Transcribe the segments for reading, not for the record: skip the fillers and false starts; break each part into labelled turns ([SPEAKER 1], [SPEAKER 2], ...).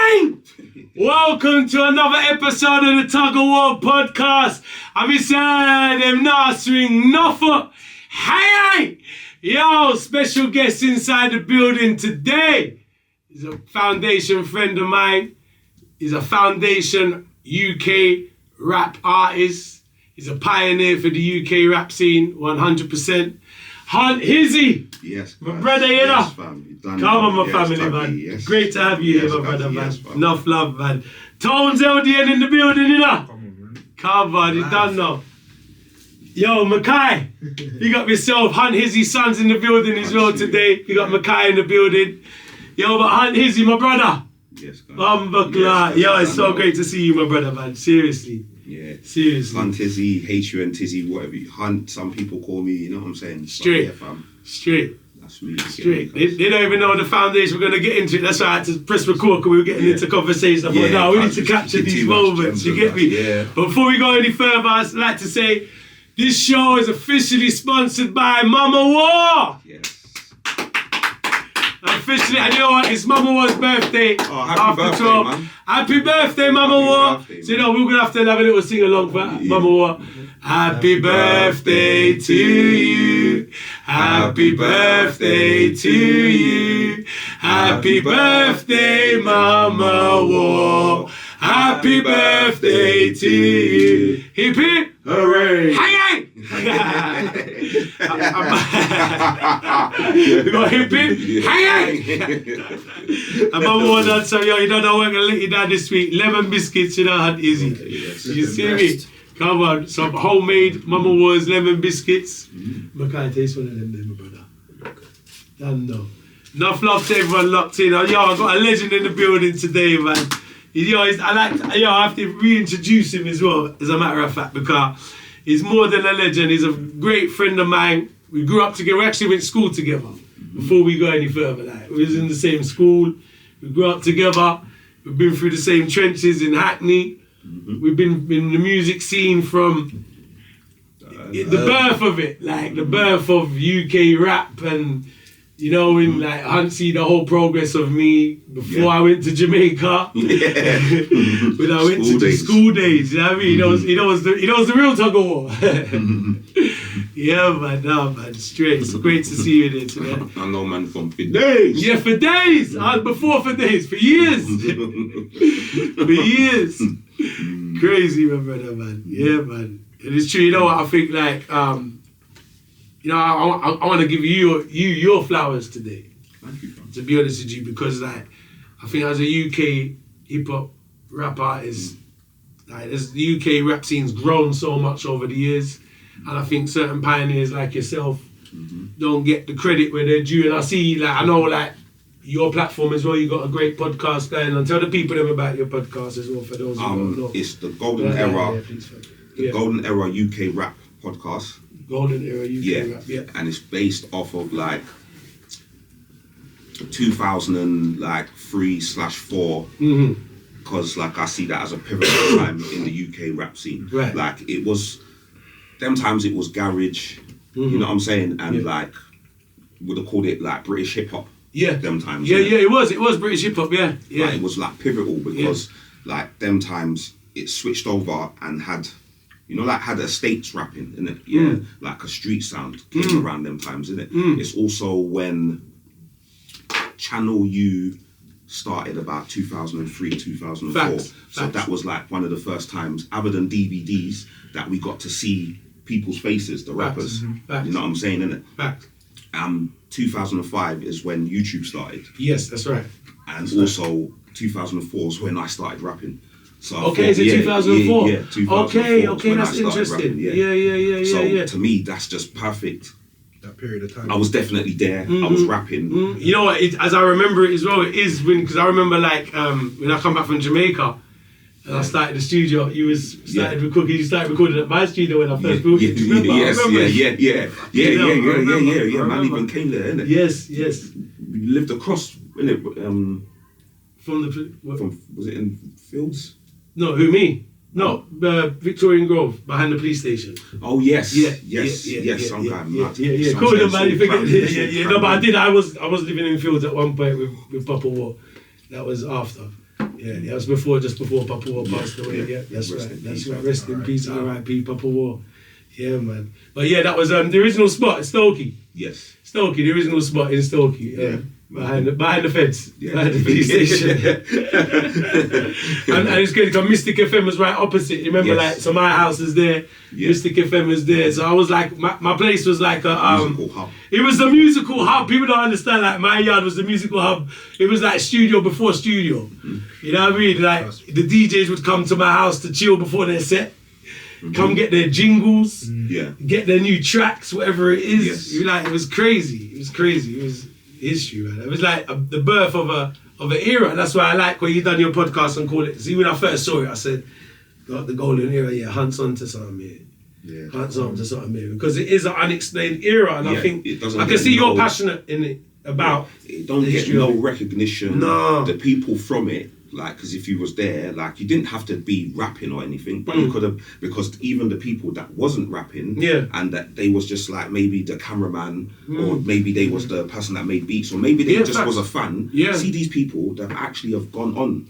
[SPEAKER 1] gang! Welcome to another episode of the Tuggawar podcast. I'm inside them not swing nothing. Hey! Yo, special guest inside the building today. He's a foundation friend of mine. He's a foundation UK rap artist. He's a pioneer for the UK rap scene, 100%. Huntizzy!
[SPEAKER 2] Yes,
[SPEAKER 1] my brother, you know.
[SPEAKER 2] Yes, fam.
[SPEAKER 1] Come on, my family, man.
[SPEAKER 2] Yes.
[SPEAKER 1] Great to have you here, my brother, man. Enough love, man. Tonez LDN in the building, you know. Come on, man. Come on, you done now. Yo, Mackay, you got yourself Huntizzy sons in the building as well today. You got Mackay in the building. Yo, but Huntizzy, my brother.
[SPEAKER 2] Yes,
[SPEAKER 1] Yes, yo, it's so great to see you, my brother, man. Seriously.
[SPEAKER 2] Yeah.
[SPEAKER 1] Seriously.
[SPEAKER 2] Huntizzy, Huntizzy, whatever you Hunt, some people call me, you know what I'm saying?
[SPEAKER 1] Straight.
[SPEAKER 2] But yeah, fam.
[SPEAKER 1] Straight.
[SPEAKER 2] That's me.
[SPEAKER 1] Straight. They don't even know the foundation. We're going to get into it. That's why I had to press record because we were getting into conversation. I thought, no, we need to capture these moments. You get me? Yeah. But before we go any further, I'd like to say this show is officially sponsored by Mama War.
[SPEAKER 2] Yes.
[SPEAKER 1] Officially, and you know what? It's Mama War's birthday.
[SPEAKER 2] Oh, happy birthday,
[SPEAKER 1] 12.
[SPEAKER 2] man.
[SPEAKER 1] Happy birthday, Mama War.
[SPEAKER 2] Birthday,
[SPEAKER 1] so, you know, we're going to have to have a little sing along for Mama War. Happy birthday to you. Happy birthday to you. Happy birthday, Mama War. Happy birthday to you. Hip hip.
[SPEAKER 2] Hooray.
[SPEAKER 1] Hey, we got hip hip. Hey. And Mama War done so, yo, you don't know we're going to let you down this week. Lemon biscuits, you know, Huntizzy. You see me? Come on, some homemade Mama War's lemon biscuits. I can't taste one of them, my brother. Damn no. Enough love to everyone locked in. Yo, I got a legend in the building today, man. Yo, I have to reintroduce him as well, as a matter of fact, because he's more than a legend. He's a great friend of mine. We grew up together. We actually went to school together before we go any further. Like, we was in the same school. We grew up together. We've been through the same trenches in Hackney. We've been in the music scene from the birth of it, like the birth of UK rap, and you know, in like Huntizzy, the whole progress of me before I went to Jamaica. When I went to the school days, you know what I mean? He knows the real Tuggawar. Yeah, man, no, man, straight. It's great to see you there today.
[SPEAKER 2] I know, man, for days.
[SPEAKER 1] Yeah, for days. Before for days, for years. For years. Crazy, my brother, man. Yeah, man. And it's true, you know what, I think, like, you know, I want to give you your flowers today.
[SPEAKER 2] Thank you, fam.
[SPEAKER 1] To be honest with you, because, like, I think as a UK hip-hop rap artist, like, the UK rap scene's grown so much over the years. And I think certain pioneers like yourself don't get the credit where they're due. And I see, like, I know, like, your platform as well, you got a great podcast going on. Tell the people them about your podcast as well, for those who don't know.
[SPEAKER 2] It's the Golden Era, Golden Era UK Rap Podcast.
[SPEAKER 1] Golden Era UK Rap, yeah.
[SPEAKER 2] And it's based off of like 2003/4. Because like I see that as a pivotal time in the UK rap scene.
[SPEAKER 1] Right.
[SPEAKER 2] Like it was, them times it was garage, you know what I'm saying? And like, would have called it like British hip hop.
[SPEAKER 1] Yeah.
[SPEAKER 2] Them times.
[SPEAKER 1] Yeah, it was British hip hop, yeah.
[SPEAKER 2] Like, it was like pivotal because like them times it switched over and had, you know, like had estates rapping, innit? Yeah. Like a street sound came around them times, innit? It's also when Channel U started about 2003, 2004.
[SPEAKER 1] Facts.
[SPEAKER 2] So that was like one of the first times, other than DVDs, that we got to see people's faces, the rappers.
[SPEAKER 1] Facts.
[SPEAKER 2] You know what I'm saying, innit?
[SPEAKER 1] Facts.
[SPEAKER 2] 2005 is when YouTube started.
[SPEAKER 1] Yes, that's right.
[SPEAKER 2] And also 2004 is when I started rapping. So
[SPEAKER 1] okay, is it 2004?
[SPEAKER 2] Yeah, 2004.
[SPEAKER 1] Okay, that's interesting.
[SPEAKER 2] Rapping,
[SPEAKER 1] Yeah.
[SPEAKER 2] So to me, that's just perfect.
[SPEAKER 3] That period of time.
[SPEAKER 2] I was definitely there. I was rapping.
[SPEAKER 1] You know what? As I remember it as well, it is because I remember like when I come back from Jamaica and I started the studio. You started recording at my studio when I first moved.
[SPEAKER 2] Yeah. Man, even came there, innit?
[SPEAKER 1] Yes.
[SPEAKER 2] We lived across, innit?
[SPEAKER 1] From
[SPEAKER 2] was it in Fields?
[SPEAKER 1] No, who, me? No, Victorian Grove, behind the police station.
[SPEAKER 2] Oh, yes.
[SPEAKER 1] Yeah.
[SPEAKER 2] Some guy.
[SPEAKER 1] Cool, man, you forget. No, but I was living in Fields at one point with Papa War. That was after. Yeah, that was just before Papa War passed away. Yeah, that's right. That's right. Rest in peace, R.I.P. Papa War. Yeah, man. But yeah, that was the original spot in Stokey.
[SPEAKER 2] Yes.
[SPEAKER 1] Stokey, the original spot in Stokey.
[SPEAKER 2] Yeah.
[SPEAKER 1] Behind the fence,
[SPEAKER 2] Yeah.
[SPEAKER 1] behind the police station. and it's good because Mystic FM was right opposite. You remember, like, so my house is there, Mystic FM was there. So I was like, my place was like a
[SPEAKER 2] musical hub.
[SPEAKER 1] It was the musical hub. People don't understand. Like, my yard was the musical hub. It was like studio before studio. You know what I mean? Like, the DJs would come to my house to chill before their set. Come get their jingles, get their new tracks, whatever it is.
[SPEAKER 2] Yes.
[SPEAKER 1] You like, it was crazy. It was crazy. It was history, man. It was like the birth of an era. And that's why I like when you done your podcast and call it. See, when I first saw it, I said, got the golden era. Yeah, Hunt's onto something here. Yeah, Hunt's onto something here because it is an unexplained era, and I think I can see you're passionate in it about.
[SPEAKER 2] It don't get no recognition.
[SPEAKER 1] No,
[SPEAKER 2] the people from it. Like, because if you was there, like, you didn't have to be rapping or anything, but you could have, because even the people that wasn't rapping, and that they was just like maybe the cameraman, or maybe they was the person that made beats, or maybe they just was a fan. See these people that actually have gone on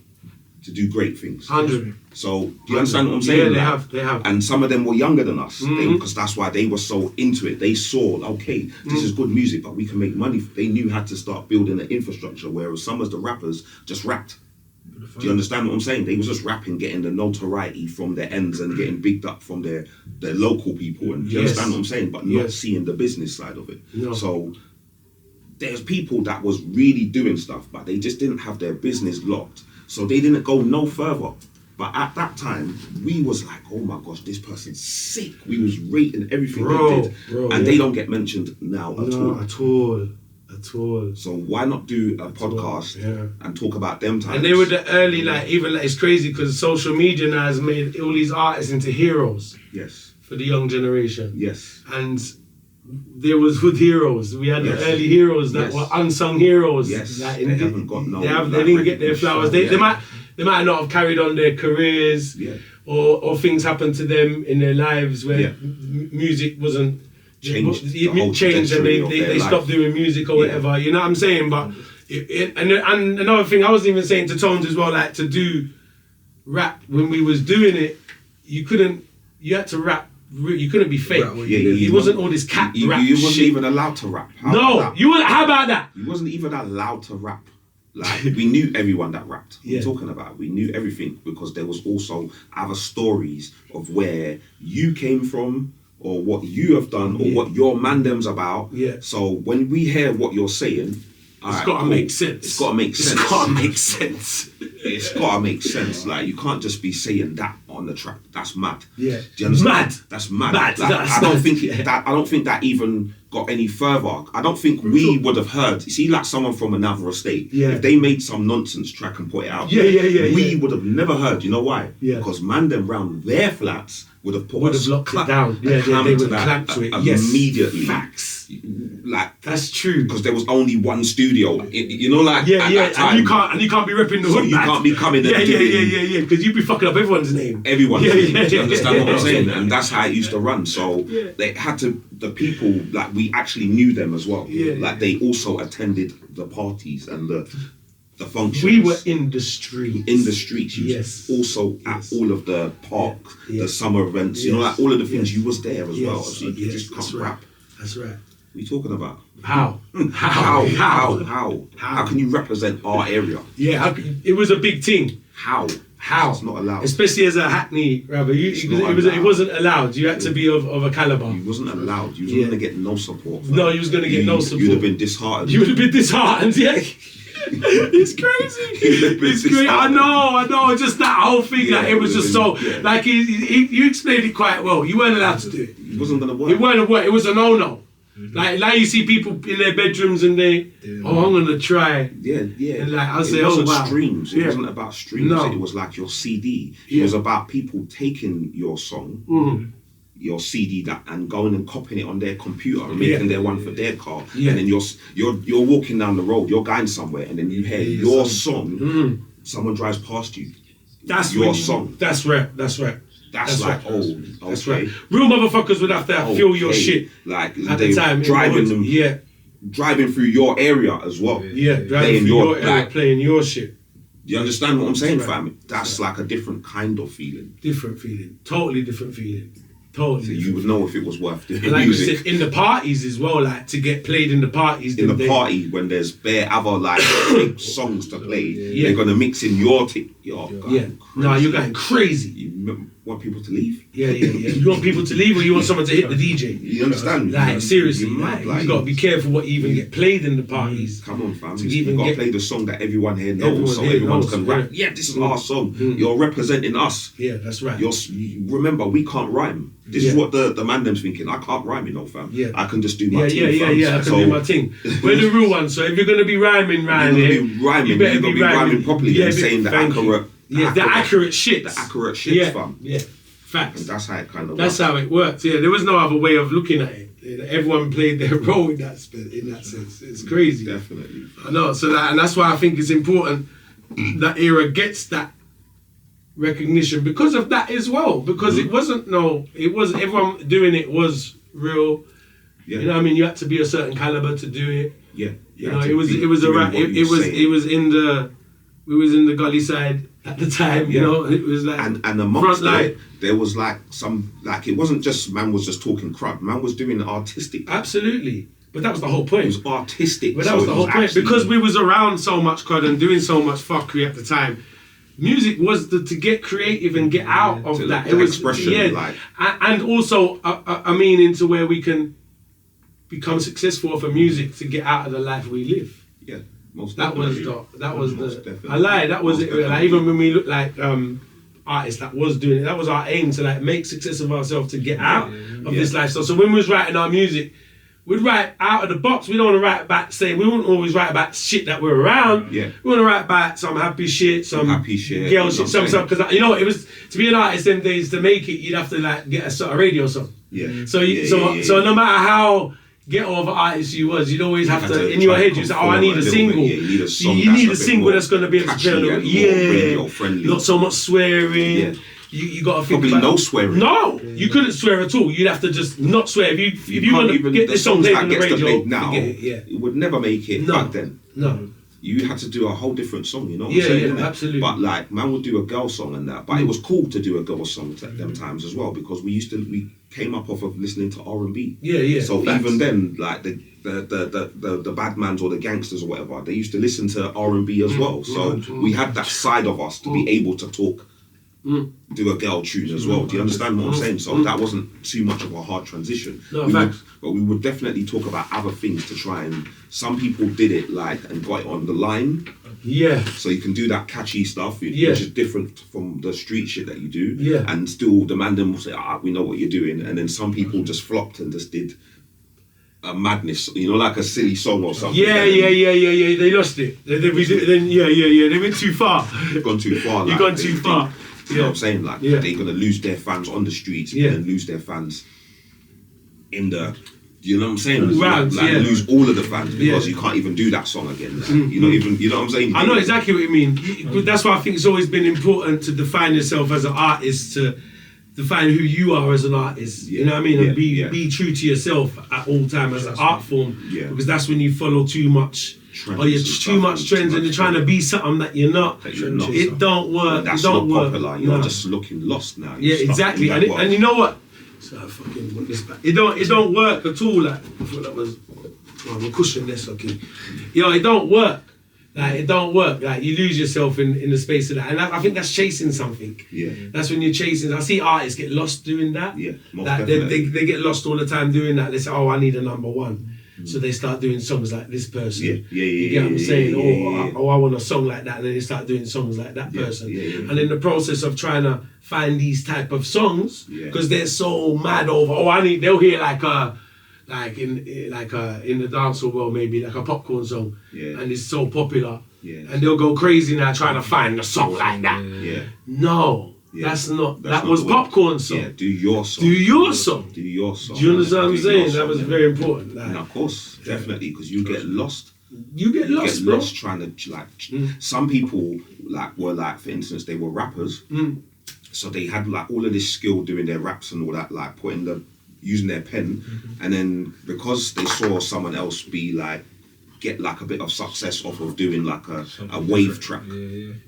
[SPEAKER 2] to do great things.
[SPEAKER 1] 100.
[SPEAKER 2] So, do you understand what I'm saying?
[SPEAKER 1] Yeah, they have.
[SPEAKER 2] And some of them were younger than us, because that's why they were so into it. They saw, okay, this is good music, but we can make money. They knew how to start building the infrastructure, whereas some of the rappers just rapped. Do you understand what I'm saying? They was just rapping, getting the notoriety from their ends and getting bigged up from their local people. And do you understand what I'm saying? But not seeing the business side of it. No. So there's people that was really doing stuff, but they just didn't have their business locked. So they didn't go no further. But at that time, we was like, oh my gosh, this person's sick. We was rating everything they did. And they don't get mentioned now at all.
[SPEAKER 1] At all.
[SPEAKER 2] So why not do a podcast and talk about them times?
[SPEAKER 1] And they were the early, like, even like, it's crazy because social media now has made all these artists into heroes.
[SPEAKER 2] Yes.
[SPEAKER 1] For the young generation.
[SPEAKER 2] Yes.
[SPEAKER 1] And there was hood heroes. We had the early heroes that were unsung heroes.
[SPEAKER 2] Yes.
[SPEAKER 1] Like,
[SPEAKER 2] they haven't got no.
[SPEAKER 1] They didn't get their flowers. They might not have carried on their careers.
[SPEAKER 2] Yeah.
[SPEAKER 1] Or things happened to them in their lives where music wasn't. Changed and they stopped doing music or whatever, you know what I'm saying? But and another thing I was even saying to Tonez as well, like, to do rap when we was doing it, you had to rap, you couldn't be fake. It wasn't all this cat rap.
[SPEAKER 2] You wasn't even allowed to rap.
[SPEAKER 1] How about that?
[SPEAKER 2] You wasn't even allowed to rap. Like, we knew everyone that rapped. We're talking about. We knew everything because there was also other stories of where you came from, or what you have done, or what your mandem's about. So when we hear what you're saying,
[SPEAKER 1] it's got to make sense.
[SPEAKER 2] It's got to make sense.
[SPEAKER 1] It's got to make sense.
[SPEAKER 2] It's got to make sense. Like, you can't just be saying that on the track. That's mad.
[SPEAKER 1] Yeah.
[SPEAKER 2] Do you understand?
[SPEAKER 1] Mad.
[SPEAKER 2] That's mad.
[SPEAKER 1] Mad.
[SPEAKER 2] Like, I don't think that even got any further. I don't think we would have heard. You see, like, someone from another estate. If they made some nonsense track and put it out, we would have never heard. You know why? Because mandem round their flats would have
[SPEAKER 1] locked it down. They would clamp to it
[SPEAKER 2] immediately.
[SPEAKER 1] Facts.
[SPEAKER 2] Like,
[SPEAKER 1] that's true.
[SPEAKER 2] Because there was only one studio. You know, like, at that time,
[SPEAKER 1] and you can't be repping the hood.
[SPEAKER 2] You can't be coming.
[SPEAKER 1] Because you'd be fucking up everyone's name.
[SPEAKER 2] Everyone's name. Do you understand what I'm saying? And that's how it used to run. So they had to. The people, like, we actually knew them as well. Like, they also attended the parties and the functions.
[SPEAKER 1] We were in the streets.
[SPEAKER 2] In the streets. You was also at all of the park, the summer events. You know, like, all of the things. You was there as well. So you just can't rap.
[SPEAKER 1] That's right.
[SPEAKER 2] What are you talking about?
[SPEAKER 1] How
[SPEAKER 2] can you represent our area?
[SPEAKER 1] It was a big thing.
[SPEAKER 2] How? It's not allowed.
[SPEAKER 1] Especially as a Hackney rapper. It wasn't allowed. You had to be of a calibre.
[SPEAKER 2] You wasn't allowed. You was going to get no support.
[SPEAKER 1] No, you was going to get no support.
[SPEAKER 2] You'd have been disheartened.
[SPEAKER 1] Yeah. It's crazy. It's great. I know. Just that whole thing. Like, it was just so. Like, you explained it quite well. You weren't allowed to do it.
[SPEAKER 2] It wasn't going to work.
[SPEAKER 1] It weren't work. It was a no-no. Like, now you see people in their bedrooms and I'm gonna try. And like, I say,
[SPEAKER 2] it wasn't
[SPEAKER 1] wow.
[SPEAKER 2] streams. It wasn't about streams.
[SPEAKER 1] No.
[SPEAKER 2] It was like your CD. It was about people taking your song, your CD, and going and copying it on their computer and making their one for their car. And then you're walking down the road, you're going somewhere, and then you hear your song. Someone drives past you.
[SPEAKER 1] That's
[SPEAKER 2] your song.
[SPEAKER 1] That's right.
[SPEAKER 2] That's like,
[SPEAKER 1] right.
[SPEAKER 2] okay.
[SPEAKER 1] That's right. Real motherfuckers would have to feel your shit.
[SPEAKER 2] Like,
[SPEAKER 1] at the time,
[SPEAKER 2] driving them. Driving through your area as well.
[SPEAKER 1] Driving through your area, playing your shit.
[SPEAKER 2] Do You understand what I'm saying,
[SPEAKER 1] Right.
[SPEAKER 2] fam? That's like a different kind of feeling.
[SPEAKER 1] Different feeling. Totally different feeling. Totally.
[SPEAKER 2] So you would know if it was worth doing
[SPEAKER 1] And like
[SPEAKER 2] music.
[SPEAKER 1] you said, in the parties as well, like to get played in the parties.
[SPEAKER 2] In the party, when there's bare other like big songs to play, they're gonna mix in your
[SPEAKER 1] No, you're going crazy.
[SPEAKER 2] You want people to leave?
[SPEAKER 1] Yeah. You want people to leave, or you want someone to hit the DJ?
[SPEAKER 2] You understand?
[SPEAKER 1] Like seriously,
[SPEAKER 2] You're mad,
[SPEAKER 1] you got to be careful what you even get played in the parties.
[SPEAKER 2] Come on, fam.
[SPEAKER 1] To
[SPEAKER 2] You
[SPEAKER 1] even
[SPEAKER 2] got to
[SPEAKER 1] get-
[SPEAKER 2] play the song that everyone here knows,
[SPEAKER 1] Everyone
[SPEAKER 2] so
[SPEAKER 1] here
[SPEAKER 2] everyone
[SPEAKER 1] knows,
[SPEAKER 2] can
[SPEAKER 1] yeah.
[SPEAKER 2] rap. Yeah, this is our song. You're representing us.
[SPEAKER 1] Yeah, that's right.
[SPEAKER 2] Remember, we can't rhyme. This is what the man them's thinking. I can't rhyme, fam.
[SPEAKER 1] Yeah.
[SPEAKER 2] I can just do my thing, fam.
[SPEAKER 1] I can do my thing. We're the real ones, so if you're gonna be rhyming,
[SPEAKER 2] you better be rhyming properly and saying the accurate.
[SPEAKER 1] The accurate shit.
[SPEAKER 2] The accurate shit, fam.
[SPEAKER 1] Yeah, facts.
[SPEAKER 2] And that's how it kind of
[SPEAKER 1] That's
[SPEAKER 2] works.
[SPEAKER 1] how it works. Yeah, there was no other way of looking at it. Everyone played their role in that sense. It's crazy.
[SPEAKER 2] Definitely.
[SPEAKER 1] I know. So and that's why I think it's important that era gets that recognition because of that as well. Because it was everyone doing it was real.
[SPEAKER 2] Yeah.
[SPEAKER 1] You know what I mean? You had to be a certain caliber to do it.
[SPEAKER 2] Yeah.
[SPEAKER 1] You know, it was in the gully side at the time, you know, it was like
[SPEAKER 2] and amongst
[SPEAKER 1] front line.
[SPEAKER 2] it, there was like some like it wasn't just man was just talking crud. Man was doing artistic.
[SPEAKER 1] Absolutely. But that was the whole point.
[SPEAKER 2] It was artistic.
[SPEAKER 1] But that was the whole point. Because we was around so much crud and doing so much fuckery at the time. Music was to get creative and get out of that. It was
[SPEAKER 2] expression, like,
[SPEAKER 1] and also a meaning to where we can become successful for music to get out of the life we live.
[SPEAKER 2] Yeah. Most
[SPEAKER 1] That was
[SPEAKER 2] definitely.
[SPEAKER 1] the I lied. That was
[SPEAKER 2] Most
[SPEAKER 1] it. Like,
[SPEAKER 2] definitely.
[SPEAKER 1] even when we look like artists that was doing it, that was our aim to like make success of ourselves to get out of this lifestyle. So when we was writing our music, we'd write out of the box. We don't want to write about we wouldn't always write about shit that we're around.
[SPEAKER 2] Yeah.
[SPEAKER 1] We want to write about some happy shit, some
[SPEAKER 2] happy shit,
[SPEAKER 1] girl
[SPEAKER 2] you
[SPEAKER 1] shit,
[SPEAKER 2] know
[SPEAKER 1] some
[SPEAKER 2] what I'm
[SPEAKER 1] stuff. Because you know it was to be an artist them days. To make it, you'd have to like get a radio song.
[SPEAKER 2] Yeah.
[SPEAKER 1] So
[SPEAKER 2] Yeah.
[SPEAKER 1] so no matter how ghetto of an artist you was, you'd always have
[SPEAKER 2] had
[SPEAKER 1] to
[SPEAKER 2] to
[SPEAKER 1] in your
[SPEAKER 2] try
[SPEAKER 1] head
[SPEAKER 2] and
[SPEAKER 1] you say,
[SPEAKER 2] conform
[SPEAKER 1] I need
[SPEAKER 2] a
[SPEAKER 1] a
[SPEAKER 2] little
[SPEAKER 1] single.
[SPEAKER 2] bit. Yeah, you need a song
[SPEAKER 1] You
[SPEAKER 2] that's
[SPEAKER 1] need
[SPEAKER 2] a
[SPEAKER 1] a
[SPEAKER 2] bit
[SPEAKER 1] single
[SPEAKER 2] more
[SPEAKER 1] that's going to be able to
[SPEAKER 2] catchy
[SPEAKER 1] turn
[SPEAKER 2] and more radio friendly.
[SPEAKER 1] not so much swearing.
[SPEAKER 2] Yeah.
[SPEAKER 1] You got to think
[SPEAKER 2] Probably
[SPEAKER 1] about
[SPEAKER 2] no swearing.
[SPEAKER 1] No, you couldn't swear at all. You'd have to just not swear. If you want to get
[SPEAKER 2] the
[SPEAKER 1] this song
[SPEAKER 2] songs
[SPEAKER 1] played
[SPEAKER 2] that
[SPEAKER 1] on the
[SPEAKER 2] gets
[SPEAKER 1] radio,
[SPEAKER 2] played now,
[SPEAKER 1] forget it, yeah.
[SPEAKER 2] it would never make it
[SPEAKER 1] No.
[SPEAKER 2] back then.
[SPEAKER 1] No.
[SPEAKER 2] You had to do a whole different song, you know what
[SPEAKER 1] Yeah,
[SPEAKER 2] I'm saying?
[SPEAKER 1] yeah,
[SPEAKER 2] innit?
[SPEAKER 1] absolutely.
[SPEAKER 2] But like, man would do a girl song and that. But it was cool to do a girl song at them times as well because we came up off of listening to R&B.
[SPEAKER 1] Yeah.
[SPEAKER 2] So
[SPEAKER 1] facts.
[SPEAKER 2] even then, like the bad mans or the gangsters or whatever, they used to listen to R&B as well. So we had that side of us to be able to talk, do a girl tune as well. Do you understand what I'm saying? So that wasn't too much of a hard transition.
[SPEAKER 1] No,
[SPEAKER 2] But we would definitely talk about other things to try and. Some people did it like and got it on the line.
[SPEAKER 1] Yeah.
[SPEAKER 2] So you can do that catchy stuff, which is different from the street shit that you do.
[SPEAKER 1] Yeah.
[SPEAKER 2] And still, the man them will say, we know what you're doing. And then some people just flopped and just did a madness, like a silly song or something.
[SPEAKER 1] Yeah. They lost it. They went too far.
[SPEAKER 2] They've gone too far.
[SPEAKER 1] You've gone too far.
[SPEAKER 2] You know what I'm saying? Like, they're going to lose their fans on the streets and then lose their fans in the... You know what I'm saying?
[SPEAKER 1] Rounds,
[SPEAKER 2] lose all of the fans because you can't even do that song again. Like, you know what I'm saying?
[SPEAKER 1] I know exactly what you mean. But that's why I think it's always been important to define yourself as an artist, to define who you are as an artist. You know what I mean? And be true to yourself at all time as an art form.
[SPEAKER 2] Yeah.
[SPEAKER 1] Because that's when you follow too much.
[SPEAKER 2] Trends
[SPEAKER 1] Or you're
[SPEAKER 2] and
[SPEAKER 1] too
[SPEAKER 2] stuff
[SPEAKER 1] much
[SPEAKER 2] and
[SPEAKER 1] trends
[SPEAKER 2] too
[SPEAKER 1] and you're
[SPEAKER 2] much
[SPEAKER 1] trying to be something that you're not. It don't work.
[SPEAKER 2] That's
[SPEAKER 1] it don't
[SPEAKER 2] not
[SPEAKER 1] work.
[SPEAKER 2] popular. You're
[SPEAKER 1] No.
[SPEAKER 2] just looking lost now.
[SPEAKER 1] Yeah, exactly. And you know what? So I fucking want this back. It don't work at all. Like I thought that was I'm cushion this, okay. It don't work. Like it don't work. Like you lose yourself in the space of that. And I think that's chasing something.
[SPEAKER 2] Yeah.
[SPEAKER 1] That's when you're chasing. I see artists get lost doing that.
[SPEAKER 2] Yeah, most
[SPEAKER 1] Like
[SPEAKER 2] definitely.
[SPEAKER 1] they get lost all the time doing that. They say, I need a number one. So they start doing songs like this person. You get what I'm saying? I want a song like that. And then they start doing songs like that person. And in the process of trying to find these type of songs, because they're so mad over, they'll hear in the dancehall world maybe like a popcorn song. And it's so popular. And they'll go crazy now trying to find a song like that. No. That's not that was popcorn song.
[SPEAKER 2] Yeah, do your song.
[SPEAKER 1] Do your song.
[SPEAKER 2] Do your song.
[SPEAKER 1] Do you understand what I'm saying? That was very important.
[SPEAKER 2] And of course, definitely, because you get lost.
[SPEAKER 1] You get lost,
[SPEAKER 2] trying to some people were for instance, they were rappers. So they had all of this skill doing their raps and all that, using their pen, and then because they saw someone else be get like a bit of success off of doing like a wave track.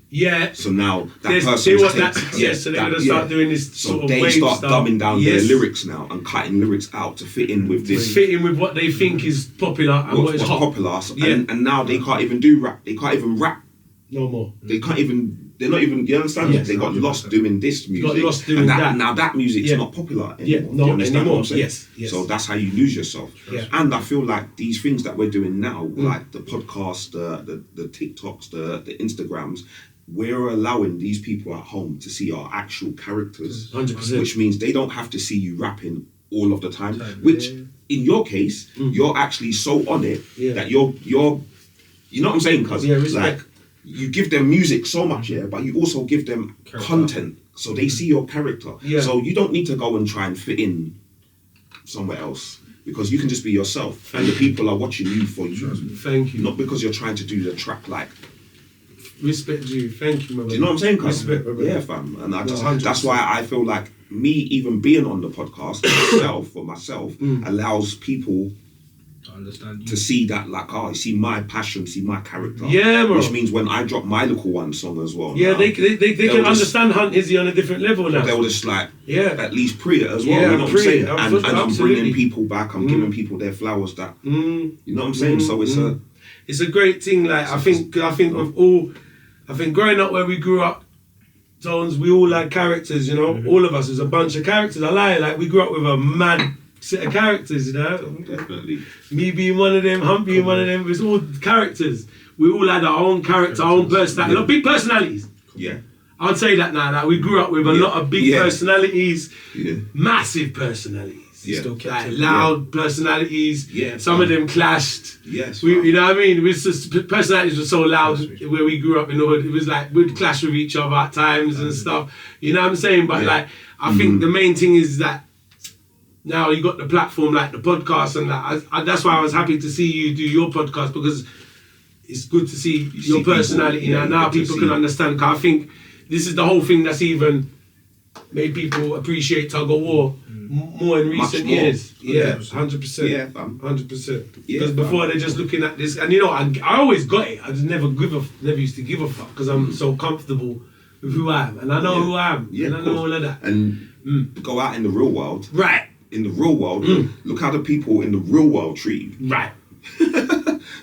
[SPEAKER 1] Yeah.
[SPEAKER 2] So now that
[SPEAKER 1] They
[SPEAKER 2] person
[SPEAKER 1] want that success, so they're gonna start doing this
[SPEAKER 2] so
[SPEAKER 1] sort of
[SPEAKER 2] they
[SPEAKER 1] wave
[SPEAKER 2] start
[SPEAKER 1] stuff.
[SPEAKER 2] dumbing down their lyrics now and cutting lyrics out to fit in with this.
[SPEAKER 1] Fit in with what they think is popular and what is
[SPEAKER 2] what's
[SPEAKER 1] hot.
[SPEAKER 2] popular. So, and now they can't even do rap. They can't even rap.
[SPEAKER 1] No more.
[SPEAKER 2] They can't even. They're not even. You understand?
[SPEAKER 1] Yes,
[SPEAKER 2] they got
[SPEAKER 1] 100%.
[SPEAKER 2] lost doing this music.
[SPEAKER 1] Got lost doing
[SPEAKER 2] and
[SPEAKER 1] that.
[SPEAKER 2] Now that music's not popular anymore.
[SPEAKER 1] Yeah,
[SPEAKER 2] Do
[SPEAKER 1] no
[SPEAKER 2] you understand
[SPEAKER 1] anymore.
[SPEAKER 2] what I'm saying?
[SPEAKER 1] Yes.
[SPEAKER 2] So that's how you lose yourself.
[SPEAKER 1] Yeah.
[SPEAKER 2] And I feel like these things that we're doing now, like the podcasts, the TikToks, the Instagrams, we're allowing these people at home to see our actual characters.
[SPEAKER 1] 100%.
[SPEAKER 2] Which means they don't have to see you rapping all of the time. Which in your case, you're actually so on it that you're you know what I'm saying? Cause like you give them music so much, but you also give them content, so they see your character. So you don't need to go and try and fit in somewhere else, because you can just be yourself, and the people are watching you for you.
[SPEAKER 1] Thank you.
[SPEAKER 2] Not because you're trying to do the track like.
[SPEAKER 1] Respect you. Thank you, my brother.
[SPEAKER 2] Do you know what I'm saying?
[SPEAKER 1] Respect, my brother.
[SPEAKER 2] Yeah, fam. And I just, that's why I feel like me even being on the podcast myself allows people
[SPEAKER 3] to understand you.
[SPEAKER 2] To see that, like, you see my passion, see my character.
[SPEAKER 1] Yeah, bro.
[SPEAKER 2] Which means when I drop my little one song as well.
[SPEAKER 1] Yeah,
[SPEAKER 2] now,
[SPEAKER 1] they can understand Huntizzy on a different level now.
[SPEAKER 2] They'll just like, at least pre it as well.
[SPEAKER 1] Yeah,
[SPEAKER 2] you know what I'm saying? And I'm
[SPEAKER 1] absolutely.
[SPEAKER 2] bringing people back. I'm giving people their flowers. That you know what I'm saying. So
[SPEAKER 1] it's a great thing. Like I think growing up where we grew up, Tones, we all had characters. You know, all of us. There's a bunch of characters. I lie. Like we grew up with a mad set of characters, you know.
[SPEAKER 2] Definitely.
[SPEAKER 1] Me being one of them, Hunt being one of them. It was all characters. We all had our own character, our own personality. Like, big personalities.
[SPEAKER 2] Yeah.
[SPEAKER 1] I'd say that now. Like we grew up with a lot of big personalities, massive personalities.
[SPEAKER 2] Yeah.
[SPEAKER 1] Like loud personalities.
[SPEAKER 2] Yeah.
[SPEAKER 1] Some of them clashed.
[SPEAKER 2] Yes.
[SPEAKER 1] You know what I mean? It was just, personalities were so loud where we grew up in the hood. It was like we'd clash with each other at times and stuff. You know what I'm saying? But like I think the main thing is that now you got the platform like the podcast and that. That's why I was happy to see you do your podcast, because it's good to see your personality now. Now people can understand. Cause I think this is the whole thing that's even made people appreciate Tuggawar more in recent years. Yeah, 100%.
[SPEAKER 2] Yeah, fam.
[SPEAKER 1] 100%. Because before they're just looking at this, and you know, I always got it. I just never used to give a fuck, because I'm so comfortable with who I am, and I know who I am, and I know all of that.
[SPEAKER 2] And go out in the real world.
[SPEAKER 1] Right.
[SPEAKER 2] In the real world, look how the people in the real world treat you.
[SPEAKER 1] Right.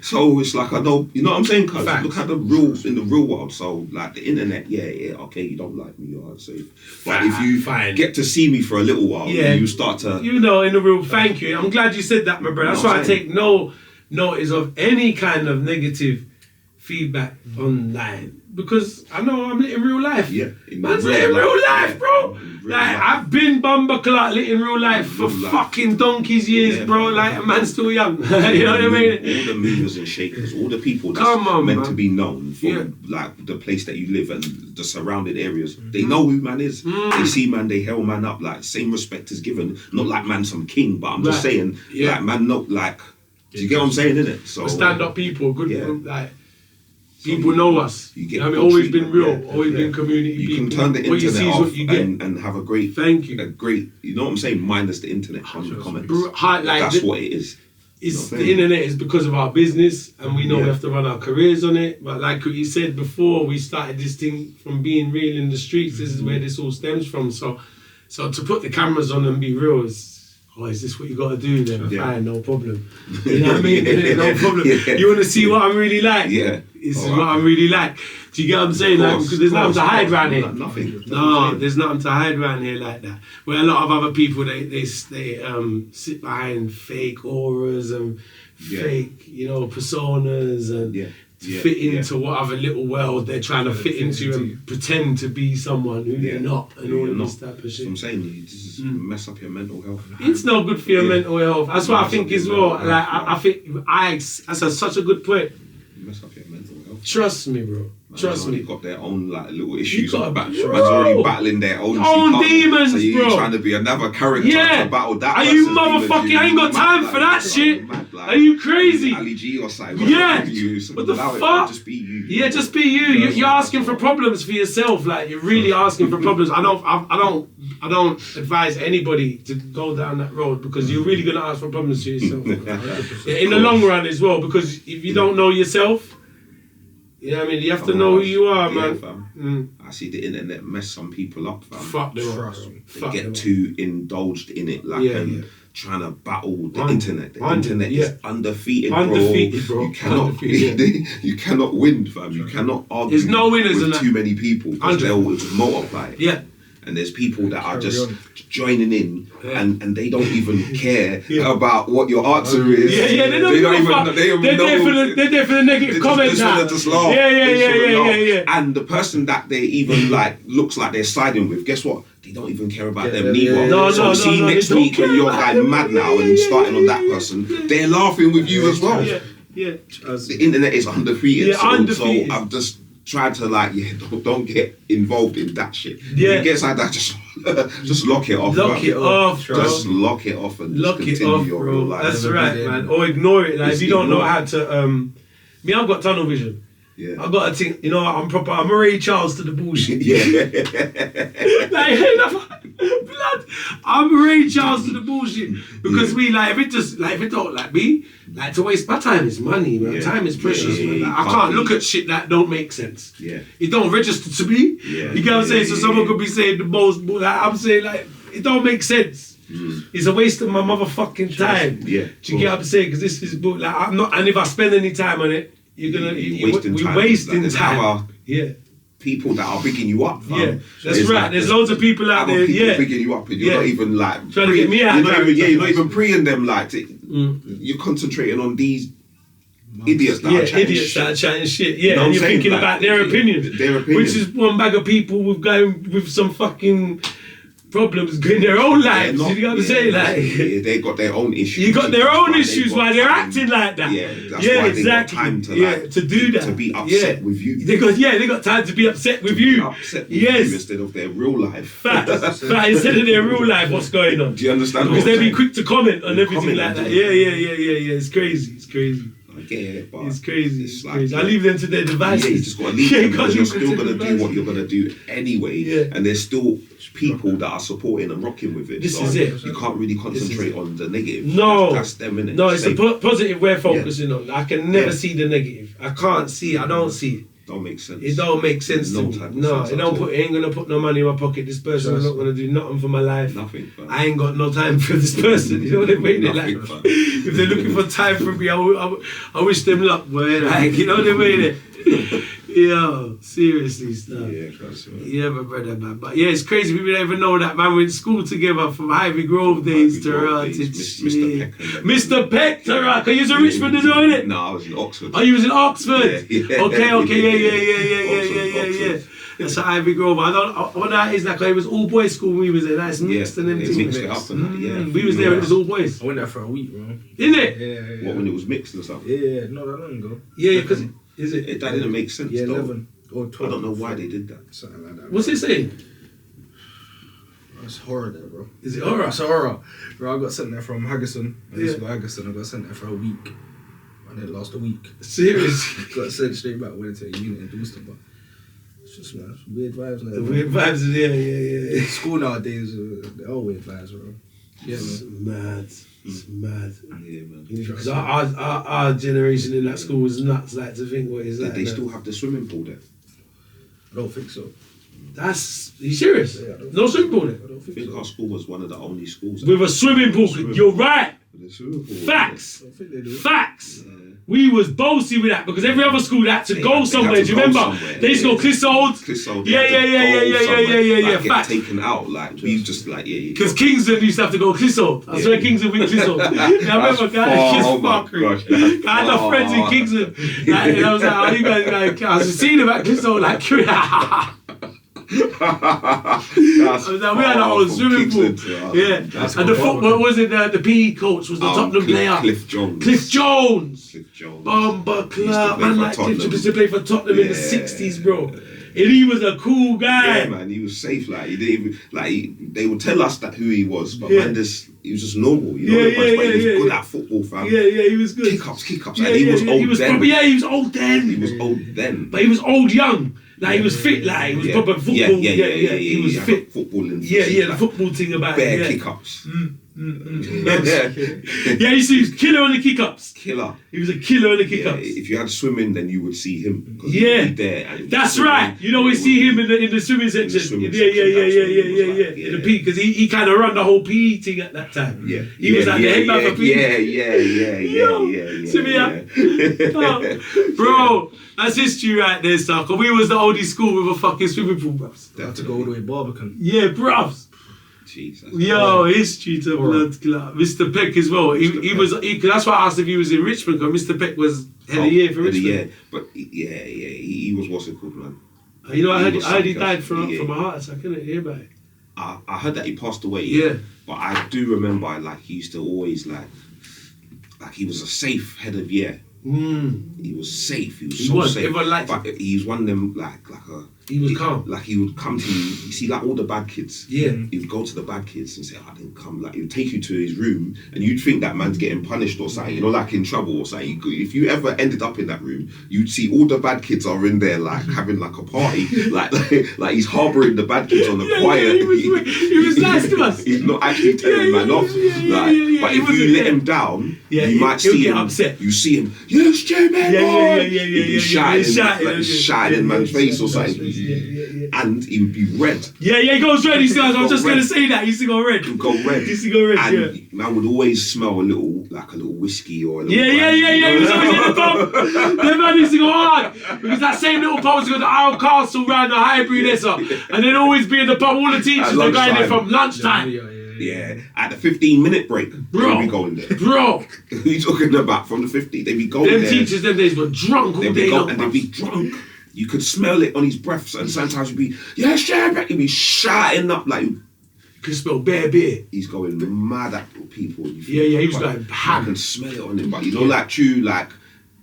[SPEAKER 2] So it's like, I know, you know what I'm saying? Cause
[SPEAKER 1] Facts.
[SPEAKER 2] look how the rules in the real world. So like the internet, okay, you don't like me, you're unsafe. But if you get to see me for a little while, you start to.
[SPEAKER 1] You know, in the real. Thank you. I'm glad you said that, my brother. That's why I take no notice of any kind of negative feedback online, because I know I'm living real life.
[SPEAKER 2] Yeah,
[SPEAKER 1] man's living real life, bro. Like I've been Bumbleclot lit in real life for fucking donkey's years, bro. Like a man's still young. You know what I mean?
[SPEAKER 2] All the movers and shakers, all the people that's meant to be known for like the place that you live and the surrounding areas. They know who man is. They see man, they hail man up. Like same respect is given. Not like man some king, but I'm just saying, like man, not like. Do you get what I'm saying, innit? So
[SPEAKER 1] stand up people, good like. People know us. Always been real, always been community people.
[SPEAKER 2] You can turn the internet off
[SPEAKER 1] you get.
[SPEAKER 2] And have a great, you know what I'm saying, minus the internet comments. That's what it is.
[SPEAKER 1] It's the internet is because of our business, and we know we have to run our careers on it. But like what you said before, we started this thing from being real in the streets. This is where this all stems from. So to put the cameras on and be real is this what you got to do then? Fine, no problem. You know what I mean? No problem. You want to see what I'm really like? Yeah. This is what I'm really like. Do you get what I'm saying? Like, because there's nothing to hide around here.
[SPEAKER 2] Nothing.
[SPEAKER 1] No, there's nothing to hide around here like that. Where a lot of other people, they sit behind fake auras and fake, personas and fit into whatever little world they're trying to fit into and pretend to be someone who they're not and all of this type of shit.
[SPEAKER 2] I'm saying, you just mess up your mental health.
[SPEAKER 1] It's not good for your mental health. That's what I think as well. Like I think that's such a good point.
[SPEAKER 2] Mess up your mental health.
[SPEAKER 1] Trust me, bro. Trust me.
[SPEAKER 2] They've got their own like little issues. Man's
[SPEAKER 1] bro.
[SPEAKER 2] already battling their own
[SPEAKER 1] demons,
[SPEAKER 2] so you're
[SPEAKER 1] bro.
[SPEAKER 2] trying to be another character to battle that.
[SPEAKER 1] Are you motherfucking? I ain't got time for that shit. Are you crazy?
[SPEAKER 2] Ali G or something.
[SPEAKER 1] Yeah.
[SPEAKER 2] What
[SPEAKER 1] the fuck?
[SPEAKER 2] Just be you.
[SPEAKER 1] Yeah, just be you. You're asking for problems for yourself. Like you're really asking for problems. I don't advise anybody to go down that road because you're really gonna ask for problems for yourself. In the long run as well, because if you don't know yourself, you know what I mean. You have to know who you are, man.
[SPEAKER 2] Fam. I see the internet mess some people up, fam.
[SPEAKER 1] Fuck them.
[SPEAKER 2] They get too indulged in it, like trying to battle the internet. The internet is undefeated, bro. You cannot, you cannot win, fam. You cannot argue
[SPEAKER 1] There's no winners
[SPEAKER 2] with
[SPEAKER 1] in that.
[SPEAKER 2] too many people because they'll multiply it.
[SPEAKER 1] Yeah.
[SPEAKER 2] And there's people that are just joining in and they don't even care about what your answer is.
[SPEAKER 1] Yeah, they don't even they're there for the negative comments.
[SPEAKER 2] They just laugh.
[SPEAKER 1] Yeah.
[SPEAKER 2] And the person that they even like looks like they're siding with, guess what? They don't even care about them neither.
[SPEAKER 1] No,
[SPEAKER 2] see next week when you're like mad now and starting on that person, they're laughing with you as well.
[SPEAKER 1] Yeah.
[SPEAKER 2] The internet is undefeated.
[SPEAKER 1] Yeah, undefeated.
[SPEAKER 2] So I've just tried to like, don't get involved in that shit.
[SPEAKER 1] Yeah.
[SPEAKER 2] If it gets like that, just lock it off.
[SPEAKER 1] Lock it off, bro.
[SPEAKER 2] Just lock it off and
[SPEAKER 1] lock
[SPEAKER 2] just
[SPEAKER 1] it
[SPEAKER 2] continue
[SPEAKER 1] off,
[SPEAKER 2] your
[SPEAKER 1] bro.
[SPEAKER 2] real life.
[SPEAKER 1] That's right, man. Or ignore it. Like if you don't know how to me, I've got tunnel vision.
[SPEAKER 2] Yeah.
[SPEAKER 1] I've got to think, you know, I'm a Ray Charles to the bullshit.
[SPEAKER 2] Yeah.
[SPEAKER 1] Like, hey, blood. I'm Ray Charles to the bullshit. Because we like if it don't like me, like to waste my time is money, man. Time is precious, man. Like, I can't look at shit that don't make sense.
[SPEAKER 2] Yeah.
[SPEAKER 1] It don't register to me.
[SPEAKER 2] Yeah.
[SPEAKER 1] You get what I'm saying? So someone could be saying the most, like, I'm saying like it don't make sense. It's a waste of my motherfucking time.
[SPEAKER 2] Yeah.
[SPEAKER 1] Do you get what I'm saying? Because this is like I'm not, and if I spend any time on it, you're gonna we're wasting time. Yeah.
[SPEAKER 2] People that are bigging you up, fam.
[SPEAKER 1] Yeah, that's right. There's loads of people out there.
[SPEAKER 2] People
[SPEAKER 1] Yeah,
[SPEAKER 2] bigging you up, and you're not even like
[SPEAKER 1] trying to get me out.
[SPEAKER 2] You're not even preing them like. You're concentrating on these idiots that are chatting
[SPEAKER 1] shit. Yeah, you know, and you're thinking about their opinion, which is one bag of people with some fucking problems in their own lives. You know what I'm saying? Like,
[SPEAKER 2] they got their own issues.
[SPEAKER 1] You got their own issues why they're acting like that.
[SPEAKER 2] Yeah, that's why
[SPEAKER 1] exactly.
[SPEAKER 2] they got time to
[SPEAKER 1] do that.
[SPEAKER 2] To be upset with you.
[SPEAKER 1] They got time to be upset with you.
[SPEAKER 2] You instead of their real life.
[SPEAKER 1] Fact. Instead of their real life, what's going on?
[SPEAKER 2] Do you understand?
[SPEAKER 1] Because they be quick to comment on everything like that. Yeah. It's crazy.
[SPEAKER 2] I get it, but
[SPEAKER 1] it's crazy. It's
[SPEAKER 2] like,
[SPEAKER 1] crazy. I leave them to their devices.
[SPEAKER 2] Yeah, you just gotta leave them because you're still gonna do what you're gonna do anyway. Yeah. And there's still people that are supporting and rocking with it.
[SPEAKER 1] This is it.
[SPEAKER 2] You can't really concentrate on the negative.
[SPEAKER 1] No.
[SPEAKER 2] That's them, innit?
[SPEAKER 1] No, it's the positive we're focusing on. I can never see the negative. I can't see it. I don't see it.
[SPEAKER 2] Don't make sense.
[SPEAKER 1] It don't make sense to me. No, it ain't gonna put no money in my pocket. This person is not gonna do nothing for my life.
[SPEAKER 2] Nothing.
[SPEAKER 1] I ain't got no time for this person. You know what I mean? Like, if they're looking for time for me, I wish them luck, boy. Like, you know what I mean? Yo, seriously, stuff. Yeah, my brother, man. But yeah, it's crazy. We didn't even know that, man. We went to school together from Ivy Grove days to Mr. Peck to Rock. Are you in Richmond as well, innit?
[SPEAKER 2] No, I was in Oxford.
[SPEAKER 1] Oh, you was in Oxford?
[SPEAKER 2] Yeah.
[SPEAKER 1] Okay, yeah. That's at Ivy Grove. I don't. What that is like. It was all boys school. We was there. That's mixed and everything.
[SPEAKER 2] Mixed it up and that. Yeah.
[SPEAKER 1] We was there. It was all boys.
[SPEAKER 3] I went there for a week, bro.
[SPEAKER 1] Isn't it?
[SPEAKER 3] Yeah.
[SPEAKER 2] What, when it was mixed and stuff?
[SPEAKER 3] Yeah, not that long ago.
[SPEAKER 1] Yeah, because is it?
[SPEAKER 2] That didn't make sense.
[SPEAKER 3] Yeah,
[SPEAKER 2] though.
[SPEAKER 3] 11 or 12.
[SPEAKER 2] I don't know why they did that.
[SPEAKER 3] Something like that.
[SPEAKER 1] What's it saying?
[SPEAKER 3] It's horror there, bro.
[SPEAKER 1] Is it horror?
[SPEAKER 3] It's horror. Bro, I got sent there from Haggerson. I used to go to Haggerson. I got sent there for a week. And it lasted a week.
[SPEAKER 1] Seriously?
[SPEAKER 3] Got sent straight back. Went to a unit in Dorset, but it's just, man, it's weird vibes. Like,
[SPEAKER 1] the weird vibes, yeah.
[SPEAKER 3] School nowadays, they're all weird vibes, bro. Yeah,
[SPEAKER 1] it's mad. It's mad.
[SPEAKER 2] Yeah, man.
[SPEAKER 1] Because our generation in that school was nuts. Like to think what is that?
[SPEAKER 2] They still have the swimming pool there.
[SPEAKER 3] I don't think so.
[SPEAKER 1] Are you serious?
[SPEAKER 3] Yeah,
[SPEAKER 1] no swimming pool there?
[SPEAKER 3] I don't
[SPEAKER 2] I think
[SPEAKER 3] think so.
[SPEAKER 2] our school was one of the only schools
[SPEAKER 1] with a swimming pool. You're right.
[SPEAKER 2] with a swimming pool.
[SPEAKER 1] Facts.
[SPEAKER 3] I don't think they do.
[SPEAKER 1] Facts.
[SPEAKER 2] Yeah.
[SPEAKER 1] We was bossy with that because every other school had to go somewhere. Do you remember? They used to go Clissold. Yeah.
[SPEAKER 2] Like,
[SPEAKER 1] Facts.
[SPEAKER 2] Get taken out. Like we just like
[SPEAKER 1] Because Kingston used to have to go Clissold. I swear Kingston went Clissold. I remember guys just fuckery. I had no friends in Kingston. Like, and I was like, oh, you guys like I was seeing them at Clissold like we had our own swimming pool. Yeah. And the football was it the PE coach was the Tottenham player.
[SPEAKER 2] Cliff
[SPEAKER 1] Jones. Bomber club. Man like Cliff used to play for Tottenham in the 60s, bro. And he was a cool guy.
[SPEAKER 2] Yeah, man, he was safe. Like he didn't even they would tell us that who he was, but man, he was just normal. You know, but he was good at football, fam.
[SPEAKER 1] Yeah, he was good.
[SPEAKER 2] Kick ups. And he was old then.
[SPEAKER 1] He was old then.
[SPEAKER 2] He was old then.
[SPEAKER 1] But he was old young. Like he was fit. Like he was proper football. He was fit.
[SPEAKER 2] Footballing.
[SPEAKER 1] The football thing about
[SPEAKER 2] bare kick ups.
[SPEAKER 1] Yeah, he was killer on the kick ups.
[SPEAKER 2] Killer.
[SPEAKER 1] He was a killer on the kick ups.
[SPEAKER 2] If you had swimming, then you would see him.
[SPEAKER 1] Yeah, that's right. You know, we see him in the swimming section. Yeah. In the PE, because he kind of run the whole PE thing at that time.
[SPEAKER 2] Yeah,
[SPEAKER 1] he was like the head man for PE.
[SPEAKER 2] Yeah.
[SPEAKER 1] Bro, that's history right there, stuff. Cause we was the oldie school with a fucking swimming pool, bruv.
[SPEAKER 3] They had to go all the way Barbican.
[SPEAKER 1] Yeah, bruv.
[SPEAKER 2] Jesus.
[SPEAKER 1] Yo, history to blood clot. Mr. Peck as well. He was. That's why I asked if he was in Richmond, because Mr. Peck was head of year for Richmond.
[SPEAKER 2] Yeah, but he was what's it called, man.
[SPEAKER 1] You know, I heard he died from a heart attack. I couldn't hear about it.
[SPEAKER 2] I heard that he passed away.
[SPEAKER 1] Yeah.
[SPEAKER 2] But I do remember, like, he used to always like he was a safe head of year. He was safe. He was so safe.
[SPEAKER 1] Everyone liked him.
[SPEAKER 2] But he was one of them
[SPEAKER 1] he was calm.
[SPEAKER 2] Like he would come to you see like all the bad kids.
[SPEAKER 1] Yeah.
[SPEAKER 2] He would go to the bad kids and say, I didn't come. Like he would take you to his room and you'd think that man's getting punished or something, you know, like in trouble or something. If you ever ended up in that room, you'd see all the bad kids are in there like having like a party. like he's harbouring the bad kids on the quiet.
[SPEAKER 1] He was nice to us.
[SPEAKER 2] He's not actually telling man off. But if you let him down, you might see him upset. You see him, you stupid boy! He'd be shouting in man's face or something. And he would be red. Yeah, he goes red. I was just going to say that. He used to go red. He used to go red. And man would always smell a little whiskey or a little
[SPEAKER 1] He was always in the pub. The man used to go hard. Because that same little pub was got the Isle Castle round the Highbury there, and they'd always be in the pub. All the teachers were going there from lunchtime.
[SPEAKER 2] Yeah, at the 15-minute break, they'd be going there. Bro! Who are you talking about from the 50? They'd be going there.
[SPEAKER 1] Them teachers them days were drunk all day long.
[SPEAKER 2] And they'd be drunk. You could smell it on his breath, and sometimes he'd be, he'd be shouting up like... You
[SPEAKER 1] could smell bare beer.
[SPEAKER 2] He's going mad at people.
[SPEAKER 1] He was like, ham.
[SPEAKER 2] I can smell it on him, but you know, like, true, like...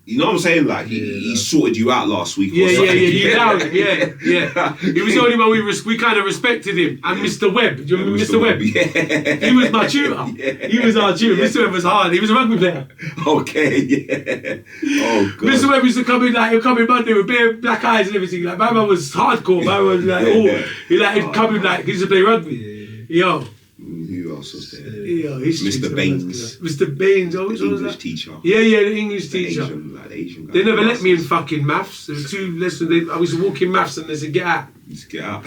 [SPEAKER 2] You know what I'm saying? Like, he sorted you out last week or something.
[SPEAKER 1] He down. He was the only one we kind of respected him. And Mr. Webb. Do you remember Mr. Webb?
[SPEAKER 2] Yeah.
[SPEAKER 1] He was my tutor. He was our tutor. Mr. Webb was hard. He was a rugby player.
[SPEAKER 2] Okay, yeah. Oh, God.
[SPEAKER 1] Mr. Webb used to come in, like, he'll come in Monday with bare black eyes and everything. Like, my man was hardcore. My man was like, he'd come in, like, he used to play rugby. Yo.
[SPEAKER 2] Who else was there?
[SPEAKER 1] Mr.
[SPEAKER 2] Baines.
[SPEAKER 1] Mr. Baines. Oh, which one was that?
[SPEAKER 2] English teacher.
[SPEAKER 1] Yeah, the English teacher.
[SPEAKER 2] The Asian guy.
[SPEAKER 1] They never let me in fucking maths. There were 2 lessons. I was walking maths and they said, get out.
[SPEAKER 2] Just get out.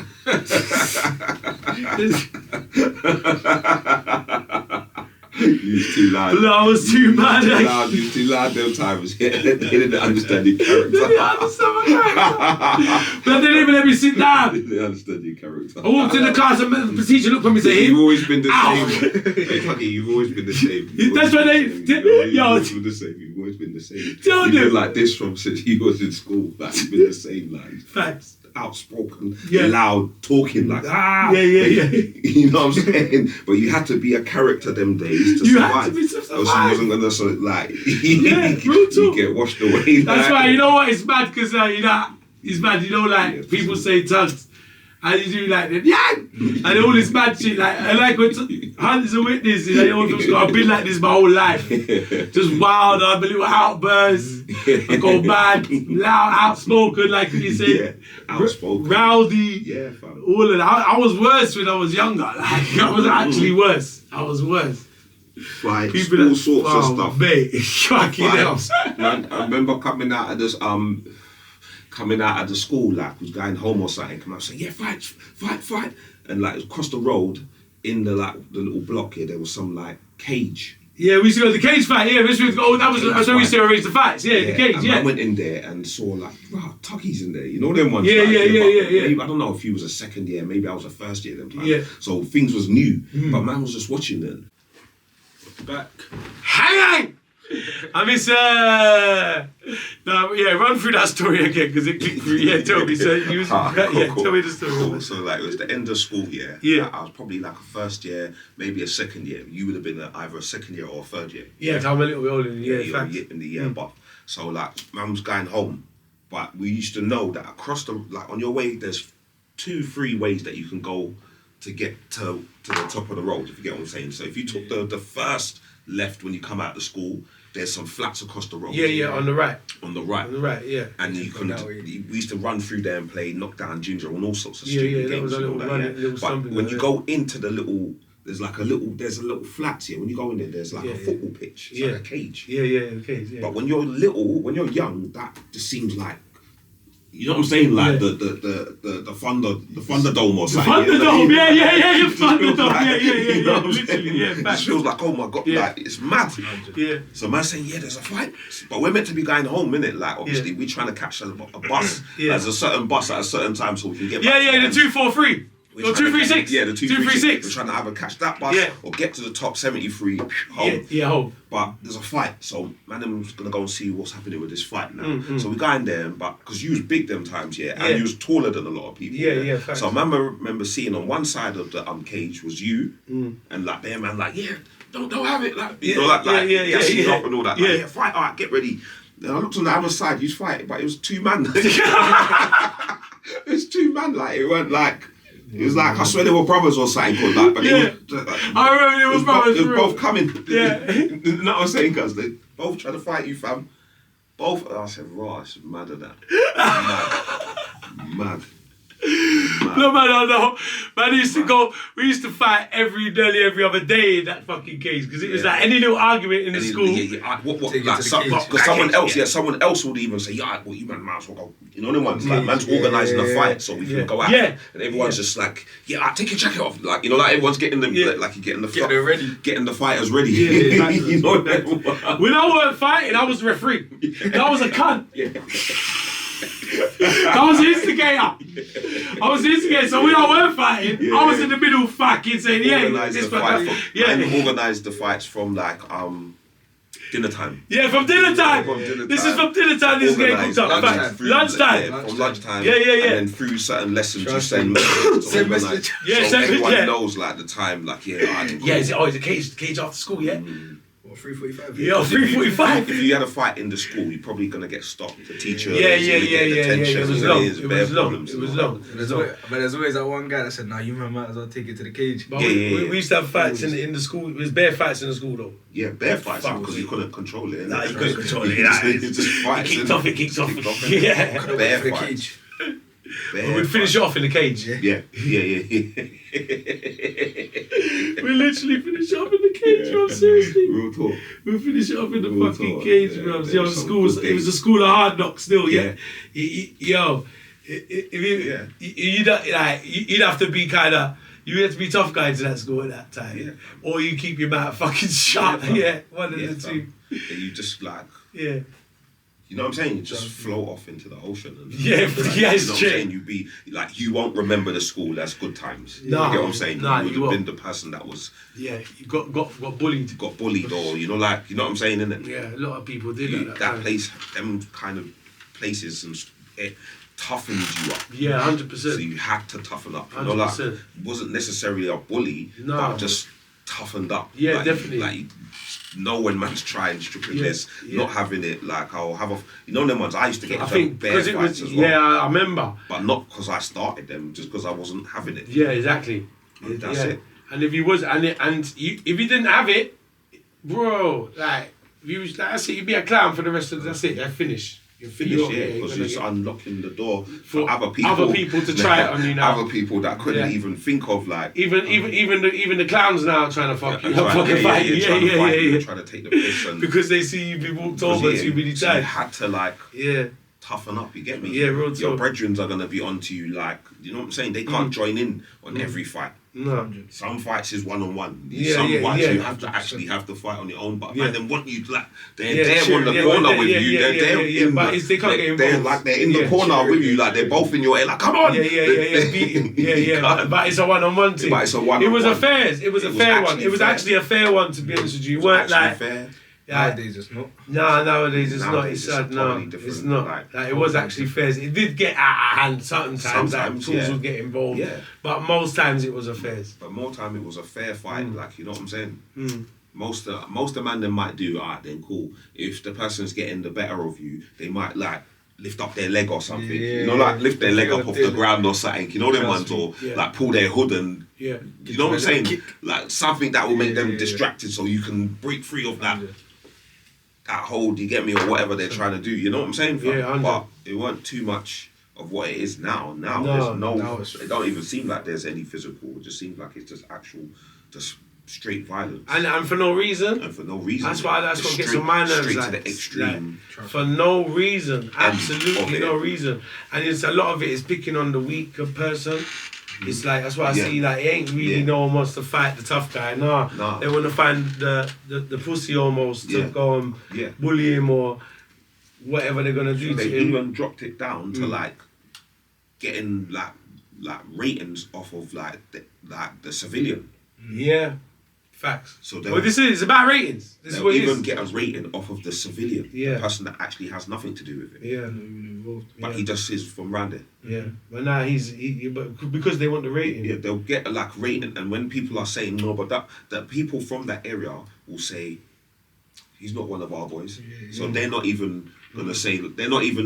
[SPEAKER 2] You was too loud.
[SPEAKER 1] No, I was too mad.
[SPEAKER 2] You was too loud them times. They didn't understand your character.
[SPEAKER 1] They didn't understand my character. But they didn't even let me sit down.
[SPEAKER 2] They didn't understand your character.
[SPEAKER 1] I walked in the class and the teacher looked at me and said,
[SPEAKER 2] you've always been the same. Hey, Tuggy, you've always been the same.
[SPEAKER 1] That's why
[SPEAKER 2] You've always been the same. You've always been the same. You've been like this from since you was in school. Like, you've been the same. Like,
[SPEAKER 1] facts.
[SPEAKER 2] Outspoken, loud, talking like
[SPEAKER 1] You
[SPEAKER 2] know what I'm saying? But you had to be a character them days to survive.
[SPEAKER 1] Had to be to survive.
[SPEAKER 2] Else you wasn't gonna you get washed away.
[SPEAKER 1] That's why you know what? It's mad because it's mad. You know, like people say tongues. And you do like that, and all this mad shit. Like I like when Hunt's a witness. I've been like this my whole life, just wild, unbelievable outbursts. I go mad, loud, outspoken, like you said,
[SPEAKER 2] outspoken,
[SPEAKER 1] rowdy.
[SPEAKER 2] Fam.
[SPEAKER 1] All of that. I was worse when I was younger. Like I was actually worse. I was worse.
[SPEAKER 2] Like all sorts of stuff.
[SPEAKER 1] Mate, fucking hell.
[SPEAKER 2] Man, I remember coming out of this school, like, was going home or something, come out saying, yeah, fight. And like across the road in the little block here, there was some like cage. Yeah, we used to go to the cage fight, that was where we used to arrange the fights, the cage, and I went in there and saw like, wow, Tuggy's in there, you know them ones? Yeah. Maybe, I don't know if he was a second year, maybe I was a first year them time. Yeah. So things was new, but man was just watching them. Back. Hang! I miss run through that story again because it clicked through. Yeah, tell me. So you was, cool. Tell me the story. Cool. So like it was the end of school year. Yeah. I was probably like a first year, maybe a second year. You would have been either a second year or a third year. Yeah, I'm a little bit older than you. In the year, but so like man was going home But we used to know that across the, like on your way, there's 2-3 ways that you can go to get to the top of the road, if you get what I'm saying. So if you took the first left when you come out of the school, there's some flats across the road.
[SPEAKER 1] Yeah, on the right.
[SPEAKER 2] On the right.
[SPEAKER 1] On the right, yeah.
[SPEAKER 2] And we used to run through there and play knockdown ginger and all sorts of
[SPEAKER 1] Yeah,
[SPEAKER 2] stupid
[SPEAKER 1] that
[SPEAKER 2] games.
[SPEAKER 1] was a little little
[SPEAKER 2] But
[SPEAKER 1] something
[SPEAKER 2] when
[SPEAKER 1] like
[SPEAKER 2] you
[SPEAKER 1] that.
[SPEAKER 2] go into the little, there's a little flats here. When you go in there's like a football pitch. It's like a cage.
[SPEAKER 1] Yeah, the cage, yeah.
[SPEAKER 2] But when you're young, that just seems like, you know what I'm saying? Like the Thunderdome or something.
[SPEAKER 1] Thunderdome, yeah, Thunderdome, yeah,
[SPEAKER 2] You know what I'm
[SPEAKER 1] literally,
[SPEAKER 2] saying?
[SPEAKER 1] yeah.
[SPEAKER 2] It just feels like, oh my God, like it's mad.
[SPEAKER 1] Yeah.
[SPEAKER 2] So man's saying, yeah, there's a fight. But we're meant to be going home, innit? Like, obviously, we're trying to catch a bus. There's a certain bus at a certain time so we can get back.
[SPEAKER 1] Yeah, the 243. Or 236.
[SPEAKER 2] Yeah, the
[SPEAKER 1] 236.
[SPEAKER 2] We're trying to either catch that bus or get to the top 73 home.
[SPEAKER 1] Yeah, home.
[SPEAKER 2] But there's a fight, so man's gonna go and see what's happening with this fight now. So we go in there, but because you was big them times, and you was taller than a lot of people.
[SPEAKER 1] Yeah, facts.
[SPEAKER 2] So I remember seeing on one side of the cage was you, and like their man, like don't have it, like you know, like gassing you up and all that. Like, yeah, fight, alright, get ready. Then I looked on the other side, you was fighting, but it was 2 man. It was 2 man, like it weren't like. It was like, I swear they were brothers or something called that, but
[SPEAKER 1] I remember it was brothers.
[SPEAKER 2] It was both coming.
[SPEAKER 1] Yeah.
[SPEAKER 2] You know what I'm saying? Because they both trying to fight you, fam. Both. I said, raw, it's mad at that. Mad.
[SPEAKER 1] No, man. We used to fight nearly every other day in that fucking cage because it was like any little argument in the school.
[SPEAKER 2] Because someone else would even say, well, you man might as well go. You know, the ones like man's organising a fight so we can go out. Yeah. And everyone's just like, take your jacket off. Like, you know, like everyone's getting them, like you're getting the fighters ready.
[SPEAKER 1] Yeah,
[SPEAKER 2] you know.
[SPEAKER 1] When I weren't fighting, I was referee. I was a cunt. I was the instigator. So when I weren't fighting, I was in the middle fucking saying,
[SPEAKER 2] organised the fights from like dinner time.
[SPEAKER 1] Yeah, from dinner time. This is from dinner time. This is getting cooked up. Lunchtime.
[SPEAKER 2] From lunchtime.
[SPEAKER 1] Yeah.
[SPEAKER 2] And then through certain lessons, you send messages. So everyone knows like the time. Like
[SPEAKER 1] is it cage after school? Yeah.
[SPEAKER 3] 3:45.
[SPEAKER 1] Yeah, 3:45.
[SPEAKER 2] If you had a fight in the school, you're probably gonna get stopped. The teacher.
[SPEAKER 1] Yeah. It was long.
[SPEAKER 3] But there's always that one guy that said, "Nah, you might as well take it to the cage."
[SPEAKER 1] But we used to have fights in the school. It was bare fights in the school though.
[SPEAKER 2] Yeah, bare fights because you couldn't control it.
[SPEAKER 1] Nah, you couldn't control it.
[SPEAKER 2] It's just fights.
[SPEAKER 1] It kicked off. Yeah.
[SPEAKER 2] Bare fights.
[SPEAKER 1] We'd finish it off in the cage.
[SPEAKER 2] Yeah.
[SPEAKER 1] We literally finish it off in the cage, bro. Seriously.
[SPEAKER 2] Real talk.
[SPEAKER 1] We finish it off in the fucking cage, bro. It was a school of hard knocks still, yeah. Yo, you'd have to be kind of. You had to be tough guys in that school at that time, or you keep your mouth fucking shut. One of the two.
[SPEAKER 2] You just like.
[SPEAKER 1] Yeah.
[SPEAKER 2] You know what I'm saying? You just float off into the ocean. And,
[SPEAKER 1] it's true.
[SPEAKER 2] You know what I'm saying? You be like, you won't remember the school as good times.
[SPEAKER 1] No,
[SPEAKER 2] you get what I'm saying?
[SPEAKER 1] No,
[SPEAKER 2] you would have been the person that was.
[SPEAKER 1] Yeah, you got bullied.
[SPEAKER 2] Got bullied, or you know what I'm saying, innit?
[SPEAKER 1] Yeah, a lot of people did
[SPEAKER 2] that place, them kind of places, and it toughened you up.
[SPEAKER 1] Yeah, 100%.
[SPEAKER 2] So you had to toughen up. You
[SPEAKER 1] 100%.
[SPEAKER 2] know, like, it wasn't necessarily a bully, but just toughened up.
[SPEAKER 1] Yeah, definitely.
[SPEAKER 2] Like, know when man's trying stripping this, not having it like I'll have a, you know them ones I used to get. I think because it was as well,
[SPEAKER 1] I remember,
[SPEAKER 2] but not because I started them, just because I wasn't having it.
[SPEAKER 1] Yeah, exactly.
[SPEAKER 2] And that's it.
[SPEAKER 1] And if you was if you didn't have it, bro, like if you was like that's it, you'd be a clown for the rest of that's it. I finish.
[SPEAKER 2] You're finished, because you're just unlocking the door for other people
[SPEAKER 1] to try it on you now.
[SPEAKER 2] Other people that couldn't even think of like
[SPEAKER 1] even the clowns now trying to fuck you, fucking fight you.
[SPEAKER 2] Trying to take the piss and
[SPEAKER 1] because they see you be walked over too many times.
[SPEAKER 2] You had to like toughen up. You get me?
[SPEAKER 1] Yeah, real talk.
[SPEAKER 2] Your brethrens are gonna be onto you like, you know what I'm saying? They can't join in on every fight.
[SPEAKER 1] No.
[SPEAKER 2] Some fights is 1-on-1.
[SPEAKER 1] Some
[SPEAKER 2] fights you have to actually have the fight on your own. But man, then want you like they're there on the corner with you. They're there in
[SPEAKER 1] but they can't get involved.
[SPEAKER 2] They're like they're in the corner with you. Like they're both in your ear. Like come on.
[SPEAKER 1] Beating. But it's a 1-on-1 thing.
[SPEAKER 2] But it's a 1-on-1.
[SPEAKER 1] It was a fair. It was a fair one. It was actually a fair one, to be honest with you. You weren't like
[SPEAKER 2] fair.
[SPEAKER 3] Nowadays it's not.
[SPEAKER 1] No, nowadays it's not. It's sad. No, it's not. Like, it was actually fair. It did get out of hand sometimes. Like, tools would get involved. Yeah. But most times it was a fair.
[SPEAKER 2] But more time it was a fair fight. Like, you know what I'm saying? Most of man them might do, alright then cool. If the person's getting the better of you, they might like lift up their leg or something.
[SPEAKER 3] Yeah,
[SPEAKER 2] you know, like lift their leg up off the
[SPEAKER 3] yeah.
[SPEAKER 2] ground or something. You know them ones,
[SPEAKER 3] Trust me.
[SPEAKER 2] or
[SPEAKER 1] Yeah.
[SPEAKER 2] like pull their hood and
[SPEAKER 1] Yeah.
[SPEAKER 2] you know what I'm saying?
[SPEAKER 3] Kick.
[SPEAKER 2] Like something that will make them
[SPEAKER 3] Yeah.
[SPEAKER 2] distracted, so you can break free of that.
[SPEAKER 3] 100.
[SPEAKER 2] That hold, you get me, or whatever they're trying to do. You know what I'm saying? Fam?
[SPEAKER 1] Yeah, 100.
[SPEAKER 2] But it weren't too much of what it is now. Now
[SPEAKER 1] No,
[SPEAKER 2] there's no.
[SPEAKER 3] now it's-
[SPEAKER 2] It don't even seem like there's any physical. It just seems like it's just actual, just straight violence,
[SPEAKER 1] And for no reason.
[SPEAKER 2] and for no reason.
[SPEAKER 1] That's what
[SPEAKER 2] Just
[SPEAKER 1] gets
[SPEAKER 2] straight-
[SPEAKER 1] on my nerves.
[SPEAKER 2] Straight
[SPEAKER 1] Like,
[SPEAKER 2] to the extreme.
[SPEAKER 1] for no reason,
[SPEAKER 2] of
[SPEAKER 1] absolutely
[SPEAKER 2] it.
[SPEAKER 1] no reason, and it's a lot of it is picking on the weaker person. It's like that's why I
[SPEAKER 2] Yeah.
[SPEAKER 1] see like it ain't really
[SPEAKER 2] Yeah.
[SPEAKER 1] no one wants to fight the tough guy. Nah,
[SPEAKER 2] Nah.
[SPEAKER 1] they want to find the pussy almost to
[SPEAKER 2] Yeah.
[SPEAKER 1] go and
[SPEAKER 2] Yeah.
[SPEAKER 1] bully him or whatever they're gonna do
[SPEAKER 2] They
[SPEAKER 1] to him.
[SPEAKER 2] even dropped it down to
[SPEAKER 1] Mm.
[SPEAKER 2] like getting like ratings off of like the civilian.
[SPEAKER 1] Yeah, facts.
[SPEAKER 2] So they'll-
[SPEAKER 1] Well, this is it's about ratings. This is
[SPEAKER 2] They'll
[SPEAKER 1] what it
[SPEAKER 2] even
[SPEAKER 1] is.
[SPEAKER 2] get a rating off of the civilian,
[SPEAKER 1] Yeah.
[SPEAKER 2] the person that actually has nothing to do with it.
[SPEAKER 1] Yeah,
[SPEAKER 3] Not even involved.
[SPEAKER 2] But
[SPEAKER 1] yeah.
[SPEAKER 2] he just is from round there.
[SPEAKER 1] yeah. But now but because they want the rating.
[SPEAKER 2] Yeah, they'll get a like rating, and when people are saying no, but that people from that area will say he's not one of our boys. So they're not even gonna say, they're not even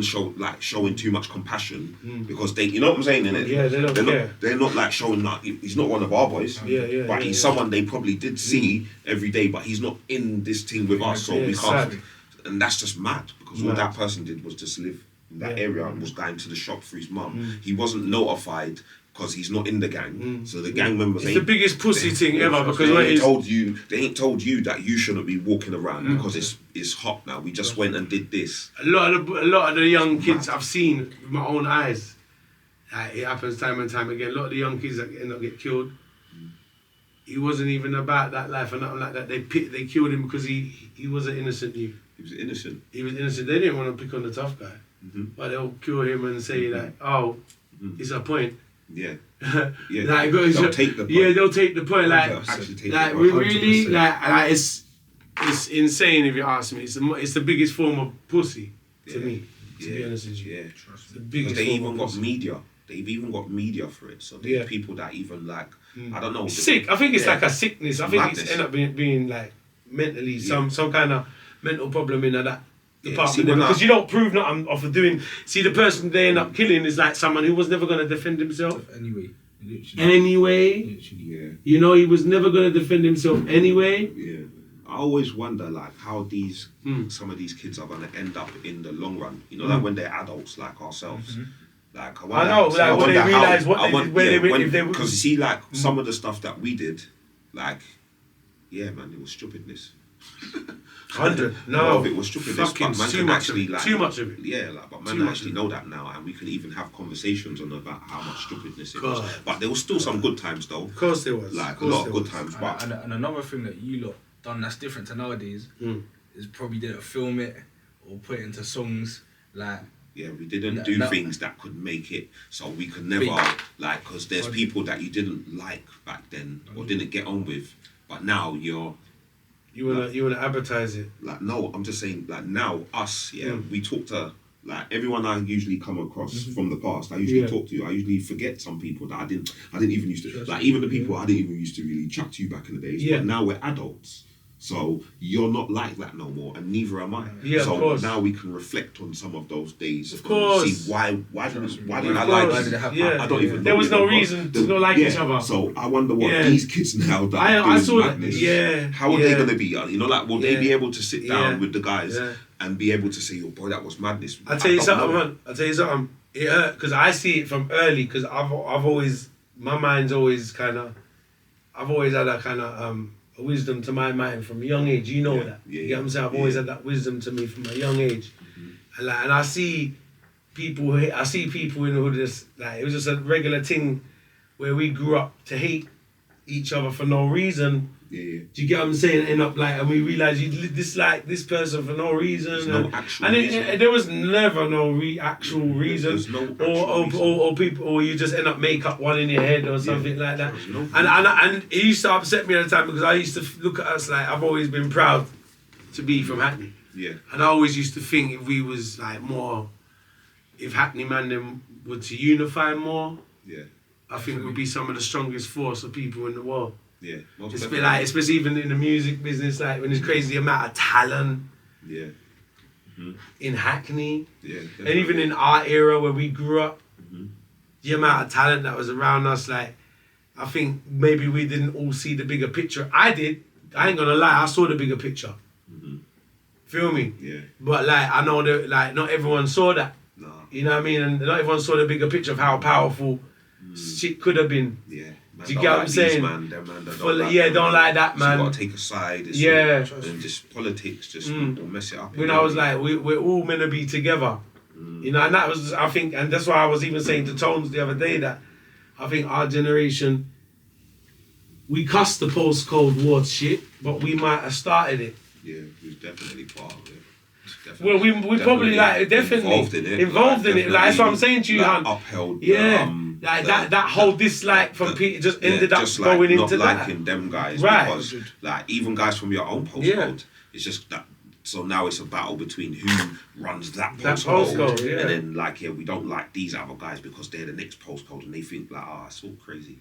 [SPEAKER 2] showing too much compassion because they, you know what I'm saying, innit?
[SPEAKER 1] Yeah, they don't
[SPEAKER 2] they're
[SPEAKER 1] care.
[SPEAKER 2] Not, they're not like showing that he's not one of our boys.
[SPEAKER 1] Yeah,
[SPEAKER 2] But he's someone they probably did see every day, but he's not in this team with us, so
[SPEAKER 1] Yeah,
[SPEAKER 2] we
[SPEAKER 1] it's
[SPEAKER 2] can't.
[SPEAKER 1] sad.
[SPEAKER 2] And that's just mad because all
[SPEAKER 1] Mad.
[SPEAKER 2] that person did was just live in that
[SPEAKER 1] Yeah.
[SPEAKER 2] area and was going to the shop for his mum. He wasn't notified because he's not in the gang, so the gang members
[SPEAKER 1] It's the
[SPEAKER 2] ain't.
[SPEAKER 1] biggest pussy thing ever because
[SPEAKER 2] They
[SPEAKER 1] what
[SPEAKER 2] ain't
[SPEAKER 1] is
[SPEAKER 2] told you. They ain't told you that you shouldn't be walking around because it's hot now. We just went and did this.
[SPEAKER 1] a lot of the young kids I've seen with my own eyes. It happens time and time again. A lot of the young kids that end up get killed. He wasn't even about that life or nothing like that. They killed him because he was an innocent youth.
[SPEAKER 2] He was innocent.
[SPEAKER 1] He was innocent. They didn't want to pick on the tough guy, but they'll kill him and say like, "Oh, it's a point."
[SPEAKER 2] Yeah.
[SPEAKER 1] Like,
[SPEAKER 2] They'll take the point.
[SPEAKER 1] Yeah, they'll take the point. Like,
[SPEAKER 2] They'll actually take
[SPEAKER 1] like
[SPEAKER 2] the
[SPEAKER 1] we
[SPEAKER 2] point.
[SPEAKER 1] really
[SPEAKER 3] 100%.
[SPEAKER 1] like it's insane if you ask me. It's the biggest form of pussy to
[SPEAKER 2] Yeah.
[SPEAKER 1] me. To be
[SPEAKER 2] Yeah.
[SPEAKER 1] honest with you,
[SPEAKER 2] Yeah.
[SPEAKER 1] it's the
[SPEAKER 2] Because
[SPEAKER 1] biggest
[SPEAKER 2] they
[SPEAKER 1] form
[SPEAKER 2] even
[SPEAKER 1] of
[SPEAKER 2] got
[SPEAKER 1] pussy.
[SPEAKER 2] media. They've even got media for it. So there's
[SPEAKER 1] Yeah.
[SPEAKER 2] people that even like, I don't know.
[SPEAKER 1] Sick. I think it's
[SPEAKER 2] Yeah.
[SPEAKER 1] like a sickness. I think
[SPEAKER 2] Madness.
[SPEAKER 1] it's end up being like mentally some kind of mental problem in that
[SPEAKER 2] Yeah,
[SPEAKER 1] department
[SPEAKER 2] see,
[SPEAKER 1] there,
[SPEAKER 2] when
[SPEAKER 1] because
[SPEAKER 2] I-
[SPEAKER 1] you don't prove nothing off of doing. See, the person they end up killing is like someone who was never going to defend himself
[SPEAKER 3] Anyway, literally.
[SPEAKER 1] anyway.
[SPEAKER 3] Literally.
[SPEAKER 2] Yeah.
[SPEAKER 1] You know, he was never going to defend himself anyway.
[SPEAKER 2] Yeah. I always wonder like how these
[SPEAKER 1] Hmm.
[SPEAKER 2] some of these kids are gonna end up in the long run. You know, like when they're adults like ourselves. Like I, wonder,
[SPEAKER 1] know, like, when they realise what they did, where they went, if they-
[SPEAKER 2] because you see, like some of the stuff that we did, like, yeah, man, it was stupidness.
[SPEAKER 1] 100.
[SPEAKER 2] A lot of
[SPEAKER 1] No,
[SPEAKER 2] it was stupidness,
[SPEAKER 1] fucking
[SPEAKER 2] but man
[SPEAKER 1] too
[SPEAKER 2] can
[SPEAKER 1] much of
[SPEAKER 2] actually
[SPEAKER 1] it.
[SPEAKER 2] like
[SPEAKER 1] Too much of it.
[SPEAKER 2] Yeah, like, but man
[SPEAKER 1] Too much
[SPEAKER 2] actually
[SPEAKER 1] of
[SPEAKER 2] know that now, and we can even have conversations on about how much stupidness it was.
[SPEAKER 1] God.
[SPEAKER 2] But there was still some good times though,
[SPEAKER 1] Of course there was.
[SPEAKER 2] like
[SPEAKER 1] Of
[SPEAKER 2] a
[SPEAKER 1] course
[SPEAKER 2] lot of
[SPEAKER 1] there
[SPEAKER 2] good
[SPEAKER 1] was.
[SPEAKER 2] times. But
[SPEAKER 3] And another thing that you lot done that's different to nowadays is probably didn't film it or put it into songs. Like,
[SPEAKER 2] yeah, we didn't
[SPEAKER 3] No,
[SPEAKER 2] do
[SPEAKER 3] no.
[SPEAKER 2] things that could make it, so we could never like, because there's people that you didn't like back then or didn't get on with, but now you're
[SPEAKER 1] You wanna advertise it.
[SPEAKER 2] like, no, I'm just saying, like now us, we talk to like everyone I usually come across from the past. I usually talk to. I usually forget some people that I didn't even used to like. Even the people I didn't even used to really chat to you back in the days.
[SPEAKER 1] Yeah.
[SPEAKER 2] But now we're adults. So you're not like that no more, and neither am I.
[SPEAKER 1] Yeah,
[SPEAKER 2] so
[SPEAKER 1] of course.
[SPEAKER 2] now we can reflect on some of those days.
[SPEAKER 1] Of course.
[SPEAKER 2] And see why didn't I
[SPEAKER 1] Of
[SPEAKER 2] like
[SPEAKER 1] course.
[SPEAKER 2] this?
[SPEAKER 1] Yeah.
[SPEAKER 2] I don't even know.
[SPEAKER 1] There was
[SPEAKER 2] you
[SPEAKER 1] no
[SPEAKER 2] know,
[SPEAKER 1] reason
[SPEAKER 2] but
[SPEAKER 1] to not like each other.
[SPEAKER 2] So I wonder what
[SPEAKER 1] Yeah.
[SPEAKER 2] these kids now that
[SPEAKER 1] I
[SPEAKER 2] are doing
[SPEAKER 1] saw that.
[SPEAKER 2] madness,
[SPEAKER 1] Yeah.
[SPEAKER 2] how are they
[SPEAKER 1] Yeah.
[SPEAKER 2] going to be? You know, like will they
[SPEAKER 1] Yeah.
[SPEAKER 2] be able to sit down
[SPEAKER 1] Yeah.
[SPEAKER 2] with the guys
[SPEAKER 1] Yeah.
[SPEAKER 2] and be able to say, "Oh boy, that was madness."
[SPEAKER 1] I'll tell you
[SPEAKER 2] don't
[SPEAKER 1] something,
[SPEAKER 2] know.
[SPEAKER 1] man. I'll tell you something. It hurt because I see it from early. Because I've always, my mind's always I've always had a kind of a wisdom to my mind from a young age. You know that.
[SPEAKER 2] Yeah,
[SPEAKER 1] You get what I'm saying? I've
[SPEAKER 2] yeah.
[SPEAKER 1] always had that wisdom to me from a young age. And I see people. I see people in the hood. Just like it was just a regular thing where we grew up to hate each other for no reason.
[SPEAKER 2] Yeah.
[SPEAKER 1] Do you get what I'm saying? End up like, and we realize you dislike this person for no reason.
[SPEAKER 2] There's no actual
[SPEAKER 1] and
[SPEAKER 2] reason.
[SPEAKER 1] there was never no actual reason.
[SPEAKER 2] There's no actual reason.
[SPEAKER 1] Or people, or you just end up make up one in your head or something like that.
[SPEAKER 2] There's no
[SPEAKER 1] And it used to upset me at the time because I used to look at us like I've always been proud to be from Hackney,
[SPEAKER 2] Yeah.
[SPEAKER 1] and I always used to think if we was like more, if Hackney man them were to unify more,
[SPEAKER 2] Yeah.
[SPEAKER 1] I think we'd be some of the strongest force of people in the world.
[SPEAKER 2] Yeah. Most
[SPEAKER 1] It's
[SPEAKER 2] definitely.
[SPEAKER 1] been like, especially even in the music business, like when it's crazy the amount of talent,
[SPEAKER 2] Yeah.
[SPEAKER 1] in Hackney,
[SPEAKER 2] Yeah,
[SPEAKER 1] and even in our era where we grew up,
[SPEAKER 2] Mm-hmm.
[SPEAKER 1] the amount of talent that was around us, like, I think maybe we didn't all see the bigger picture. I did. I ain't gonna lie, I saw the bigger picture. Feel me?
[SPEAKER 2] Yeah.
[SPEAKER 1] But like, I know that like not everyone saw that.
[SPEAKER 2] No.
[SPEAKER 1] You know what I mean? And not everyone saw the bigger picture of how powerful shit could have been.
[SPEAKER 2] Yeah. Man,
[SPEAKER 1] Do you
[SPEAKER 2] don't
[SPEAKER 1] get what
[SPEAKER 2] like
[SPEAKER 1] I'm
[SPEAKER 2] these
[SPEAKER 1] saying?
[SPEAKER 2] Man, them man, that
[SPEAKER 1] Full-
[SPEAKER 2] don't like
[SPEAKER 1] yeah,
[SPEAKER 2] them,
[SPEAKER 1] don't like that,
[SPEAKER 2] So
[SPEAKER 1] man.
[SPEAKER 2] you gotta take a side. It's
[SPEAKER 1] Yeah.
[SPEAKER 2] And just politics just will mess it up.
[SPEAKER 1] When I was like, we're all meant to be together. You know, and that was, I think, and that's why I was even saying to Tones the other day that I think our generation, we cussed the post-Cold War shit, but we might have started it.
[SPEAKER 2] Yeah, we was definitely part of it.
[SPEAKER 1] Well, we probably like definitely involved in it. Like that's what I'm saying to you,
[SPEAKER 2] like,
[SPEAKER 1] Hunt.
[SPEAKER 2] upheld.
[SPEAKER 1] Yeah, like that whole dislike from people just ended up
[SPEAKER 2] just like
[SPEAKER 1] going
[SPEAKER 2] not
[SPEAKER 1] into that.
[SPEAKER 2] liking them guys,
[SPEAKER 1] Right.
[SPEAKER 2] because like even guys from your own postcode,
[SPEAKER 1] Yeah.
[SPEAKER 2] it's just that. So now it's a battle between who runs that
[SPEAKER 1] That
[SPEAKER 2] postcode,
[SPEAKER 1] postcode, yeah.
[SPEAKER 2] and then like we don't like these other guys because they're the next postcode, and they think like, it's all crazy.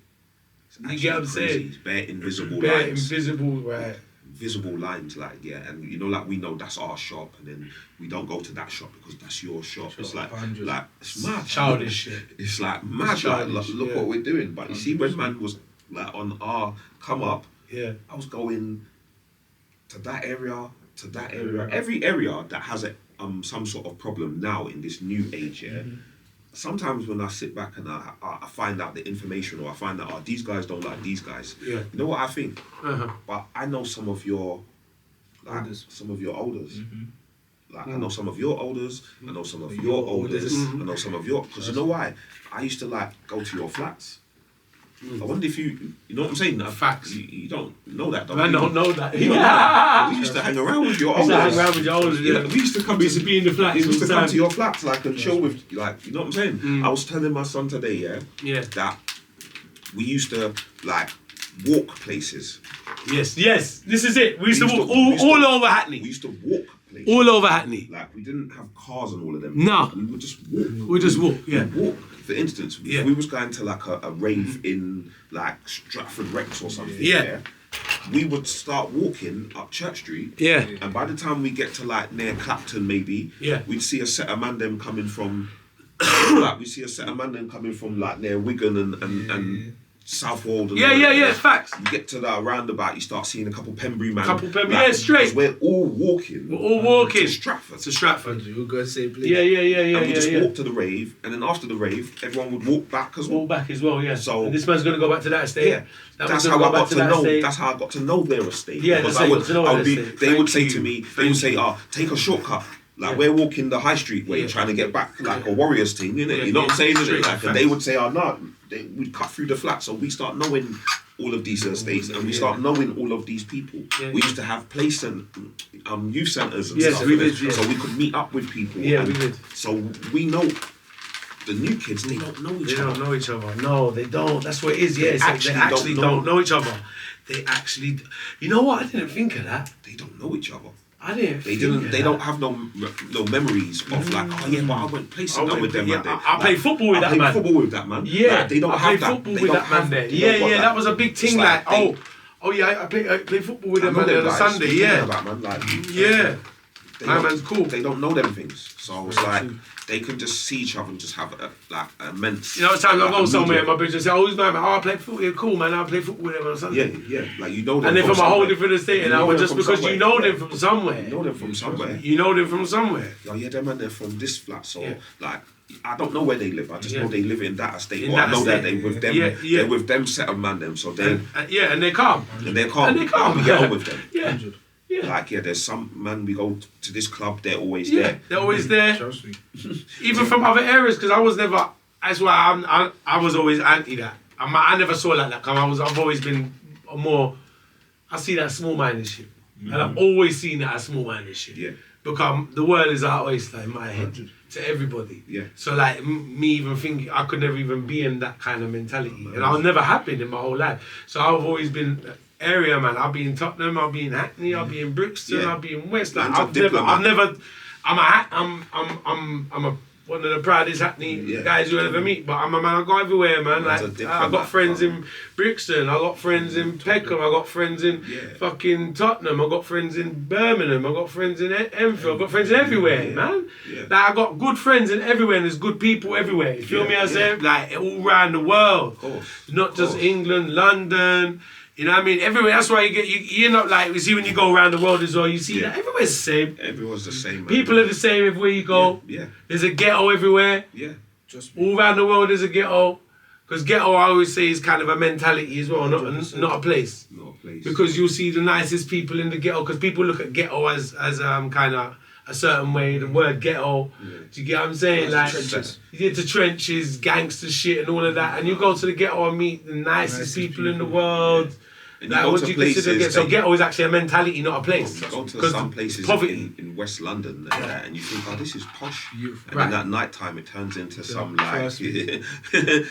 [SPEAKER 2] It's
[SPEAKER 1] You get what I'm
[SPEAKER 2] actually
[SPEAKER 1] saying?
[SPEAKER 2] It's bare invisible
[SPEAKER 1] Bare
[SPEAKER 2] lines.
[SPEAKER 1] invisible, right?
[SPEAKER 2] Visible lines, like, yeah, and you know, like we know that's our shop, and then we don't go to that shop because that's your shop. It's like it's mad,
[SPEAKER 1] Childish shit.
[SPEAKER 2] It's like mad, like,
[SPEAKER 1] childish,
[SPEAKER 2] look
[SPEAKER 1] yeah.
[SPEAKER 2] what we're doing. But you see, when man was like on our come up,
[SPEAKER 1] Yeah.
[SPEAKER 2] I was going to that area, every area that has a some sort of problem now in this new age, yeah. Sometimes when I sit back and I find out the information, or I find out these guys don't like these guys.
[SPEAKER 1] Yeah.
[SPEAKER 2] You know what I think?
[SPEAKER 1] Uh-huh.
[SPEAKER 2] But I know some of your
[SPEAKER 3] Elders.
[SPEAKER 2] some of your elders. Like I know some of your elders, I know some of your elders, I know some of your, because you know why? I used to like go to your flats. I wonder if you know what I'm saying?
[SPEAKER 1] Facts.
[SPEAKER 2] You don't know that, though.
[SPEAKER 1] I don't know that.
[SPEAKER 2] You know that. We used to hang around with your
[SPEAKER 1] I used
[SPEAKER 2] elders.
[SPEAKER 1] to hang around with your elders, yeah.
[SPEAKER 2] We used to come.
[SPEAKER 1] We used to be in the flats
[SPEAKER 2] We used to
[SPEAKER 1] all the
[SPEAKER 2] come
[SPEAKER 1] time.
[SPEAKER 2] to your flats like and chill with, like, you know what I'm saying? I was telling my son today,
[SPEAKER 1] Yeah.
[SPEAKER 2] that we used to like walk places.
[SPEAKER 1] Yes. This is it. We used to walk
[SPEAKER 2] we used to-
[SPEAKER 1] all over Hackney.
[SPEAKER 2] We used to walk places.
[SPEAKER 1] All over Hackney.
[SPEAKER 2] Like we didn't have cars and all of them.
[SPEAKER 1] No.
[SPEAKER 2] We would just walk.
[SPEAKER 1] We just walk. Yeah.
[SPEAKER 2] We'd walk. For instance,
[SPEAKER 1] Yeah.
[SPEAKER 2] if we was going to like a rave in like Stratford Rex or something,
[SPEAKER 1] Yeah.
[SPEAKER 2] we would start walking up Church Street.
[SPEAKER 1] Yeah.
[SPEAKER 2] And by the time we get to like near Clapton maybe,
[SPEAKER 1] Yeah.
[SPEAKER 2] we'd see a set of man them coming from like we see a set of man them coming from like near Wigan and Southwold and all
[SPEAKER 1] Yeah.
[SPEAKER 2] that.
[SPEAKER 1] It's facts.
[SPEAKER 2] You get to that roundabout, you start seeing a couple Pembury man.
[SPEAKER 1] Yeah, straight.
[SPEAKER 2] 'cause we're all walking.
[SPEAKER 1] We're all walking.
[SPEAKER 2] To Stratford.
[SPEAKER 1] To Stratford.
[SPEAKER 3] You go same place.
[SPEAKER 1] Yeah.
[SPEAKER 2] And we just walk to the rave, and then after the rave, everyone would walk back as well.
[SPEAKER 1] Walk back as well, yeah.
[SPEAKER 2] So-
[SPEAKER 1] and this man's gonna go back to that estate.
[SPEAKER 2] Yeah,
[SPEAKER 1] That
[SPEAKER 2] that's
[SPEAKER 1] man's
[SPEAKER 2] how
[SPEAKER 1] gonna
[SPEAKER 2] I
[SPEAKER 1] go back
[SPEAKER 2] got to
[SPEAKER 1] that
[SPEAKER 2] know.
[SPEAKER 1] estate.
[SPEAKER 2] That's how I got to know their estate.
[SPEAKER 1] Yeah,
[SPEAKER 2] because
[SPEAKER 1] that's how you got to know
[SPEAKER 2] I would
[SPEAKER 1] their
[SPEAKER 2] be.
[SPEAKER 1] estate.
[SPEAKER 2] They
[SPEAKER 1] Thank
[SPEAKER 2] would say
[SPEAKER 1] you.
[SPEAKER 2] to me, they
[SPEAKER 1] Thank
[SPEAKER 2] would say,
[SPEAKER 1] you.
[SPEAKER 2] take a shortcut. Like
[SPEAKER 1] Yeah.
[SPEAKER 2] we're walking the high street way,
[SPEAKER 1] Yeah.
[SPEAKER 2] trying to get back like a Warriors thing, innit?
[SPEAKER 1] Yeah,
[SPEAKER 2] You know what I'm saying?
[SPEAKER 1] straight
[SPEAKER 2] Innit? Like,
[SPEAKER 1] to
[SPEAKER 2] and they
[SPEAKER 1] facts.
[SPEAKER 2] would say, no, we'd cut through the flat, so we start knowing all of these estates, and we start knowing all of these people.
[SPEAKER 1] Yeah.
[SPEAKER 2] We used to have place and youth centres and
[SPEAKER 1] Yes,
[SPEAKER 2] stuff,
[SPEAKER 1] we
[SPEAKER 2] innit?
[SPEAKER 1] did, yeah.
[SPEAKER 2] So we could meet up with people.
[SPEAKER 1] Yeah,
[SPEAKER 2] and
[SPEAKER 1] we did.
[SPEAKER 2] So we know the new kids. They don't know each
[SPEAKER 1] They
[SPEAKER 2] other.
[SPEAKER 1] don't know each other. No, they don't. That's what it is. Yeah,
[SPEAKER 2] They
[SPEAKER 1] they actually
[SPEAKER 2] actually
[SPEAKER 1] don't
[SPEAKER 2] don't
[SPEAKER 1] know each other. They actually. You know what? I didn't think of that.
[SPEAKER 2] They don't know each other.
[SPEAKER 1] I didn't.
[SPEAKER 2] They
[SPEAKER 1] think
[SPEAKER 2] didn't.
[SPEAKER 1] of
[SPEAKER 2] They
[SPEAKER 1] that.
[SPEAKER 2] don't have no memories of like, oh yeah, but I went placing that with them.
[SPEAKER 1] Yeah,
[SPEAKER 2] man there.
[SPEAKER 1] I played football with
[SPEAKER 2] I
[SPEAKER 1] that
[SPEAKER 2] played
[SPEAKER 1] man.
[SPEAKER 2] football with that man.
[SPEAKER 1] Yeah,
[SPEAKER 2] Like, they don't
[SPEAKER 1] I
[SPEAKER 2] have
[SPEAKER 1] played
[SPEAKER 2] that.
[SPEAKER 1] football
[SPEAKER 2] They
[SPEAKER 1] with
[SPEAKER 2] don't
[SPEAKER 1] that man
[SPEAKER 2] have-
[SPEAKER 1] there.
[SPEAKER 2] they don't got
[SPEAKER 1] Yeah, that was a big
[SPEAKER 2] It's
[SPEAKER 1] thing. Like,
[SPEAKER 2] they-
[SPEAKER 1] oh yeah, I play football with
[SPEAKER 2] I
[SPEAKER 1] them
[SPEAKER 2] know
[SPEAKER 1] man
[SPEAKER 2] them
[SPEAKER 1] on a
[SPEAKER 2] guys.
[SPEAKER 1] Sunday.
[SPEAKER 2] You know
[SPEAKER 1] Yeah,
[SPEAKER 2] about, man. Like,
[SPEAKER 1] yeah.
[SPEAKER 2] they
[SPEAKER 1] My
[SPEAKER 2] don't-
[SPEAKER 1] man's cool.
[SPEAKER 2] They don't know them things, so it's like they can just see each other and just have like immense.
[SPEAKER 1] You know, times I
[SPEAKER 2] like,
[SPEAKER 1] go somewhere,
[SPEAKER 2] immediate-
[SPEAKER 1] my bitch just say, "Oh, who's my man? Oh, I play football. Yeah, cool, man. I play football with them on Sunday."
[SPEAKER 2] Yeah, like you know them.
[SPEAKER 1] And then from a whole
[SPEAKER 2] somewhere.
[SPEAKER 1] different estate,
[SPEAKER 2] You
[SPEAKER 1] and
[SPEAKER 2] know
[SPEAKER 1] but
[SPEAKER 2] them
[SPEAKER 1] just
[SPEAKER 2] from
[SPEAKER 1] because
[SPEAKER 2] somewhere.
[SPEAKER 1] you know them from somewhere,
[SPEAKER 2] You know them from somewhere.
[SPEAKER 1] you know them from somewhere.
[SPEAKER 2] Oh yeah, them man, they're from this flat, so
[SPEAKER 1] Yeah.
[SPEAKER 2] like I don't know where they live. I just
[SPEAKER 1] Yeah.
[SPEAKER 2] know they live in that estate.
[SPEAKER 1] In
[SPEAKER 2] Or I
[SPEAKER 1] that
[SPEAKER 2] know that
[SPEAKER 1] estate.
[SPEAKER 2] they with them.
[SPEAKER 1] Yeah.
[SPEAKER 2] They're with them set of man them, so they
[SPEAKER 1] And they're calm.
[SPEAKER 2] and they're calm.
[SPEAKER 1] And they calm.
[SPEAKER 2] We get on with them.
[SPEAKER 1] Yeah, yeah,
[SPEAKER 2] Like there's some man we go to this club. They're always
[SPEAKER 1] yeah.
[SPEAKER 2] there.
[SPEAKER 1] They're always there,
[SPEAKER 3] Trust me.
[SPEAKER 1] even from other areas. Because I was never. That's why I was always anti that. I never saw like that come. I've always been more. I see that small-minded shit, and I've always seen that as small-minded shit.
[SPEAKER 2] Yeah.
[SPEAKER 1] Because the world is our oyster in my head to everybody.
[SPEAKER 2] Yeah.
[SPEAKER 1] So like me even thinking I could never even be in that kind of mentality, and I'll never have been in my whole life. So I've always been area man. I'll be in Tottenham. I'll be in Hackney. I'll be in Brixton.
[SPEAKER 2] Yeah.
[SPEAKER 1] I'll be in West. Like,
[SPEAKER 2] Man's a
[SPEAKER 1] I've never.
[SPEAKER 2] diplomat.
[SPEAKER 1] I'm a one of the proudest happening
[SPEAKER 2] Yeah.
[SPEAKER 1] guys you'll ever meet. But I'm a man, I go everywhere, man.
[SPEAKER 2] Man's a
[SPEAKER 1] Like,
[SPEAKER 2] dick
[SPEAKER 1] I
[SPEAKER 2] for
[SPEAKER 1] got
[SPEAKER 2] that,
[SPEAKER 1] friends
[SPEAKER 2] bro.
[SPEAKER 1] in Brixton, I got friends in Peckham, I got friends in fucking Tottenham, I got friends in Birmingham, I got friends in Enfield, I got friends in everywhere, man.
[SPEAKER 2] Yeah.
[SPEAKER 1] Like, I got good friends in everywhere, and there's good people everywhere. You feel me? I say, like, all around the world.
[SPEAKER 2] Of course.
[SPEAKER 1] Not just England, London. You know what I mean? Everywhere. That's why you're not like, you see when you go around the world as well, you see that everywhere's the same.
[SPEAKER 2] Everyone's the same, man.
[SPEAKER 1] People are the same everywhere you go.
[SPEAKER 2] Yeah.
[SPEAKER 1] There's a ghetto everywhere.
[SPEAKER 2] Yeah.
[SPEAKER 1] All around the world there's a ghetto. Because ghetto, I always say, is kind of a mentality as well, not a place.
[SPEAKER 2] Not a place.
[SPEAKER 1] Because you'll see the nicest people in the ghetto, because people look at ghetto as kind of a certain way. The word ghetto, do you get what I'm saying? Like, you get to trenches, gangster shit and all of that, and you go to the ghetto and meet the nicest people in the world.
[SPEAKER 2] And
[SPEAKER 1] Like, what do you consider ghetto? So ghetto is actually a mentality, not a place.
[SPEAKER 2] You go to some places in West London and you think, oh, this is posh. And then at night time it turns into some like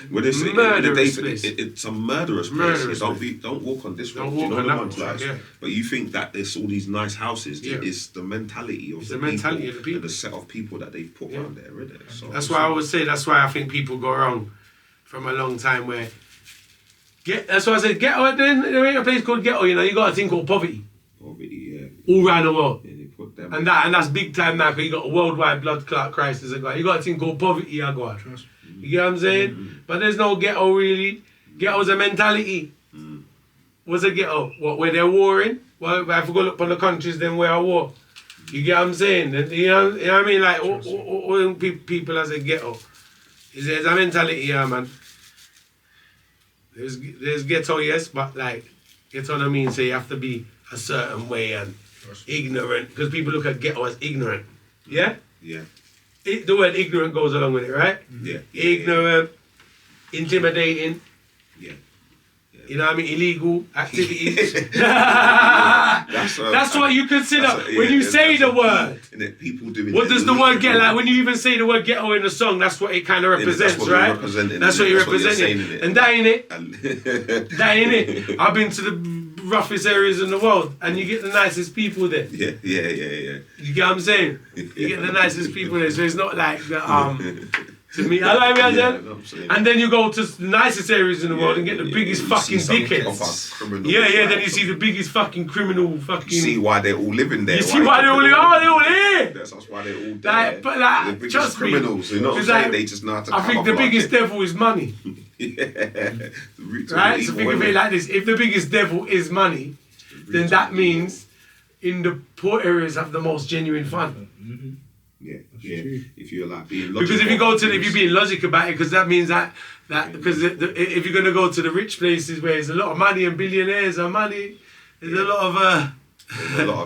[SPEAKER 1] murderous place.
[SPEAKER 2] It's some murderous place. Don't walk on this road.
[SPEAKER 1] Don't walk on that road,
[SPEAKER 2] like, but you think that there's all these nice houses. It's the mentality of the people and the set of people that they've put around there, isn't it? So
[SPEAKER 1] that's why I always say, that's why I think people go wrong from a long time where that's why I said ghetto. There ain't a place called ghetto. You know, you got a thing called poverty.
[SPEAKER 2] Poverty,
[SPEAKER 1] all around the world.
[SPEAKER 2] Yeah, they put them.
[SPEAKER 1] And that's big time now. Because you got a worldwide blood clot crisis. You got a thing called poverty. You get what I'm saying? But there's no ghetto really. Ghetto's a mentality. What's a ghetto? What, where they're warring? Well, if I go look upon the countries, then where I war. You get what I'm saying? You know what I mean? Like all people as a ghetto. There's a mentality, yeah, man. There's ghetto, yes, but like ghetto don't mean say you have to be a certain way and ignorant, because people look at ghetto as ignorant. Yeah?
[SPEAKER 2] Yeah.
[SPEAKER 1] The word ignorant goes along with it, right?
[SPEAKER 2] Yeah.
[SPEAKER 1] Ignorant, intimidating.
[SPEAKER 2] Yeah.
[SPEAKER 1] You know what I mean? Illegal activities.
[SPEAKER 2] That's
[SPEAKER 1] what you consider when you say the word.
[SPEAKER 2] People doing
[SPEAKER 1] what does the word get like when you even say the word ghetto in the song? That's what it kind of represents, right? That's what you're representing. And that ain't it. That ain't it. I've been to the roughest areas in the world, and you get the nicest people there.
[SPEAKER 2] Yeah.
[SPEAKER 1] You get what I'm saying? You get the nicest people there, so it's not like the to me, I like it, and then you go to the nicest areas in the world and get the biggest fucking dickheads. Then you see the biggest fucking criminal fucking.
[SPEAKER 2] You see why they're all living there.
[SPEAKER 1] You see why they're all here.
[SPEAKER 2] That's why they're all there.
[SPEAKER 1] But
[SPEAKER 2] the biggest
[SPEAKER 1] trust
[SPEAKER 2] criminals. You know what I'm saying? They just know how to.
[SPEAKER 1] I think the biggest devil is money. Right? So think of it like this: if the biggest devil is money, then that means in the poor areas have the most genuine fun.
[SPEAKER 2] Yeah. If you're like being logical.
[SPEAKER 1] Because if you're being logical about it, because that means that because if you're gonna go to the rich places where there's a lot of money and billionaires and money, there's a lot of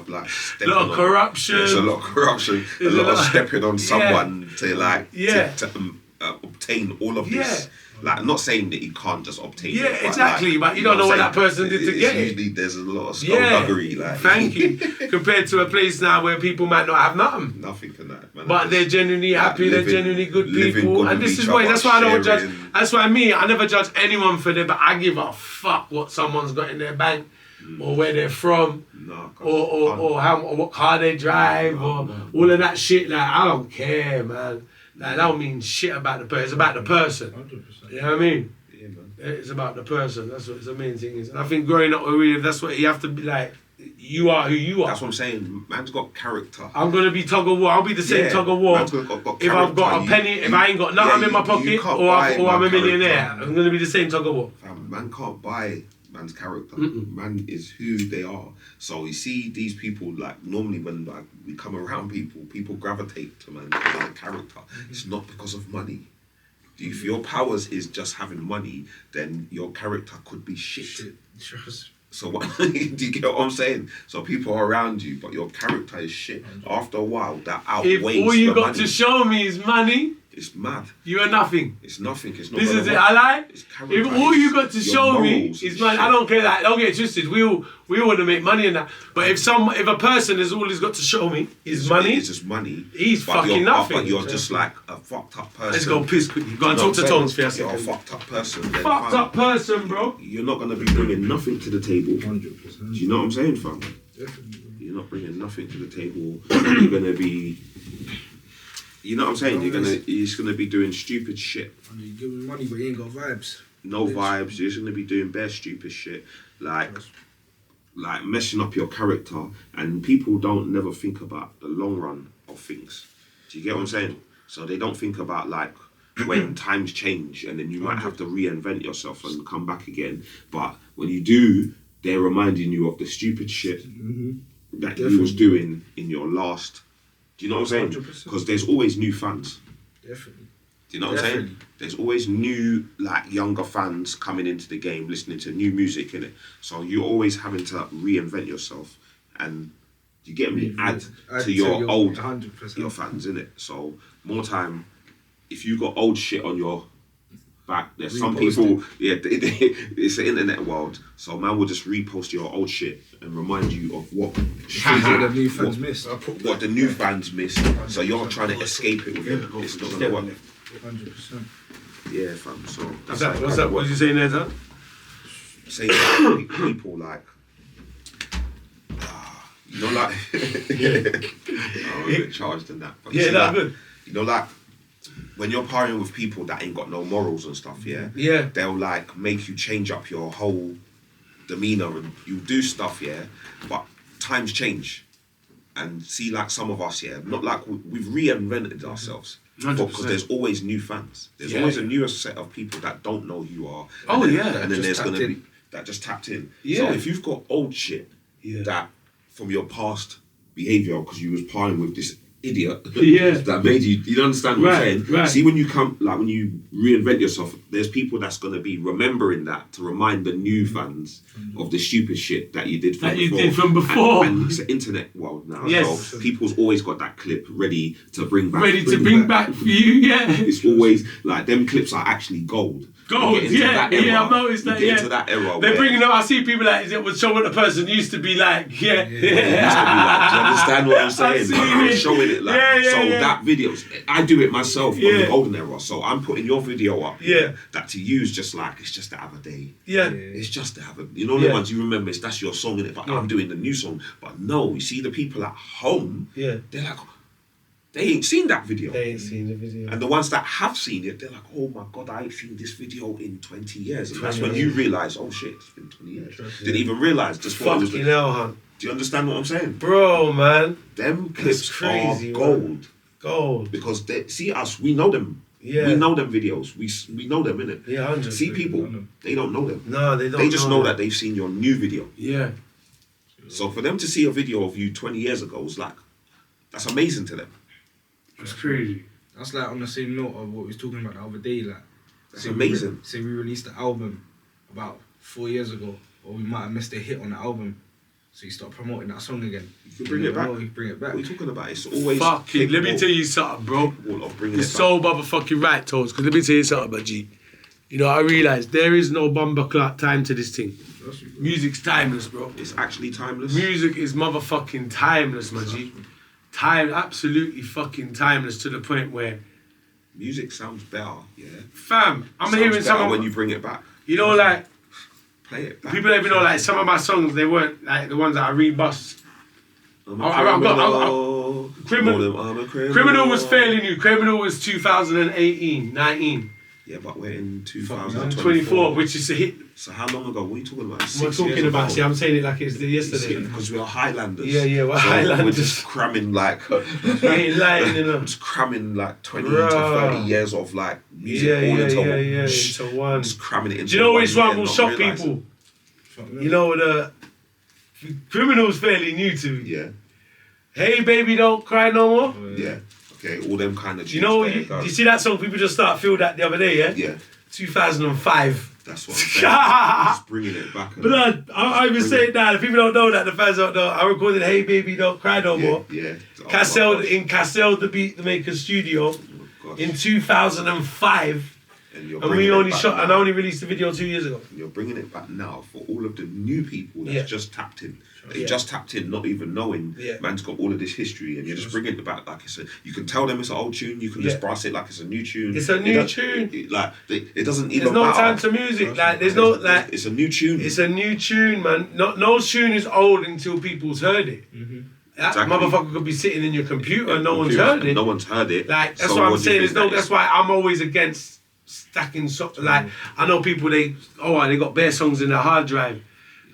[SPEAKER 2] like
[SPEAKER 1] a lot of corruption.
[SPEAKER 2] There's a lot of corruption. A lot of stepping on someone to like to obtain all of this. Like, I'm not saying that you can't just obtain it.
[SPEAKER 1] Yeah, exactly, like, but you don't know what that person did to get it.
[SPEAKER 2] Usually there's a lot of skullduggery. Like.
[SPEAKER 1] Thank you. Compared to a place now where people might not have nothing.
[SPEAKER 2] Nothing in that, man.
[SPEAKER 1] But they're genuinely happy, they're genuinely good people. And this is why, that's why I don't judge. That's why I never judge anyone for them, but I give a fuck what someone's got in their bank. Or where they're from, or what car they drive, or all of that shit. Like, I don't care, man. Like, that don't mean shit about the person. It's about the person. 100%. You know what I mean? Yeah, man. It's about the person. That's what the main thing is. And I think growing up with that's what you have to be like. You are who you are.
[SPEAKER 2] That's what I'm saying. Man's got character.
[SPEAKER 1] I'm gonna be Tuggawar. I'll be the same Tuggawar. If I've got a penny, if I ain't got nothing in my pocket, or I'm a millionaire, I'm gonna be the same Tuggawar.
[SPEAKER 2] Man can't buy man's character. Man is who they are. So you see these people, like, normally when like we come around people gravitate to man because of the character. It's not because of money. If your powers is just having money, then your character could be shit. So what do you get what I'm saying? So people are around you, but your character is shit. After a while, that outweighs the money.
[SPEAKER 1] If all you got to show me is money,
[SPEAKER 2] it's mad.
[SPEAKER 1] You are nothing.
[SPEAKER 2] It's nothing. It's not.
[SPEAKER 1] This is it. I lie. If all you got to show me is money, I don't care that. Don't get it twisted. We all want to make money in that. But if a person is all he's got to show me is money,
[SPEAKER 2] it's just money.
[SPEAKER 1] He's fucking nothing.
[SPEAKER 2] But you're just like a fucked up person.
[SPEAKER 1] Let's go piss quickly. Go and talk to Tonez for a second.
[SPEAKER 2] You're a fucked up person.
[SPEAKER 1] Fucked up person, bro.
[SPEAKER 2] You're not gonna be bringing nothing to the table.
[SPEAKER 4] 100%.
[SPEAKER 2] Do you know what I'm saying, fam?
[SPEAKER 4] Definitely.
[SPEAKER 2] You're not bringing nothing to the table. You're gonna be. You know what I'm saying? You're just gonna be doing stupid shit.
[SPEAKER 3] And you give him money, but you ain't got vibes.
[SPEAKER 2] No vibes. You're just gonna be doing bare stupid shit, like messing up your character. And people don't never think about the long run of things. Do you get what I'm saying? So they don't think about like when times change, and then you might have to reinvent yourself and come back again. But when you do, they're reminding you of the stupid shit that you was doing in your last. Do you know what I'm saying?
[SPEAKER 3] 100%.
[SPEAKER 2] Because there's always new fans.
[SPEAKER 3] Definitely.
[SPEAKER 2] Do you know what I'm saying? There's always new, like, younger fans coming into the game, listening to new music, innit? So you're always having to reinvent yourself, and you get me, add to your old
[SPEAKER 3] 100%.
[SPEAKER 2] your fans, innit? So more time, if you got old shit on your back, there's some people, it's the internet world, so man will just repost your old shit and remind you of what
[SPEAKER 3] the new fans missed.
[SPEAKER 2] What the new fans missed. So you're trying to escape it with it. It's not gonna work.
[SPEAKER 3] 100%.
[SPEAKER 2] Yeah, fam. So
[SPEAKER 1] What's that? What did you say there, Tom?
[SPEAKER 2] Say that people like, you know, like, I'm a bit charged in that. But you see,
[SPEAKER 1] that's
[SPEAKER 2] like,
[SPEAKER 1] good.
[SPEAKER 2] You know, like, when you're partying with people that ain't got no morals and stuff, yeah, they'll like make you change up your whole demeanor, and you do stuff, yeah, but times change. And see, like some of us, yeah, not like we've reinvented ourselves.
[SPEAKER 1] 100%.
[SPEAKER 2] Because there's always new fans. There's always a newer set of people that don't know who you are. And then there's gonna be that just tapped in.
[SPEAKER 1] Yeah.
[SPEAKER 2] So if you've got old shit that from your past behaviour, because you was partying with this idiot that made you understand what I'm saying?
[SPEAKER 1] Right.
[SPEAKER 2] See, when you come, like when you reinvent yourself, there's people that's gonna be remembering that to remind the new fans of the stupid shit that you did from before. And it's an internet world now, so people's always got that clip ready to bring back.
[SPEAKER 1] Bring back for you,
[SPEAKER 2] It's always like them clips are actually gold.
[SPEAKER 1] Gold, I've noticed that.
[SPEAKER 2] Get into that era.
[SPEAKER 1] They're bringing up. I see people like it was showing what the person used to be like.
[SPEAKER 2] Do you understand what I'm saying? I'm showing it like. That video, I do it myself on the golden era. So I'm putting your video up. That to use just like it's just the other day. It's just the other. You know the ones you remember. That's your song in it. But I'm doing the new song. But no, you see the people at home. They're like. They ain't seen that video.
[SPEAKER 1] They ain't seen the video.
[SPEAKER 2] And the ones that have seen it, they're like, oh my God, I ain't seen this video in 20 years. And that's when you realise, oh shit, it's been 20 years. Didn't even realise. Just thought it was.
[SPEAKER 1] Fucking hell, Hunt.
[SPEAKER 2] Do you understand what I'm saying?
[SPEAKER 1] Bro, man.
[SPEAKER 2] Them clips
[SPEAKER 1] crazy,
[SPEAKER 2] are gold.
[SPEAKER 1] Man. Gold.
[SPEAKER 2] Because they see us, we know them. We know them videos. We know them, innit?
[SPEAKER 1] 100%.
[SPEAKER 2] See people, they don't know them.
[SPEAKER 1] No, they don't.
[SPEAKER 2] They just know that they've seen your new video.
[SPEAKER 1] So
[SPEAKER 2] for them to see a video of you 20 years ago is like, that's amazing to them.
[SPEAKER 1] It's crazy.
[SPEAKER 3] That's like on the same note of what we was talking about the other day. Like,
[SPEAKER 2] that's amazing.
[SPEAKER 3] Say we released the album about 4 years ago, or we might have missed a hit on the album, so you start promoting that song again.
[SPEAKER 2] You can bring it back.
[SPEAKER 3] You bring it back.
[SPEAKER 2] What are you talking about? It's always
[SPEAKER 1] fucking. Let me tell you something, bro. You're so motherfucking right, Toes. Because let me tell you something about G. You know, I realise there is no bumper clock time to this thing. Music's timeless, bro.
[SPEAKER 2] It's actually timeless.
[SPEAKER 1] Music is motherfucking timeless, my G. Absolutely fucking timeless to the point where
[SPEAKER 2] music sounds better,
[SPEAKER 1] Fam, I'm hearing some
[SPEAKER 2] when you bring it back.
[SPEAKER 1] You know, like
[SPEAKER 2] play it back.
[SPEAKER 1] People don't even know, like some of my songs, they weren't like the ones that I rebust. Criminal was fairly new. Criminal was 2018, 19.
[SPEAKER 2] Yeah, but we're in
[SPEAKER 1] 2024, which is a hit.
[SPEAKER 2] So how long ago? What are you talking about?
[SPEAKER 1] We're talking about. See, I'm saying it like it's yesterday.
[SPEAKER 2] Because we're Highlanders.
[SPEAKER 1] Yeah, we're Highlanders.
[SPEAKER 2] We're just cramming like.
[SPEAKER 1] Ain't lying, you know.
[SPEAKER 2] Just cramming like 20 to 30 years of like music all into one. Just cramming it into.
[SPEAKER 1] Do you know which one will shock people? You know the Criminal's fairly new to me.
[SPEAKER 2] Yeah.
[SPEAKER 1] Hey baby, don't cry no more.
[SPEAKER 2] Yeah. Okay, all them kind of.
[SPEAKER 1] You know, you see that song? People just start feel that the other day, yeah.
[SPEAKER 2] Yeah.
[SPEAKER 1] 2005.
[SPEAKER 2] That's what I'm saying. Just bringing it back.
[SPEAKER 1] Blood, I even say it now. The people don't know that. The fans don't know. I recorded "Hey Baby, Don't Cry No More."
[SPEAKER 2] Yeah.
[SPEAKER 1] Cassell, the Beatmaker studio, in 2005. And we only shot, and I only released the video 2 years ago.
[SPEAKER 2] You're bringing it back now for all of the new people that's just tapped in. They just tapped in, not even knowing man's got all of this history, and you're just bringing it back like it's a. You can tell them it's an old tune. You can just brass it like it's a new tune.
[SPEAKER 1] It's a new tune.
[SPEAKER 2] It doesn't even.
[SPEAKER 1] There's no time to music. Like there's no like.
[SPEAKER 2] It's a new tune.
[SPEAKER 1] It's a new tune, man. No tune is old until people's heard it. That
[SPEAKER 2] Exactly.
[SPEAKER 1] motherfucker could be sitting in your computer and no one's
[SPEAKER 2] Computer,
[SPEAKER 1] heard it.
[SPEAKER 2] No one's heard it.
[SPEAKER 1] Like that's
[SPEAKER 2] So
[SPEAKER 1] what I'm
[SPEAKER 2] what do you
[SPEAKER 1] saying.
[SPEAKER 2] think that
[SPEAKER 1] That's
[SPEAKER 2] is?
[SPEAKER 1] why I'm always against stacking songs. Like I know people they got bare songs in their hard drive,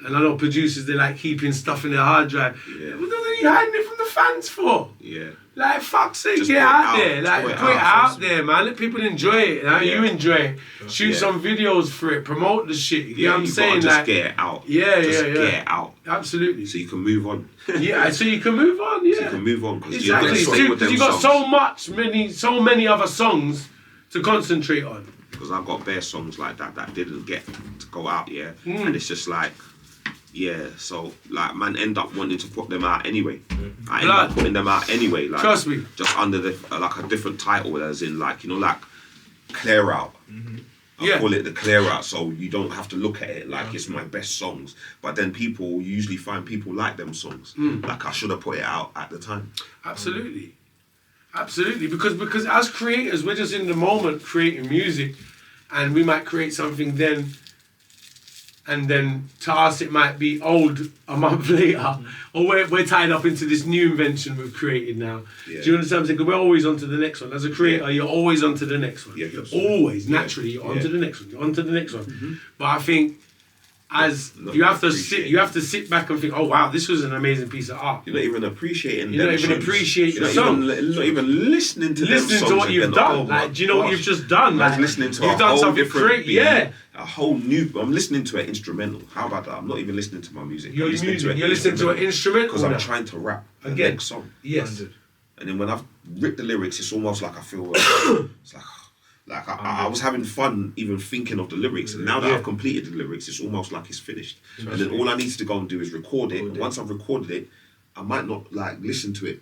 [SPEAKER 1] and I know producers they like keeping stuff in their hard drive.
[SPEAKER 2] Yeah.
[SPEAKER 1] What are you hiding it from the fans for?
[SPEAKER 2] Yeah.
[SPEAKER 1] Like fuck's sake,
[SPEAKER 2] Just
[SPEAKER 1] get
[SPEAKER 2] put it
[SPEAKER 1] out
[SPEAKER 2] out.
[SPEAKER 1] there.
[SPEAKER 2] Just
[SPEAKER 1] Like
[SPEAKER 2] put it
[SPEAKER 1] put it
[SPEAKER 2] out.
[SPEAKER 1] out there, man. Let people enjoy it. Like,
[SPEAKER 2] Yeah.
[SPEAKER 1] you enjoy it. Shoot
[SPEAKER 2] Yeah.
[SPEAKER 1] some videos for it. Promote the shit. You know what I'm
[SPEAKER 2] you
[SPEAKER 1] saying?
[SPEAKER 2] gotta just
[SPEAKER 1] Like
[SPEAKER 2] get it out.
[SPEAKER 1] Yeah,
[SPEAKER 2] just
[SPEAKER 1] yeah.
[SPEAKER 2] get it out.
[SPEAKER 1] absolutely.
[SPEAKER 2] So you can move on.
[SPEAKER 1] Yeah, so you can move on. Yeah.
[SPEAKER 2] So you can move on because
[SPEAKER 1] Exactly, because you got so many other songs to concentrate on.
[SPEAKER 2] Because I've got bare songs like that didn't get to go out,
[SPEAKER 1] Mm.
[SPEAKER 2] and it's just like, so like man end up wanting to put them out anyway. I end
[SPEAKER 1] Blood.
[SPEAKER 2] up putting them out anyway, like
[SPEAKER 1] Trust me.
[SPEAKER 2] just under the like a different title, as in like like clear out. I
[SPEAKER 1] Yeah.
[SPEAKER 2] call it the clear out, so you don't have to look at it like it's my best songs. But then you usually find people like them songs. Like I should have put it out at the time.
[SPEAKER 1] Absolutely. Absolutely. Because as creators, we're just in the moment creating music, and we might create something then, and then to us it might be old a month later, or we're tied up into this new invention we've created now.
[SPEAKER 2] Yeah.
[SPEAKER 1] Do you understand what I'm saying? 'Cause we're always on to the next one. As a creator, you're always on to the next one.
[SPEAKER 2] Yeah,
[SPEAKER 1] You're
[SPEAKER 2] absolutely.
[SPEAKER 1] always,
[SPEAKER 2] Yeah.
[SPEAKER 1] naturally, you're on
[SPEAKER 2] Yeah.
[SPEAKER 1] to the next one. You're on to the next one. But I think
[SPEAKER 2] Not
[SPEAKER 1] you have to
[SPEAKER 2] appreciate
[SPEAKER 1] you have to sit back and think, oh wow, this was an amazing piece of art.
[SPEAKER 2] You're not even appreciating.
[SPEAKER 1] You're not
[SPEAKER 2] them
[SPEAKER 1] even
[SPEAKER 2] tunes.
[SPEAKER 1] appreciating
[SPEAKER 2] You're
[SPEAKER 1] the
[SPEAKER 2] not
[SPEAKER 1] song.
[SPEAKER 2] not even listening to them
[SPEAKER 1] Listening to
[SPEAKER 2] songs
[SPEAKER 1] what you've
[SPEAKER 2] again.
[SPEAKER 1] done,
[SPEAKER 2] Oh my
[SPEAKER 1] like, do you know what
[SPEAKER 2] gosh.
[SPEAKER 1] you've just done?
[SPEAKER 2] Man's
[SPEAKER 1] Like,
[SPEAKER 2] listening to
[SPEAKER 1] you've
[SPEAKER 2] a
[SPEAKER 1] done
[SPEAKER 2] whole
[SPEAKER 1] something
[SPEAKER 2] different
[SPEAKER 1] great,
[SPEAKER 2] beat,
[SPEAKER 1] yeah.
[SPEAKER 2] a whole new. I'm listening to an instrumental. How about that? I'm not even listening to my music.
[SPEAKER 1] You're
[SPEAKER 2] I'm listening to
[SPEAKER 1] you're listening to an instrumental
[SPEAKER 2] because I'm
[SPEAKER 1] now.
[SPEAKER 2] trying to rap the
[SPEAKER 1] Again.
[SPEAKER 2] next song.
[SPEAKER 1] Yes.
[SPEAKER 2] And then when I've ripped the lyrics, it's almost like I feel it's like I was having fun even thinking of the lyrics, and now that
[SPEAKER 1] Yeah.
[SPEAKER 2] I've completed the lyrics, it's almost like it's finished. And then all I need to go and do is record it. And once I've recorded it, I might not like listen to it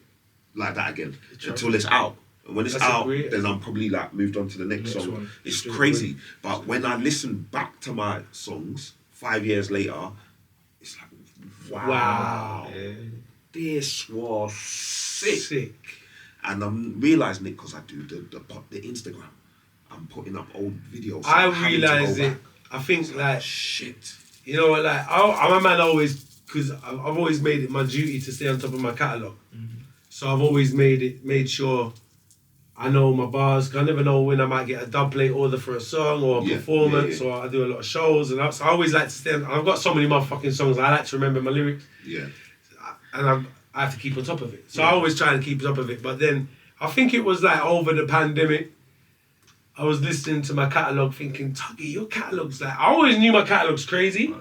[SPEAKER 2] like that again until it's out. And when it's
[SPEAKER 1] That's
[SPEAKER 2] out,
[SPEAKER 1] great.
[SPEAKER 2] then I'm probably like moved on to the next song.
[SPEAKER 3] one.
[SPEAKER 2] It's
[SPEAKER 1] Straight
[SPEAKER 2] crazy. But when I listen back to my songs 5 years later, it's like wow. This was sick. And I'm realising it because I do the Instagram. I'm putting up old videos.
[SPEAKER 1] I
[SPEAKER 2] I'm having to go
[SPEAKER 1] realised it.
[SPEAKER 2] back.
[SPEAKER 1] I think like
[SPEAKER 2] Shit.
[SPEAKER 1] you know what, like I'm a man always, because I've always made it my duty to stay on top of my catalogue. So I've always made sure I know my bars. 'Cause I never know when I might get a dub plate order for a song or a
[SPEAKER 2] Yeah,
[SPEAKER 1] performance,
[SPEAKER 2] yeah, yeah.
[SPEAKER 1] or I do a lot of shows, and so I always like to stay on. I've got so many motherfucking songs. I like to remember my lyrics,
[SPEAKER 2] Yeah.
[SPEAKER 1] and I have to keep on top of it. So I always try and keep on top of it. But then I think it was like over the pandemic, I was listening to my catalogue thinking, Tuggy, your catalogue's like, I always knew my catalogue's crazy.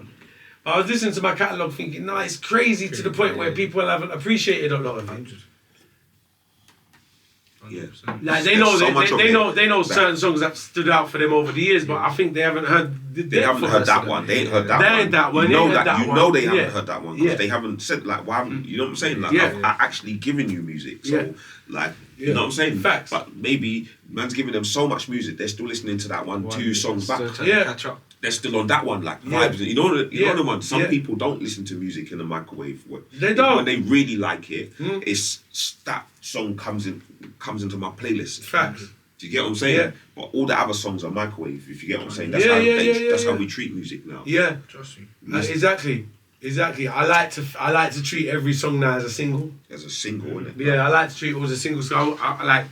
[SPEAKER 1] But I was listening to my catalogue thinking, no, it's crazy to the point where people haven't appreciated a lot of it.
[SPEAKER 2] Yeah.
[SPEAKER 1] Like they know
[SPEAKER 2] There's so much of it
[SPEAKER 1] they know
[SPEAKER 2] that-
[SPEAKER 1] certain songs that stood out for them over the years, but I think they haven't heard the
[SPEAKER 2] They haven't heard that one. They ain't heard that
[SPEAKER 1] They
[SPEAKER 2] one.
[SPEAKER 1] ain't that one.
[SPEAKER 2] You
[SPEAKER 1] They
[SPEAKER 2] know
[SPEAKER 1] ain't
[SPEAKER 2] that.
[SPEAKER 1] that
[SPEAKER 2] You
[SPEAKER 1] one.
[SPEAKER 2] know they haven't
[SPEAKER 1] Yeah.
[SPEAKER 2] heard that one because
[SPEAKER 1] Yeah.
[SPEAKER 2] they haven't said like why haven't you know what I'm saying? Like
[SPEAKER 1] Yeah.
[SPEAKER 2] I've actually given you music. So
[SPEAKER 1] Yeah.
[SPEAKER 2] like
[SPEAKER 1] Yeah.
[SPEAKER 2] you know what I'm saying?
[SPEAKER 1] Facts.
[SPEAKER 2] But maybe man's giving them so much music, they're still listening to that one, two songs back.
[SPEAKER 1] Yeah.
[SPEAKER 3] Catch up.
[SPEAKER 2] They're still on that one, like
[SPEAKER 1] Yeah.
[SPEAKER 2] vibes. You know
[SPEAKER 1] Yeah.
[SPEAKER 2] the one. Some
[SPEAKER 1] Yeah.
[SPEAKER 2] people don't listen to music in the microwave.
[SPEAKER 1] They don't.
[SPEAKER 2] When they really like it,
[SPEAKER 1] Mm.
[SPEAKER 2] it's that song comes into my playlist.
[SPEAKER 1] Facts.
[SPEAKER 2] Do you get what I'm saying?
[SPEAKER 1] Yeah.
[SPEAKER 2] But all the other songs are microwave. If you get what I'm saying, that's
[SPEAKER 1] Yeah,
[SPEAKER 2] how
[SPEAKER 1] yeah,
[SPEAKER 2] that's
[SPEAKER 1] yeah.
[SPEAKER 2] how we treat music now.
[SPEAKER 1] Yeah.
[SPEAKER 3] Trust me.
[SPEAKER 1] Exactly. I like to treat every song now as a single.
[SPEAKER 2] As a single, innit?
[SPEAKER 1] Yeah, I like to treat it as a single. So I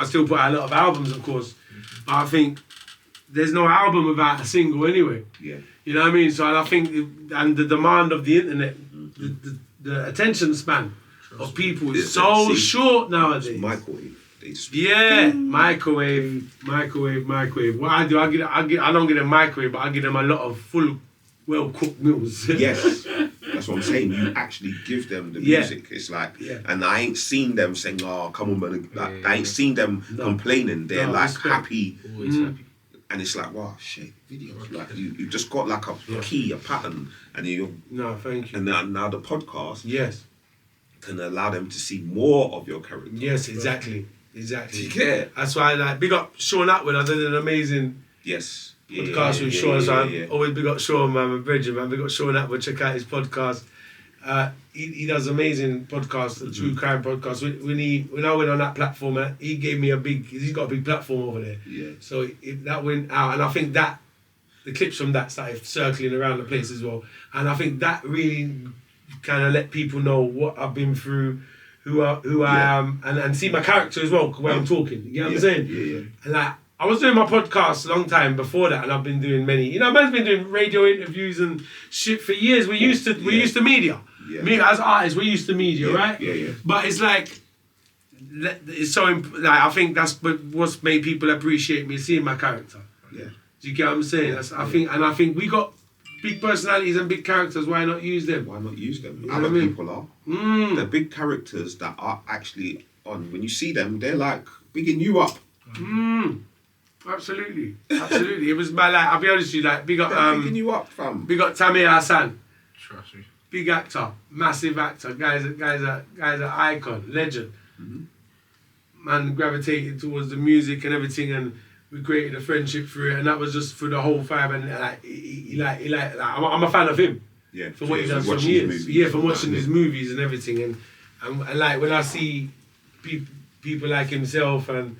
[SPEAKER 1] still put out a lot of albums, of course, but I think there's no album without a single anyway.
[SPEAKER 2] Yeah.
[SPEAKER 1] You know what I mean? So I think, and the demand of the internet, the attention span of people is
[SPEAKER 2] It's-
[SPEAKER 1] so
[SPEAKER 2] see,
[SPEAKER 1] short
[SPEAKER 2] It's
[SPEAKER 1] nowadays.
[SPEAKER 2] microwave. They just
[SPEAKER 1] Yeah, microwave. What I do, I don't get a microwave, but I give them a lot of full, well cooked meals.
[SPEAKER 2] yes. That's what I'm saying. You actually give them the
[SPEAKER 1] Yeah.
[SPEAKER 2] music. It's like,
[SPEAKER 1] Yeah.
[SPEAKER 2] and I ain't seen them saying, "Oh, come on, man." Like,
[SPEAKER 3] Yeah.
[SPEAKER 2] I ain't seen them
[SPEAKER 1] No.
[SPEAKER 2] complaining. They're
[SPEAKER 1] No,
[SPEAKER 2] like
[SPEAKER 1] respect.
[SPEAKER 2] happy,
[SPEAKER 3] Always happy.
[SPEAKER 2] and it's like, wow, shit, videos. Like you just got like a key, a pattern, and
[SPEAKER 1] No, thank you.
[SPEAKER 2] and now the podcast
[SPEAKER 1] Yes,
[SPEAKER 2] can allow them to see more of your character.
[SPEAKER 1] yes, exactly.
[SPEAKER 2] Do you get it?
[SPEAKER 1] That's why I like big up Sean Atwood. I did an amazing
[SPEAKER 2] Yes.
[SPEAKER 1] podcast with Sean, so I always big up Sean, man, my bridger, man. Big up Sean Atwood. Check out his podcast. He does amazing podcast, the true crime podcast. When I went on that platform, he gave me he's got a big platform over there.
[SPEAKER 2] Yeah.
[SPEAKER 1] So that went out, and I think that the clips from that started circling around the place as well. And I think that really kind of let people know what I've been through, who I am, and see my character as well when I'm talking. You know what I'm saying?
[SPEAKER 2] Yeah.
[SPEAKER 1] And like, I was doing my podcast a long time before that, and I've been doing many. You know, man's been doing radio interviews and shit for years. We're used to media.
[SPEAKER 2] Yeah.
[SPEAKER 1] Me as artists, we're used to media, right?
[SPEAKER 2] Yeah.
[SPEAKER 1] But it's like, it's so like, I think that's what's made people appreciate me, seeing my character.
[SPEAKER 2] Yeah.
[SPEAKER 1] Do you get what I'm saying? I think we got big personalities and big characters. Why not use them?
[SPEAKER 2] Why not use them?
[SPEAKER 1] You know
[SPEAKER 2] Other
[SPEAKER 1] what I mean?
[SPEAKER 2] people are. The big characters that are actually on. When you see them, they're like bigging you up.
[SPEAKER 1] Absolutely. It was my like. I'll be honest with you. Like,
[SPEAKER 2] They're bigging you up, fam.
[SPEAKER 1] we got Tamir Hassan,
[SPEAKER 3] Trust me.
[SPEAKER 1] big actor, massive actor. Guys, an icon, legend. Man gravitated towards the music and everything, and we created a friendship through it, and that was just for the whole vibe. And like, he I'm a fan of him.
[SPEAKER 2] Yeah.
[SPEAKER 1] For what he does for
[SPEAKER 2] watching
[SPEAKER 1] years.
[SPEAKER 2] his movies.
[SPEAKER 1] Yeah, from watching his movies and everything. And like, when I see people like himself and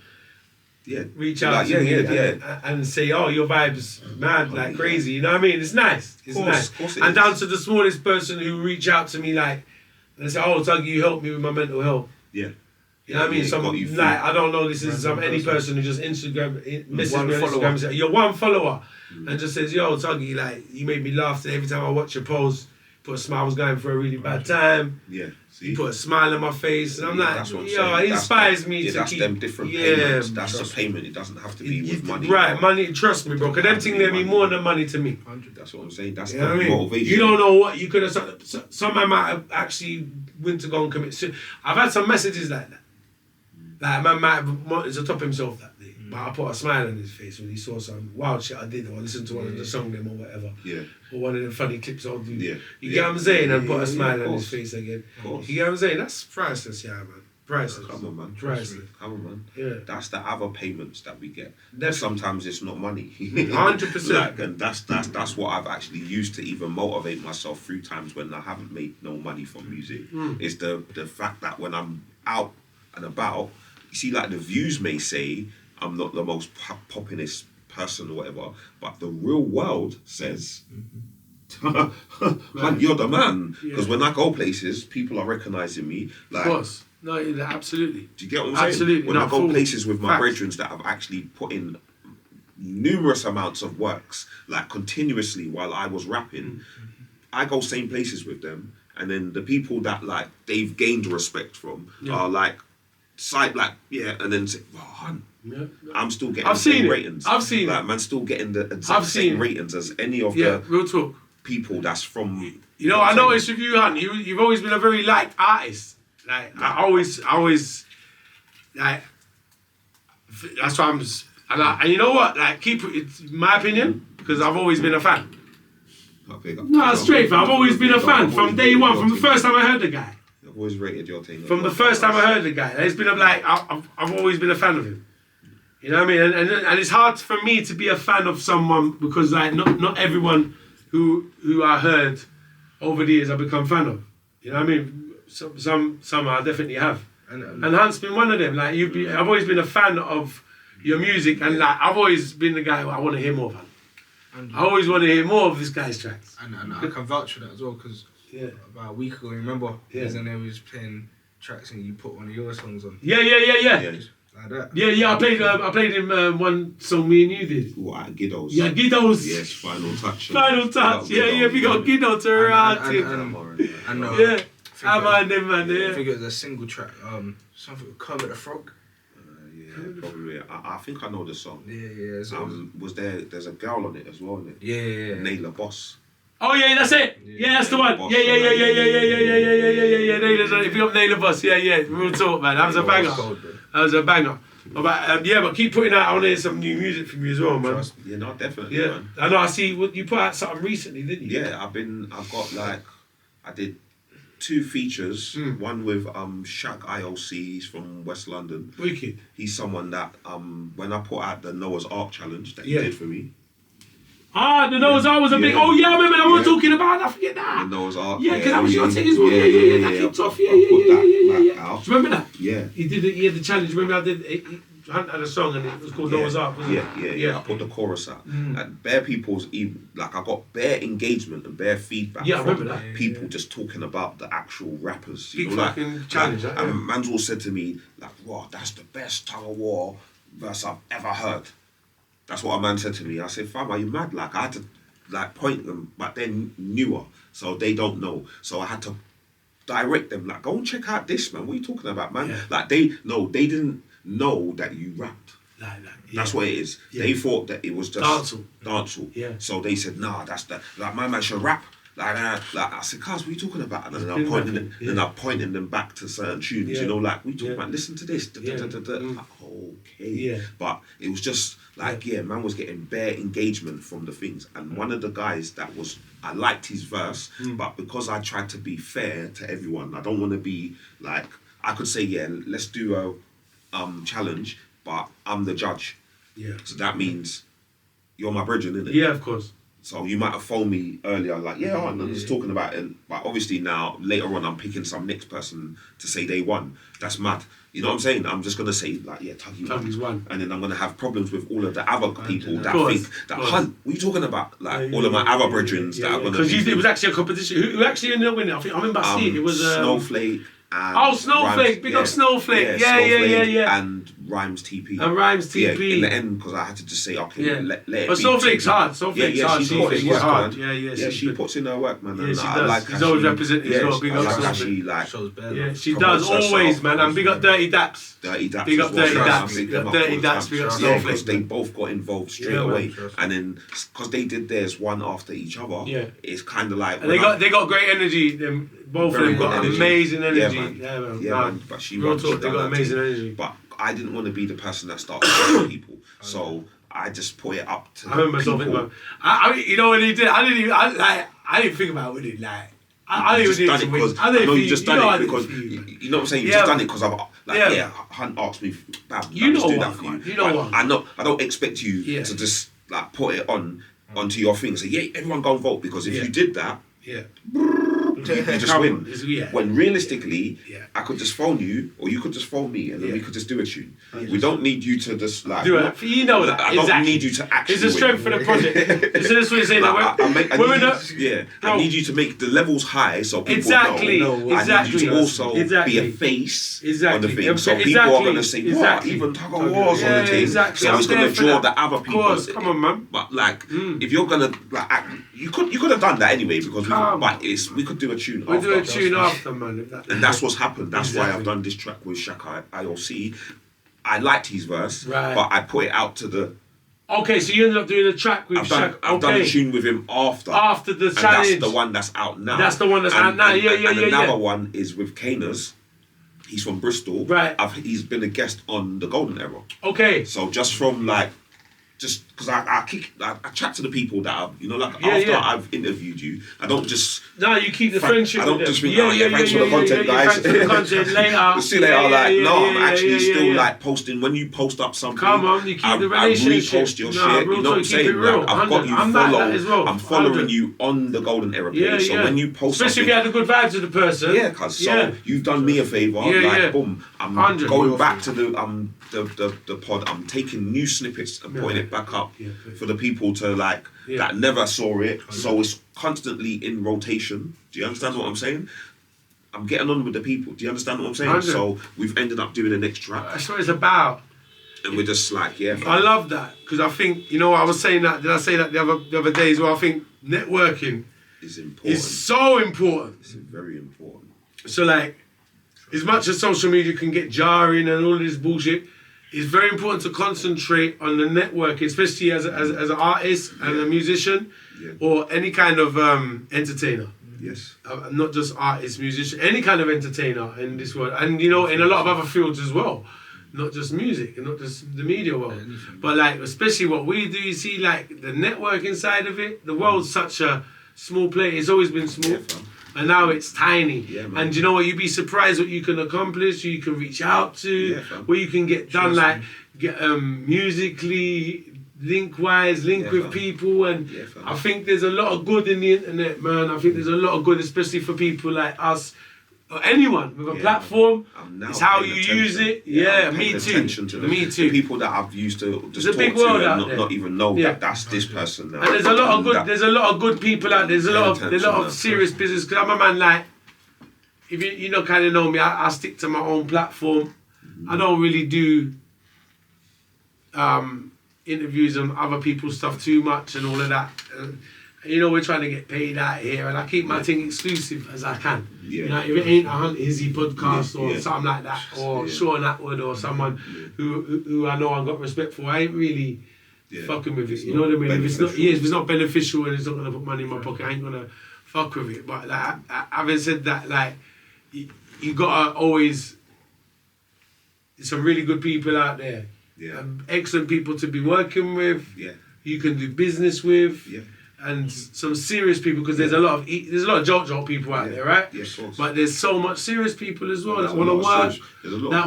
[SPEAKER 1] reach out to me and say, oh, your vibe's mad, like crazy. You know what I mean? It's nice. It's nice.
[SPEAKER 2] Of course it
[SPEAKER 1] and
[SPEAKER 2] is.
[SPEAKER 1] down to the smallest person who reach out to me, like, and say, oh, Tuggy, you helped me with my mental health.
[SPEAKER 2] Yeah.
[SPEAKER 1] You know what I mean?
[SPEAKER 2] got you
[SPEAKER 1] Like,
[SPEAKER 2] through.
[SPEAKER 1] I don't know, this is any person who just messages me on
[SPEAKER 3] follower.
[SPEAKER 1] Instagram and say, you're one follower, and just says, yo, Tuggy, like, you made me laugh today every time I watch your post. Put a smile, I was going for a really bad time.
[SPEAKER 2] Yeah. See?
[SPEAKER 1] You put a smile on my face, and I'm like,
[SPEAKER 2] that's what I'm
[SPEAKER 1] yo,
[SPEAKER 2] saying.
[SPEAKER 1] it inspires me to
[SPEAKER 2] that's
[SPEAKER 1] keep.
[SPEAKER 2] them different payments. That's the payment. It doesn't have to be with money.
[SPEAKER 1] Right, money. Trust me, bro. Because them things there mean more than money to me.
[SPEAKER 2] That's what I'm saying. That's
[SPEAKER 1] You know
[SPEAKER 2] the
[SPEAKER 1] what I mean?
[SPEAKER 2] motivation.
[SPEAKER 1] You don't know what you could have. Some man might have actually went to go and commit suicide. I've had some messages like that. Like, a man might have wanted to top himself that day, but I put a smile on his face when he saw some wild shit I did, or listened to one of the song them or whatever.
[SPEAKER 2] Yeah.
[SPEAKER 1] Or one of the funny clips I'll do.
[SPEAKER 2] Yeah.
[SPEAKER 1] You get what I'm saying? And put a smile
[SPEAKER 2] of
[SPEAKER 1] on his
[SPEAKER 2] course.
[SPEAKER 1] face again.
[SPEAKER 2] Of course.
[SPEAKER 1] You get what I'm saying? That's priceless, yeah, man. Priceless.
[SPEAKER 2] Come on, man.
[SPEAKER 1] Priceless.
[SPEAKER 2] Come on, man.
[SPEAKER 1] Yeah.
[SPEAKER 2] That's the other payments that we get.
[SPEAKER 1] Definitely.
[SPEAKER 2] Sometimes it's not money.
[SPEAKER 1] 100%.
[SPEAKER 2] Like, and that's what I've actually used to even motivate myself through times when I haven't made no money from music. Is the fact that when I'm out and about, you see, like, the views may say I'm not the most poppinest person or whatever, but the real world says, Hunt, you're the man. Because when I go places, people are recognising me. Like,
[SPEAKER 1] Of course. No, absolutely.
[SPEAKER 2] do you get what I'm saying?
[SPEAKER 1] Absolutely.
[SPEAKER 2] When
[SPEAKER 1] No,
[SPEAKER 2] I go
[SPEAKER 1] full
[SPEAKER 2] places with my
[SPEAKER 1] facts.
[SPEAKER 2] brethren that have actually put in numerous amounts of works, like continuously while I was rapping, I go same places with them, and then the people that like they've gained respect from are like, and then say, oh, Hunt,
[SPEAKER 1] Yeah.
[SPEAKER 2] I'm still getting
[SPEAKER 1] I've
[SPEAKER 2] the same
[SPEAKER 1] seen it.
[SPEAKER 2] ratings.
[SPEAKER 1] I've seen
[SPEAKER 2] like,
[SPEAKER 1] it.
[SPEAKER 2] man, still getting the
[SPEAKER 1] I've
[SPEAKER 2] exact
[SPEAKER 1] seen
[SPEAKER 2] same
[SPEAKER 1] it.
[SPEAKER 2] ratings as any of
[SPEAKER 1] Yeah,
[SPEAKER 2] the
[SPEAKER 1] real talk.
[SPEAKER 2] people that's from.
[SPEAKER 1] You know, I noticed with you, Hunt, you've always been a very liked artist. Like, I always, like, that's why I'm just, and you know what? Like, keep it, it's my opinion, because I've always been a fan. No, straight, fam. I've always been a fan from day one, from the first time I heard the guy.
[SPEAKER 2] I've always rated your thing.
[SPEAKER 1] From the first time I heard the guy, it's been like I've always been a fan of him. You know what I mean? And it's hard for me to be a fan of someone because like not everyone who I heard over the years I've become fan of. You know what I mean? Some I definitely have. And Hunt's been one of them. Like I've always been a fan of your music, and like I've always been the guy I want to hear more of. I always want to hear more of this guy's tracks.
[SPEAKER 3] And I can vouch for that as well, because about a week ago, remember,
[SPEAKER 1] Yeah.
[SPEAKER 3] and they was playing tracks and you put one of your songs on.
[SPEAKER 1] Yeah.
[SPEAKER 3] Like that.
[SPEAKER 1] Yeah, I played him one song me and you did.
[SPEAKER 2] What, Giddos?
[SPEAKER 1] Yeah, Giddos.
[SPEAKER 2] Yes, Final Touch.
[SPEAKER 1] Final touch. Yeah, we got Giddo to round it.
[SPEAKER 3] And
[SPEAKER 1] Yeah, I'm on them, man.
[SPEAKER 3] I
[SPEAKER 1] Yeah.
[SPEAKER 3] think it was a single track, something with Kermit the Frog.
[SPEAKER 2] Yeah, probably. I think I know the song.
[SPEAKER 3] Yeah. So
[SPEAKER 2] There's a girl on it as well, isn't it?
[SPEAKER 3] yeah.
[SPEAKER 2] Naylor Boss.
[SPEAKER 1] Oh yeah, that's it. Yeah, that's the one. Yeah. If you got Naylor Boss, yeah. Real talk, man. That was a banger. But keep putting out. I want to hear some new music from you as well, man.
[SPEAKER 2] Yeah, no, definitely,
[SPEAKER 1] Yeah,
[SPEAKER 2] man.
[SPEAKER 1] I know. I see. You put out something recently, didn't you?
[SPEAKER 2] Yeah, I did 2 features. One with Shaq IOC, he's from West London.
[SPEAKER 1] Wicked.
[SPEAKER 2] He's someone that when I put out the Noah's Ark challenge that he did for me.
[SPEAKER 1] The Noah's Ark was a big. Oh yeah, I remember that we were talking about. I forget
[SPEAKER 2] The
[SPEAKER 1] that.
[SPEAKER 2] Noah's Ark.
[SPEAKER 1] Yeah, because that was your thing as well. Yeah. That kicked off. Yeah.
[SPEAKER 2] I put that
[SPEAKER 1] Do you remember that?
[SPEAKER 2] Yeah.
[SPEAKER 1] He had the challenge. Remember I did. Hunt had a song and it was called
[SPEAKER 2] Yeah,
[SPEAKER 1] Noah's Ark, wasn't
[SPEAKER 2] yeah. I put the chorus out. And bare people's even like I got bare engagement and bare feedback.
[SPEAKER 1] Yeah, I
[SPEAKER 2] from
[SPEAKER 1] remember that.
[SPEAKER 2] people just talking about the actual rappers.
[SPEAKER 1] Big
[SPEAKER 2] You know,
[SPEAKER 1] fucking challenge,
[SPEAKER 2] Like,
[SPEAKER 1] yeah.
[SPEAKER 2] and man's all said to me like, "Wow, that's the best Tuggawar verse I've ever heard." That's what a man said to me. I said, "Fam, are you mad?" Like I had to like point them, but they're newer, so they don't know. So I had to direct them like, go and check out this, man. What are you talking about, man?
[SPEAKER 1] Yeah.
[SPEAKER 2] Like they didn't know that you rapped.
[SPEAKER 1] Like,
[SPEAKER 2] That's what it is.
[SPEAKER 1] Yeah.
[SPEAKER 2] They thought that it was just dancehall.
[SPEAKER 1] Yeah.
[SPEAKER 2] So they said, nah, that's the like my man should rap. Like I said, "Cuz, what are you talking about?" And then I'm pointing them, then I'm pointing them back to certain tunes.
[SPEAKER 1] Yeah.
[SPEAKER 2] You know, like we talking
[SPEAKER 1] Yeah.
[SPEAKER 2] about. Listen to this.
[SPEAKER 1] Yeah.
[SPEAKER 2] Like, okay.
[SPEAKER 1] Yeah.
[SPEAKER 2] But it was just like man was getting bare engagement from the things. And one of the guys that was, I liked his verse, but because I tried to be fair to everyone, I don't want to be like I could say, let's do a challenge, but I'm the judge.
[SPEAKER 1] Yeah.
[SPEAKER 2] So that means you're my brethren, isn't it?
[SPEAKER 1] Yeah, of course.
[SPEAKER 2] So you might have phoned me earlier, like, I'm just talking about it. But obviously now, later on, I'm picking some next person to say they won. That's mad. You know what I'm saying? I'm just going to say, like,
[SPEAKER 1] Tuggy's won.
[SPEAKER 2] And then I'm going to have problems with all of the other people that
[SPEAKER 1] course,
[SPEAKER 2] think that, Hunt, what are you talking about? Like, all of my other brethren that are going to
[SPEAKER 1] because it was actually a competition. Who actually ended up winning? I remember seeing it was...
[SPEAKER 2] Snowflake. And
[SPEAKER 1] Snowflake! Big up Snowflake! Yeah.
[SPEAKER 2] And Rhymes TP.
[SPEAKER 1] And Rhymes TP.
[SPEAKER 2] Yeah, in the end, because I had to just say, okay, let it
[SPEAKER 1] But
[SPEAKER 2] be
[SPEAKER 1] Snowflake's
[SPEAKER 2] TP.
[SPEAKER 1] hard. Snowflake's hard.
[SPEAKER 2] She's
[SPEAKER 1] hard.
[SPEAKER 2] Yeah, she puts in her work, man.
[SPEAKER 1] Yeah,
[SPEAKER 2] and
[SPEAKER 1] she
[SPEAKER 2] I
[SPEAKER 1] does.
[SPEAKER 2] like
[SPEAKER 1] She's
[SPEAKER 2] how
[SPEAKER 1] always
[SPEAKER 2] she-
[SPEAKER 1] represented as well. Big
[SPEAKER 2] I
[SPEAKER 1] up
[SPEAKER 2] like how
[SPEAKER 1] Snowflake.
[SPEAKER 2] she like
[SPEAKER 3] Shows better.
[SPEAKER 1] Yeah, she
[SPEAKER 2] promotes
[SPEAKER 1] does always,
[SPEAKER 2] herself.
[SPEAKER 1] man. And big up Dirty Daps.
[SPEAKER 2] Dirty Daps.
[SPEAKER 1] Big up
[SPEAKER 2] as well.
[SPEAKER 1] Dirty
[SPEAKER 2] I
[SPEAKER 1] Daps.
[SPEAKER 2] pick
[SPEAKER 1] Big up
[SPEAKER 2] them
[SPEAKER 1] Dirty
[SPEAKER 2] all the
[SPEAKER 1] Daps.
[SPEAKER 2] time.
[SPEAKER 1] Big up
[SPEAKER 2] Yeah,
[SPEAKER 1] Snowflake.
[SPEAKER 2] because they both got involved straight
[SPEAKER 1] Yeah, man.
[SPEAKER 2] away, and then because they did theirs one after each other.
[SPEAKER 1] Yeah.
[SPEAKER 2] It's kind of like
[SPEAKER 1] And they got great energy. Them both of
[SPEAKER 2] Very
[SPEAKER 1] them got
[SPEAKER 2] good energy.
[SPEAKER 1] amazing energy.
[SPEAKER 2] Yeah, man.
[SPEAKER 1] Yeah,
[SPEAKER 2] Yeah, man. But she
[SPEAKER 1] real
[SPEAKER 2] won,
[SPEAKER 1] talk.
[SPEAKER 2] she
[SPEAKER 1] They
[SPEAKER 2] done
[SPEAKER 1] got
[SPEAKER 2] that
[SPEAKER 1] amazing
[SPEAKER 2] thing.
[SPEAKER 1] energy.
[SPEAKER 2] But I didn't want to be the person that started judging people, so I just put it up to
[SPEAKER 1] I remember
[SPEAKER 2] people.
[SPEAKER 1] something about. I mean, you know what he did? I didn't think about it. Like I
[SPEAKER 2] You
[SPEAKER 1] didn't
[SPEAKER 2] just
[SPEAKER 1] even
[SPEAKER 2] done
[SPEAKER 1] do
[SPEAKER 2] it
[SPEAKER 1] it.
[SPEAKER 2] because
[SPEAKER 1] I
[SPEAKER 2] I
[SPEAKER 1] didn't
[SPEAKER 2] know
[SPEAKER 1] think-
[SPEAKER 2] you just
[SPEAKER 1] know I
[SPEAKER 2] done it
[SPEAKER 1] didn't
[SPEAKER 2] because
[SPEAKER 1] think-
[SPEAKER 2] you know what I'm saying. You
[SPEAKER 1] Yeah.
[SPEAKER 2] just done it because I've
[SPEAKER 1] Yeah.
[SPEAKER 2] Hunt asked me, "Bam,
[SPEAKER 1] You
[SPEAKER 2] like, just
[SPEAKER 1] know
[SPEAKER 2] do
[SPEAKER 1] what,
[SPEAKER 2] that for you."
[SPEAKER 1] man. You know what.
[SPEAKER 2] I don't expect you
[SPEAKER 1] Yeah.
[SPEAKER 2] to just like put it onto your thing. Say, everyone go and vote, because if
[SPEAKER 1] Yeah.
[SPEAKER 2] you did that,
[SPEAKER 1] Yeah.
[SPEAKER 2] you just win.
[SPEAKER 1] Yeah.
[SPEAKER 2] When realistically,
[SPEAKER 1] Yeah.
[SPEAKER 2] I could just phone you, or you could just phone me, and then
[SPEAKER 1] Yeah.
[SPEAKER 2] we could just do a tune. We don't need you to just like
[SPEAKER 1] Do it. You know that.
[SPEAKER 2] I don't
[SPEAKER 1] Exactly.
[SPEAKER 2] need you to actually.
[SPEAKER 1] It's the strength
[SPEAKER 2] win.
[SPEAKER 1] for the project. So that's what you're saying.
[SPEAKER 2] Like, I
[SPEAKER 1] Women
[SPEAKER 2] need I need you to make the levels high so people
[SPEAKER 1] Exactly,
[SPEAKER 2] know. I need
[SPEAKER 1] exactly,
[SPEAKER 2] you to also
[SPEAKER 1] exactly.
[SPEAKER 2] be a face
[SPEAKER 1] Exactly.
[SPEAKER 2] on the thing. So
[SPEAKER 1] Exactly,
[SPEAKER 2] people are going to say, what?
[SPEAKER 1] exactly.
[SPEAKER 2] Even Tuggawar's on the thing.
[SPEAKER 1] exactly.
[SPEAKER 2] So
[SPEAKER 1] I'm
[SPEAKER 2] it's going
[SPEAKER 1] there
[SPEAKER 2] to
[SPEAKER 1] for
[SPEAKER 2] draw
[SPEAKER 1] that.
[SPEAKER 2] the other
[SPEAKER 1] Of
[SPEAKER 2] people.
[SPEAKER 1] course, come on, man.
[SPEAKER 2] But like, if you're going to like act, you could have done that anyway, because we could do a tune
[SPEAKER 1] We
[SPEAKER 2] after.
[SPEAKER 1] do a tune after, man. If that,
[SPEAKER 2] And that's what's happened. That's why I've
[SPEAKER 1] Exactly.
[SPEAKER 2] done this track with Shaka IOC. I liked his verse,
[SPEAKER 1] Right.
[SPEAKER 2] but I put it out to the.
[SPEAKER 1] Okay, so you ended up doing a track with
[SPEAKER 2] I've done
[SPEAKER 1] Okay.
[SPEAKER 2] a tune with him after.
[SPEAKER 1] After the
[SPEAKER 2] And
[SPEAKER 1] challenge.
[SPEAKER 2] that's the one that's out now.
[SPEAKER 1] That's the one that's out now. Yeah.
[SPEAKER 2] And another one is with Kaners. He's from Bristol.
[SPEAKER 1] Right.
[SPEAKER 2] He's been a guest on the Golden Era.
[SPEAKER 1] Okay.
[SPEAKER 2] So just from like, just because I chat to the people that I've, like
[SPEAKER 1] Yeah,
[SPEAKER 2] after
[SPEAKER 1] yeah.
[SPEAKER 2] I've interviewed you, I don't just.
[SPEAKER 1] No, you keep the friendship.
[SPEAKER 2] I don't
[SPEAKER 1] with them.
[SPEAKER 2] just think, thanks for the content, guys.
[SPEAKER 1] Thanks for the content later.
[SPEAKER 2] See you later. I'm actually still
[SPEAKER 1] yeah.
[SPEAKER 2] like posting. When you post up something,
[SPEAKER 1] Come on, you keep
[SPEAKER 2] I
[SPEAKER 1] the relationship.
[SPEAKER 2] repost your
[SPEAKER 1] Nah,
[SPEAKER 2] shit.
[SPEAKER 1] real
[SPEAKER 2] You know what I'm
[SPEAKER 1] talk, keep it
[SPEAKER 2] saying?
[SPEAKER 1] real.
[SPEAKER 2] Like, I've got you
[SPEAKER 1] 100. I'm like that as well.
[SPEAKER 2] I'm following
[SPEAKER 1] 100.
[SPEAKER 2] you on the Golden Era page.
[SPEAKER 1] Yeah,
[SPEAKER 2] so
[SPEAKER 1] yeah.
[SPEAKER 2] when you post
[SPEAKER 1] Especially
[SPEAKER 2] something,
[SPEAKER 1] if you had a good vibes with the person.
[SPEAKER 2] yeah, cause so you've done me a favour.
[SPEAKER 1] Yeah,
[SPEAKER 2] like
[SPEAKER 1] yeah.
[SPEAKER 2] boom, I'm
[SPEAKER 1] 100.
[SPEAKER 2] going back to the pod. I'm taking new snippets and putting it back up
[SPEAKER 1] Yeah.
[SPEAKER 2] for the people to like that never saw it. So it's constantly in rotation. Do you understand what I'm saying? I'm getting on with the people. Do you understand what I'm saying?
[SPEAKER 1] 100.
[SPEAKER 2] So we've ended up doing the next track,
[SPEAKER 1] That's what it's about.
[SPEAKER 2] and we're just like,
[SPEAKER 1] I love that because I think I was saying that. Did I say that the other day as well? I think networking
[SPEAKER 2] it's important.
[SPEAKER 1] is so important.
[SPEAKER 2] It's very important.
[SPEAKER 1] So like, as much as social media can get jarring and all of this bullshit, it's very important to concentrate on the networking, especially as an artist and a musician or any kind of entertainer.
[SPEAKER 2] Yes.
[SPEAKER 1] Not just artist, musician, any kind of entertainer in this world. And in a lot of other fields as well. Not just music and not just the media world. But like, especially what we do, you see like the networking side of it, the world's such a small place. It's always been small. And now it's tiny.
[SPEAKER 2] Yeah, man.
[SPEAKER 1] And you know what? You'd be surprised what you can accomplish, who you can reach out to, what you can get done, musically, link with people. And I think there's a lot of good in the internet, man. I think there's a lot of good, especially for people like us or anyone with a platform. It's how you use it. Yeah, me too. Me too.
[SPEAKER 2] People that I've used to just
[SPEAKER 1] There's a big
[SPEAKER 2] talk
[SPEAKER 1] world
[SPEAKER 2] to
[SPEAKER 1] out
[SPEAKER 2] and
[SPEAKER 1] there.
[SPEAKER 2] not even know that that's this person now.
[SPEAKER 1] And there's a lot of good. There's a lot of good people out there. There's a lot of serious business. Because I'm a man like, if you know kind of know me, I stick to my own platform. I don't really do interviews on other people's stuff too much and all of that. You know, we're trying to get paid out here, and I keep my thing exclusive as I can.
[SPEAKER 2] Yeah.
[SPEAKER 1] You know, if it ain't a Huntizzy podcast or something like that, or Sean Atwood or someone who I know I've got respect for, I ain't really fucking with it. You know what I mean? If it's not beneficial and it's not gonna put money in my pocket, I ain't gonna fuck with it. But like, having said that, like, you gotta always. There's some really good people out there.
[SPEAKER 2] Yeah.
[SPEAKER 1] Excellent people to be working with.
[SPEAKER 2] Yeah.
[SPEAKER 1] You can do business with.
[SPEAKER 2] Yeah.
[SPEAKER 1] And some serious people, because there's a lot of joke people out there, right?
[SPEAKER 2] Yeah, of course.
[SPEAKER 1] But there's so much serious people as well
[SPEAKER 2] There's
[SPEAKER 1] that want to
[SPEAKER 2] a lot of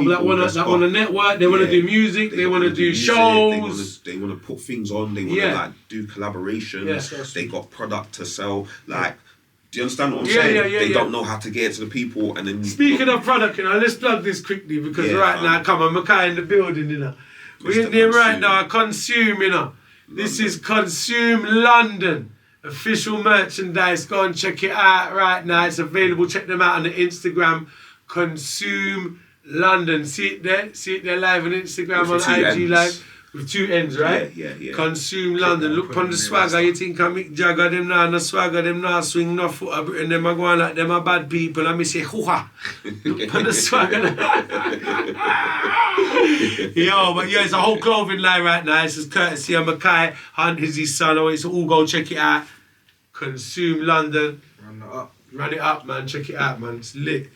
[SPEAKER 1] work, that want to network, they want to do music, they want to do shows.
[SPEAKER 2] They want to put things on, they want to like do collaborations, they got product to sell. Like, do you understand what I'm saying? They don't know how to get it to the people. And then
[SPEAKER 1] Speaking of product, you know, let's plug this quickly, because now, come on, Mackay in the building, you know. We're in there right now, Consume, you know. This is Consume London, official merchandise. Go and check it out right now. It's available. Check them out on the Instagram, Consume London. See it there live on Instagram, on IG live. With 2 N's, right?
[SPEAKER 2] Yeah.
[SPEAKER 1] Consume London. Look upon the swagger. You think I Mick Jagger, them now, the swagger, them now swing no foot a Britain, them are going like them are bad people. And me say, hoo-ha. Look upon the swagger. It's a whole clothing line right now. This is courtesy of Mackay, Huntizzy's son. I want you to all go check it out. Consume London. Run it up, man. Check it out, man. It's lit.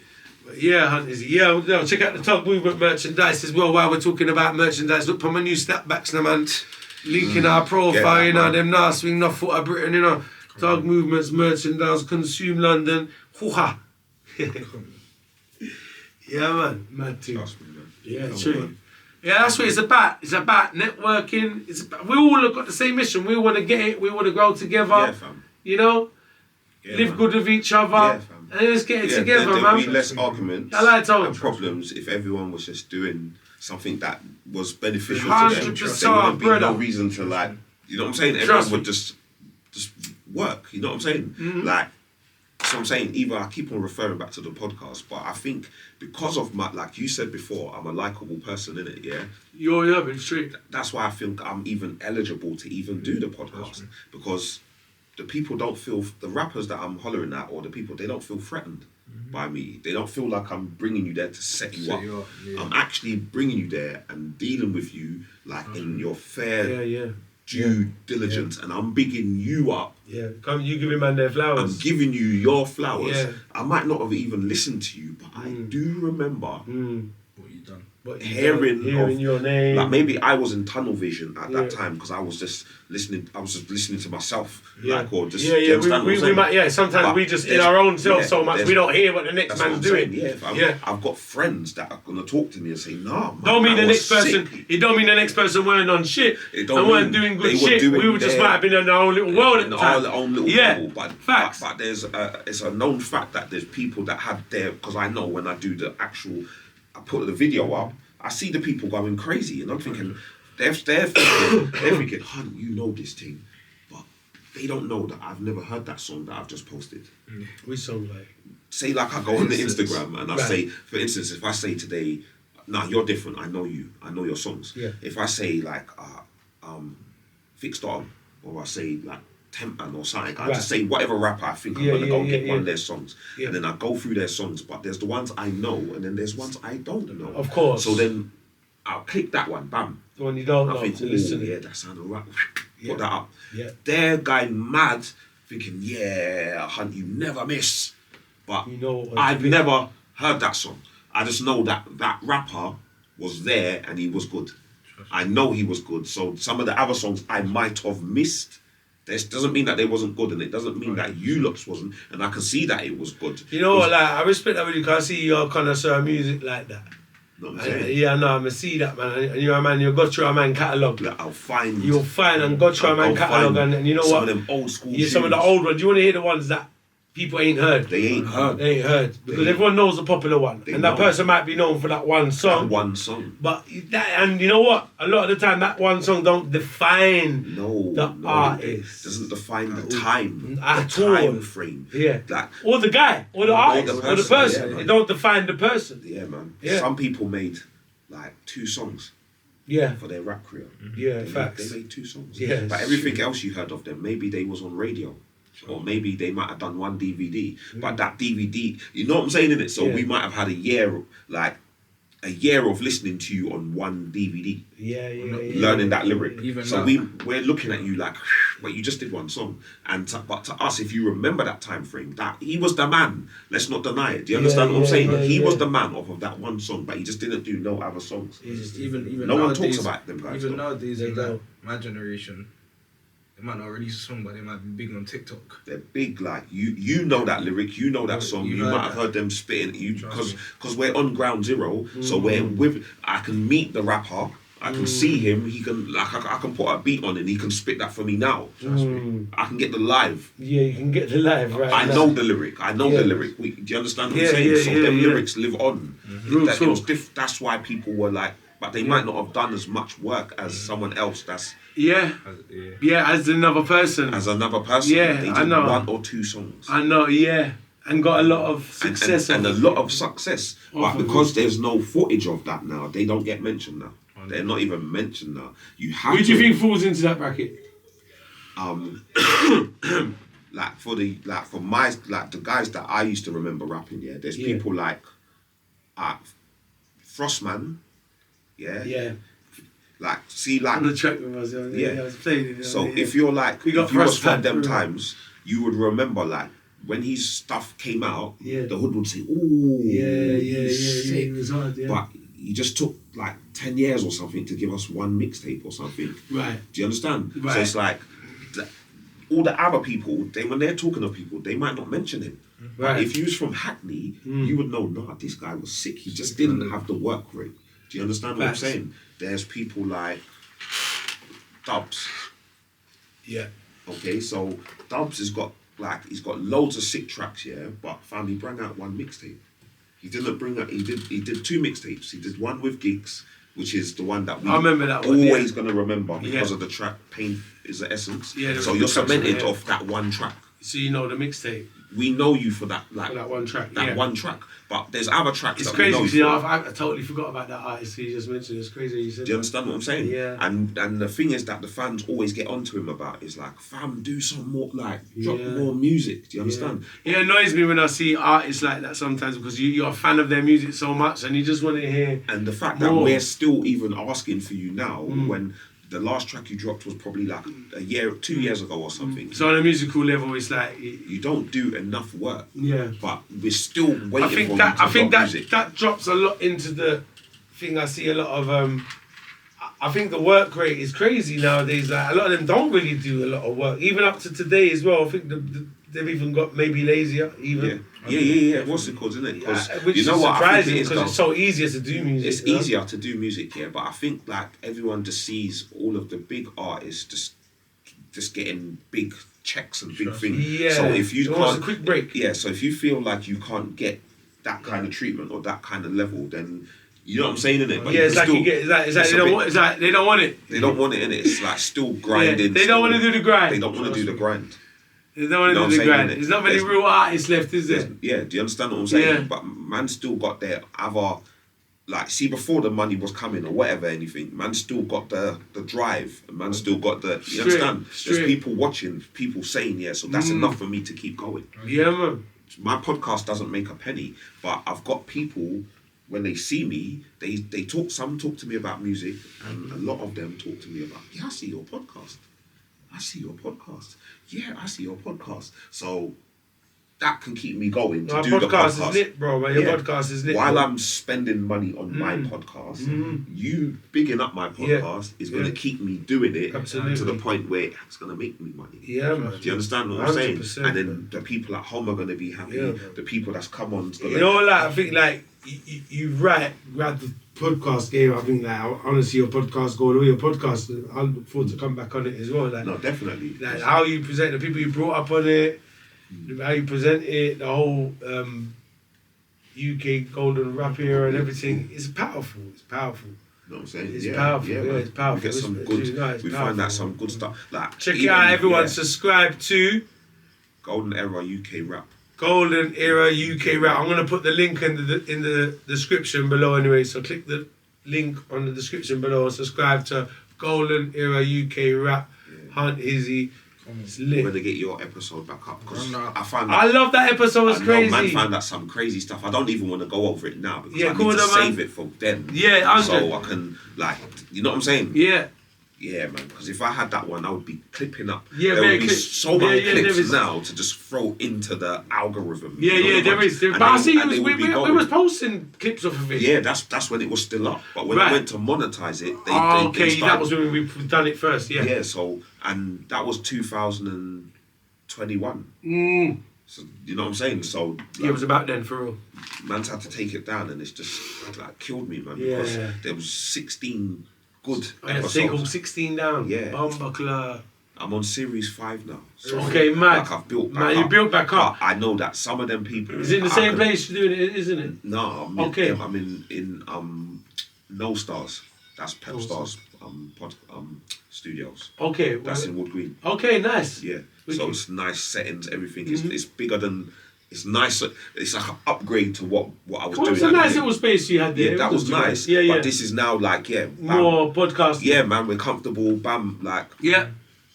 [SPEAKER 1] But yeah, Huntizzy. Yeah, check out the Tug Movement merchandise as well while we're talking about merchandise. Look for my new snapbacks now, man. Link in our profile, you know, them now swing no foot of Britain, you know. Tug Movements merchandise, Consume London. Hoo-ha. Yeah, man. Mad too. Yeah, true. Yeah, that's what it's about. It's about networking. We all have got the same mission. We want to get it. We want to grow together.
[SPEAKER 2] Yeah, fam.
[SPEAKER 1] You know? Live good with each other.
[SPEAKER 2] Yeah, fam.
[SPEAKER 1] And let's get it together,
[SPEAKER 2] there'd
[SPEAKER 1] man.
[SPEAKER 2] Be less arguments and problems if everyone was just doing something that was beneficial to them.
[SPEAKER 1] 100%,
[SPEAKER 2] There wouldn't be
[SPEAKER 1] brother.
[SPEAKER 2] no reason to, like, you know what I'm saying? Everyone would just work, you know what I'm saying? Like, so I'm saying, either I keep on referring back to the podcast, but I think because of my, like you said before, I'm a likeable person, innit, yeah?
[SPEAKER 1] You're been straight.
[SPEAKER 2] That's why I think I'm even eligible to even do the podcast, because the people don't feel, the rappers that I'm hollering at, or the people, they don't feel threatened by me. They don't feel like I'm bringing you there to set you up.
[SPEAKER 3] Yeah.
[SPEAKER 2] I'm actually bringing you there and dealing with you like in your fair due diligence, and I'm bigging you up.
[SPEAKER 1] Yeah, come, you giving man their flowers.
[SPEAKER 2] I'm giving you your flowers.
[SPEAKER 1] Yeah.
[SPEAKER 2] I might not have even listened to you, but I do remember
[SPEAKER 3] What you done?
[SPEAKER 1] But
[SPEAKER 2] hearing
[SPEAKER 1] your name.
[SPEAKER 2] Like, maybe I was in tunnel vision at that time because I was just listening. I was just listening to myself, like, or just
[SPEAKER 1] we might sometimes we just in our own self so much we don't hear what the next man's doing.
[SPEAKER 2] I've got friends that are gonna talk to me and say, "Nah, man,
[SPEAKER 1] don't mean the next person.
[SPEAKER 2] Sick.
[SPEAKER 1] It don't mean the next person weren't on shit and weren't doing good
[SPEAKER 2] they
[SPEAKER 1] shit. We just might have been in our own little world at the time.
[SPEAKER 2] Our own little bubble. But
[SPEAKER 1] facts.
[SPEAKER 2] But there's it's a known fact that there's people that have their, because I know when I do the actual, I put the video up, I see the people going crazy, and I'm thinking, they're thinking, Hunt, you know this thing, but they don't know that I've never heard that song that I've just posted.
[SPEAKER 1] Which song, like?
[SPEAKER 2] Say like I go on the Instagram and I say, for instance, if I say today, nah, you're different, I know you, I know your songs.
[SPEAKER 1] Yeah.
[SPEAKER 2] If I say like, Fixed On, or I say like Tempman or something, I just say whatever rapper I think I'm gonna go get one of their songs, and then I go through their songs. But there's the ones I know, and then there's ones I don't know.
[SPEAKER 1] Of course.
[SPEAKER 2] So then I'll click that one, bam.
[SPEAKER 1] The one you don't know.
[SPEAKER 2] I think,
[SPEAKER 1] to listen.
[SPEAKER 2] yeah, that sounded right. Put that up.
[SPEAKER 1] Yeah.
[SPEAKER 2] Their guy mad, thinking, yeah, Hunt, you never miss. But
[SPEAKER 1] you know,
[SPEAKER 2] I've never heard that song. I just know that that rapper was there and he was good. I know he was good. So some of the other songs I might have missed. This doesn't mean that they wasn't good, and it doesn't mean that you looks wasn't, and I can see that it was good.
[SPEAKER 1] You know what, like, I respect that really, because I see your connoisseur of music like that.
[SPEAKER 2] Know what I'm saying?
[SPEAKER 1] Yeah, no, I'm see that, man. And you're a man, you've got through a man catalogue.
[SPEAKER 2] Like, I'll find.
[SPEAKER 1] You'll find and got through a man catalogue, and you know
[SPEAKER 2] some
[SPEAKER 1] what?
[SPEAKER 2] of them old school.
[SPEAKER 1] Yeah, some of the old ones. You want to hear the ones that people ain't heard.
[SPEAKER 2] They ain't heard.
[SPEAKER 1] They ain't heard because everyone knows the popular one, and that person might be known for that one song.
[SPEAKER 2] That one song.
[SPEAKER 1] But and you know what? A lot of the time, that one song don't define the artist.
[SPEAKER 2] Doesn't define the time,
[SPEAKER 1] at
[SPEAKER 2] the
[SPEAKER 1] all.
[SPEAKER 2] time frame.
[SPEAKER 1] Yeah.
[SPEAKER 2] Like,
[SPEAKER 1] or the guy, or the artist, or the person.
[SPEAKER 2] Yeah,
[SPEAKER 1] it don't define the person.
[SPEAKER 2] Yeah, man.
[SPEAKER 1] Yeah.
[SPEAKER 2] Some people made like 2 songs.
[SPEAKER 1] Yeah.
[SPEAKER 2] For their rap career.
[SPEAKER 1] Yeah, facts.
[SPEAKER 2] They made 2 songs.
[SPEAKER 1] Yeah.
[SPEAKER 2] But everything else you heard of them, maybe they was on radio. Or maybe they might have done one DVD. But that DVD, you know what I'm saying in it? So we might have had a year of listening to you on one DVD. Learning that lyric.
[SPEAKER 3] Even
[SPEAKER 2] so
[SPEAKER 3] that.
[SPEAKER 2] we're looking at you like, but you just did one song. But to us, if you remember that time frame, that he was the man. Let's not deny it. Do you understand what I'm saying? He was the man off of that one song, but he just didn't do no other songs.
[SPEAKER 3] Even
[SPEAKER 2] no one talks about them guys.
[SPEAKER 3] Even nowadays, in like my generation, they might not release a song, but they might be big on TikTok.
[SPEAKER 2] They're big, like you know that lyric, you know that song. You might have heard them spitting you because we're on ground zero. So we're with. I can meet the rapper. I can see him. He can I can put a beat on and he can spit that for me now. Trust me. I can get the live.
[SPEAKER 1] Yeah, you can get the live right.
[SPEAKER 2] I know the lyric. I know the lyric. Do you understand what I'm saying? So them lyrics live on. That's why people were like, but they might not have done as much work as someone else. That's
[SPEAKER 1] as another person.
[SPEAKER 2] Yeah, they did
[SPEAKER 1] I know.
[SPEAKER 2] 1 or 2 songs.
[SPEAKER 1] I know. Yeah. And got a lot of success.
[SPEAKER 2] And a lot of success. But because there's no footage of that now, they don't get mentioned now. They're not even mentioned now. Who
[SPEAKER 1] do you think falls into that bracket?
[SPEAKER 2] For the guys that I used to remember rapping, there's people like Frostman,
[SPEAKER 1] on the track with us, I was playing it.
[SPEAKER 2] So if you're like, if you was from them times, you would remember like when his stuff came out, the hood would say, "Ooh,
[SPEAKER 1] it was hard,
[SPEAKER 2] but he just took like 10 years or something to give us one mixtape or something.
[SPEAKER 1] Right.
[SPEAKER 2] Do you understand?
[SPEAKER 1] Right.
[SPEAKER 2] So it's like all the other people, when they're talking to people, they might not mention him.
[SPEAKER 1] Right.
[SPEAKER 2] But if you was from Hackney, you would know, this guy was sick. He just didn't have the work rate. Do you understand what I'm saying? There's people like Dubs.
[SPEAKER 1] Yeah.
[SPEAKER 2] Okay, so Dubs he's got loads of sick tracks, but he brought out one mixtape. He didn't bring out. He did 2 mixtapes. He did one with Gigs, which is the one that we always gonna remember because of the track "Pain Is the Essence." Yeah. So you're cemented off that one track.
[SPEAKER 1] So you know the mixtape.
[SPEAKER 2] We know you for that, like
[SPEAKER 1] for that one track.
[SPEAKER 2] One track. But there's other tracks.
[SPEAKER 1] It's
[SPEAKER 2] that
[SPEAKER 1] crazy.
[SPEAKER 2] We know
[SPEAKER 1] I totally forgot about that artist you just mentioned. It's crazy you said.
[SPEAKER 2] Do you understand what I'm saying?
[SPEAKER 1] Yeah.
[SPEAKER 2] And the thing is that the fans always get onto him about is like, fam, do some more, like drop more music. Do you understand?
[SPEAKER 1] It annoys me when I see artists like that sometimes because you're a fan of their music so much and you just want to hear.
[SPEAKER 2] And the fact that we're still even asking for you now when the last track you dropped was probably like 2 years ago or something.
[SPEAKER 1] So on a musical level, it's like
[SPEAKER 2] you don't do enough work.
[SPEAKER 1] Yeah.
[SPEAKER 2] But we're still waiting
[SPEAKER 1] I think that drops a lot into the thing. I see a lot of. I think the work rate is crazy nowadays. Like a lot of them don't really do a lot of work, even up to today as well. I think they've even got maybe lazier. Even.
[SPEAKER 2] Yeah. What's it called, isn't it?
[SPEAKER 1] Which is surprising because it's so easier to do music.
[SPEAKER 2] It's easier to do music, but I think like everyone just sees all of the big artists just getting big checks and big things. Yeah. So if you can't,
[SPEAKER 1] a quick break.
[SPEAKER 2] Yeah. So if you feel like you can't get that kind of treatment or that kind of level, then you know what I'm saying, innit? But
[SPEAKER 1] it's like they don't want it.
[SPEAKER 2] They don't want it, innit? It's like still grinding.
[SPEAKER 1] They don't want to do the grind.
[SPEAKER 2] They don't want to do the grind.
[SPEAKER 1] They don't want to do the grind. There's not many real artists left, is there?
[SPEAKER 2] Yeah, do you understand what I'm saying?
[SPEAKER 1] Yeah.
[SPEAKER 2] But man still got their other, like, see, before the money was coming or whatever, anything, man still got the drive. And man still got the, you understand? There's people watching, people saying, so that's enough for me to keep going.
[SPEAKER 1] Yeah, man.
[SPEAKER 2] My podcast doesn't make a penny, but I've got people, when they see me, they talk, some talk to me about music, and a lot of them talk to me about, I see your podcast. I see your podcast. Yeah, I see your podcast. So that can keep me going to do the podcast.
[SPEAKER 1] Podcast is lit, bro. Your podcast is lit.
[SPEAKER 2] While I'm spending money on my podcast, you bigging up my podcast is going to keep me doing it to the point where it's going to make me money.
[SPEAKER 1] Yeah, man.
[SPEAKER 2] Do you understand what I'm saying? And then the people at home are going to be happy. Yeah, the people that's come on is going to...
[SPEAKER 1] I think like you grab the podcast game. I think like I want to see your podcast going on. Your podcast, I look forward to come back on it as well. Like,
[SPEAKER 2] no, definitely.
[SPEAKER 1] Like how you present the people you brought up on it. How you present it, the whole UK golden rap era and everything. It's powerful. It's powerful.
[SPEAKER 2] You know what I'm saying?
[SPEAKER 1] It's powerful. Yeah, it's powerful.
[SPEAKER 2] We get some
[SPEAKER 1] It's
[SPEAKER 2] good.
[SPEAKER 1] really nice,
[SPEAKER 2] We
[SPEAKER 1] powerful.
[SPEAKER 2] find out some good stuff. Like
[SPEAKER 1] Check it
[SPEAKER 2] even,
[SPEAKER 1] out, everyone.
[SPEAKER 2] yeah,
[SPEAKER 1] Subscribe to
[SPEAKER 2] Golden Era UK Rap.
[SPEAKER 1] Golden Era UK Rap. I'm gonna put the link in the description below anyway. So click the link on the description below and subscribe to Golden Era UK Rap. Huntizzy. It's lit.
[SPEAKER 2] Where to get your episode back up because I find
[SPEAKER 1] I love that episode. It's crazy.
[SPEAKER 2] Man found out some crazy stuff. I don't even want to go over it now because
[SPEAKER 1] Yeah,
[SPEAKER 2] I
[SPEAKER 1] cool,
[SPEAKER 2] need to
[SPEAKER 1] man.
[SPEAKER 2] save it for then.
[SPEAKER 1] Yeah,
[SPEAKER 2] so I can like, you know what I'm saying?
[SPEAKER 1] Yeah.
[SPEAKER 2] Yeah, man. Because if I had that one, I would be clipping up.
[SPEAKER 1] Yeah,
[SPEAKER 2] there
[SPEAKER 1] man,
[SPEAKER 2] would be
[SPEAKER 1] clip.
[SPEAKER 2] so many
[SPEAKER 1] Yeah,
[SPEAKER 2] clips
[SPEAKER 1] there is.
[SPEAKER 2] now to just throw into the algorithm.
[SPEAKER 1] Yeah,
[SPEAKER 2] you know,
[SPEAKER 1] yeah,
[SPEAKER 2] the
[SPEAKER 1] there
[SPEAKER 2] bunch.
[SPEAKER 1] is. But
[SPEAKER 2] And
[SPEAKER 1] I
[SPEAKER 2] they-
[SPEAKER 1] see
[SPEAKER 2] and they would be
[SPEAKER 1] we
[SPEAKER 2] going.
[SPEAKER 1] was posting clips off of it.
[SPEAKER 2] Yeah, that's when it was still up. But when
[SPEAKER 1] Right.
[SPEAKER 2] I went to monetize it, they
[SPEAKER 1] Okay,
[SPEAKER 2] started,
[SPEAKER 1] that was when we done it first. Yeah.
[SPEAKER 2] yeah. So and that was 2021. So you know what I'm saying? So
[SPEAKER 1] Yeah, it was about then for real.
[SPEAKER 2] man's had to take it down, and it's just like killed me, man.
[SPEAKER 1] Yeah.
[SPEAKER 2] Because there was 16 good
[SPEAKER 1] I had to take all
[SPEAKER 2] episodes.
[SPEAKER 1] 16 down.
[SPEAKER 2] Yeah.
[SPEAKER 1] Bumbuckler.
[SPEAKER 2] I'm on series 5 now. So
[SPEAKER 1] Okay, mad.
[SPEAKER 2] Like I've built back
[SPEAKER 1] Man,
[SPEAKER 2] up.
[SPEAKER 1] you built back up.
[SPEAKER 2] But I know that some of them people.
[SPEAKER 1] Is it in the
[SPEAKER 2] I
[SPEAKER 1] same
[SPEAKER 2] can-
[SPEAKER 1] place you're doing it, isn't it?
[SPEAKER 2] No, I'm
[SPEAKER 1] Okay.
[SPEAKER 2] I'm in No Stars. That's Pep
[SPEAKER 1] No
[SPEAKER 2] Stars studios.
[SPEAKER 1] Okay.
[SPEAKER 2] That's in Wood Green.
[SPEAKER 1] Okay, nice.
[SPEAKER 2] Yeah.
[SPEAKER 1] Wicked.
[SPEAKER 2] So it's nice settings, everything. It's bigger than. It's nicer. It's like an upgrade to what I was
[SPEAKER 1] Well,
[SPEAKER 2] doing.
[SPEAKER 1] it's a
[SPEAKER 2] at the
[SPEAKER 1] nice
[SPEAKER 2] beginning.
[SPEAKER 1] little space you had there.
[SPEAKER 2] Yeah, that
[SPEAKER 1] It
[SPEAKER 2] was nice.
[SPEAKER 1] Yeah, yeah.
[SPEAKER 2] But this is now like bam.
[SPEAKER 1] More podcasting.
[SPEAKER 2] Yeah, man, we're comfortable. Bam, like.
[SPEAKER 1] Yeah.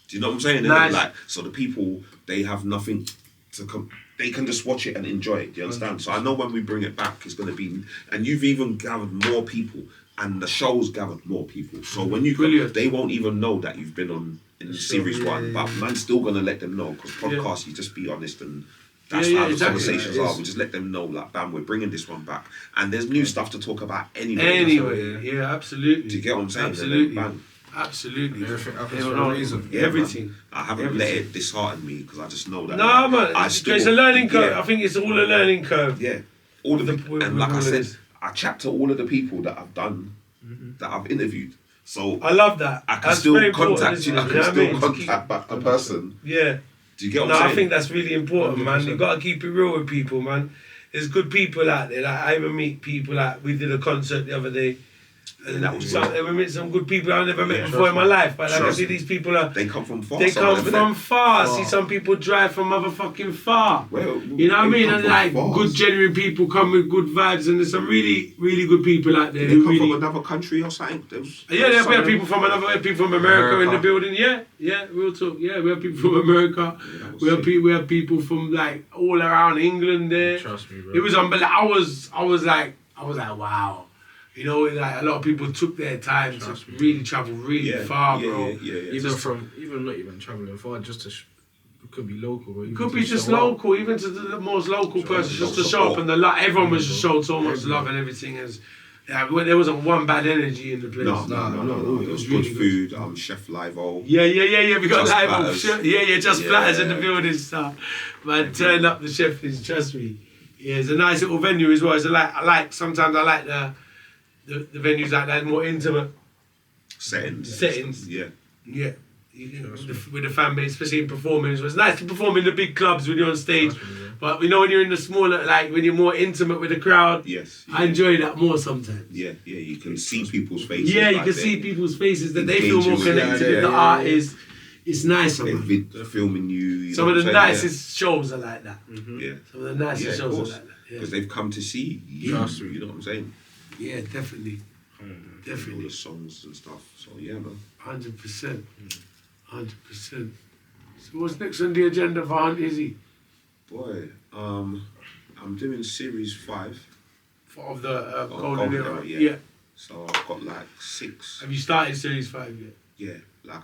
[SPEAKER 2] Do you know what I'm saying? innit?
[SPEAKER 1] Nice.
[SPEAKER 2] Like, so the people, they have nothing to come. They can just watch it and enjoy it. Do you understand? So I know when we bring it back, it's going to be. And you've even gathered more people, and the show's gathered more people. So when you
[SPEAKER 1] Brilliant.
[SPEAKER 2] they won't even know that you've been on in series
[SPEAKER 1] yeah,
[SPEAKER 2] 1.
[SPEAKER 1] yeah,
[SPEAKER 2] But man's still going to let them know because podcasts, you just be honest and. That's
[SPEAKER 1] Yeah,
[SPEAKER 2] how
[SPEAKER 1] yeah,
[SPEAKER 2] the
[SPEAKER 1] exactly.
[SPEAKER 2] conversations
[SPEAKER 1] Yeah, it
[SPEAKER 2] are.
[SPEAKER 1] is.
[SPEAKER 2] We just let them know, like, bam, we're bringing this one back, and there's new stuff to talk about anyway.
[SPEAKER 1] Anyway, yeah, absolutely.
[SPEAKER 2] Do you get what I'm saying? And then,
[SPEAKER 1] Absolutely.
[SPEAKER 2] bam.
[SPEAKER 1] Absolutely.
[SPEAKER 3] Everything happens
[SPEAKER 1] Yeah,
[SPEAKER 3] for
[SPEAKER 1] no,
[SPEAKER 3] a reason.
[SPEAKER 2] Yeah,
[SPEAKER 1] everything.
[SPEAKER 2] man. I haven't let it dishearten me because I just know that.
[SPEAKER 1] No,
[SPEAKER 2] like,
[SPEAKER 1] man.
[SPEAKER 2] I
[SPEAKER 1] It's
[SPEAKER 2] still,
[SPEAKER 1] a learning curve.
[SPEAKER 2] yeah.
[SPEAKER 1] I think it's all a learning curve.
[SPEAKER 2] Yeah, all of
[SPEAKER 1] With
[SPEAKER 2] the,
[SPEAKER 1] with
[SPEAKER 2] and like
[SPEAKER 1] all
[SPEAKER 2] I
[SPEAKER 1] of
[SPEAKER 2] said,
[SPEAKER 1] this.
[SPEAKER 2] I chat to all of the people that I've done, that I've interviewed. So
[SPEAKER 1] I love that.
[SPEAKER 2] I can
[SPEAKER 1] That's
[SPEAKER 2] still
[SPEAKER 1] very important,
[SPEAKER 2] contact
[SPEAKER 1] isn't
[SPEAKER 2] you.
[SPEAKER 1] it?
[SPEAKER 2] I
[SPEAKER 1] You
[SPEAKER 2] can
[SPEAKER 1] know what
[SPEAKER 2] still
[SPEAKER 1] I mean?
[SPEAKER 2] contact back the person.
[SPEAKER 1] Yeah.
[SPEAKER 2] Do you get what
[SPEAKER 1] No,
[SPEAKER 2] I'm saying?
[SPEAKER 1] I think that's really important, man. You gotta keep it real with people, man. There's good people out there. Like I even meet people. Like we did a concert the other day, and
[SPEAKER 2] that was
[SPEAKER 1] we met some good people I've never met
[SPEAKER 2] Yeah,
[SPEAKER 1] before in my life. But like I
[SPEAKER 2] Trust
[SPEAKER 1] see
[SPEAKER 2] me.
[SPEAKER 1] these people are.
[SPEAKER 2] They come from far.
[SPEAKER 1] They
[SPEAKER 2] some of
[SPEAKER 1] come
[SPEAKER 2] them,
[SPEAKER 1] from
[SPEAKER 2] innit?
[SPEAKER 1] far. I see some people drive from motherfucking far.
[SPEAKER 2] Well,
[SPEAKER 1] You know what I
[SPEAKER 2] they
[SPEAKER 1] mean?
[SPEAKER 2] come
[SPEAKER 1] And
[SPEAKER 2] from
[SPEAKER 1] like
[SPEAKER 2] far.
[SPEAKER 1] good, genuine people come with good vibes, and there's some really, really good people out there
[SPEAKER 2] They
[SPEAKER 1] who
[SPEAKER 2] come
[SPEAKER 1] really.
[SPEAKER 2] from another country or something.
[SPEAKER 1] Yeah, we
[SPEAKER 2] some
[SPEAKER 1] have
[SPEAKER 2] of
[SPEAKER 1] people
[SPEAKER 2] them-
[SPEAKER 1] from another, people from America in the
[SPEAKER 3] America.
[SPEAKER 1] building. Yeah, real talk. Yeah, we have people from America.
[SPEAKER 2] that was
[SPEAKER 1] We have people from like all around England there.
[SPEAKER 3] Trust me, bro.
[SPEAKER 1] It was unbelievable. I was like, wow. You know, like a lot of people took their time
[SPEAKER 3] Trust
[SPEAKER 1] to
[SPEAKER 3] me.
[SPEAKER 1] really travel really
[SPEAKER 2] Yeah,
[SPEAKER 1] far,
[SPEAKER 2] yeah,
[SPEAKER 1] bro.
[SPEAKER 2] yeah.
[SPEAKER 3] Even not even traveling far, just to it could be local. Bro.
[SPEAKER 1] It could be just local, even to the most local person, just to show up and the love. Everyone was just showed so much love and everything. Yeah, there wasn't one bad energy in the place.
[SPEAKER 2] No. It was good
[SPEAKER 1] really
[SPEAKER 2] food. Chef Livo.
[SPEAKER 1] Yeah. We got
[SPEAKER 2] Just
[SPEAKER 1] live
[SPEAKER 2] platters.
[SPEAKER 1] on. Yeah, just
[SPEAKER 2] Yeah.
[SPEAKER 1] platters in the building stuff. Man, turn up the chef is, trust me. Yeah, it's a nice little venue as well. It's sometimes I like the venues like that, more intimate
[SPEAKER 2] Settings. Yeah.
[SPEAKER 1] Yeah. With the fan base, especially in performing. It's nice to perform in the big clubs when you're on stage. But you know when you're in the smaller, like when you're more intimate with the crowd,
[SPEAKER 2] Yes.
[SPEAKER 1] I enjoy that more sometimes.
[SPEAKER 2] Yeah. You can see people's faces.
[SPEAKER 1] Yeah, you
[SPEAKER 2] like
[SPEAKER 1] can
[SPEAKER 2] they-
[SPEAKER 1] see people's faces that they feel more
[SPEAKER 2] engaging with
[SPEAKER 1] connected
[SPEAKER 2] it.
[SPEAKER 1] with the
[SPEAKER 2] Yeah.
[SPEAKER 1] artist. It's nicer,
[SPEAKER 2] They're
[SPEAKER 1] man.
[SPEAKER 2] filming you.
[SPEAKER 1] Some of the nicest shows are like that.
[SPEAKER 2] Yeah.
[SPEAKER 1] Some of the nicest
[SPEAKER 2] Yeah, of
[SPEAKER 1] shows are
[SPEAKER 2] course.
[SPEAKER 1] like that. Yeah.
[SPEAKER 2] Because they've come to see you.
[SPEAKER 3] Trust me.
[SPEAKER 2] You know what I'm saying?
[SPEAKER 1] Yeah, definitely.
[SPEAKER 2] All
[SPEAKER 1] Definitely.
[SPEAKER 2] the songs and stuff. So yeah, man.
[SPEAKER 1] 100%. 100%. So what's next on the agenda for Huntizzy?
[SPEAKER 2] Boy, I'm doing series 5.
[SPEAKER 1] Of the Golden
[SPEAKER 2] Golden
[SPEAKER 1] Era?
[SPEAKER 2] Era, yeah.
[SPEAKER 1] Yeah.
[SPEAKER 2] So I've got like 6.
[SPEAKER 1] Have you started Series 5 yet?
[SPEAKER 2] Yeah, like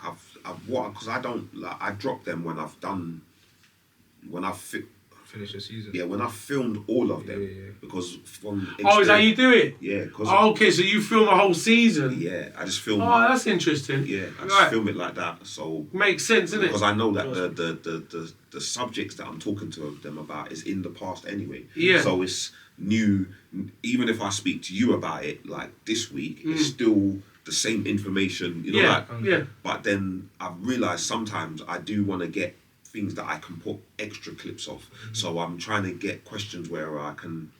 [SPEAKER 2] because I don't like I drop them when I've
[SPEAKER 3] Finish the season.
[SPEAKER 2] when I've filmed all of them
[SPEAKER 3] Yeah.
[SPEAKER 2] because from
[SPEAKER 1] Oh, is that how you do it?
[SPEAKER 2] Yeah, because
[SPEAKER 1] Oh, okay, so you film a whole season?
[SPEAKER 2] yeah, I just film.
[SPEAKER 1] Oh, that's interesting.
[SPEAKER 2] Yeah, I just
[SPEAKER 1] Right.
[SPEAKER 2] film it like that. So
[SPEAKER 1] Makes sense, doesn't
[SPEAKER 2] because
[SPEAKER 1] it?
[SPEAKER 2] I know that the subjects that I'm talking to them about is in the past anyway.
[SPEAKER 1] Yeah.
[SPEAKER 2] So it's new. Even if I speak to you about it like this week, it's still the same information. You know,
[SPEAKER 1] Yeah,
[SPEAKER 2] like.
[SPEAKER 1] yeah.
[SPEAKER 2] But then I've realised sometimes I do want to get things that I can put extra clips of. So I'm trying to get questions where I can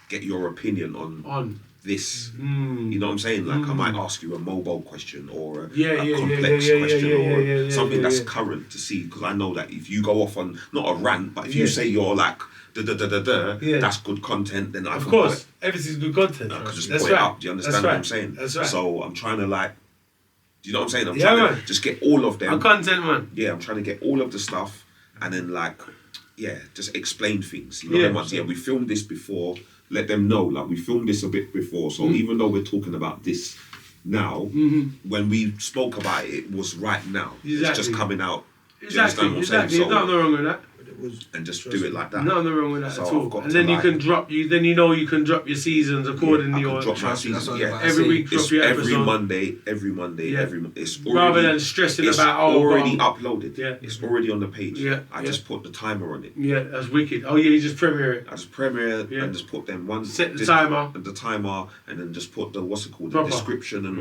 [SPEAKER 2] get your opinion on this. You know what I'm saying? Like I might ask you a mobile question or a complex question or something that's current to see, because I know that if you go off on not a rant, but if you say you're like that's good content, then
[SPEAKER 1] of course everything's good content.
[SPEAKER 2] I can just put it up. Do you understand what I'm saying?
[SPEAKER 1] That's right.
[SPEAKER 2] So I'm trying to like, do you know what I'm saying? I'm trying to just get all of them.
[SPEAKER 1] A content man.
[SPEAKER 2] Yeah, I'm trying to get all of the stuff and then like, just explain things. You know, we filmed this before. Let them know, like we filmed this a bit before. So even though we're talking about this now, when we spoke about it, it was right now. Exactly. It's just coming out.
[SPEAKER 1] Exactly.
[SPEAKER 2] There's nothing wrong
[SPEAKER 1] with that.
[SPEAKER 2] And just do it like that.
[SPEAKER 1] Nothing wrong with that at all. And then you can drop then you know you can drop your seasons accordingly.
[SPEAKER 2] I can drop my seasons.
[SPEAKER 1] Every week drop your episode.
[SPEAKER 2] Every Monday. It's already,
[SPEAKER 1] rather than stressing about
[SPEAKER 2] already uploaded.
[SPEAKER 1] Yeah.
[SPEAKER 2] It's already on the page. I just put the timer on it.
[SPEAKER 1] Yeah, that's wicked. Oh yeah, you just premiere it.
[SPEAKER 2] I just premiere it and just put them one
[SPEAKER 1] set the timer.
[SPEAKER 2] And then just put the the description and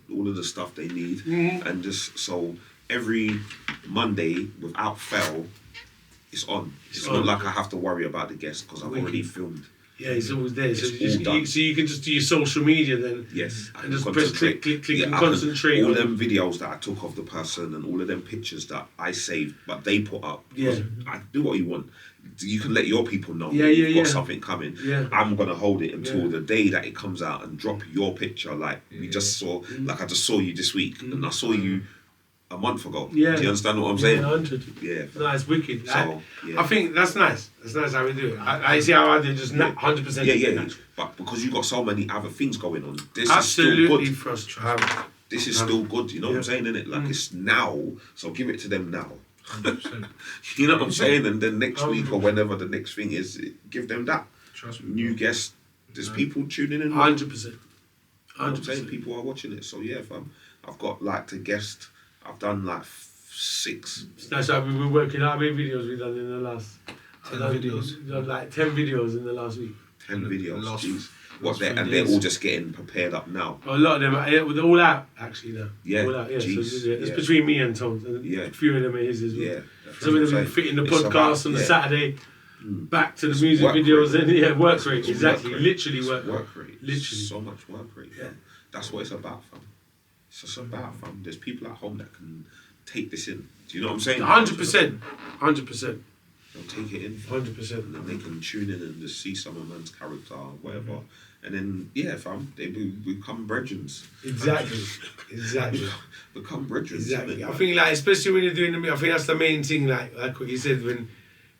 [SPEAKER 2] all of the stuff they need. And just so every Monday without fail, it's on. It's not like I have to worry about the guest because I've already filmed.
[SPEAKER 1] Yeah, it's always there. So
[SPEAKER 2] it's
[SPEAKER 1] you can just do your social media then.
[SPEAKER 2] Yes.
[SPEAKER 1] And just press click and concentrate.
[SPEAKER 2] All them videos that I took of the person and all of them pictures that I saved but they put up.
[SPEAKER 1] Yeah.
[SPEAKER 2] I do what you want. You can let your people know
[SPEAKER 1] you've
[SPEAKER 2] got something coming.
[SPEAKER 1] Yeah.
[SPEAKER 2] I'm gonna hold it until the day that it comes out and drop your picture. Like we just saw, like I just saw you this week and I saw you a month ago. Yeah. Do you understand what I'm saying?
[SPEAKER 1] 100.
[SPEAKER 2] Yeah.
[SPEAKER 1] No, it's wicked.
[SPEAKER 2] So,
[SPEAKER 1] I think that's nice. That's nice how we do it. I see how I do just 100%.
[SPEAKER 2] Yeah. But because you got so many other things going on, this
[SPEAKER 1] absolutely
[SPEAKER 2] is still good. This is still good. You know what I'm saying, innit? Like it's now, so give it to them now. You know what I'm saying? And then next week or whenever the next thing is, give them that.
[SPEAKER 3] Trust me.
[SPEAKER 2] New guests. There's people tuning in.
[SPEAKER 1] 100%.
[SPEAKER 2] 100%. People are watching it. So yeah, fam. I've got like the guest. I've done like 6.
[SPEAKER 1] That's how we've been working. How many videos we've done in the last?
[SPEAKER 3] 10 videos.
[SPEAKER 1] We've done like 10 videos in the last week.
[SPEAKER 2] 10 videos. Jeez. And they're all just getting prepared up now.
[SPEAKER 1] A lot of them, they're all out actually now.
[SPEAKER 2] Yeah.
[SPEAKER 1] All out, yeah.
[SPEAKER 2] Jeez.
[SPEAKER 1] So, it's between me and Tom. And a few of them are his as well.
[SPEAKER 2] Yeah.
[SPEAKER 1] Some of them fit in the podcast on the Saturday. Back to the music videos and work rate. Exactly. Literally work rate. Literally.
[SPEAKER 2] So much work rate. Yeah. That's what it's about, fam. It's just about, fam. There's people at home that can take this in. Do you know what I'm saying?
[SPEAKER 1] 100%. 100%.
[SPEAKER 2] They'll take it in.
[SPEAKER 1] 100%.
[SPEAKER 2] And then they can tune in and just see some of man's character or whatever. And then, fam, they become brethren.
[SPEAKER 1] Exactly.
[SPEAKER 2] Become brethren.
[SPEAKER 1] Exactly. I think, like, especially when you're doing the music, I think that's the main thing, like what you said, when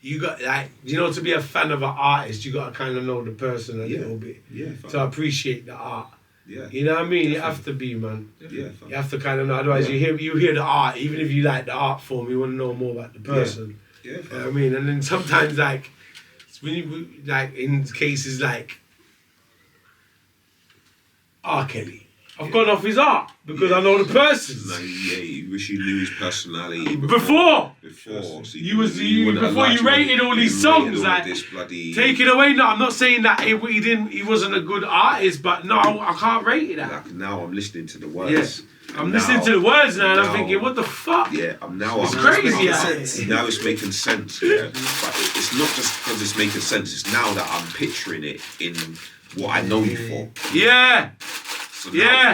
[SPEAKER 1] you got, like, you know, to be a fan of an artist, you got to kind of know the person a little bit.
[SPEAKER 2] Yeah, fam.
[SPEAKER 1] To appreciate the art.
[SPEAKER 2] Yeah.
[SPEAKER 1] You know what I mean? Definitely. You have to be, man.
[SPEAKER 2] Yeah, fam.
[SPEAKER 1] You have to kind of know. Otherwise, you hear the art. Even if you like the art form, you want to know more about the person.
[SPEAKER 2] Yeah.
[SPEAKER 1] You know what I mean? And then sometimes, like, when you, like, in cases like R. Kelly, I've gone off his art because I know the person.
[SPEAKER 2] No, you wish you knew his personality
[SPEAKER 1] before.
[SPEAKER 2] So
[SPEAKER 1] before you rated all these songs, like take it away. No, I'm not saying that he wasn't a good artist, but no, I can't rate that.
[SPEAKER 2] Like now, I'm listening to the words.
[SPEAKER 1] Yeah. I'm listening to the words now, and I'm thinking, what the fuck?
[SPEAKER 2] Yeah,
[SPEAKER 1] It's crazy.
[SPEAKER 2] Now it's making sense. Yeah, but it's not just because it's making sense. It's now that I'm picturing it in what I know you for.
[SPEAKER 1] Yeah.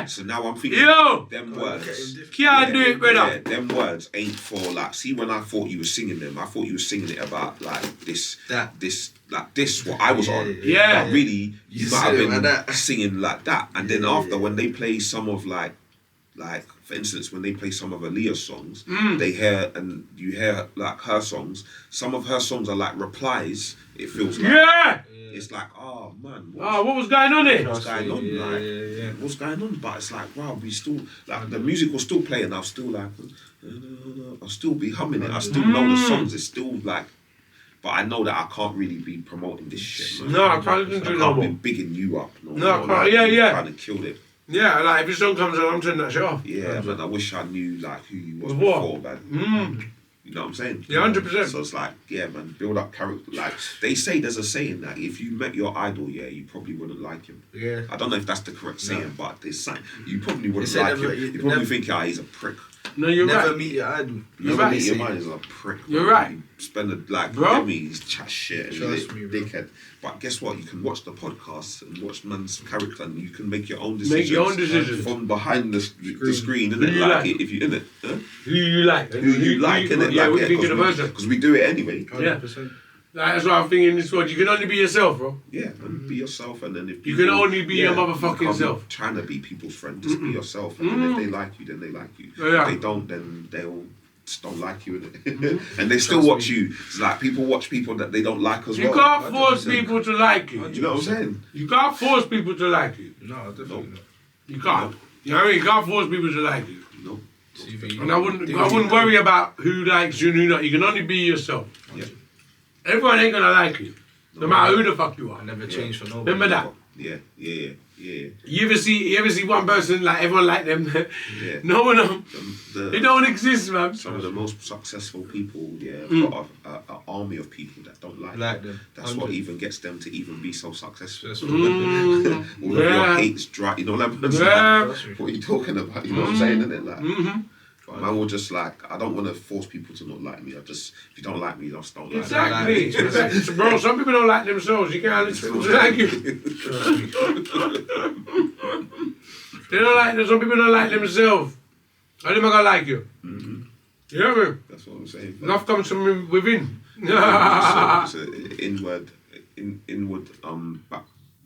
[SPEAKER 2] So now I'm thinking, them words.
[SPEAKER 1] Can't do it, brother.
[SPEAKER 2] Yeah, them words ain't for like. See, when I thought you were singing them, I thought you were singing it about like this, what I was on.
[SPEAKER 1] Yeah.
[SPEAKER 2] But really, you might have been singing like that. And then after, when they play some of like for instance, when they play some of Aaliyah's songs, you hear like her songs. Some of her songs are like replies. It feels like.
[SPEAKER 1] Yeah.
[SPEAKER 2] It's like, oh man,
[SPEAKER 1] what was going on here?
[SPEAKER 2] What's going on? What's going on? But it's like, wow, we still like the music will still play, and I'll still like, I'll still be humming it. I still know the songs. It's still like, but I know that I can't really be promoting this shit, man.
[SPEAKER 1] No, I can't even do no more.
[SPEAKER 2] Be bigging you up.
[SPEAKER 1] No, I can't. Yeah.
[SPEAKER 2] Kind of killed it.
[SPEAKER 1] Yeah, like if a song comes on, I'm turning that shit off.
[SPEAKER 2] Yeah, man. I wish I knew like who you was before, man. You know what I'm saying?
[SPEAKER 1] Yeah, 100%.
[SPEAKER 2] So it's like, yeah, man, build up character. Like, they say there's a saying that if you met your idol, you probably wouldn't like him.
[SPEAKER 3] Yeah.
[SPEAKER 2] I don't know if that's the correct saying, but there's saying you probably wouldn't like him. You probably think, he's a prick.
[SPEAKER 1] No, you're
[SPEAKER 3] Never
[SPEAKER 1] right.
[SPEAKER 3] meet your idol.
[SPEAKER 1] You're
[SPEAKER 2] Never
[SPEAKER 1] right.
[SPEAKER 2] meet your man is a prick.
[SPEAKER 1] You're
[SPEAKER 2] bro.
[SPEAKER 1] right.
[SPEAKER 2] You spend a, like,
[SPEAKER 1] Bro.
[SPEAKER 2] he's chat shit and
[SPEAKER 3] Trust me, bro.
[SPEAKER 2] dickhead. But guess what? You can watch the podcast and watch man's character, and you can make your own
[SPEAKER 1] Make
[SPEAKER 2] decisions.
[SPEAKER 1] your own decisions.
[SPEAKER 2] From behind the screen,
[SPEAKER 1] Who
[SPEAKER 2] innit?
[SPEAKER 1] you
[SPEAKER 2] Like,
[SPEAKER 1] like?
[SPEAKER 2] if you in it, huh?
[SPEAKER 1] Who you like?
[SPEAKER 2] Who you like, innit?
[SPEAKER 1] Yeah,
[SPEAKER 2] like,
[SPEAKER 1] what do you think of the person?
[SPEAKER 2] Because we do it anyway.
[SPEAKER 3] 100%.
[SPEAKER 1] Like, that's what I'm thinking in this world. You can only be yourself, bro.
[SPEAKER 2] Yeah, and be yourself, and then if
[SPEAKER 1] You
[SPEAKER 2] people,
[SPEAKER 1] can only be your motherfucking
[SPEAKER 2] you can't be
[SPEAKER 1] self.
[SPEAKER 2] Trying to be people's friend, just be yourself, and then if they like you, then they like you.
[SPEAKER 1] Yeah.
[SPEAKER 2] If they don't, then they'll just don't like you, innit? And they still watch you. It's like people watch people that they don't like as
[SPEAKER 1] You
[SPEAKER 2] well.
[SPEAKER 1] can't force
[SPEAKER 2] 100%.
[SPEAKER 1] people to like you.
[SPEAKER 2] You know what I'm saying?
[SPEAKER 1] You can't force people to like you.
[SPEAKER 3] No, definitely not.
[SPEAKER 1] You can't. You know what I mean? You can't force people to like you.
[SPEAKER 2] No.
[SPEAKER 1] And I wouldn't worry about who likes you and who not. You can only be yourself.
[SPEAKER 2] Yeah.
[SPEAKER 1] Everyone ain't gonna like you. No matter who the fuck you are.
[SPEAKER 3] I never change for nobody.
[SPEAKER 1] Remember that.
[SPEAKER 2] Yeah.
[SPEAKER 1] You ever see one person like everyone like them?
[SPEAKER 2] Yeah.
[SPEAKER 1] No one.
[SPEAKER 2] The-
[SPEAKER 1] They don't exist, man.
[SPEAKER 2] Some of the most successful people, have got an army of people that don't like
[SPEAKER 3] them.
[SPEAKER 2] That's what even gets them to even be so successful.
[SPEAKER 3] That's
[SPEAKER 2] All of your
[SPEAKER 1] Yeah.
[SPEAKER 2] hate's dry. You know what I'm
[SPEAKER 1] Yeah.
[SPEAKER 2] saying? What are you talking about? You know what I'm saying, innit? Like,
[SPEAKER 1] Mm-hmm.
[SPEAKER 2] man will just like, I don't want to force people to not like me. I just, if you don't like me, just don't like me.
[SPEAKER 1] Exactly. Exactly. Bro, some people don't like themselves. You can't listen to like you. They don't like. Some people don't like themselves. How them gonna like you?
[SPEAKER 2] Mm-hmm.
[SPEAKER 1] You know what I mean?
[SPEAKER 2] That's what I'm saying.
[SPEAKER 1] Love comes from within.
[SPEAKER 2] It's an inward back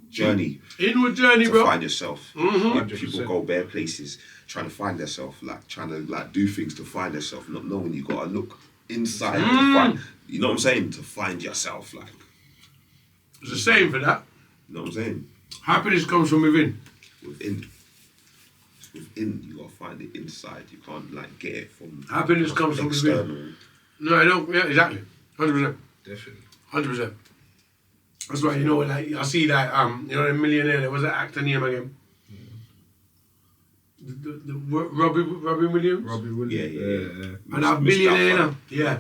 [SPEAKER 2] journey
[SPEAKER 1] Inward journey,
[SPEAKER 2] to
[SPEAKER 1] bro.
[SPEAKER 2] find yourself.
[SPEAKER 1] Mhm.
[SPEAKER 2] People go bare places trying to find themselves, like trying to like do things to find themselves, not knowing you gotta look inside to find. You know what I'm saying? To find yourself, like.
[SPEAKER 1] There's a saying for that.
[SPEAKER 2] You know what I'm saying?
[SPEAKER 1] Happiness comes from within.
[SPEAKER 2] Within. It's within. You gotta find it inside. You can't like get it from.
[SPEAKER 1] Happiness comes from within.
[SPEAKER 2] external.
[SPEAKER 1] No, I don't. Yeah, exactly. 100%.
[SPEAKER 3] Definitely.
[SPEAKER 1] 100%. That's why, you know, like, I see that, you know, the millionaire, there was that actor name again. The Robbie Williams?
[SPEAKER 3] Robbie Williams.
[SPEAKER 2] Yeah.
[SPEAKER 1] And that billionaire, you know? Yeah.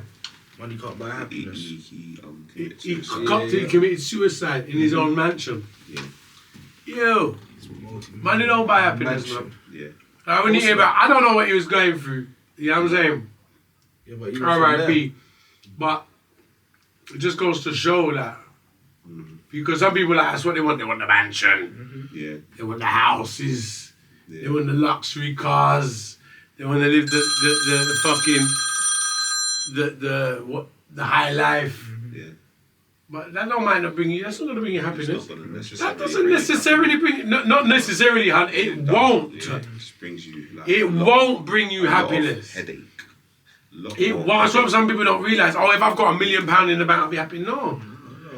[SPEAKER 3] Money can't buy happiness.
[SPEAKER 2] He
[SPEAKER 1] He committed suicide in his own mansion.
[SPEAKER 2] Yeah.
[SPEAKER 1] Yo, money don't buy happiness, man.
[SPEAKER 2] Yeah.
[SPEAKER 1] Like, when you hear about, I don't know what he was going through. You know what I'm saying?
[SPEAKER 3] Yeah, but even
[SPEAKER 1] R.I.P. But it just goes to show that. Because some people, like, that's what they want. They want the mansion.
[SPEAKER 2] Yeah.
[SPEAKER 1] They want the houses.
[SPEAKER 2] Yeah.
[SPEAKER 1] They want the luxury cars. They want to live the fucking the high life.
[SPEAKER 2] Yeah.
[SPEAKER 1] But that don't might not bring you. That's not gonna bring you happiness.
[SPEAKER 2] It's not gonna necessarily
[SPEAKER 1] That doesn't necessarily bring. Not necessarily, hun. It won't.
[SPEAKER 2] Yeah, it just brings you. Like,
[SPEAKER 1] It won't bring you
[SPEAKER 2] a lot of
[SPEAKER 1] happiness.
[SPEAKER 2] Headache.
[SPEAKER 1] It won't. That's what some people don't realise. Oh, if I've got £1 million in the bank, I'll be happy. No.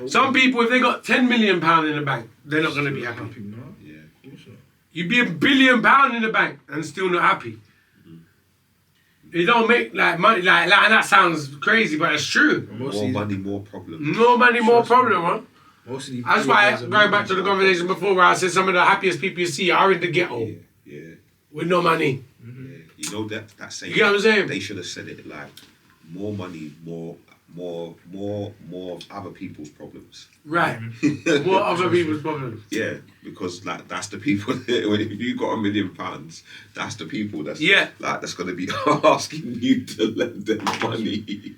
[SPEAKER 1] Some people, if they got £10 million in the bank, they're not gonna be happy.
[SPEAKER 3] No?
[SPEAKER 2] Yeah.
[SPEAKER 1] You'd be £1 billion in the bank and still not happy. It don't make like money like and that sounds crazy, but it's true.
[SPEAKER 2] More money, more problems.
[SPEAKER 1] No money, more problem, man.
[SPEAKER 3] Most of the
[SPEAKER 1] That's why going back to the conversation before where I said some of the happiest people you see are in the ghetto
[SPEAKER 2] Yeah.
[SPEAKER 1] with no money.
[SPEAKER 2] Yeah. You know that saying.
[SPEAKER 1] You get what I'm saying?
[SPEAKER 2] They should have said it like more money, more of other people's problems.
[SPEAKER 1] Right. More other people's problems.
[SPEAKER 2] Yeah, because like that's the people. If you got £1 million, that's the people that's that's gonna be asking you to lend them money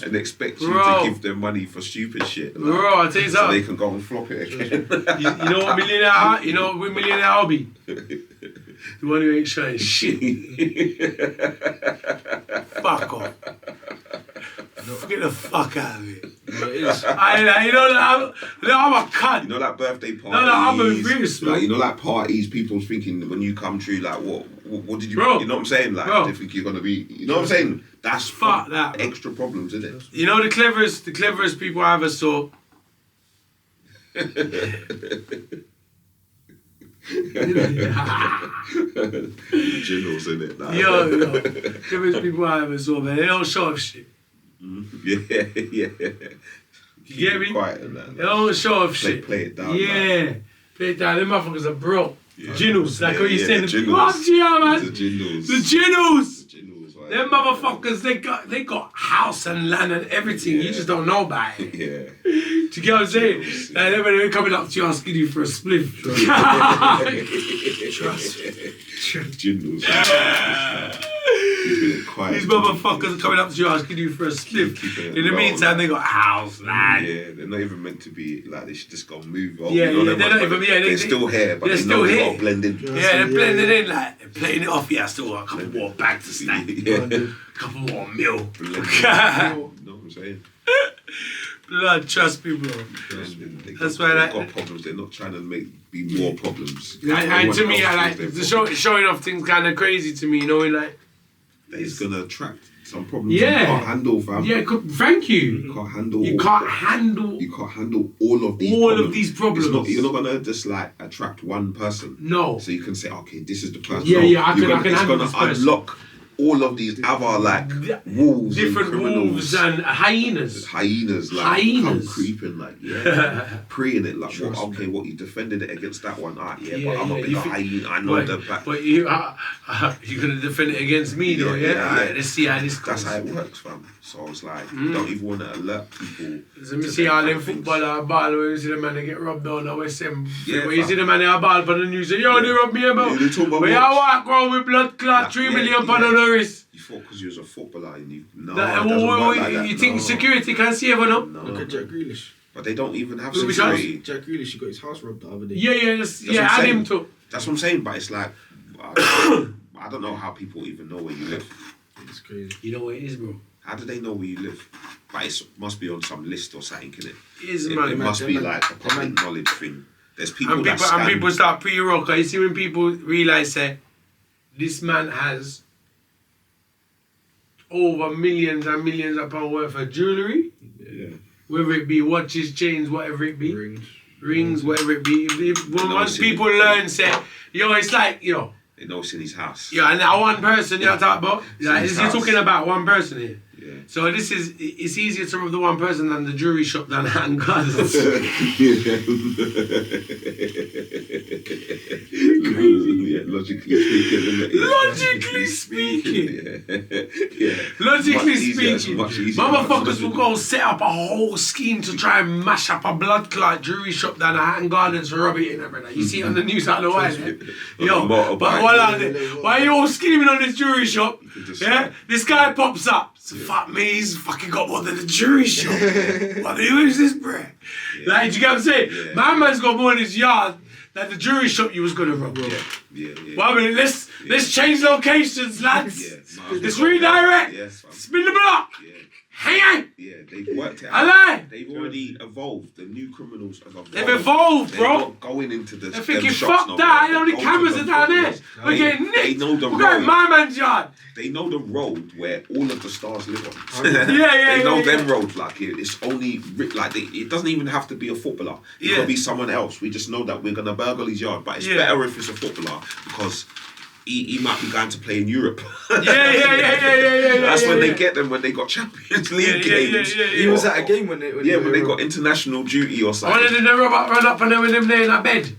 [SPEAKER 2] and expect you to give them money for stupid shit. Like,
[SPEAKER 1] Bro, I'll tell you
[SPEAKER 2] so
[SPEAKER 1] something.
[SPEAKER 2] they can go and flop it again.
[SPEAKER 1] You know what millionaire are? You know what millionaire I'll be? The one who ain't showing shit. Fuck off. Get the fuck out of it.
[SPEAKER 3] No, it is.
[SPEAKER 1] You know, I'm a cunt.
[SPEAKER 2] You know, like birthday parties.
[SPEAKER 1] No, I'm a beast, man.
[SPEAKER 2] Like, you know, like parties, people thinking when you come through, like, what did you,
[SPEAKER 1] Bro.
[SPEAKER 2] you know what I'm saying? Like, they think you're gonna be, you know what I'm saying? That's
[SPEAKER 1] Fuck that.
[SPEAKER 2] extra problems, isn't it?
[SPEAKER 1] You know the cleverest people I ever saw.
[SPEAKER 2] Generals, isn't it? Like,
[SPEAKER 1] Yo, cleverest people I ever saw, man. They don't show off shit.
[SPEAKER 2] Yeah.
[SPEAKER 1] You get me?
[SPEAKER 2] Quiet and that.
[SPEAKER 1] They don't show off shit.
[SPEAKER 2] Play it down.
[SPEAKER 1] Yeah. Play it down. Them motherfuckers are broke.
[SPEAKER 2] Yeah.
[SPEAKER 1] Ginnels, like what you said.
[SPEAKER 2] the
[SPEAKER 1] Fuck yeah, man.
[SPEAKER 2] The Ginnels.
[SPEAKER 1] The Ginnels.
[SPEAKER 2] The Ginnels, right?
[SPEAKER 1] Them motherfuckers, they got house and land and everything. You just don't know about it.
[SPEAKER 2] Yeah.
[SPEAKER 1] Do you get what I'm saying? Like, they're coming up to you asking you for a spliff. Trust me.
[SPEAKER 2] Ginnels. Keeping it quiet.
[SPEAKER 1] These motherfuckers are coming up to you asking you for a slip.
[SPEAKER 2] Keeping it
[SPEAKER 1] In the
[SPEAKER 2] low,
[SPEAKER 1] meantime,
[SPEAKER 2] like-
[SPEAKER 1] they got house, lad.
[SPEAKER 2] Yeah, they're not even meant to be like they should just go move on.
[SPEAKER 1] Yeah,
[SPEAKER 2] you know
[SPEAKER 1] yeah,
[SPEAKER 2] them
[SPEAKER 1] they're
[SPEAKER 2] ones,
[SPEAKER 1] not
[SPEAKER 2] but
[SPEAKER 1] even- yeah,
[SPEAKER 2] they're
[SPEAKER 1] they-
[SPEAKER 2] still here, but
[SPEAKER 1] they're
[SPEAKER 2] they
[SPEAKER 1] still
[SPEAKER 2] know they
[SPEAKER 1] here.
[SPEAKER 2] gotta blend in.
[SPEAKER 1] Yeah, they're blending in, like, they're playing it off. Yeah, I still got a couple more bags to stack.
[SPEAKER 2] Yeah.
[SPEAKER 1] Couple more mil.
[SPEAKER 2] Blend in. You know what I'm saying?
[SPEAKER 1] Blood, trust me, bro.
[SPEAKER 2] Blend in.
[SPEAKER 1] That's
[SPEAKER 2] They've
[SPEAKER 1] why
[SPEAKER 2] got problems. They're not trying to be more problems.
[SPEAKER 1] And to me, I
[SPEAKER 2] Everyone
[SPEAKER 1] like
[SPEAKER 2] else
[SPEAKER 1] the
[SPEAKER 2] thinks they're
[SPEAKER 1] showing off things kind of crazy to me, you know, like.
[SPEAKER 2] It's gonna attract some problems
[SPEAKER 1] Yeah.
[SPEAKER 2] you can't handle, fam.
[SPEAKER 1] Yeah, thank you.
[SPEAKER 2] You can't handle.
[SPEAKER 1] You can't handle
[SPEAKER 2] You can't handle all of these.
[SPEAKER 1] all
[SPEAKER 2] problems.
[SPEAKER 1] of these problems.
[SPEAKER 2] It's not, you're not gonna just like attract one person.
[SPEAKER 1] No.
[SPEAKER 2] So you can say, okay, this is the person.
[SPEAKER 1] Yeah,
[SPEAKER 2] No,
[SPEAKER 1] yeah, I
[SPEAKER 2] you're
[SPEAKER 1] can
[SPEAKER 2] it's
[SPEAKER 1] handle
[SPEAKER 2] gonna
[SPEAKER 1] this person.
[SPEAKER 2] unlock all of these other like wolves,
[SPEAKER 1] Different
[SPEAKER 2] and criminals,
[SPEAKER 1] wolves and hyenas.
[SPEAKER 2] hyenas, like
[SPEAKER 1] Hyenas.
[SPEAKER 2] come creeping, like preying it, like okay, what you defended it against that one,
[SPEAKER 1] Yeah,
[SPEAKER 2] but I'm a
[SPEAKER 1] yeah,
[SPEAKER 2] bigger
[SPEAKER 1] you think-
[SPEAKER 2] hyena. I know
[SPEAKER 1] But,
[SPEAKER 2] that.
[SPEAKER 1] but you're gonna defend it against me, though, yeah?
[SPEAKER 2] Yeah.
[SPEAKER 1] Alright, let's see how this
[SPEAKER 2] That's
[SPEAKER 1] goes.
[SPEAKER 2] how it works, fam. So it's like you don't even want to alert people.
[SPEAKER 1] So me
[SPEAKER 2] to
[SPEAKER 1] see
[SPEAKER 2] them
[SPEAKER 1] all
[SPEAKER 2] kind
[SPEAKER 1] them
[SPEAKER 2] of things.
[SPEAKER 1] footballer ball where you see the man they get rubbed down the West End.
[SPEAKER 2] Yeah,
[SPEAKER 1] Where you
[SPEAKER 2] fam.
[SPEAKER 1] see the man they a ball on the news, say, yo, they rub me about.
[SPEAKER 2] Yeah, they talk about
[SPEAKER 1] But you
[SPEAKER 2] watch.
[SPEAKER 1] walk around with blood clot,
[SPEAKER 2] Like,
[SPEAKER 1] 3
[SPEAKER 2] yeah,
[SPEAKER 1] million pound
[SPEAKER 2] yeah.
[SPEAKER 1] on the wrist.
[SPEAKER 2] You thought because you was a footballer and you no,
[SPEAKER 1] That-
[SPEAKER 2] it doesn't work like that.
[SPEAKER 1] you think
[SPEAKER 2] No.
[SPEAKER 1] security can save on them?
[SPEAKER 4] Look at Jack Grealish.
[SPEAKER 2] But they don't even have
[SPEAKER 1] Which
[SPEAKER 2] security.
[SPEAKER 4] Jack Grealish, he got his house robbed the other day.
[SPEAKER 1] Yeah, yeah,
[SPEAKER 2] That's
[SPEAKER 1] yeah,
[SPEAKER 2] what I'm
[SPEAKER 1] add him
[SPEAKER 2] saying.
[SPEAKER 1] to.
[SPEAKER 2] That's what I'm saying. But it's like I don't know how people even know where you live.
[SPEAKER 4] It's crazy.
[SPEAKER 1] You know what it is, bro?
[SPEAKER 2] How do they know where you live? But it must be on some list or something, innit?
[SPEAKER 1] It is,
[SPEAKER 2] It
[SPEAKER 1] man.
[SPEAKER 2] must be
[SPEAKER 4] man.
[SPEAKER 2] like a public knowledge thing. There's people
[SPEAKER 1] And
[SPEAKER 2] that
[SPEAKER 1] people,
[SPEAKER 2] scam.
[SPEAKER 1] start pre-rock. You see when people realise that this man has over millions and millions of pounds worth of jewellery,
[SPEAKER 2] Yeah.
[SPEAKER 1] whether it be watches, chains, whatever it be, rings, whatever it be. Once
[SPEAKER 2] see
[SPEAKER 1] people
[SPEAKER 2] it.
[SPEAKER 1] learn, say, yo, it's like, yo,
[SPEAKER 2] They know it's in his house.
[SPEAKER 1] yeah, and that one person you're talking about, like,
[SPEAKER 2] his
[SPEAKER 1] you're
[SPEAKER 2] house.
[SPEAKER 1] talking about one person here.
[SPEAKER 2] Yeah.
[SPEAKER 1] So it's easier to rob the one person than the jewelry shop than Hatton Gardens.
[SPEAKER 2] Yeah, logically speaking, isn't it? Yeah.
[SPEAKER 1] Logically speaking.
[SPEAKER 2] Yeah.
[SPEAKER 1] Logically
[SPEAKER 2] Much easier,
[SPEAKER 1] speaking,
[SPEAKER 2] much easier,
[SPEAKER 1] motherfuckers
[SPEAKER 2] much
[SPEAKER 1] will go set up a whole scheme to try and mash up a blood clot jewelry shop down at Hatton Gardens to rob it in, brother. You see it on the news out of the while, eh? Yo,
[SPEAKER 2] On a motorbike.
[SPEAKER 1] but while out there, why you all scheming on this jewelry shop?
[SPEAKER 2] could just
[SPEAKER 1] Yeah,
[SPEAKER 2] like-
[SPEAKER 1] this guy pops up. So fuck me, he's fucking got more than the jewelry shop. What is this, bruh? Like, you get what I'm saying?
[SPEAKER 2] Yeah.
[SPEAKER 1] My man's got more in his yard than the jewelry shop you was gonna rob.
[SPEAKER 2] Yeah.
[SPEAKER 1] Well, I mean, let's change locations, lads.
[SPEAKER 2] Yeah.
[SPEAKER 1] Let's redirect.
[SPEAKER 2] Yes, fam.
[SPEAKER 1] Spin the block.
[SPEAKER 2] Yeah.
[SPEAKER 1] Hang on.
[SPEAKER 2] Yeah, they've worked it
[SPEAKER 1] I
[SPEAKER 2] out.
[SPEAKER 1] lie.
[SPEAKER 2] They've already evolved. The new criminals have evolved.
[SPEAKER 1] They've evolved,
[SPEAKER 2] They're
[SPEAKER 1] bro.
[SPEAKER 2] not going into the
[SPEAKER 1] They're thinking,
[SPEAKER 2] them shops
[SPEAKER 1] fuck
[SPEAKER 2] no
[SPEAKER 1] that.
[SPEAKER 2] more.
[SPEAKER 1] You know, the
[SPEAKER 2] They go
[SPEAKER 1] cameras
[SPEAKER 2] to
[SPEAKER 1] are
[SPEAKER 2] the
[SPEAKER 1] down there.
[SPEAKER 2] footballers.
[SPEAKER 1] We're getting
[SPEAKER 2] They
[SPEAKER 1] nicked.
[SPEAKER 2] know the
[SPEAKER 1] We're going
[SPEAKER 2] road.
[SPEAKER 1] my man's yard.
[SPEAKER 2] They know the road where all of the stars live on.
[SPEAKER 1] Yeah,
[SPEAKER 2] They know
[SPEAKER 1] yeah,
[SPEAKER 2] them
[SPEAKER 1] yeah.
[SPEAKER 2] roads like it. It's only like it doesn't even have to be a footballer. It
[SPEAKER 1] Yeah.
[SPEAKER 2] could be someone else. We just know that we're gonna burgle his yard. But it's
[SPEAKER 1] Yeah.
[SPEAKER 2] better if it's a footballer because he might be going to play in Europe.
[SPEAKER 1] Yeah.
[SPEAKER 2] That's when
[SPEAKER 1] yeah.
[SPEAKER 2] they get them when they got Champions League
[SPEAKER 1] Yeah,
[SPEAKER 2] games.
[SPEAKER 4] He was at a game when they.
[SPEAKER 2] Yeah, when they got international duty or
[SPEAKER 1] One
[SPEAKER 2] something.
[SPEAKER 1] of them run up and then with them there in that bed.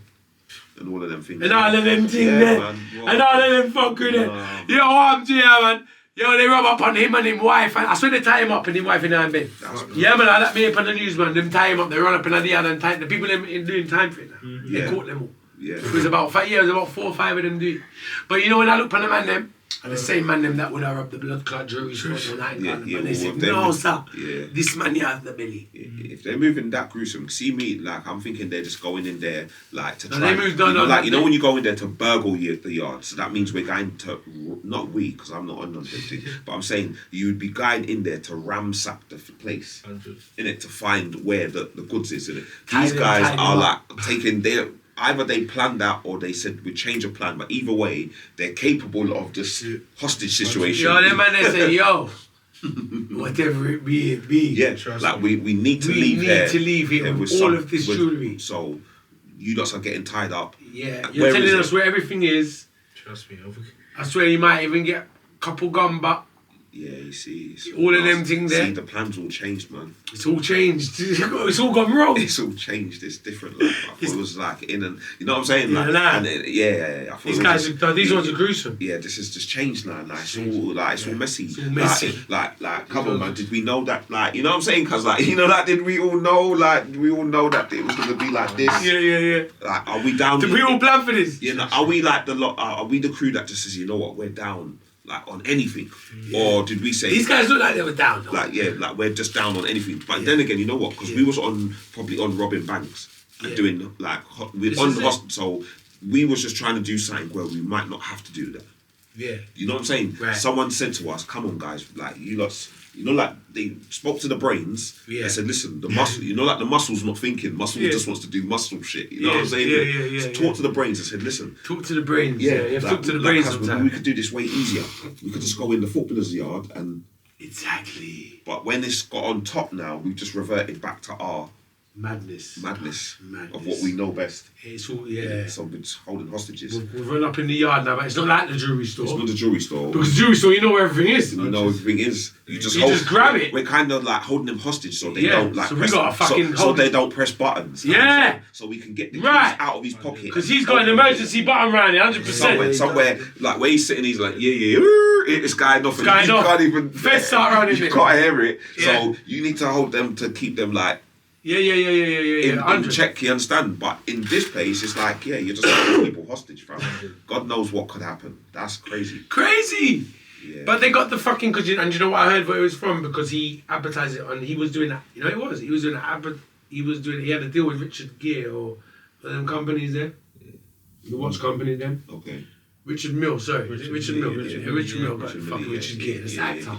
[SPEAKER 2] And all of them things.
[SPEAKER 1] And all of them things
[SPEAKER 2] Yeah,
[SPEAKER 1] there.
[SPEAKER 2] man.
[SPEAKER 1] And all of them fucking there.
[SPEAKER 2] Wow.
[SPEAKER 1] Yo, I'm to you, man. Yo, they rub up on him and his wife. And I swear they tie him up and his wife in that bed.
[SPEAKER 2] That's
[SPEAKER 1] Yeah, man, I let me up on the news, man. Them tie him up, they run up in the yard and tie the people them doing time for it now. They
[SPEAKER 2] Yeah.
[SPEAKER 1] caught them all.
[SPEAKER 2] Yeah.
[SPEAKER 1] It was about 5 years, about 4 or 5 of them do it. But you know, when I look on the man them, and the same man them that would have rubbed the blood clot jewelry shop and I
[SPEAKER 2] Yeah,
[SPEAKER 1] and
[SPEAKER 2] yeah,
[SPEAKER 1] they
[SPEAKER 2] all
[SPEAKER 1] said,
[SPEAKER 2] of them.
[SPEAKER 1] no, sir,
[SPEAKER 2] Yeah.
[SPEAKER 1] this man here has the belly.
[SPEAKER 2] If they're moving that gruesome, see me, like, I'm thinking they're just going in there, like, to
[SPEAKER 1] No,
[SPEAKER 2] try.
[SPEAKER 1] they moved on,
[SPEAKER 2] you know,
[SPEAKER 1] on
[SPEAKER 2] like,
[SPEAKER 1] that
[SPEAKER 2] you know
[SPEAKER 1] day.
[SPEAKER 2] when you go in there to burgle the yard, so that means we're going to, not we, because I'm not on them, but I'm saying you would be going in there to ransack the place, in it, to find where the goods is, in it. These guys are, like, taking their, either they planned that or they said we change a plan, but either way, they're capable of this hostage situation.
[SPEAKER 1] Yo, them man, they say, yo, whatever it be, it be.
[SPEAKER 2] Yeah, like we need to
[SPEAKER 1] We
[SPEAKER 2] leave
[SPEAKER 1] need
[SPEAKER 2] here.
[SPEAKER 1] to leave here with all of this jewellery.
[SPEAKER 2] So you lot are getting tied up.
[SPEAKER 1] Yeah,
[SPEAKER 2] Where
[SPEAKER 1] you're
[SPEAKER 2] is
[SPEAKER 1] telling
[SPEAKER 2] it?
[SPEAKER 1] us where everything is.
[SPEAKER 3] Trust me,
[SPEAKER 1] I swear you might even get a couple gun, but
[SPEAKER 2] Yeah, you see. It's
[SPEAKER 1] All of them things there.
[SPEAKER 2] See, the plans all changed, man.
[SPEAKER 1] it's all changed. It's all gone wrong.
[SPEAKER 2] It's all changed. It's different. Like, I thought it was like in and you know what I'm saying.
[SPEAKER 1] Yeah,
[SPEAKER 2] Like,
[SPEAKER 1] nah.
[SPEAKER 2] and I thought
[SPEAKER 1] These
[SPEAKER 2] it was
[SPEAKER 1] guys,
[SPEAKER 2] just-
[SPEAKER 1] these ones are gruesome.
[SPEAKER 2] Yeah, this has just changed now. Like it's all messy.
[SPEAKER 1] It's all messy.
[SPEAKER 2] Like, come on, man. Did we know that? Like, you know what I'm saying? Because like, you know that. Did we all know? Like, we all know that it was gonna be like this.
[SPEAKER 1] Yeah.
[SPEAKER 2] Like, are we down?
[SPEAKER 1] Did we all plan for this?
[SPEAKER 2] You know, are we like the lot? Are we the crew that just says, you know what, we're down? like on anything, or did we say
[SPEAKER 1] These guys look like they were down, though.
[SPEAKER 2] like we're just down on anything? But then again, you know what? Because we was probably on robbing banks and doing like we're on the hospital, so we was just trying to do something where we might not have to do that.
[SPEAKER 1] Yeah.
[SPEAKER 2] You know what I'm saying?
[SPEAKER 1] Right.
[SPEAKER 2] Someone said to us, "Come on, guys! Like you lot, you know, like they spoke to the brains.
[SPEAKER 1] Yeah.
[SPEAKER 2] They said, listen, the muscle, you know, like the muscle's not thinking. Muscle just wants to do muscle shit. You know what I'm saying?
[SPEAKER 1] Yeah.
[SPEAKER 2] Talk to the brains. I said, listen.
[SPEAKER 1] Talk to the brains.
[SPEAKER 2] Yeah,
[SPEAKER 1] You have to
[SPEAKER 2] like,
[SPEAKER 1] talk to the
[SPEAKER 2] like
[SPEAKER 1] brains
[SPEAKER 2] us,
[SPEAKER 1] sometimes.
[SPEAKER 2] we could do this way easier. We could just go in the footballer's yard and.
[SPEAKER 1] Exactly.
[SPEAKER 2] But when it's got on top now, we've just reverted back to our
[SPEAKER 1] madness
[SPEAKER 2] of what we know best.
[SPEAKER 1] It's all
[SPEAKER 2] So we're just holding hostages.
[SPEAKER 1] We've run up in the yard now, but it's not like the jewelry store.
[SPEAKER 2] It's not the jewelry store.
[SPEAKER 1] Because the jewelry store, you know where everything is.
[SPEAKER 2] You know everything is. You just
[SPEAKER 1] grab it.
[SPEAKER 2] We're kind of like holding them hostage so they don't like.
[SPEAKER 1] So
[SPEAKER 2] press,
[SPEAKER 1] we got a fucking
[SPEAKER 2] so they don't press buttons.
[SPEAKER 1] Yeah.
[SPEAKER 2] So we can get the keys
[SPEAKER 1] Right.
[SPEAKER 2] out of his pocket.
[SPEAKER 1] Because he's got an emergency button around it, 100%.
[SPEAKER 2] Somewhere, like where he's sitting, he's like, hit this guy off.
[SPEAKER 1] Guy
[SPEAKER 2] You
[SPEAKER 1] off.
[SPEAKER 2] can't even.
[SPEAKER 1] Feds start running
[SPEAKER 2] You
[SPEAKER 1] it.
[SPEAKER 2] can't hear it.
[SPEAKER 1] Yeah.
[SPEAKER 2] So you need to hold them to keep them like.
[SPEAKER 1] Yeah.
[SPEAKER 2] In check, you understand? But in this place, it's like, you're just holding people hostage, fam. God knows what could happen. That's crazy.
[SPEAKER 1] Crazy!
[SPEAKER 2] Yeah.
[SPEAKER 1] But they got the fucking, and you know what I heard where it was from? Because he advertised it on, he was doing that, you know what it was? He was doing he had a deal with Richard Gere or them companies there. The watch company then.
[SPEAKER 2] Okay.
[SPEAKER 1] Richard Mill, sorry. Richard Mill, got fucking Richard Gere, that's the actor.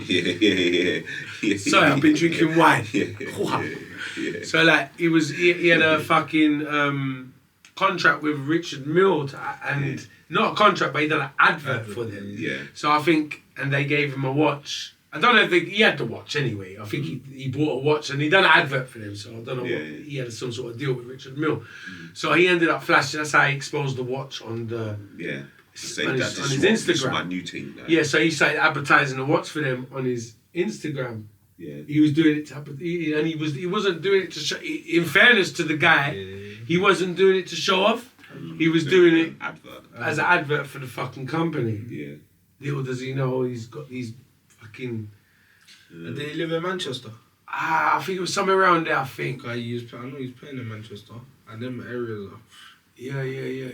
[SPEAKER 2] Yeah.
[SPEAKER 1] Sorry, I've been drinking wine.
[SPEAKER 2] Yeah.
[SPEAKER 1] So like he had a fucking contract with Richard Mill and not a contract, but he done an advert for them.
[SPEAKER 2] Yeah.
[SPEAKER 1] So I think, and they gave him a watch. I don't know if he had the watch anyway. I think he bought a watch and he done an advert for them. So I don't know he had some sort of deal with Richard Mill. So he ended up flashing. That's how he exposed the watch on the on his Instagram.
[SPEAKER 2] This is my new thing.
[SPEAKER 1] Yeah, so he started advertising the watch for them on his Instagram.
[SPEAKER 2] Yeah.
[SPEAKER 1] He was doing it he wasn't doing it to show. In fairness to the guy, he wasn't doing it to show off. He was doing it as an advert for the fucking company.
[SPEAKER 2] Yeah.
[SPEAKER 1] Little does he know he's got these fucking.
[SPEAKER 4] And did he live in Manchester?
[SPEAKER 1] I think it was somewhere around there. I think.
[SPEAKER 4] I know he's playing in Manchester, and them areas are.
[SPEAKER 1] Yeah.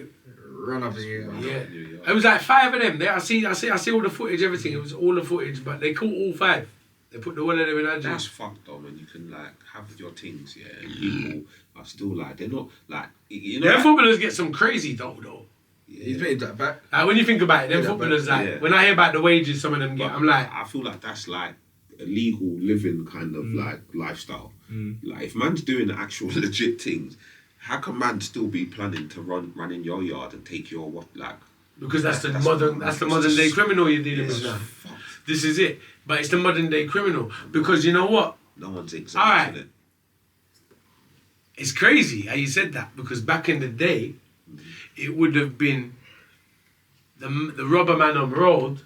[SPEAKER 4] Run up here.
[SPEAKER 1] Yeah. It was like 5 of them. There, I see all the footage, everything. It was all the footage, but they caught all 5. They put the one of them in Algiers.
[SPEAKER 2] That's fucked though, man. You can like have your things, and people are still like they're not like you know.
[SPEAKER 1] Them footballers get some crazy though.
[SPEAKER 4] He's paid that back.
[SPEAKER 1] When you think about it, them footballers when I hear about the wages some of them get, I'm like,
[SPEAKER 2] I feel like that's like a legal living kind of like lifestyle. Like if man's doing the actual legit things, how can man still be planning to run in your yard and take your
[SPEAKER 1] because that's the modern day criminal you're dealing with now.
[SPEAKER 2] Fucked.
[SPEAKER 1] This is it. But it's the modern day criminal. Because you know what?
[SPEAKER 2] No one's exempt.
[SPEAKER 1] Alright. It's crazy how you said that, because back in the day it would have been the robber man on road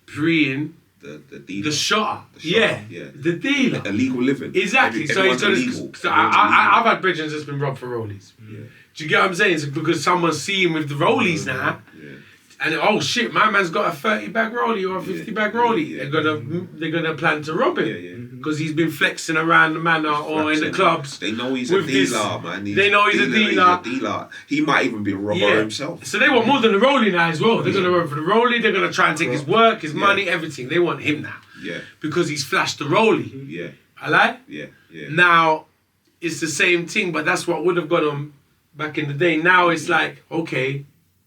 [SPEAKER 1] preying
[SPEAKER 2] the dealer.
[SPEAKER 1] the shotter.
[SPEAKER 2] Yeah.
[SPEAKER 1] The dealer.
[SPEAKER 2] Illegal living.
[SPEAKER 1] Exactly. So he's
[SPEAKER 2] illegal.
[SPEAKER 1] So I've had bridges that's been robbed for rollies.
[SPEAKER 2] Yeah.
[SPEAKER 1] Do you get what I'm saying? It's because someone's seeing with the rollies now.
[SPEAKER 2] Yeah.
[SPEAKER 1] And oh shit, my man's got a 30-bag rollie or a 50-bag rollie. They're gonna plan to rob him because he's been flexing around the manor or in the clubs.
[SPEAKER 2] They know he's a dealer, man.
[SPEAKER 1] They know he's a
[SPEAKER 2] dealer. He might even be a robber himself.
[SPEAKER 1] So they want more than the rollie now as well. They're gonna rob for the rollie. They're gonna try and take his work, his money, everything. They want him now.
[SPEAKER 2] Yeah.
[SPEAKER 1] Because he's flashed the rollie.
[SPEAKER 2] Yeah.
[SPEAKER 1] I like.
[SPEAKER 2] Yeah.
[SPEAKER 1] Now, it's the same thing, but that's what would have gone on back in the day. Now it's like, okay.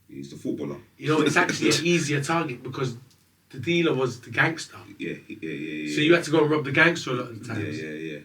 [SPEAKER 2] He's the footballer.
[SPEAKER 1] You know, it's actually an easier target because the dealer was the gangster.
[SPEAKER 2] Yeah.
[SPEAKER 1] So you had to go and rob the gangster a lot of the times.
[SPEAKER 2] Yeah.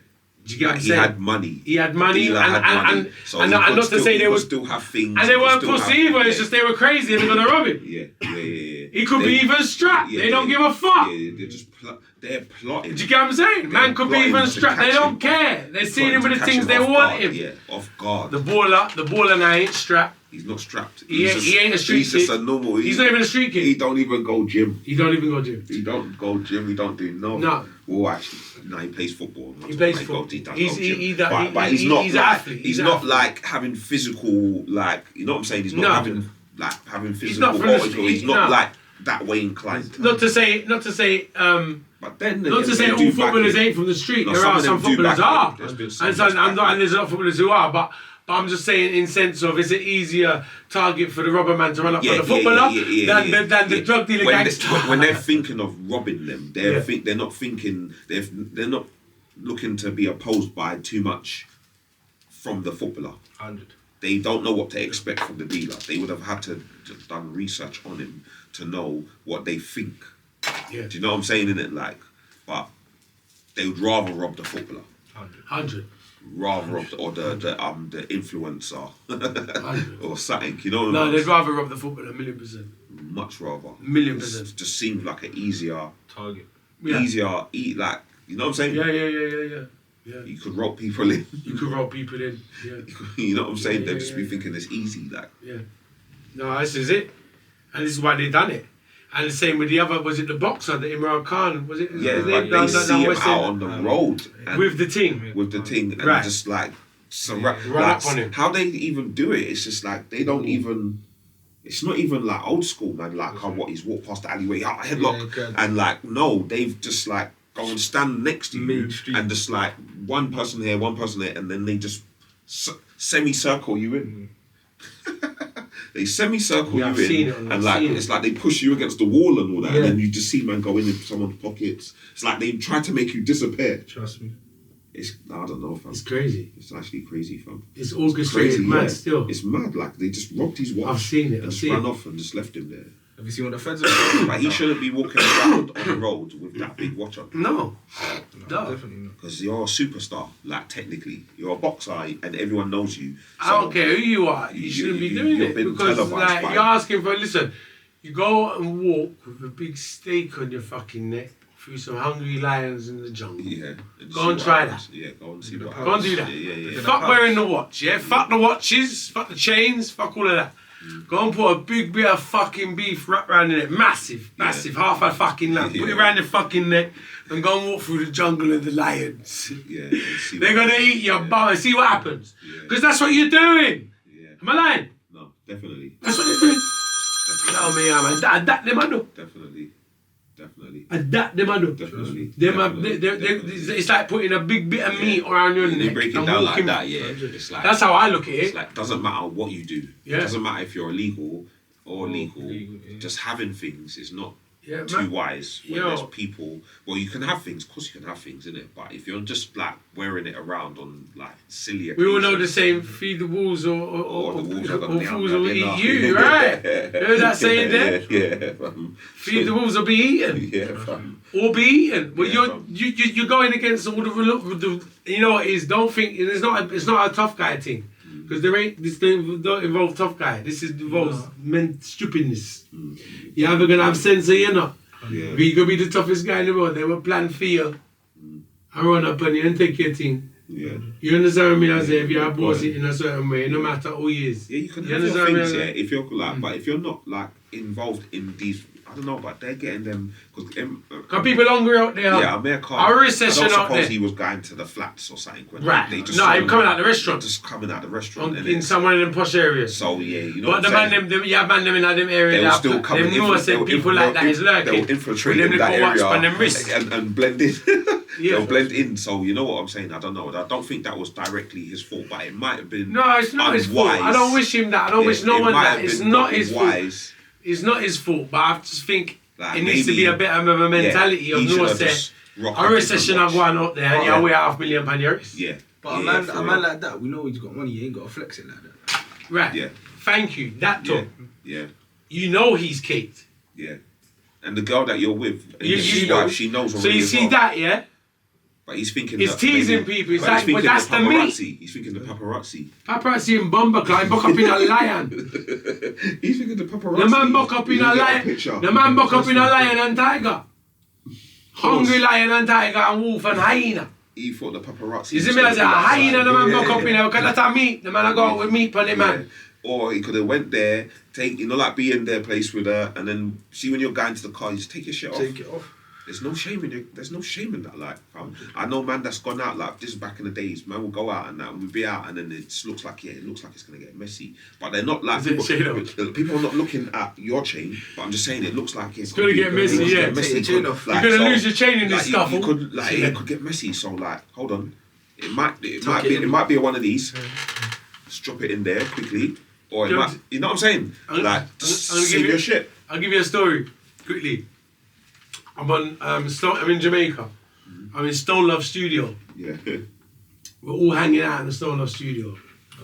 [SPEAKER 1] Do you get what I'm
[SPEAKER 2] He
[SPEAKER 1] saying?
[SPEAKER 2] had money.
[SPEAKER 1] He had money,
[SPEAKER 2] Dealer had money. So
[SPEAKER 1] and not to say they would
[SPEAKER 2] still have things.
[SPEAKER 1] and they weren't pussy either. It's just they were crazy and they're gonna rob him.
[SPEAKER 2] Yeah.
[SPEAKER 1] He could be even strapped. They don't give a fuck.
[SPEAKER 2] Yeah, they're plotting.
[SPEAKER 1] Do you get what I'm saying? Man could be even strapped. They don't care. They're seeing him with the things they want him.
[SPEAKER 2] Yeah, off guard.
[SPEAKER 1] The baller now ain't strapped.
[SPEAKER 2] He's not strapped.
[SPEAKER 1] He ain't a street
[SPEAKER 2] He's
[SPEAKER 1] kid.
[SPEAKER 2] just a normal.
[SPEAKER 1] He's not even a street kid.
[SPEAKER 2] He don't even go gym.
[SPEAKER 1] He don't even go gym.
[SPEAKER 2] He don't go gym. He don't do no.
[SPEAKER 1] No.
[SPEAKER 2] Well, actually, no. He plays football.
[SPEAKER 1] He plays football.
[SPEAKER 2] He does
[SPEAKER 1] He's
[SPEAKER 2] go gym.
[SPEAKER 1] an
[SPEAKER 2] He's not
[SPEAKER 1] he's
[SPEAKER 2] like
[SPEAKER 1] an athlete.
[SPEAKER 2] he's not like having physical like you know what I'm saying. He's not having physical.
[SPEAKER 1] He's not from the street.
[SPEAKER 2] He's not like that way inclined.
[SPEAKER 1] Not to say.
[SPEAKER 2] But then
[SPEAKER 1] Not to say all footballers ain't from the street.
[SPEAKER 2] No,
[SPEAKER 1] there are some
[SPEAKER 2] of them do
[SPEAKER 1] footballers
[SPEAKER 2] back
[SPEAKER 1] are,
[SPEAKER 2] in. There's been
[SPEAKER 1] and there's a lot of footballers who are. But But I'm just saying, in sense of, it's an easier target for the robber man to run up on the footballer than the drug dealer gangster.
[SPEAKER 2] When they're thinking of robbing them, they're not thinking, they're not looking to be opposed by too much from the footballer.
[SPEAKER 3] 100.
[SPEAKER 2] They don't know what to expect from the dealer. They would have had to done research on him to know what they think.
[SPEAKER 1] Yeah.
[SPEAKER 2] Do you know what I'm saying? In it, like, but they would rather rob the footballer.
[SPEAKER 1] 100.
[SPEAKER 2] Rather rob the influencer or something. You know?
[SPEAKER 1] No, they'd rather rob the footballer, 1,000,000%.
[SPEAKER 2] Much rather.
[SPEAKER 1] 1,000,000%.
[SPEAKER 2] It just seems like an easier
[SPEAKER 3] target.
[SPEAKER 1] Yeah.
[SPEAKER 2] Like, you know what I'm saying?
[SPEAKER 1] Yeah.
[SPEAKER 2] You could rob people in.
[SPEAKER 1] You could rob people in. Yeah.
[SPEAKER 2] You know what I'm saying? They'd just be thinking it's easy, like.
[SPEAKER 1] Yeah. No, this is it. And this is why they done it. And the same with the other, was it the boxer, the Imran Khan? Was it?
[SPEAKER 2] Yeah, but they see him out on the road.
[SPEAKER 1] With the team.
[SPEAKER 2] With the thing. And
[SPEAKER 1] Right.
[SPEAKER 2] just like,
[SPEAKER 1] Run up on him.
[SPEAKER 2] how they even do it, it's just like, they don't even, it's not even like old school, man. Like, he's walked past the alleyway, headlock. And like, no, they've just like, go and stand next to you.
[SPEAKER 3] Mainstream.
[SPEAKER 2] And just like, one person here, and then they just semicircle you in. They semicircle you
[SPEAKER 1] I've
[SPEAKER 2] in,
[SPEAKER 1] seen it,
[SPEAKER 2] and like it's like they push you against the wall and all that, and then you just see man go in someone's pockets. It's like they try to make you disappear.
[SPEAKER 3] Trust me.
[SPEAKER 2] I don't know, fam.
[SPEAKER 1] It's crazy.
[SPEAKER 2] It's actually crazy, fam.
[SPEAKER 1] It's orchestrated, mad still.
[SPEAKER 2] It's mad. Like they just robbed his watch.
[SPEAKER 1] I've seen it.
[SPEAKER 2] And just ran off and just left him there.
[SPEAKER 3] Have you seen what the feds are doing?
[SPEAKER 2] Like he shouldn't be walking around on the road with that big watch on.
[SPEAKER 1] No.
[SPEAKER 3] Definitely not.
[SPEAKER 2] Because you're a superstar. Like technically, you're a boxer and everyone knows you.
[SPEAKER 1] I don't care who you are. You shouldn't be doing
[SPEAKER 2] you've
[SPEAKER 1] it
[SPEAKER 2] been
[SPEAKER 1] because
[SPEAKER 2] televised by-
[SPEAKER 1] you're asking for. Listen, you go and walk with a big steak on your fucking neck through some hungry lions in the jungle.
[SPEAKER 2] Yeah.
[SPEAKER 1] Go and try that.
[SPEAKER 2] Yeah, go and see what
[SPEAKER 1] Go and do that.
[SPEAKER 2] Yeah.
[SPEAKER 1] Fuck wearing the watch, yeah? Fuck the watches, fuck the chains, fuck all of that. Go and put a big bit of fucking beef wrapped around in it. Massive, half a fucking lamb. Put it around your fucking neck and go and walk through the jungle of the lions.
[SPEAKER 2] Yeah.
[SPEAKER 1] They're gonna eat your bum and see what happens. Because that's what you're doing.
[SPEAKER 2] Yeah.
[SPEAKER 1] Am I lying?
[SPEAKER 2] No, definitely.
[SPEAKER 1] That's what they're doing. Tell me, man. That them I do.
[SPEAKER 2] Definitely.
[SPEAKER 1] That them I do.
[SPEAKER 2] Definitely.
[SPEAKER 1] It's like putting a big bit of meat around your neck.
[SPEAKER 2] They break it
[SPEAKER 1] and
[SPEAKER 2] down
[SPEAKER 1] walking.
[SPEAKER 2] like that, yeah. It's like,
[SPEAKER 1] That's how I look at
[SPEAKER 2] it's
[SPEAKER 1] it.
[SPEAKER 2] like, doesn't matter what you do.
[SPEAKER 1] Yeah.
[SPEAKER 2] It doesn't matter if you're illegal or legal.
[SPEAKER 3] yeah.
[SPEAKER 2] Just having things is not
[SPEAKER 1] Yeah,
[SPEAKER 2] too
[SPEAKER 1] man.
[SPEAKER 2] wise. When
[SPEAKER 1] Yo.
[SPEAKER 2] there's people, well, you can have things. Of course, you can have things, innit? But if you're just like wearing it around on like silly
[SPEAKER 1] We all know the
[SPEAKER 2] occasions-
[SPEAKER 1] same, feed the wolves or
[SPEAKER 2] the wolves are gonna
[SPEAKER 1] fools will
[SPEAKER 2] dinner.
[SPEAKER 1] eat you, right? Heard that saying there?
[SPEAKER 2] Yeah, fam.
[SPEAKER 1] Feed the wolves or be eaten.
[SPEAKER 2] Yeah, fam.
[SPEAKER 1] Or be eaten. Well,
[SPEAKER 2] Yeah, fam.
[SPEAKER 1] you're going against all the you know what it is, don't think, it's not a tough guy thing. Because this don't involve tough guy. This involves stupidness. You're either going to have sense or you're not.
[SPEAKER 2] Yeah.
[SPEAKER 1] You're going to be the toughest guy in the world. They will plan for you. I run up on you and take your thing.
[SPEAKER 2] Yeah.
[SPEAKER 1] You understand me? I say if you're a boss it in a certain way, no matter who he is.
[SPEAKER 2] Yeah, you can
[SPEAKER 1] You
[SPEAKER 2] have your
[SPEAKER 1] understand me?
[SPEAKER 2] things, yeah, if you're like, but if you're not like involved in these, I don't know, but they're getting them
[SPEAKER 1] Because people hungry out there.
[SPEAKER 2] yeah, America.
[SPEAKER 1] Our
[SPEAKER 2] I
[SPEAKER 1] recession
[SPEAKER 2] don't
[SPEAKER 1] out
[SPEAKER 2] suppose
[SPEAKER 1] there.
[SPEAKER 2] he was going to the flats or something. When
[SPEAKER 1] Right.
[SPEAKER 2] They just
[SPEAKER 1] No,
[SPEAKER 2] saw
[SPEAKER 1] I'm
[SPEAKER 2] him
[SPEAKER 1] coming out the restaurant.
[SPEAKER 2] Just coming out the restaurant.
[SPEAKER 1] In some one of them posh areas.
[SPEAKER 2] So yeah, you know.
[SPEAKER 1] But
[SPEAKER 2] what
[SPEAKER 1] the
[SPEAKER 2] I'm
[SPEAKER 1] man
[SPEAKER 2] saying?
[SPEAKER 1] them yeah, man them in them areas.
[SPEAKER 2] They will still come
[SPEAKER 1] Them know say people like that is lurking.
[SPEAKER 2] They'll infiltrate
[SPEAKER 1] With them
[SPEAKER 2] in that
[SPEAKER 1] little watch
[SPEAKER 2] area
[SPEAKER 1] on them wrists.
[SPEAKER 2] and blend in.
[SPEAKER 1] Yeah.
[SPEAKER 2] They'll blend in. So you know what I'm saying? I don't know. I don't think that was directly his fault, but it might have been.
[SPEAKER 1] No, it's not his fault. I don't wish him that. I don't wish no one that. It's not his fault. It's not his fault. But I just think
[SPEAKER 2] Like,
[SPEAKER 1] it needs to be a bit of a mentality of no say. A recession I've gone up there and you weigh £500,000 on your wrist.
[SPEAKER 2] Yeah.
[SPEAKER 3] But a man like that, we know he's got money. He ain't got to flex it like that.
[SPEAKER 1] Right.
[SPEAKER 2] Yeah.
[SPEAKER 1] Thank you. That too.
[SPEAKER 2] Yeah.
[SPEAKER 1] You know he's caked.
[SPEAKER 2] Yeah. And the girl that you're with,
[SPEAKER 1] You
[SPEAKER 2] his
[SPEAKER 1] know.
[SPEAKER 2] wife, she knows
[SPEAKER 1] So
[SPEAKER 2] already.
[SPEAKER 1] you
[SPEAKER 2] as
[SPEAKER 1] see
[SPEAKER 2] well.
[SPEAKER 1] that, yeah?
[SPEAKER 2] But he's thinking.
[SPEAKER 1] He's
[SPEAKER 2] that
[SPEAKER 1] teasing
[SPEAKER 2] maybe-
[SPEAKER 1] people. It's
[SPEAKER 2] but
[SPEAKER 1] like,
[SPEAKER 2] he's
[SPEAKER 1] but
[SPEAKER 2] thinking
[SPEAKER 1] that's the meat.
[SPEAKER 2] paparazzi. He's thinking the paparazzi.
[SPEAKER 1] Paparazzi in Bomber Climb, buck up in a lion.
[SPEAKER 2] He's thinking the paparazzi.
[SPEAKER 1] The man buck up in a lion. The man buck up in a lion and tiger. Hungry lion and tiger and wolf and hyena.
[SPEAKER 2] He thought the paparazzi.
[SPEAKER 1] You see me as a hyena, the man buck up in a, because that's a meat. The man I go out with meat on the man.
[SPEAKER 2] Or he could have went there, like be in their place with her, and then see when you're going to the car, you just take your shit off.
[SPEAKER 3] Take it off.
[SPEAKER 2] There's no shame in it. There's no shame in that. Like, I know man that's gone out like this is back in the days. Man will go out and that, and we'll be out, and then it just looks like it looks like it's gonna get messy. But they're not like people are not looking at your chain. But I'm just saying it looks like it's
[SPEAKER 1] gonna get messy. Yeah,
[SPEAKER 3] Take your chain off.
[SPEAKER 1] You're gonna lose your chain in this scuffle.
[SPEAKER 2] It could get messy. So like, hold on, it might be one of these. just drop it in there quickly, or it
[SPEAKER 1] Yo,
[SPEAKER 2] might, you know what I'm saying? Like, just
[SPEAKER 1] I'm gonna
[SPEAKER 2] save
[SPEAKER 1] give
[SPEAKER 2] your
[SPEAKER 1] you-
[SPEAKER 2] shit.
[SPEAKER 1] I'll give you a story quickly. I'm in Jamaica. I'm in Stone Love Studio.
[SPEAKER 2] Yeah.
[SPEAKER 1] We're all hanging out in the Stone Love Studio.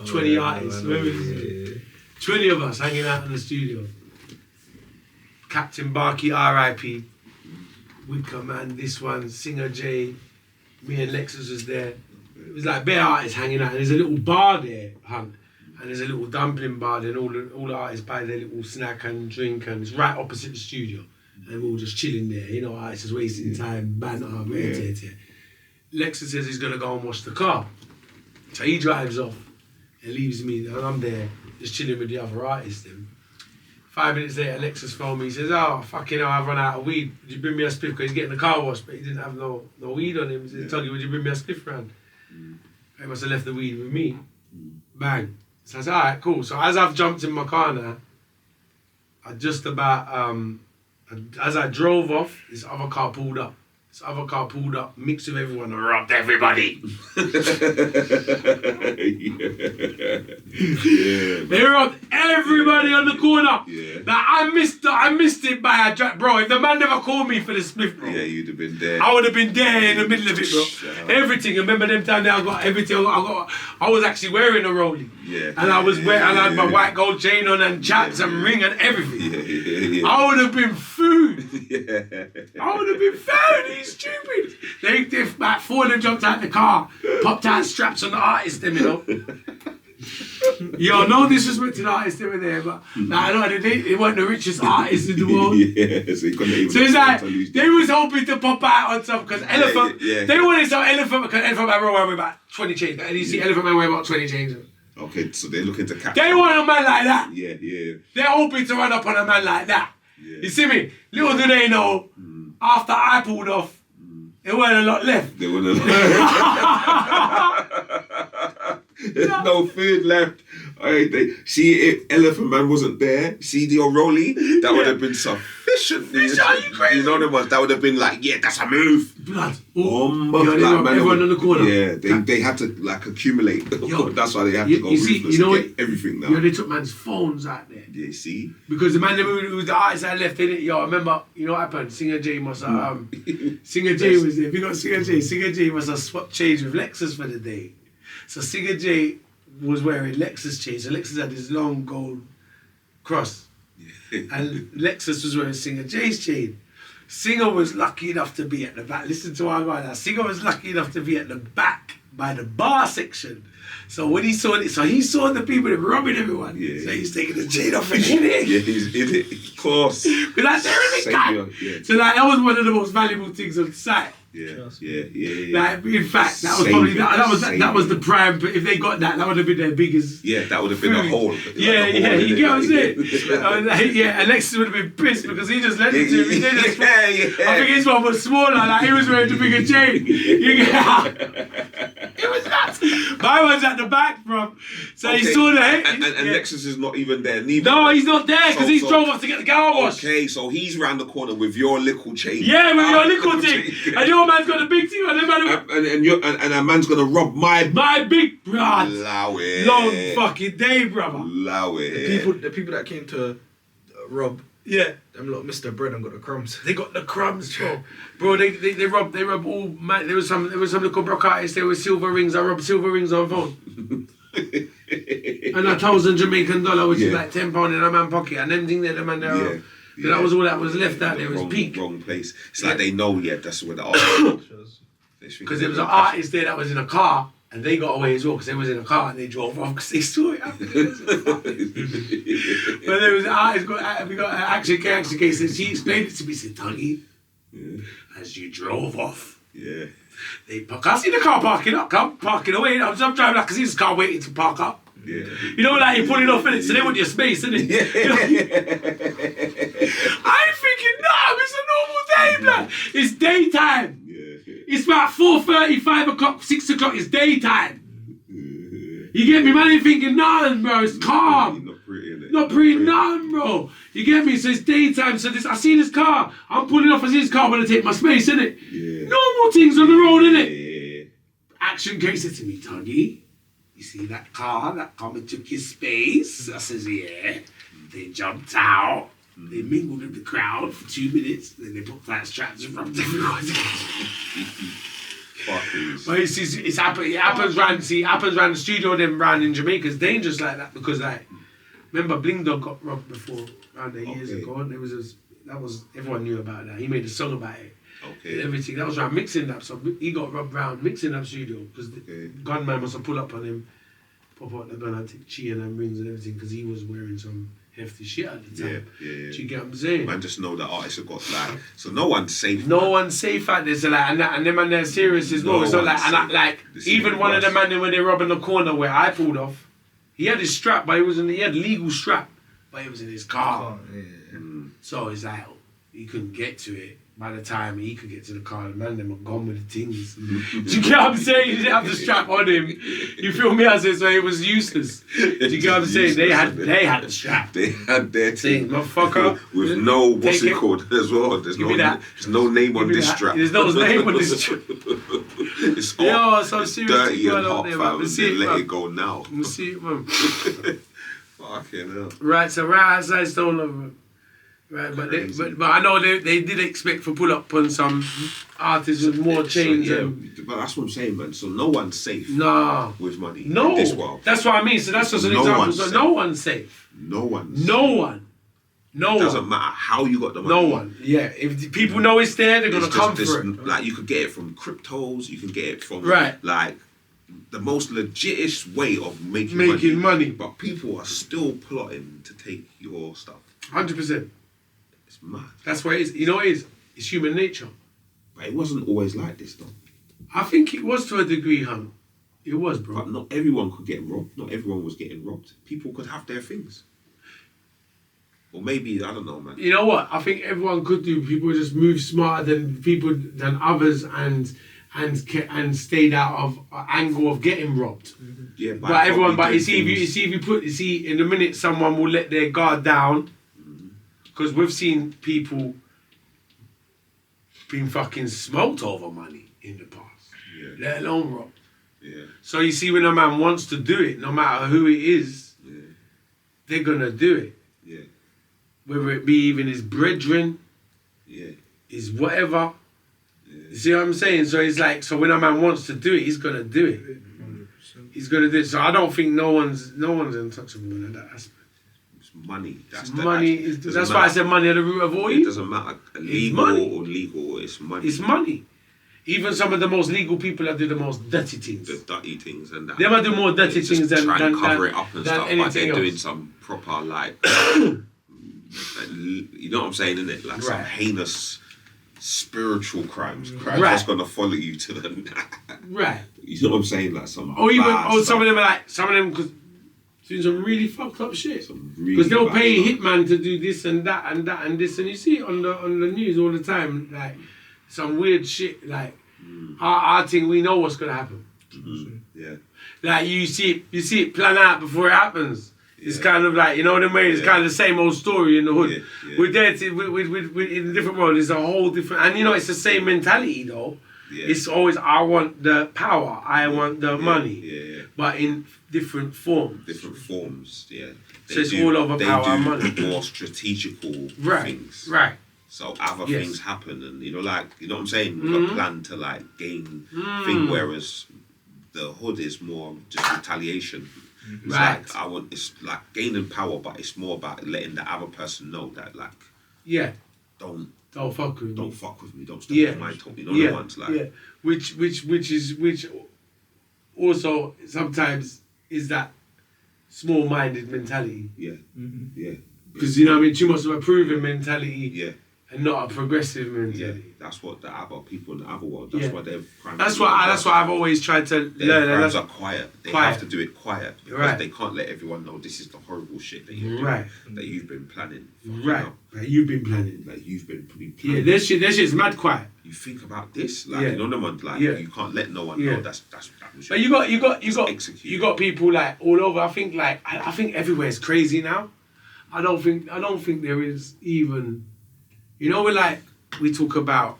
[SPEAKER 1] 20 artists. Remember this? 20 of us hanging out in the studio. Captain Barkey, R.I.P. Wicker Man, this one, Singer J. Me and Lexus was there. It was like bare artists hanging out. And there's a little bar there, Hunt. And there's a little dumpling bar there. And all the artists buy their little snack and drink. And it's right opposite the studio. And we're all just chilling there. You know, artists just wasting time, banter, Lexus says he's going to go and wash the car. So he drives off and leaves me. And I'm there, just chilling with the other artists then. 5 minutes later, Alexis phoned me. He says, "Oh, fucking hell, I've run out of weed. Would you bring me a spliff?" Because he's getting the car washed, but he didn't have no weed on him. He said, "Tuggy, would you bring me a spliff round?" He must have left the weed with me. Bang. So I said, "All right, cool." So as I've jumped in my car now, I just about, as I drove off, this other car pulled up. Mixed with everyone, and robbed everybody. They robbed everybody on the corner.
[SPEAKER 2] Yeah.
[SPEAKER 1] Like, I missed it by a bro. If the man never called me for the spliff, bro,
[SPEAKER 2] Yeah, you'd have been there.
[SPEAKER 1] I would have been there in the middle of it, bro.
[SPEAKER 2] Shout.
[SPEAKER 1] Everything. Remember them time there, I got everything. I was actually wearing a rollie.
[SPEAKER 2] Yeah.
[SPEAKER 1] And I was wearing, and I had my white gold chain on and chaps and ring and everything.
[SPEAKER 2] Yeah.
[SPEAKER 1] I would have been food.
[SPEAKER 2] Yeah.
[SPEAKER 1] I would have been food. He's stupid. They about 4 of them jumped out the car, popped out straps on the artists, them, you know. Yo, no disrespect to the artists, they were there, but like, I know they weren't the richest artists in the world.
[SPEAKER 2] Yeah, so you couldn't even.
[SPEAKER 1] So it's like, they was hoping to pop out on some, because Elephant,
[SPEAKER 2] yeah.
[SPEAKER 1] they wanted some Elephant, because Elephant Man were wearing about 20 chains. And you see Elephant Man wearing about 20 chains.
[SPEAKER 2] Okay, so they're looking to capture.
[SPEAKER 1] They want a man like that.
[SPEAKER 2] Yeah.
[SPEAKER 1] They're hoping to run up on a man like that.
[SPEAKER 2] Yeah.
[SPEAKER 1] You see me? Little do they know, after I pulled off, there weren't a lot left.
[SPEAKER 2] They wouldn't. There's no food left. Alright, see if Elephant Man wasn't there, CD or Rolly, that would have been sufficient.
[SPEAKER 1] Are you crazy?
[SPEAKER 2] You know the ones that would have been like, yeah, that's a move.
[SPEAKER 1] Blood.
[SPEAKER 2] Everyone
[SPEAKER 1] in the corner.
[SPEAKER 2] Yeah, they had to like accumulate.
[SPEAKER 1] Yo,
[SPEAKER 2] That's why they had to go ruthless to get everything now.
[SPEAKER 1] You know, they took man's phones out there.
[SPEAKER 2] Yeah, see?
[SPEAKER 1] Because the man who was the artist that left in it, yo, I remember, you know what happened? Singer J must have, Singer J was there. If you got Singer J must have swapped chains with Lexus for the day. So Singer J was wearing Lexus chains. So Lexus had this long gold cross. And Lexus was wearing Singer J's chain. Singer was lucky enough to be at the back. Listen to our guy now. Singer was lucky enough to be at the back by the bar section. So when he saw it, so he saw the people that were robbing everyone.
[SPEAKER 2] Yeah.
[SPEAKER 1] So he's taking the chain off and in it.
[SPEAKER 2] Yeah, he's in it, of course.
[SPEAKER 1] But like, there is a guy.
[SPEAKER 2] Yeah.
[SPEAKER 1] So like, that was one of the most valuable things on site.
[SPEAKER 2] Yeah.
[SPEAKER 1] Like, in fact, that was
[SPEAKER 2] Saviour.
[SPEAKER 1] probably that was the prime. But if they got that would have been their biggest.
[SPEAKER 2] Yeah, that would have been a hole.
[SPEAKER 1] Yeah, you get what I'm saying? Yeah, Alexis would have been pissed because he just lent it to him. I think his one was smaller, like he was wearing the bigger chain. You get it was nuts. My one's at the back, bro. So he saw the hit.
[SPEAKER 2] And Lexus is not even there, neither.
[SPEAKER 1] No, he's not there because he drove off to get the car washed.
[SPEAKER 2] Okay, so he's round the corner with your little chain.
[SPEAKER 1] Yeah, with your little thing. And your man's got a big thing.
[SPEAKER 2] And a man's gonna rob my
[SPEAKER 1] big blood.
[SPEAKER 2] Allow it.
[SPEAKER 1] Long fucking day, brother.
[SPEAKER 2] Allow it.
[SPEAKER 3] The people that came to rob,
[SPEAKER 1] Yeah.
[SPEAKER 3] them lot missed their bread and got the crumbs.
[SPEAKER 1] They got the crumbs, bro. Bro, they robbed all. Man, there was some little broke artists. There was silver rings. I robbed silver rings on phone. And $1,000 Jamaican dollar, which is like £10 in a man's pocket. And them thing there, the man there.
[SPEAKER 2] Yeah.
[SPEAKER 1] So that was all that was left out there. It was peak.
[SPEAKER 2] Wrong place. It's like they know, that's where the artist is.
[SPEAKER 1] Because there was an artist there that was in a car. And they got away as well because they was in a car and they drove off because they saw it happen. But there was an artist, we got an action case, and she explained it to me. She said, Tuggy, as you drove off, they can't see the car parking up, parking away. I'm driving, I can see this car waiting to park up.
[SPEAKER 2] Yeah.
[SPEAKER 1] You know, like you're pulling off in it, so they want your space, innit? I ain't thinking, no, it's a normal day, blood. It's daytime. It's about 4:30, 5 o'clock, 6 o'clock, it's daytime. You get me? Man ain't thinking nothing, bro. It's calm.
[SPEAKER 2] Not pretty, innit?
[SPEAKER 1] Not pretty, nothing, bro. You get me? So it's daytime. So I see this car. I'm pulling off. I see this car. I'm going to take my space, innit?
[SPEAKER 2] Yeah.
[SPEAKER 1] Normal things on the road, innit?
[SPEAKER 2] Yeah.
[SPEAKER 1] Action case said to me, Tuggy, you see that car that come and took his space? I says, yeah. They jumped out. They mingled with the crowd for 2 minutes. Then they put flat straps and rubbed everyone. But it happens around the studio then round in Jamaica. It's dangerous like that because like remember Bling Dog got robbed before around there years ago and everyone knew about that. He made a song about it.
[SPEAKER 2] Okay.
[SPEAKER 1] Everything. That was around Mixing Up. So he got robbed round Mixing Up studio because the gunman must have pulled up on him, pop out the gun and take chi and rings and everything because he was wearing some hefty shit at the time.
[SPEAKER 2] Yeah.
[SPEAKER 1] Do you get what I'm saying?
[SPEAKER 2] Man, just know that artists have got like, so no one's safe.
[SPEAKER 1] No one's safe out there. So like, and them man, they're serious as well.
[SPEAKER 2] No
[SPEAKER 1] It's not
[SPEAKER 2] one's
[SPEAKER 1] like, and I,
[SPEAKER 2] safe.
[SPEAKER 1] like
[SPEAKER 2] This is
[SPEAKER 1] even
[SPEAKER 2] even
[SPEAKER 1] one of the
[SPEAKER 2] worse.
[SPEAKER 1] man when they robbing the corner where I pulled off, he had his strap, but he had legal strap, but he was in his car. So it's like he couldn't get to it. By the time he could get to the car, the man them were gone with the things. Do you get what I'm saying? He didn't have the strap on him. You feel me? I said so it was useless. Do you get what I'm saying? They had the strap.
[SPEAKER 2] They had their
[SPEAKER 1] Saying,
[SPEAKER 2] thing
[SPEAKER 1] motherfucker.
[SPEAKER 2] with no what's
[SPEAKER 1] Take
[SPEAKER 2] it called as well. There's
[SPEAKER 1] Give me that.
[SPEAKER 2] there's no name on
[SPEAKER 1] Give me
[SPEAKER 2] this
[SPEAKER 1] that.
[SPEAKER 2] strap.
[SPEAKER 1] There's no name on this strap.
[SPEAKER 2] It's
[SPEAKER 1] Yo,
[SPEAKER 2] hot,
[SPEAKER 1] some
[SPEAKER 2] it's
[SPEAKER 1] serious
[SPEAKER 2] dirty
[SPEAKER 1] thing
[SPEAKER 2] and
[SPEAKER 1] going on
[SPEAKER 2] hot,
[SPEAKER 1] there,
[SPEAKER 2] fam.
[SPEAKER 1] man. We'll see
[SPEAKER 2] They
[SPEAKER 1] it,
[SPEAKER 2] let
[SPEAKER 1] man.
[SPEAKER 2] it go now.
[SPEAKER 1] We'll see it, man.
[SPEAKER 2] Fucking hell.
[SPEAKER 1] Right, so right outside Stone Love. Right, but I know they did expect for pull up on some artists with more chains and
[SPEAKER 2] but that's what I'm saying, man. So no one's safe
[SPEAKER 1] nah.
[SPEAKER 2] with money
[SPEAKER 1] No,
[SPEAKER 2] in this world.
[SPEAKER 1] that's what I mean. So that's just an
[SPEAKER 2] No
[SPEAKER 1] example.
[SPEAKER 2] one's
[SPEAKER 1] So
[SPEAKER 2] safe.
[SPEAKER 1] no one's safe.
[SPEAKER 2] No one's
[SPEAKER 1] No one. No
[SPEAKER 2] It doesn't
[SPEAKER 1] one.
[SPEAKER 2] matter how you got the money.
[SPEAKER 1] No one. Yeah, if the people know it's there, they're gonna
[SPEAKER 2] It's
[SPEAKER 1] come
[SPEAKER 2] just
[SPEAKER 1] for
[SPEAKER 2] this,
[SPEAKER 1] it.
[SPEAKER 2] like you could get it from cryptos, you can get it from
[SPEAKER 1] Right.
[SPEAKER 2] like the most legitest way of making
[SPEAKER 1] Money.
[SPEAKER 2] But people are still plotting to take your stuff.
[SPEAKER 1] 100%.
[SPEAKER 2] It's mad.
[SPEAKER 1] That's what it is. You know what it is? It's human nature.
[SPEAKER 2] But it wasn't always like this though.
[SPEAKER 1] I think it was to a degree, Hum. It was, bro.
[SPEAKER 2] But not everyone could get robbed. Not everyone was getting robbed. People could have their things. Or maybe, I don't know, man.
[SPEAKER 1] You know what? I think everyone could do. People just move smarter than others and stayed out of angle of getting robbed.
[SPEAKER 2] Yeah,
[SPEAKER 1] But everyone,
[SPEAKER 2] probably
[SPEAKER 1] you see, in a minute, someone will let their guard down, because we've seen people being fucking smoked over money in the past, let alone robbed.
[SPEAKER 2] Yeah.
[SPEAKER 1] So you see, when a man wants to do it, no matter who it is, they're gonna do it.
[SPEAKER 2] Yeah.
[SPEAKER 1] Whether it be even his brethren, his whatever. You see what I'm saying? So it's like, so when a man wants to do it, he's gonna do it.
[SPEAKER 4] 100%.
[SPEAKER 1] He's gonna do it. So I don't think no one's untouchable in that aspect.
[SPEAKER 2] It's money. That's
[SPEAKER 1] That's why I said money at the root of all
[SPEAKER 2] It
[SPEAKER 1] evil.
[SPEAKER 2] doesn't matter legal
[SPEAKER 1] money.
[SPEAKER 2] or legal. It's money.
[SPEAKER 1] It's money. Even some of the most legal people that do the most dirty things.
[SPEAKER 2] The dirty things and that.
[SPEAKER 1] They might do more dirty
[SPEAKER 2] They just
[SPEAKER 1] things than
[SPEAKER 2] try and cover
[SPEAKER 1] than-
[SPEAKER 2] it up and
[SPEAKER 1] than
[SPEAKER 2] stuff, but
[SPEAKER 1] anything
[SPEAKER 2] they're doing
[SPEAKER 1] else.
[SPEAKER 2] some proper like, you know what I'm saying, innit? Like some
[SPEAKER 1] Right.
[SPEAKER 2] heinous spiritual crimes
[SPEAKER 1] Right.
[SPEAKER 2] that's gonna follow you to the.
[SPEAKER 1] Right.
[SPEAKER 2] You know what I'm saying? Like some.
[SPEAKER 1] Or even,
[SPEAKER 2] bad
[SPEAKER 1] or
[SPEAKER 2] stuff.
[SPEAKER 1] some of them are like, some of them could doing some really fucked up shit.
[SPEAKER 2] Some really
[SPEAKER 1] Because they'll
[SPEAKER 2] bad
[SPEAKER 1] pay
[SPEAKER 2] stuff.
[SPEAKER 1] hitman to do this and that and that and this, and you see it on the news all the time, like some weird shit. Like our thing, we know what's gonna happen.
[SPEAKER 2] Yeah.
[SPEAKER 1] Like you see it plan out before it happens. It's kind of like, you know what I mean? It's kind of the same old story in the hood.
[SPEAKER 2] Yeah.
[SPEAKER 1] We're there in a different world. It's a whole different, and you know, it's the same mentality though.
[SPEAKER 2] Yeah.
[SPEAKER 1] It's always, I want the power, I want the money,
[SPEAKER 2] Yeah.
[SPEAKER 1] but in different forms.
[SPEAKER 2] Different forms. Yeah.
[SPEAKER 1] So it's all over power and money.
[SPEAKER 2] More strategical
[SPEAKER 1] Right,
[SPEAKER 2] things.
[SPEAKER 1] right.
[SPEAKER 2] So other
[SPEAKER 1] Yes.
[SPEAKER 2] things happen, and you know what I'm saying? We've a plan to like gain thing, whereas the hood is more just retaliation. It's
[SPEAKER 1] Right.
[SPEAKER 2] like it's like gaining power, but it's more about letting the other person know that like
[SPEAKER 1] Yeah,
[SPEAKER 2] don't
[SPEAKER 1] fuck with me.
[SPEAKER 2] fuck with me, don't step
[SPEAKER 1] Yeah.
[SPEAKER 2] on my toe. You know the ones like
[SPEAKER 1] yeah. Which also sometimes is that small-minded mentality.
[SPEAKER 2] yeah.
[SPEAKER 1] Because you know what I mean, too much of a proving mentality
[SPEAKER 2] Yeah.
[SPEAKER 1] and not a progressive
[SPEAKER 2] Yeah,
[SPEAKER 1] mentality.
[SPEAKER 2] that's what the other people in the other world. That's
[SPEAKER 1] Yeah.
[SPEAKER 2] why they're.
[SPEAKER 1] That's what I've always tried to
[SPEAKER 2] Their
[SPEAKER 1] learn.
[SPEAKER 2] crimes
[SPEAKER 1] And
[SPEAKER 2] are quiet. They
[SPEAKER 1] quiet.
[SPEAKER 2] have to do it quiet because
[SPEAKER 1] Right.
[SPEAKER 2] they can't let everyone know this is the horrible shit that you're doing,
[SPEAKER 1] Right.
[SPEAKER 2] that you've been planning.
[SPEAKER 1] right. Like you've been planning.
[SPEAKER 2] Like you've been
[SPEAKER 1] Yeah,
[SPEAKER 2] planning.
[SPEAKER 1] that shit's mad quiet.
[SPEAKER 2] You think about this, like
[SPEAKER 1] Yeah.
[SPEAKER 2] you know the one, like
[SPEAKER 1] Yeah.
[SPEAKER 2] you can't let no one
[SPEAKER 1] Yeah.
[SPEAKER 2] know that was.
[SPEAKER 1] But you got
[SPEAKER 2] execute.
[SPEAKER 1] people like all over. I think I think everywhere's crazy now. I don't think there is even, you know, we talk about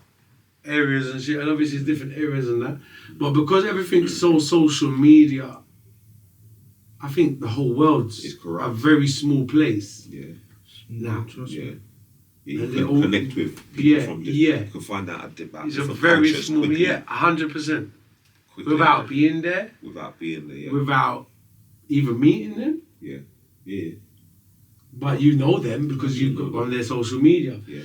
[SPEAKER 1] areas and shit, and obviously it's different areas and that, but because everything's so social media I think the whole world's
[SPEAKER 2] It's corrupt.
[SPEAKER 1] a very small place
[SPEAKER 2] Yeah.
[SPEAKER 1] now.
[SPEAKER 2] Yeah. You
[SPEAKER 1] And
[SPEAKER 2] can
[SPEAKER 1] they all-
[SPEAKER 2] connect with people
[SPEAKER 1] Yeah,
[SPEAKER 2] from
[SPEAKER 1] yeah.
[SPEAKER 2] You can find out about
[SPEAKER 1] It's a
[SPEAKER 2] different
[SPEAKER 1] very
[SPEAKER 2] cultures
[SPEAKER 1] small,
[SPEAKER 2] quickly,
[SPEAKER 1] 100%.
[SPEAKER 2] quickly,
[SPEAKER 1] Without being there,
[SPEAKER 2] without being there. Yeah.
[SPEAKER 1] without even meeting them,
[SPEAKER 2] Yeah.
[SPEAKER 1] but you know them because you've got on their social media.
[SPEAKER 2] Yeah.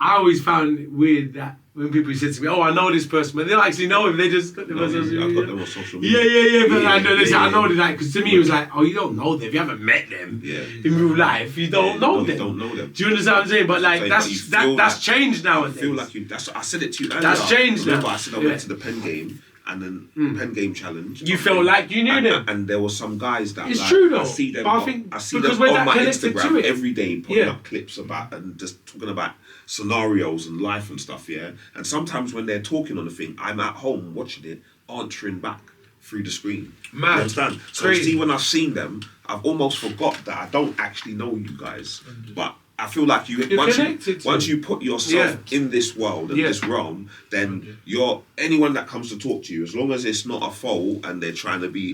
[SPEAKER 1] I always found it weird that when people said to me, "Oh, I know this person," but they don't actually know him. They just got them on social
[SPEAKER 2] I've
[SPEAKER 1] media.
[SPEAKER 2] got them on social media.
[SPEAKER 1] Yeah. But
[SPEAKER 2] Yeah,
[SPEAKER 1] I know this.
[SPEAKER 2] yeah,
[SPEAKER 1] I know
[SPEAKER 2] yeah.
[SPEAKER 1] that because to me it was like, "Oh, you don't know them. You haven't met them
[SPEAKER 2] Yeah.
[SPEAKER 1] in real life. You don't know
[SPEAKER 2] You
[SPEAKER 1] them.
[SPEAKER 2] don't know them.
[SPEAKER 1] Do you understand what I'm saying? But like
[SPEAKER 2] But
[SPEAKER 1] that's
[SPEAKER 2] you feel
[SPEAKER 1] that's
[SPEAKER 2] like-
[SPEAKER 1] changed
[SPEAKER 2] I
[SPEAKER 1] nowadays.
[SPEAKER 2] feel like you. I said it to you earlier.
[SPEAKER 1] That's changed now.
[SPEAKER 2] Remember, I said I
[SPEAKER 1] Yeah.
[SPEAKER 2] went to the pen game and then pen game challenge.
[SPEAKER 1] You felt like you knew
[SPEAKER 2] and,
[SPEAKER 1] them.
[SPEAKER 2] and there were some guys that
[SPEAKER 1] It's
[SPEAKER 2] like,
[SPEAKER 1] true though.
[SPEAKER 2] I see them.
[SPEAKER 1] But I think
[SPEAKER 2] I see
[SPEAKER 1] because
[SPEAKER 2] them
[SPEAKER 1] we're
[SPEAKER 2] on
[SPEAKER 1] that
[SPEAKER 2] my
[SPEAKER 1] connected to
[SPEAKER 2] Instagram
[SPEAKER 1] it.
[SPEAKER 2] every day, putting
[SPEAKER 1] Yeah.
[SPEAKER 2] up clips about and just talking about scenarios and life and stuff. Yeah, and sometimes when they're talking on the thing, I'm at home watching it, answering back through the screen.
[SPEAKER 1] Mad.
[SPEAKER 2] You understand? So
[SPEAKER 1] Crazy.
[SPEAKER 2] see, when I've seen them, I've almost forgot that I don't actually know you guys, but. I feel like
[SPEAKER 1] You're
[SPEAKER 2] once
[SPEAKER 1] connected to
[SPEAKER 2] you put yourself in this world and
[SPEAKER 1] Yeah.
[SPEAKER 2] this realm, then you're anyone that comes to talk to you, as long as it's not a foe and they're trying to be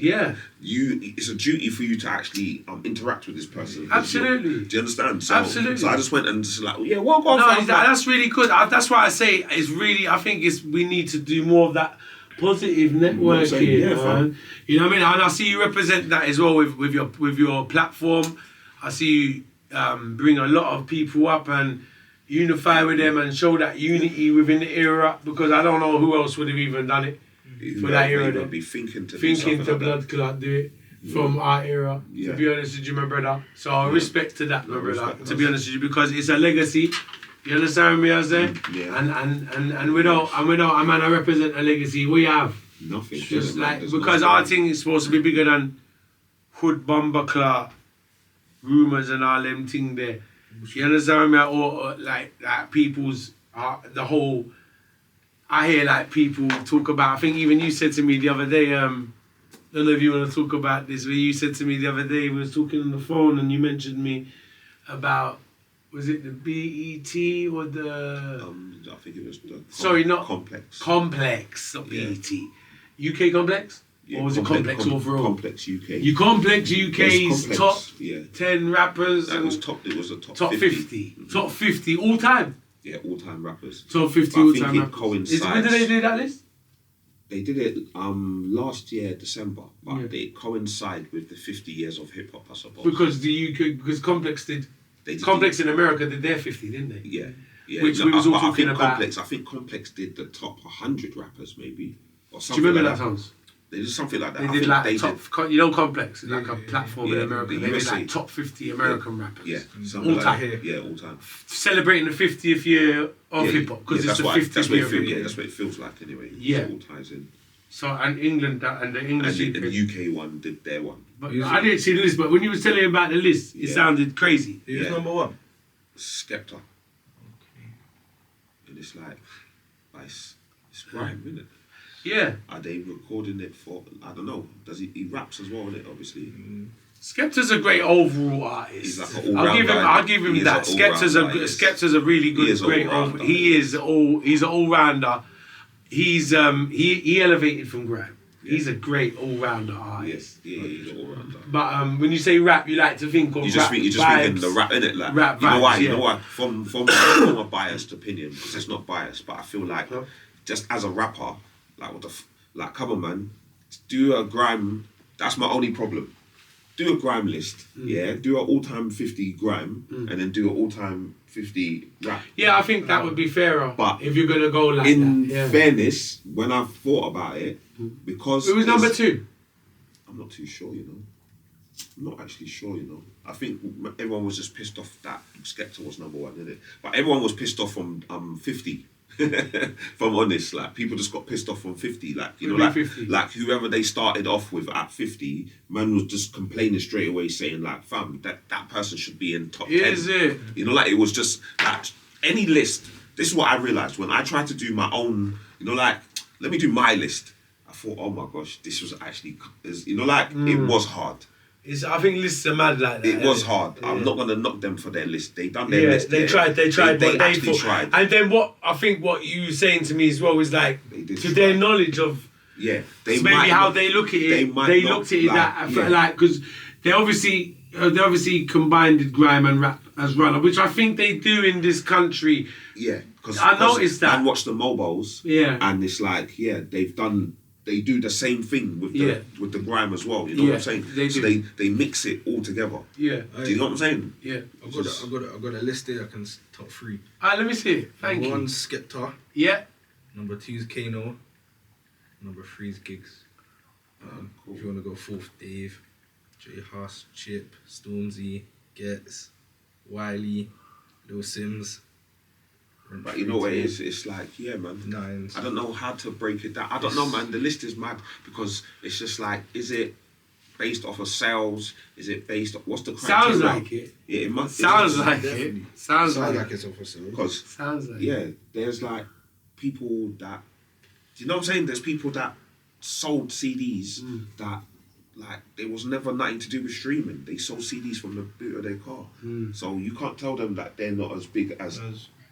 [SPEAKER 2] it's a duty for you to actually interact with this person.
[SPEAKER 1] Absolutely.
[SPEAKER 2] Do you understand? So,
[SPEAKER 1] Absolutely.
[SPEAKER 2] So I just went and just like, well, go on.
[SPEAKER 1] No,
[SPEAKER 2] fam,
[SPEAKER 1] that's really good. That's why I say it's really. I think we need to do more of that positive networking,
[SPEAKER 2] yeah,
[SPEAKER 1] man.
[SPEAKER 2] fam.
[SPEAKER 1] You know what I mean? And I see you represent that as well with your platform. I see you bring a lot of people up and unify with them and show that unity within the era, because I don't know who else would have even done it for that era.
[SPEAKER 2] Would
[SPEAKER 1] Then.
[SPEAKER 2] be thinking to
[SPEAKER 1] Thinking to blood clot do it from our era.
[SPEAKER 2] Yeah.
[SPEAKER 1] To be honest with you, my brother. So respect to that, my brother.
[SPEAKER 2] respect
[SPEAKER 1] To be honest with you, because it's a legacy. You understand me? I say.
[SPEAKER 2] Yeah.
[SPEAKER 1] And without a man, I represent a legacy. We have
[SPEAKER 2] nothing.
[SPEAKER 1] just like
[SPEAKER 2] There's
[SPEAKER 1] because
[SPEAKER 2] no
[SPEAKER 1] our
[SPEAKER 2] story.
[SPEAKER 1] thing is supposed to be bigger than hood bomber clot, rumors and all them thing there. You understand me? Or like people's the whole. I hear like people talk about. I think even you said to me the other day. Don't know if you want to talk about this. But you said to me the other day we was talking on the phone and you mentioned me about. Was it the BET or the?
[SPEAKER 2] I think it was the
[SPEAKER 1] not
[SPEAKER 2] Complex.
[SPEAKER 1] Complex, not
[SPEAKER 2] Yeah.
[SPEAKER 1] BET. UK Complex?
[SPEAKER 2] Yeah,
[SPEAKER 1] Or was it Complex overall?
[SPEAKER 2] Complex UK.
[SPEAKER 1] You Complex UK's
[SPEAKER 2] Complex,
[SPEAKER 1] top
[SPEAKER 2] yeah.
[SPEAKER 1] 10 rappers.
[SPEAKER 2] That
[SPEAKER 1] and
[SPEAKER 2] was top. It was the top,
[SPEAKER 1] top 50.
[SPEAKER 2] Mhm.
[SPEAKER 1] Top 50 all time.
[SPEAKER 2] Yeah, all-time rappers.
[SPEAKER 1] Top 50
[SPEAKER 2] But I
[SPEAKER 1] all
[SPEAKER 2] think
[SPEAKER 1] time
[SPEAKER 2] it
[SPEAKER 1] rappers.
[SPEAKER 2] coincides.
[SPEAKER 1] When did they do that list?
[SPEAKER 2] They did it last year, December, but
[SPEAKER 1] Yeah.
[SPEAKER 2] they coincide with the 50 years of hip hop, I suppose.
[SPEAKER 1] Because because Complex did.
[SPEAKER 2] They did
[SPEAKER 1] Complex in America did their 50, didn't they?
[SPEAKER 2] Yeah.
[SPEAKER 1] Which we was all
[SPEAKER 2] but
[SPEAKER 1] talking about.
[SPEAKER 2] I think Complex did the top 100 rappers, maybe. Or
[SPEAKER 1] Do
[SPEAKER 2] something
[SPEAKER 1] you remember
[SPEAKER 2] like
[SPEAKER 1] that sounds?
[SPEAKER 2] They did something like that.
[SPEAKER 1] They
[SPEAKER 2] I
[SPEAKER 1] did
[SPEAKER 2] think
[SPEAKER 1] like
[SPEAKER 2] they
[SPEAKER 1] top, you know, Complex, like a platform in
[SPEAKER 2] Yeah,
[SPEAKER 1] America.
[SPEAKER 2] the
[SPEAKER 1] They did
[SPEAKER 2] USA.
[SPEAKER 1] like top 50 American rappers.
[SPEAKER 2] Yeah,
[SPEAKER 1] all
[SPEAKER 2] something like
[SPEAKER 1] time.
[SPEAKER 2] that. Yeah, all time.
[SPEAKER 1] Celebrating the 50th year of
[SPEAKER 2] Yeah,
[SPEAKER 1] hip hop because
[SPEAKER 2] yeah,
[SPEAKER 1] it's the
[SPEAKER 2] that's
[SPEAKER 1] 50th
[SPEAKER 2] what
[SPEAKER 1] year
[SPEAKER 2] it
[SPEAKER 1] of
[SPEAKER 2] feels.
[SPEAKER 1] hip
[SPEAKER 2] Yeah,
[SPEAKER 1] hop.
[SPEAKER 2] that's what it feels like anyway.
[SPEAKER 1] Yeah.
[SPEAKER 2] It all ties in.
[SPEAKER 1] So and England and the
[SPEAKER 2] And
[SPEAKER 1] English.
[SPEAKER 2] the UK one did their one.
[SPEAKER 1] But I didn't see the list, but when you was telling me about the list, it
[SPEAKER 2] Yeah.
[SPEAKER 1] sounded crazy.
[SPEAKER 3] Who's
[SPEAKER 2] Yeah.
[SPEAKER 3] number one?
[SPEAKER 2] Skepta. And it's like, it's grime, isn't it?
[SPEAKER 1] Yeah,
[SPEAKER 2] Are they recording it for? I don't know. Does he raps as well in it? Obviously.
[SPEAKER 1] Skepta's a great overall artist.
[SPEAKER 2] He's like an
[SPEAKER 1] I'll
[SPEAKER 2] all-round
[SPEAKER 1] give him.
[SPEAKER 2] guy.
[SPEAKER 1] I'll give him
[SPEAKER 2] He is
[SPEAKER 1] that.
[SPEAKER 2] an
[SPEAKER 1] Skepta's
[SPEAKER 2] all-round guy,
[SPEAKER 1] Skepta's a really good,
[SPEAKER 2] He is
[SPEAKER 1] great.
[SPEAKER 2] all-round guy.
[SPEAKER 1] He's an all rounder. He's he elevated from grime. He's a great all rounder artist.
[SPEAKER 2] Yes, yeah, he's an all-rounder.
[SPEAKER 1] But when you say rap, you like to think of
[SPEAKER 2] You just
[SPEAKER 1] rap
[SPEAKER 2] thinking
[SPEAKER 1] vibes.
[SPEAKER 2] the rap, innit? Like,
[SPEAKER 1] Rap
[SPEAKER 2] you know why?
[SPEAKER 1] vibes,
[SPEAKER 2] You know
[SPEAKER 1] yeah.
[SPEAKER 2] why? From a biased opinion, because it's not biased, but I feel like just as a rapper, like come on, man, do a grime. That's my only problem. Do a grime list, yeah. Do an all-time 50 grime, and then do an all-time 50 rap.
[SPEAKER 1] Yeah, I think that would be fairer.
[SPEAKER 2] But
[SPEAKER 1] if you're gonna go like
[SPEAKER 2] in
[SPEAKER 1] that, yeah.
[SPEAKER 2] fairness, when I've thought about it, because
[SPEAKER 1] Who was
[SPEAKER 2] there's-
[SPEAKER 1] number 2?
[SPEAKER 2] I'm not too sure, you know. I'm not actually sure, you know. I think everyone was just pissed off that Skepta was number 1, innit? But everyone was pissed off from 50. If I'm honest, like people just got pissed off from 50. Like you know,
[SPEAKER 1] Maybe
[SPEAKER 2] like
[SPEAKER 1] 50.
[SPEAKER 2] like whoever they started off with at 50, man was just complaining straight away, saying like, "Fam, that person should be in top 10."
[SPEAKER 1] Is it?
[SPEAKER 2] You know, like it was just like any list. This is what I realized when I tried to do my own. You know, like let me do my list. I thought, oh my gosh, this was actually, you know, like it was hard.
[SPEAKER 1] I think lists are mad like that.
[SPEAKER 2] It was
[SPEAKER 1] innit?
[SPEAKER 2] hard.
[SPEAKER 1] Yeah.
[SPEAKER 2] I'm not gonna knock them for their list. They done their
[SPEAKER 1] Yeah,
[SPEAKER 2] list.
[SPEAKER 1] they
[SPEAKER 2] yeah.
[SPEAKER 1] tried. They
[SPEAKER 2] actually
[SPEAKER 1] thought.
[SPEAKER 2] tried.
[SPEAKER 1] And then what I think what you were saying to me as well is like
[SPEAKER 2] They did
[SPEAKER 1] to
[SPEAKER 2] try.
[SPEAKER 1] their knowledge of
[SPEAKER 2] Yeah,
[SPEAKER 1] It's maybe how they look at it. They looked at it because they obviously combined grime and rap as runner, which I think they do in this country.
[SPEAKER 2] Yeah, because
[SPEAKER 1] I noticed that.
[SPEAKER 2] I watched the mobiles.
[SPEAKER 1] Yeah,
[SPEAKER 2] and it's like they do the same thing with the grime as well. You know what I'm saying? They mix it all together.
[SPEAKER 1] Yeah.
[SPEAKER 2] Do you know what I'm saying?
[SPEAKER 1] Yeah.
[SPEAKER 3] I've got a list here. I can top 3.
[SPEAKER 1] Let me see it. Thank you.
[SPEAKER 3] Number 1's Skepta.
[SPEAKER 1] Yeah.
[SPEAKER 3] Number 2's Kano. Number 3's Gigs. If you want to go 4th, Dave, J Huss, Chip, Stormzy, Getz, Wiley, Lil Sims.
[SPEAKER 2] But you know what it is? It's like, yeah, man.
[SPEAKER 3] Nines.
[SPEAKER 2] I don't know how to break it down. I don't know, man. The list is mad because it's just like, is it based off of sales? Is it based off, what's the criteria?
[SPEAKER 1] Sounds like it.
[SPEAKER 2] Yeah, it must.
[SPEAKER 1] Sounds like it. Sounds like
[SPEAKER 3] it's off of sales.
[SPEAKER 2] Because,
[SPEAKER 1] sounds like
[SPEAKER 2] yeah, there's like people that, do you know what I'm saying? There's people that sold CDs that, like, there was never nothing to do with streaming. They sold CDs from the boot of their car. So you can't tell them that they're not as big as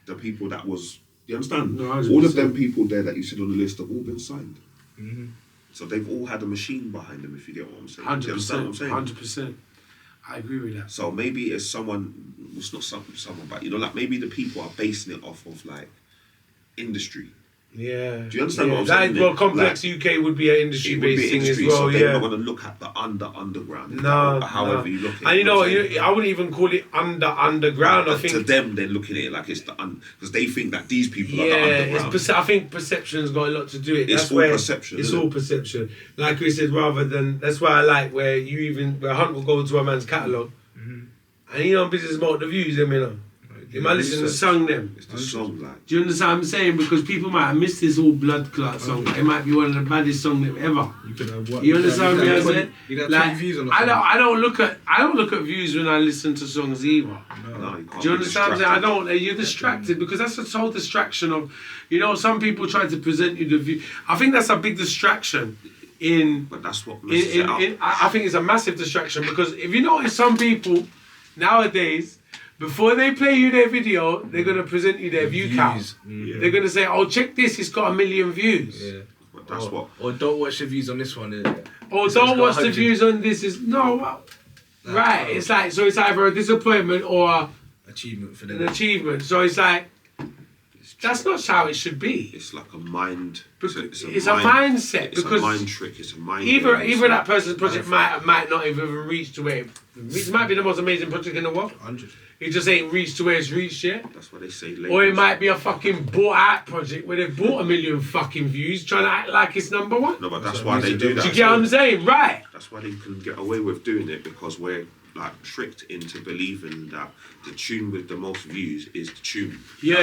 [SPEAKER 2] the people that was, you understand?
[SPEAKER 1] No,
[SPEAKER 2] all of them people there that you said on the list have all been signed.
[SPEAKER 3] Mm-hmm.
[SPEAKER 2] So they've all had a machine behind them, if you get what I'm saying.
[SPEAKER 1] 100%.
[SPEAKER 2] Do you understand what I'm saying?
[SPEAKER 1] 100%. I agree with that.
[SPEAKER 2] So maybe it's someone, it's not someone, but you know, like maybe the people are basing it off of like industry.
[SPEAKER 1] Yeah.
[SPEAKER 2] Do you understand what I'm saying?
[SPEAKER 1] Well, Complex like, UK would be an industry-based thing as well,
[SPEAKER 2] so they're not going to look at the underground. However you look at it.
[SPEAKER 1] And you know what, I wouldn't even call it underground. I think
[SPEAKER 2] to them, they're looking at it like it's the because they think that these people are the underground.
[SPEAKER 1] I think perception's got a lot to do with it.
[SPEAKER 2] It's all perception.
[SPEAKER 1] It's all perception. Like we said, rather than, that's why I like where Hunt will go to a man's catalogue and he on business about the views, you know. You might listen to the song them.
[SPEAKER 2] It's the song, like.
[SPEAKER 1] Do you understand what I'm saying? Because people might have missed this all blood clot song, but it might be one of the baddest songs ever. You understand what I'm saying? Like, I don't look at views when I listen to songs either.
[SPEAKER 2] No, you can't.
[SPEAKER 1] Do you understand what I'm saying? You're distracted because that's the whole distraction of, you know, some people try to present you the view. I think that's a big distraction.
[SPEAKER 2] But that's what messes it up.
[SPEAKER 1] I think it's a massive distraction because if you notice, some people nowadays, before they play you their video, they're going to present you their view count.
[SPEAKER 2] Yeah.
[SPEAKER 1] They're going to say, oh, check this, it's got 1 million views.
[SPEAKER 3] Yeah.
[SPEAKER 2] But that's
[SPEAKER 3] or don't watch the views on this one.
[SPEAKER 1] Or don't watch the views on this. Right. It's like, so it's either a disappointment or
[SPEAKER 3] achievement for them.
[SPEAKER 1] An achievement. So it's like, that's not how it should be.
[SPEAKER 2] It's like a mind.
[SPEAKER 1] It's a mindset.
[SPEAKER 2] It's
[SPEAKER 1] because
[SPEAKER 2] a mind trick. It's a mind.
[SPEAKER 1] Either that person's project might not even reach to where it might be the most amazing project in the world.
[SPEAKER 3] 100.
[SPEAKER 1] It just ain't reached to where it's reached yet.
[SPEAKER 2] That's what they say.
[SPEAKER 1] Or it might be a fucking bought out project where they've bought 1 million fucking views trying to act like it's number one.
[SPEAKER 2] No, but that's why they do that.
[SPEAKER 1] Do you get what I'm saying? Right.
[SPEAKER 2] That's why they can get away with doing it because we're like tricked into believing that the tune with the most views is the tune.
[SPEAKER 1] Yeah.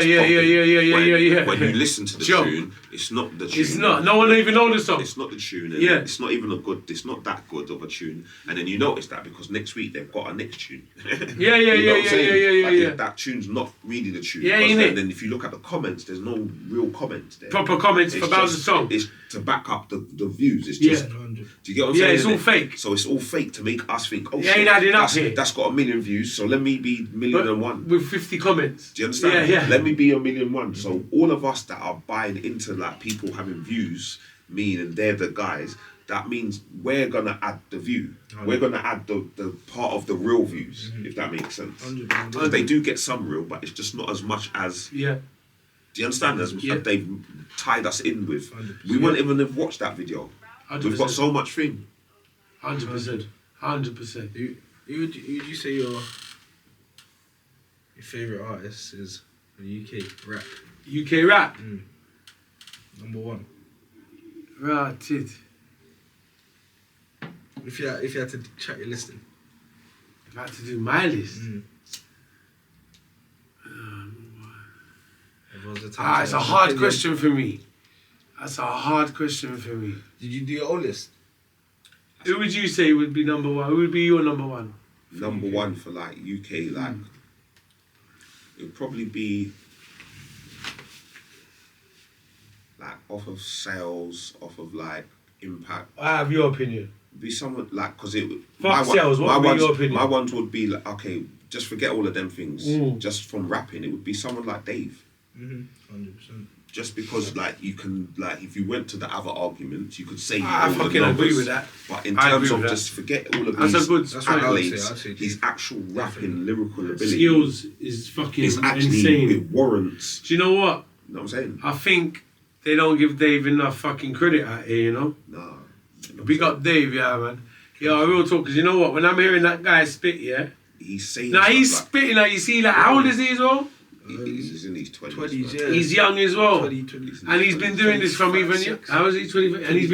[SPEAKER 2] When you listen to the tune, it's not the tune.
[SPEAKER 1] It's not. No one even knows the song.
[SPEAKER 2] It's not the tune. And
[SPEAKER 1] yeah.
[SPEAKER 2] It's not even it's not that good of a tune. And then you notice that because next week they've got a next tune.
[SPEAKER 1] Yeah.
[SPEAKER 2] That tune's not really the tune.
[SPEAKER 1] Yeah,
[SPEAKER 2] and then if you look at the comments, there's no real comments there.
[SPEAKER 1] Proper comments about the song.
[SPEAKER 2] It's to back up the views. It's just. Do you get what I'm saying?
[SPEAKER 1] Yeah, it's all fake.
[SPEAKER 2] So it's all fake to make us think, oh,
[SPEAKER 1] shit, ain't adding up here.
[SPEAKER 2] That's got 1 million views, so let me be 1,000,001.
[SPEAKER 1] With 50 comments.
[SPEAKER 2] Do you understand?
[SPEAKER 1] Yeah.
[SPEAKER 2] Let me be 1,000,001. So all of us that are buying into like people having views, meaning they're the guys, that means we're gonna add the view. We're gonna add the part of the real views, if that makes sense.
[SPEAKER 3] 100.
[SPEAKER 2] They do get some real, but it's just not as much as.
[SPEAKER 1] Yeah.
[SPEAKER 2] Do you understand? As they've tied us in with.
[SPEAKER 3] 100%.
[SPEAKER 2] We wouldn't even have watched that video.
[SPEAKER 1] 100%.
[SPEAKER 2] We've got so much thing.
[SPEAKER 1] 100%. 100%.
[SPEAKER 3] Who would you say your favourite artist is in UK rap?
[SPEAKER 1] UK rap?
[SPEAKER 3] Number 1.
[SPEAKER 1] Right, it.
[SPEAKER 3] If you had to check your listing.
[SPEAKER 1] If I had to do my list. It's a hard question for me. That's a hard question for me.
[SPEAKER 3] Did you do your own list?
[SPEAKER 1] Who would you say would be number one? Who would be your number one?
[SPEAKER 2] Number one for like UK, like it would probably be like off of sales, off of like impact.
[SPEAKER 1] I have your opinion.
[SPEAKER 2] Be someone like because it.
[SPEAKER 1] Fuck sales. What would be your opinion?
[SPEAKER 2] My ones would be like okay, just forget all of them things. Just from rapping, it would be someone like Dave.
[SPEAKER 3] 100%.
[SPEAKER 2] just because like you can like if you went to the other arguments, you could say
[SPEAKER 1] I
[SPEAKER 2] all the
[SPEAKER 1] fucking agree
[SPEAKER 2] numbers,
[SPEAKER 1] with that.
[SPEAKER 2] But in
[SPEAKER 1] I
[SPEAKER 2] terms
[SPEAKER 1] agree
[SPEAKER 2] of
[SPEAKER 1] with
[SPEAKER 2] just forget all of
[SPEAKER 1] That's
[SPEAKER 2] these
[SPEAKER 1] a good
[SPEAKER 3] That's what I would say,
[SPEAKER 2] accolades,
[SPEAKER 3] I'd say
[SPEAKER 2] his actual rapping lyrical ability
[SPEAKER 1] skills is fucking
[SPEAKER 2] is actually
[SPEAKER 1] insane.
[SPEAKER 2] it warrants.
[SPEAKER 1] Do you know what?
[SPEAKER 2] You know what I'm saying?
[SPEAKER 1] I think they don't give Dave enough fucking credit out here, you know?
[SPEAKER 2] Nah.
[SPEAKER 1] Big up Dave, yeah, man. Yeah, real talk, because you know what? When I'm hearing that guy spit, yeah?
[SPEAKER 2] He's saying
[SPEAKER 1] Now he's
[SPEAKER 2] stuff
[SPEAKER 1] spitting, like, you see, like, how old is he as well?
[SPEAKER 2] he's in his 20s.
[SPEAKER 3] 20s,
[SPEAKER 2] man.
[SPEAKER 3] yeah.
[SPEAKER 1] He's young as well.
[SPEAKER 3] 20s.
[SPEAKER 1] And he's been doing this from even,
[SPEAKER 3] 26.
[SPEAKER 1] how is he, 25? And he's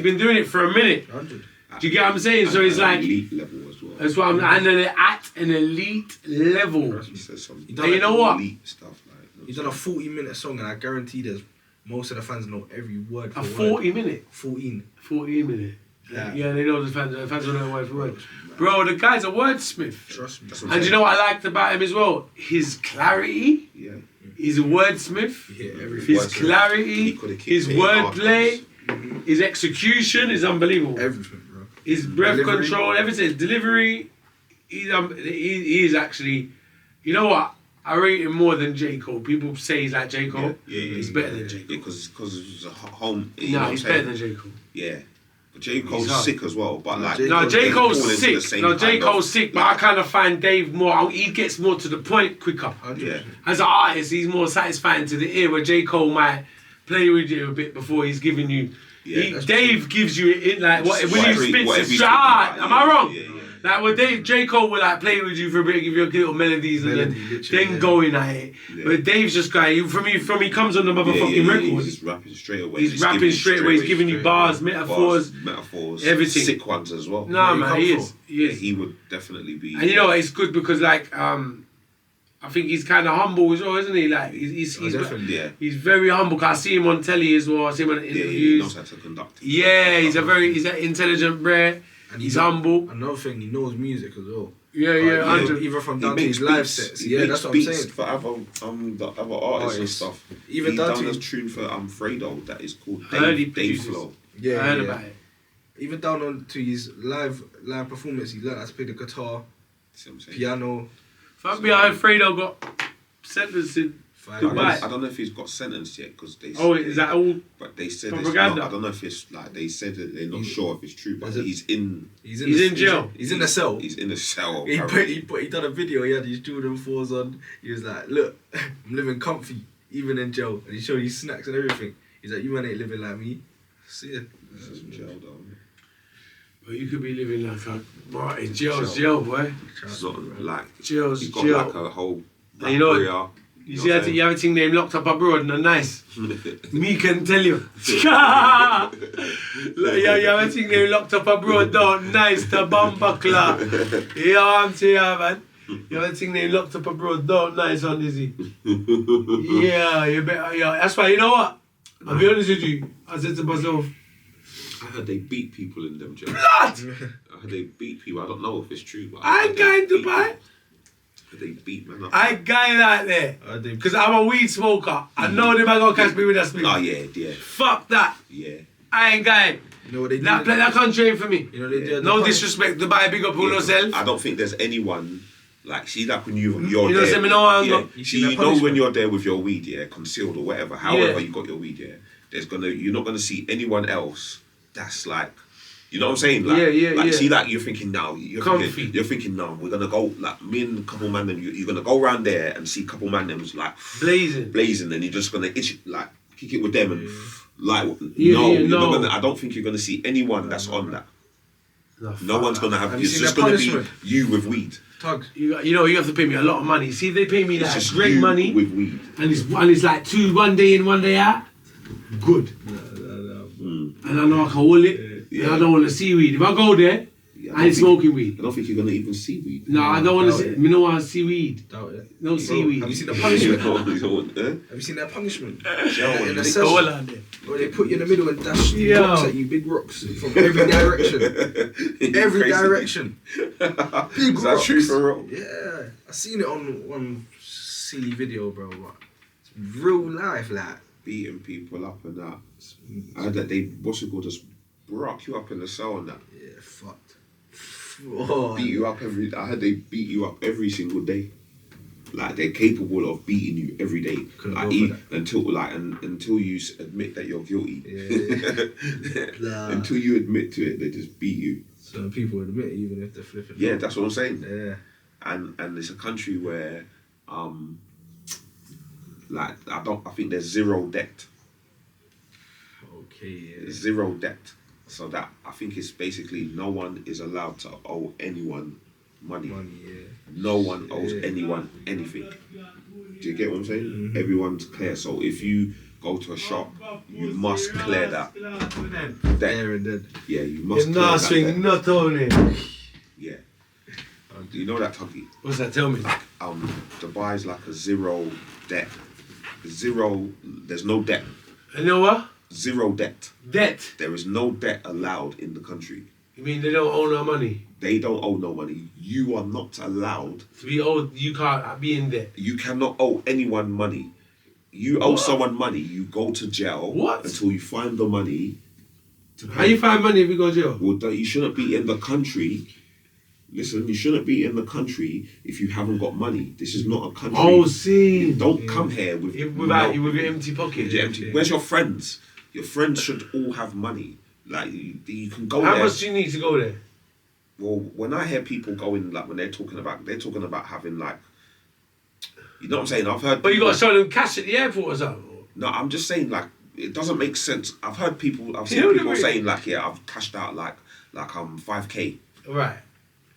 [SPEAKER 1] been doing it for a minute.
[SPEAKER 3] 100.
[SPEAKER 1] Do you get what I'm saying? So it's like,
[SPEAKER 2] elite level as well.
[SPEAKER 1] that's what I'm, and then at an elite level.
[SPEAKER 2] He says some
[SPEAKER 3] You
[SPEAKER 1] And you know what?
[SPEAKER 2] elite stuff like.
[SPEAKER 3] He's done a 40-minute song, and I guarantee there's most of the fans know every word for
[SPEAKER 1] A
[SPEAKER 3] word.
[SPEAKER 1] 40 minute?
[SPEAKER 3] 14.
[SPEAKER 1] 40 minute.
[SPEAKER 3] Yeah.
[SPEAKER 1] Yeah, they know the fans will know word for word. Bro, the guy's a wordsmith.
[SPEAKER 3] Trust me.
[SPEAKER 2] That's what I'm
[SPEAKER 1] And you
[SPEAKER 2] saying.
[SPEAKER 1] know what I liked about him as well? His clarity.
[SPEAKER 2] Yeah.
[SPEAKER 1] He's a wordsmith.
[SPEAKER 3] You hear everything.
[SPEAKER 1] His
[SPEAKER 2] He
[SPEAKER 1] clarity.
[SPEAKER 2] could've kicked
[SPEAKER 1] His
[SPEAKER 2] it in hard
[SPEAKER 1] wordplay.
[SPEAKER 2] times.
[SPEAKER 1] His execution is unbelievable.
[SPEAKER 3] Everything, bro.
[SPEAKER 1] His breath
[SPEAKER 3] Delivery.
[SPEAKER 1] control, everything. His delivery. He is actually. You know what? I rate him more than J. Cole. People say he's like J. Cole.
[SPEAKER 2] Yeah,
[SPEAKER 1] He's better than J. Cole.
[SPEAKER 2] Because it's a home. You know
[SPEAKER 1] No,
[SPEAKER 2] what
[SPEAKER 1] he's
[SPEAKER 2] I'm
[SPEAKER 1] better
[SPEAKER 2] saying?
[SPEAKER 1] than J. Cole.
[SPEAKER 2] Yeah. But J. Cole's
[SPEAKER 1] hard.
[SPEAKER 2] sick as well. But like.
[SPEAKER 3] J.
[SPEAKER 1] No, J.
[SPEAKER 2] they
[SPEAKER 1] Cole's
[SPEAKER 2] fall into the
[SPEAKER 1] sick.
[SPEAKER 2] same
[SPEAKER 1] No, J.
[SPEAKER 2] kind of-
[SPEAKER 1] Cole's sick, but I kind of find Dave more. He gets more to the point quicker.
[SPEAKER 3] 100%.
[SPEAKER 2] Yeah.
[SPEAKER 1] As an artist, he's more satisfying to the ear, where J. Cole might play with you a bit before he's giving you.
[SPEAKER 2] Yeah, that's
[SPEAKER 1] Dave gives you it like what, when he
[SPEAKER 2] Whatever
[SPEAKER 1] spits
[SPEAKER 2] whatever
[SPEAKER 1] it's
[SPEAKER 2] he's
[SPEAKER 1] hard.
[SPEAKER 2] talking
[SPEAKER 1] Am
[SPEAKER 2] about,
[SPEAKER 1] I wrong?
[SPEAKER 2] Yeah, yeah.
[SPEAKER 1] Like with J. Cole will like play with you for a bit, give you a little melodies and
[SPEAKER 3] Melody,
[SPEAKER 1] then
[SPEAKER 3] literally, yeah.
[SPEAKER 1] going at it.
[SPEAKER 2] Yeah.
[SPEAKER 1] But Dave's just guy. From he comes on the motherfucking record.
[SPEAKER 2] He's just rapping straight away.
[SPEAKER 1] He's rapping straight away. He's giving you bars, metaphors.
[SPEAKER 2] metaphors,
[SPEAKER 1] everything.
[SPEAKER 2] sick ones as well.
[SPEAKER 1] Nah,
[SPEAKER 3] he
[SPEAKER 1] man,
[SPEAKER 3] come
[SPEAKER 1] he
[SPEAKER 3] from?
[SPEAKER 1] is. He
[SPEAKER 2] Yeah,
[SPEAKER 1] is.
[SPEAKER 2] he would definitely be.
[SPEAKER 1] And you know what, it's good because like I think he's kind of humble as well, isn't he? Like he's
[SPEAKER 3] Definitely.
[SPEAKER 2] Yeah,
[SPEAKER 1] he's very humble. 'Cause I see him on telly as well. I see him on
[SPEAKER 2] yeah, he
[SPEAKER 1] interviews.
[SPEAKER 2] knows how to conduct.
[SPEAKER 1] Yeah, he's an intelligent brat.
[SPEAKER 3] And
[SPEAKER 1] He's humble.
[SPEAKER 3] Another thing, he knows music as well.
[SPEAKER 1] Yeah, yeah, 100.
[SPEAKER 3] Even from
[SPEAKER 2] He
[SPEAKER 3] down to
[SPEAKER 2] makes
[SPEAKER 3] his live
[SPEAKER 2] beats.
[SPEAKER 3] sets.
[SPEAKER 2] He
[SPEAKER 3] Yeah,
[SPEAKER 2] makes
[SPEAKER 3] that's what I'm
[SPEAKER 2] beats
[SPEAKER 3] saying.
[SPEAKER 2] for the other artists and stuff.
[SPEAKER 3] Even
[SPEAKER 2] he
[SPEAKER 3] down
[SPEAKER 2] done
[SPEAKER 3] to
[SPEAKER 2] a tune for Fredo that is called
[SPEAKER 1] I heard he
[SPEAKER 2] Dave
[SPEAKER 1] produces.
[SPEAKER 2] Flow.
[SPEAKER 3] Yeah,
[SPEAKER 1] I heard
[SPEAKER 3] yeah.
[SPEAKER 1] about it.
[SPEAKER 3] Even down on to his live performance, he learned how to play the guitar,
[SPEAKER 2] See what I'm saying?
[SPEAKER 3] piano.
[SPEAKER 1] Fuck me, I heard Fredo got sentenced in.
[SPEAKER 2] I
[SPEAKER 1] Goodbye.
[SPEAKER 2] don't know if he's got sentenced yet because they.
[SPEAKER 1] Oh, is that all?
[SPEAKER 2] But they said
[SPEAKER 1] propaganda?
[SPEAKER 2] it's not. I don't know if it's like they said that they're not sure if it's true, but
[SPEAKER 3] Is it-
[SPEAKER 2] he's in.
[SPEAKER 3] He's
[SPEAKER 1] in jail.
[SPEAKER 3] He's in the cell.
[SPEAKER 2] He's in a cell.
[SPEAKER 3] He
[SPEAKER 2] apparently.
[SPEAKER 3] done a video. He had his Jordan 4s on. He was like, "Look, I'm living comfy, even in jail." And he showed his snacks and everything. He's like, "You man ain't living like me." See it.
[SPEAKER 2] He's in jail though.
[SPEAKER 1] Well, you could be living like a boy. Jail's jail, boy.
[SPEAKER 2] It's not like
[SPEAKER 1] Jail's
[SPEAKER 2] he's got
[SPEAKER 1] jail.
[SPEAKER 2] like a whole.
[SPEAKER 1] And you know what?
[SPEAKER 2] career,
[SPEAKER 1] You
[SPEAKER 2] know
[SPEAKER 1] see,
[SPEAKER 2] what I'm
[SPEAKER 1] you have a thing named locked up abroad and nice. Me can tell you. Look, you have a thing named locked up abroad, don't nice to bumper clap. You know what I'm saying, man? You have a thing named locked up abroad, don't nice on Dizzy. Yeah, you better. Yeah, that's why. You know what? I'll be honest with you. I said to myself,
[SPEAKER 2] I heard they beat people in them jails.
[SPEAKER 1] "Blood!
[SPEAKER 2] I heard they beat people. I don't know if it's true, but
[SPEAKER 1] I
[SPEAKER 2] heard
[SPEAKER 1] ain't
[SPEAKER 2] they
[SPEAKER 1] going to
[SPEAKER 2] beat
[SPEAKER 1] buy.
[SPEAKER 2] people. I heard they beat man up.
[SPEAKER 1] I ain't going out there because I'm a weed smoker. I know them. I gonna catch me with a split.
[SPEAKER 2] Oh yeah, yeah,
[SPEAKER 1] Fuck that.
[SPEAKER 2] yeah.
[SPEAKER 1] I ain't going.
[SPEAKER 3] You know what they do?
[SPEAKER 1] That country ain't for me.
[SPEAKER 3] You know they do.
[SPEAKER 1] No disrespect to buy big up on
[SPEAKER 2] Yeah,
[SPEAKER 1] yourself.
[SPEAKER 2] I don't think there's anyone like see that when you're
[SPEAKER 1] You know,
[SPEAKER 2] there.
[SPEAKER 1] say me no, I'm
[SPEAKER 2] yeah,
[SPEAKER 1] go-
[SPEAKER 3] You
[SPEAKER 2] see,
[SPEAKER 3] see that
[SPEAKER 2] you know when
[SPEAKER 3] punishment?
[SPEAKER 2] you're there with your weed, yeah, concealed or whatever. However
[SPEAKER 1] Yeah.
[SPEAKER 2] you got your weed, yeah. You're not gonna see anyone else. That's like, you know what I'm saying? Like,
[SPEAKER 1] Yeah.
[SPEAKER 2] See, like you're thinking now. You're
[SPEAKER 1] Comfy.
[SPEAKER 2] thinking now. We're gonna go like me and a couple man. Them, you're gonna go around there and see a couple man. Them like
[SPEAKER 1] Blazing.
[SPEAKER 2] and you're just gonna itch like kick it with them and like
[SPEAKER 1] Yeah,
[SPEAKER 2] no,
[SPEAKER 1] yeah,
[SPEAKER 2] you're
[SPEAKER 1] no.
[SPEAKER 2] not gonna. I don't think you're gonna see anyone that's on that. No one's gonna have.
[SPEAKER 3] Have you
[SPEAKER 2] It's
[SPEAKER 3] seen
[SPEAKER 2] just
[SPEAKER 3] that
[SPEAKER 2] gonna be
[SPEAKER 3] punishment?
[SPEAKER 2] you with weed.
[SPEAKER 3] Tug.
[SPEAKER 1] You have to pay me a lot of money. See, if they pay me
[SPEAKER 2] It's
[SPEAKER 1] like
[SPEAKER 2] just
[SPEAKER 1] great
[SPEAKER 2] you
[SPEAKER 1] money,
[SPEAKER 2] with weed.
[SPEAKER 1] and it's like 2 1 day in, 1 day out. Good. And I know I can hold it. And I don't want to see weed. If I go there, I ain't smoking weed.
[SPEAKER 2] I don't think you're gonna even see weed.
[SPEAKER 1] No, I don't want to
[SPEAKER 3] doubt
[SPEAKER 1] see.
[SPEAKER 3] it.
[SPEAKER 1] Me no want to see weed.
[SPEAKER 3] Doubt it.
[SPEAKER 1] No seaweed.
[SPEAKER 3] Have you seen the punishment?
[SPEAKER 2] Punishment?
[SPEAKER 3] Have you seen that punishment?
[SPEAKER 2] Jail.
[SPEAKER 3] In the
[SPEAKER 1] They
[SPEAKER 3] cell,
[SPEAKER 1] go all on there.
[SPEAKER 3] where they put you in the middle and dash
[SPEAKER 1] Yeah.
[SPEAKER 3] rocks at you, big rocks from every direction. Every
[SPEAKER 2] Crazy.
[SPEAKER 3] direction. Big
[SPEAKER 2] Is that true
[SPEAKER 3] rocks.
[SPEAKER 2] for real?
[SPEAKER 3] Yeah, I seen it on one silly video, bro. But it's real life, like.
[SPEAKER 2] Beating people up and that. I heard that they just broke you up in the cell and that.
[SPEAKER 3] Yeah, fucked. Oh,
[SPEAKER 2] Beat you up I heard they beat you up every single day. Like they're capable of beating you every day.
[SPEAKER 3] Couldn't
[SPEAKER 2] Like
[SPEAKER 3] go for
[SPEAKER 2] until you admit that you're guilty.
[SPEAKER 3] Yeah.
[SPEAKER 2] Until you admit to it, they just beat you.
[SPEAKER 3] Some people admit even if they're flipping.
[SPEAKER 2] Yeah, that's what I'm saying.
[SPEAKER 3] Yeah.
[SPEAKER 2] And it's a country where like I think there's zero debt.
[SPEAKER 3] Okay. Yeah.
[SPEAKER 2] Zero debt. So that I think it's basically no one is allowed to owe anyone money. No one owes anyone anything. Do you get what I'm saying?
[SPEAKER 3] Mm-hmm.
[SPEAKER 2] Everyone's clear. So if you go to a shop, you must clear that debt.
[SPEAKER 3] There and then.
[SPEAKER 2] Yeah, you must
[SPEAKER 1] You're
[SPEAKER 2] clear
[SPEAKER 1] not
[SPEAKER 2] that
[SPEAKER 1] swing,
[SPEAKER 2] debt.
[SPEAKER 1] not only.
[SPEAKER 2] Yeah. Do you know that, Tuggy?
[SPEAKER 1] What's that? Tell me.
[SPEAKER 2] Dubai's like a zero debt. There's no debt.
[SPEAKER 1] You know what?
[SPEAKER 2] Zero debt.
[SPEAKER 1] Debt.
[SPEAKER 2] There is no debt allowed in the country.
[SPEAKER 1] You mean they don't owe no money?
[SPEAKER 2] They don't owe no money. You are not allowed.
[SPEAKER 1] To be owed, you can't be in debt.
[SPEAKER 2] You cannot owe anyone money. You owe someone money, you go to jail until you find the money.
[SPEAKER 1] How you find money if you go to jail?
[SPEAKER 2] Well, you shouldn't be in the country. Listen, you shouldn't be in the country if you haven't got money. This is not a country.
[SPEAKER 1] Oh, see.
[SPEAKER 2] Don't come here with
[SPEAKER 1] With your empty pocket.
[SPEAKER 2] Where's your friends? Your friends should all have money. Like you can go
[SPEAKER 1] How
[SPEAKER 2] there.
[SPEAKER 1] much do you need to go there?
[SPEAKER 2] Well, when I hear people going like when they're talking about having like, you know what I'm saying? I've heard.
[SPEAKER 1] But you got to show them cash at the airport or something.
[SPEAKER 2] No, I'm just saying like it doesn't make sense. I've heard people. I've
[SPEAKER 1] You
[SPEAKER 2] seen
[SPEAKER 1] know what I
[SPEAKER 2] people
[SPEAKER 1] mean?
[SPEAKER 2] saying like, yeah, I've cashed out like 5k.
[SPEAKER 1] Right.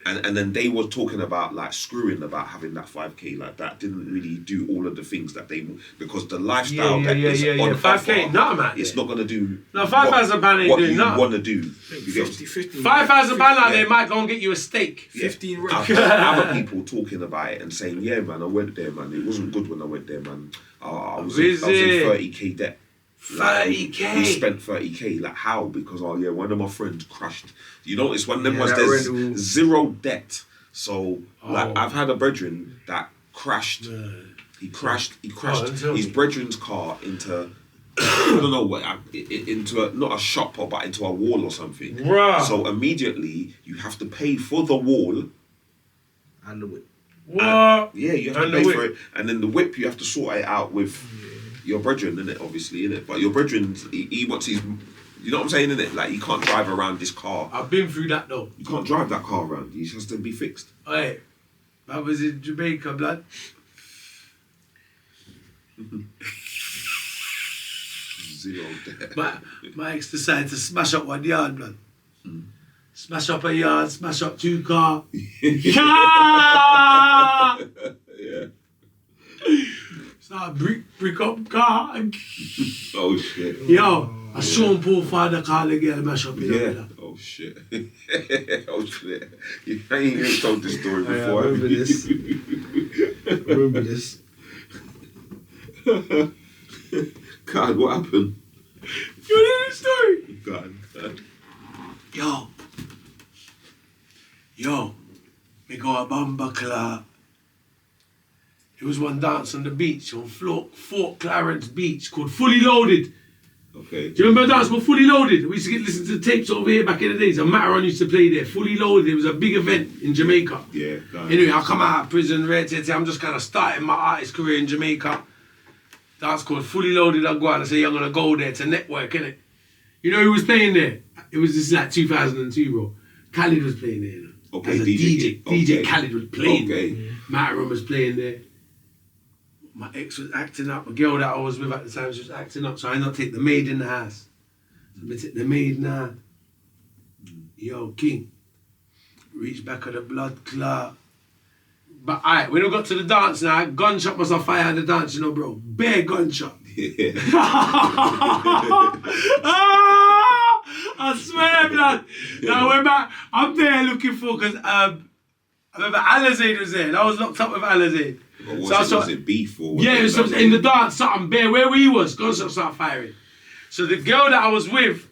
[SPEAKER 2] And then they were talking about like screwing about having that 5k like that didn't really do all of the things that they because the lifestyle on
[SPEAKER 1] 5k,
[SPEAKER 2] offer,
[SPEAKER 1] nothing, man.
[SPEAKER 2] it's not gonna do.
[SPEAKER 1] No, £5,000 ain't
[SPEAKER 2] what
[SPEAKER 1] doing
[SPEAKER 2] you
[SPEAKER 1] nothing.
[SPEAKER 2] want to do. You get
[SPEAKER 3] 15
[SPEAKER 1] £5,000 out there might go and get you a steak.
[SPEAKER 3] 15
[SPEAKER 2] I've
[SPEAKER 3] racks.
[SPEAKER 2] heard other people talking about it and saying, yeah, man, I went there, man. It wasn't good when I went there, man. I was in 30k debt.
[SPEAKER 1] 30k.
[SPEAKER 2] He spent 30k. Like how? Because yeah, one of my friends crashed. You notice one of them was
[SPEAKER 3] that
[SPEAKER 2] there's
[SPEAKER 3] rental.
[SPEAKER 2] zero debt. So like
[SPEAKER 1] Oh.
[SPEAKER 2] I've had a brethren that crashed. He crashed
[SPEAKER 1] tell
[SPEAKER 2] his
[SPEAKER 1] me.
[SPEAKER 2] brethren's car into I don't know what into not a shop but into a wall or something.
[SPEAKER 1] Bruh.
[SPEAKER 2] So immediately you have to pay for the wall.
[SPEAKER 3] And the whip.
[SPEAKER 1] What?
[SPEAKER 2] Yeah, you have
[SPEAKER 1] And
[SPEAKER 2] to
[SPEAKER 1] the
[SPEAKER 2] pay
[SPEAKER 1] whip.
[SPEAKER 2] for it, and then the whip you have to sort it out with your brethren, innit? Obviously, innit? But your brethren, he wants his. You know what I'm saying, innit? Like he can't drive around this car.
[SPEAKER 1] I've been through that though.
[SPEAKER 2] You can't drive that car around. He has to be fixed.
[SPEAKER 1] Hey, I was in Jamaica, blood.
[SPEAKER 2] Zero debt.
[SPEAKER 1] My ex decided to smash up one yard, blood. Smash up a yard, smash up 2 cars.
[SPEAKER 2] Yeah.
[SPEAKER 1] Start brick up car.
[SPEAKER 2] Oh shit.
[SPEAKER 1] Yo, I saw him pull father car again, mash up.
[SPEAKER 2] Yeah. Oh shit. Oh shit. You ain't even told this story
[SPEAKER 3] I
[SPEAKER 2] before.
[SPEAKER 3] remember this. Remember this.
[SPEAKER 2] God, what happened?
[SPEAKER 1] You hear the story?
[SPEAKER 2] God.
[SPEAKER 1] Yo, we go a Bamba Club. It was one dance on the beach, on Fort Clarence Beach, called Fully Loaded.
[SPEAKER 2] Okay.
[SPEAKER 1] Do you remember a dance called Fully Loaded? We used to listen to the tapes over here back in the days. And Mataron used to play there. Fully Loaded. It was a big event in Jamaica.
[SPEAKER 2] Yeah. God.
[SPEAKER 1] Anyway, I come out of prison, I'm just kind of starting my artist career in Jamaica. Dance called Fully Loaded. I go out and say, I'm going to go there to network, innit? You know who was playing there? It was just like 2002, bro. Khalid was playing there. You know?
[SPEAKER 2] Okay,
[SPEAKER 1] As a
[SPEAKER 2] DJ.
[SPEAKER 1] DJ
[SPEAKER 2] Okay.
[SPEAKER 1] Khalid was playing
[SPEAKER 2] Okay.
[SPEAKER 1] there. Mataron was playing there. My ex was acting up. A girl that I was with at the time, she was acting up. So I ended up taking the maid in the house. So I take the maid now. Yo, King. Reach back of the blood clot. But alright, when we got to the dance now, gunshot must have fired the dance, you know, bro. Bare gunshot.
[SPEAKER 2] Yeah.
[SPEAKER 1] I swear, blood. Now we're back. I'm there looking for, because I remember Alizade was there. And I was locked up with Alizade.
[SPEAKER 2] Was it beef or?
[SPEAKER 1] Yeah, it was something in the dance, something bare where we was. Gunshot started firing. So the girl that I was with,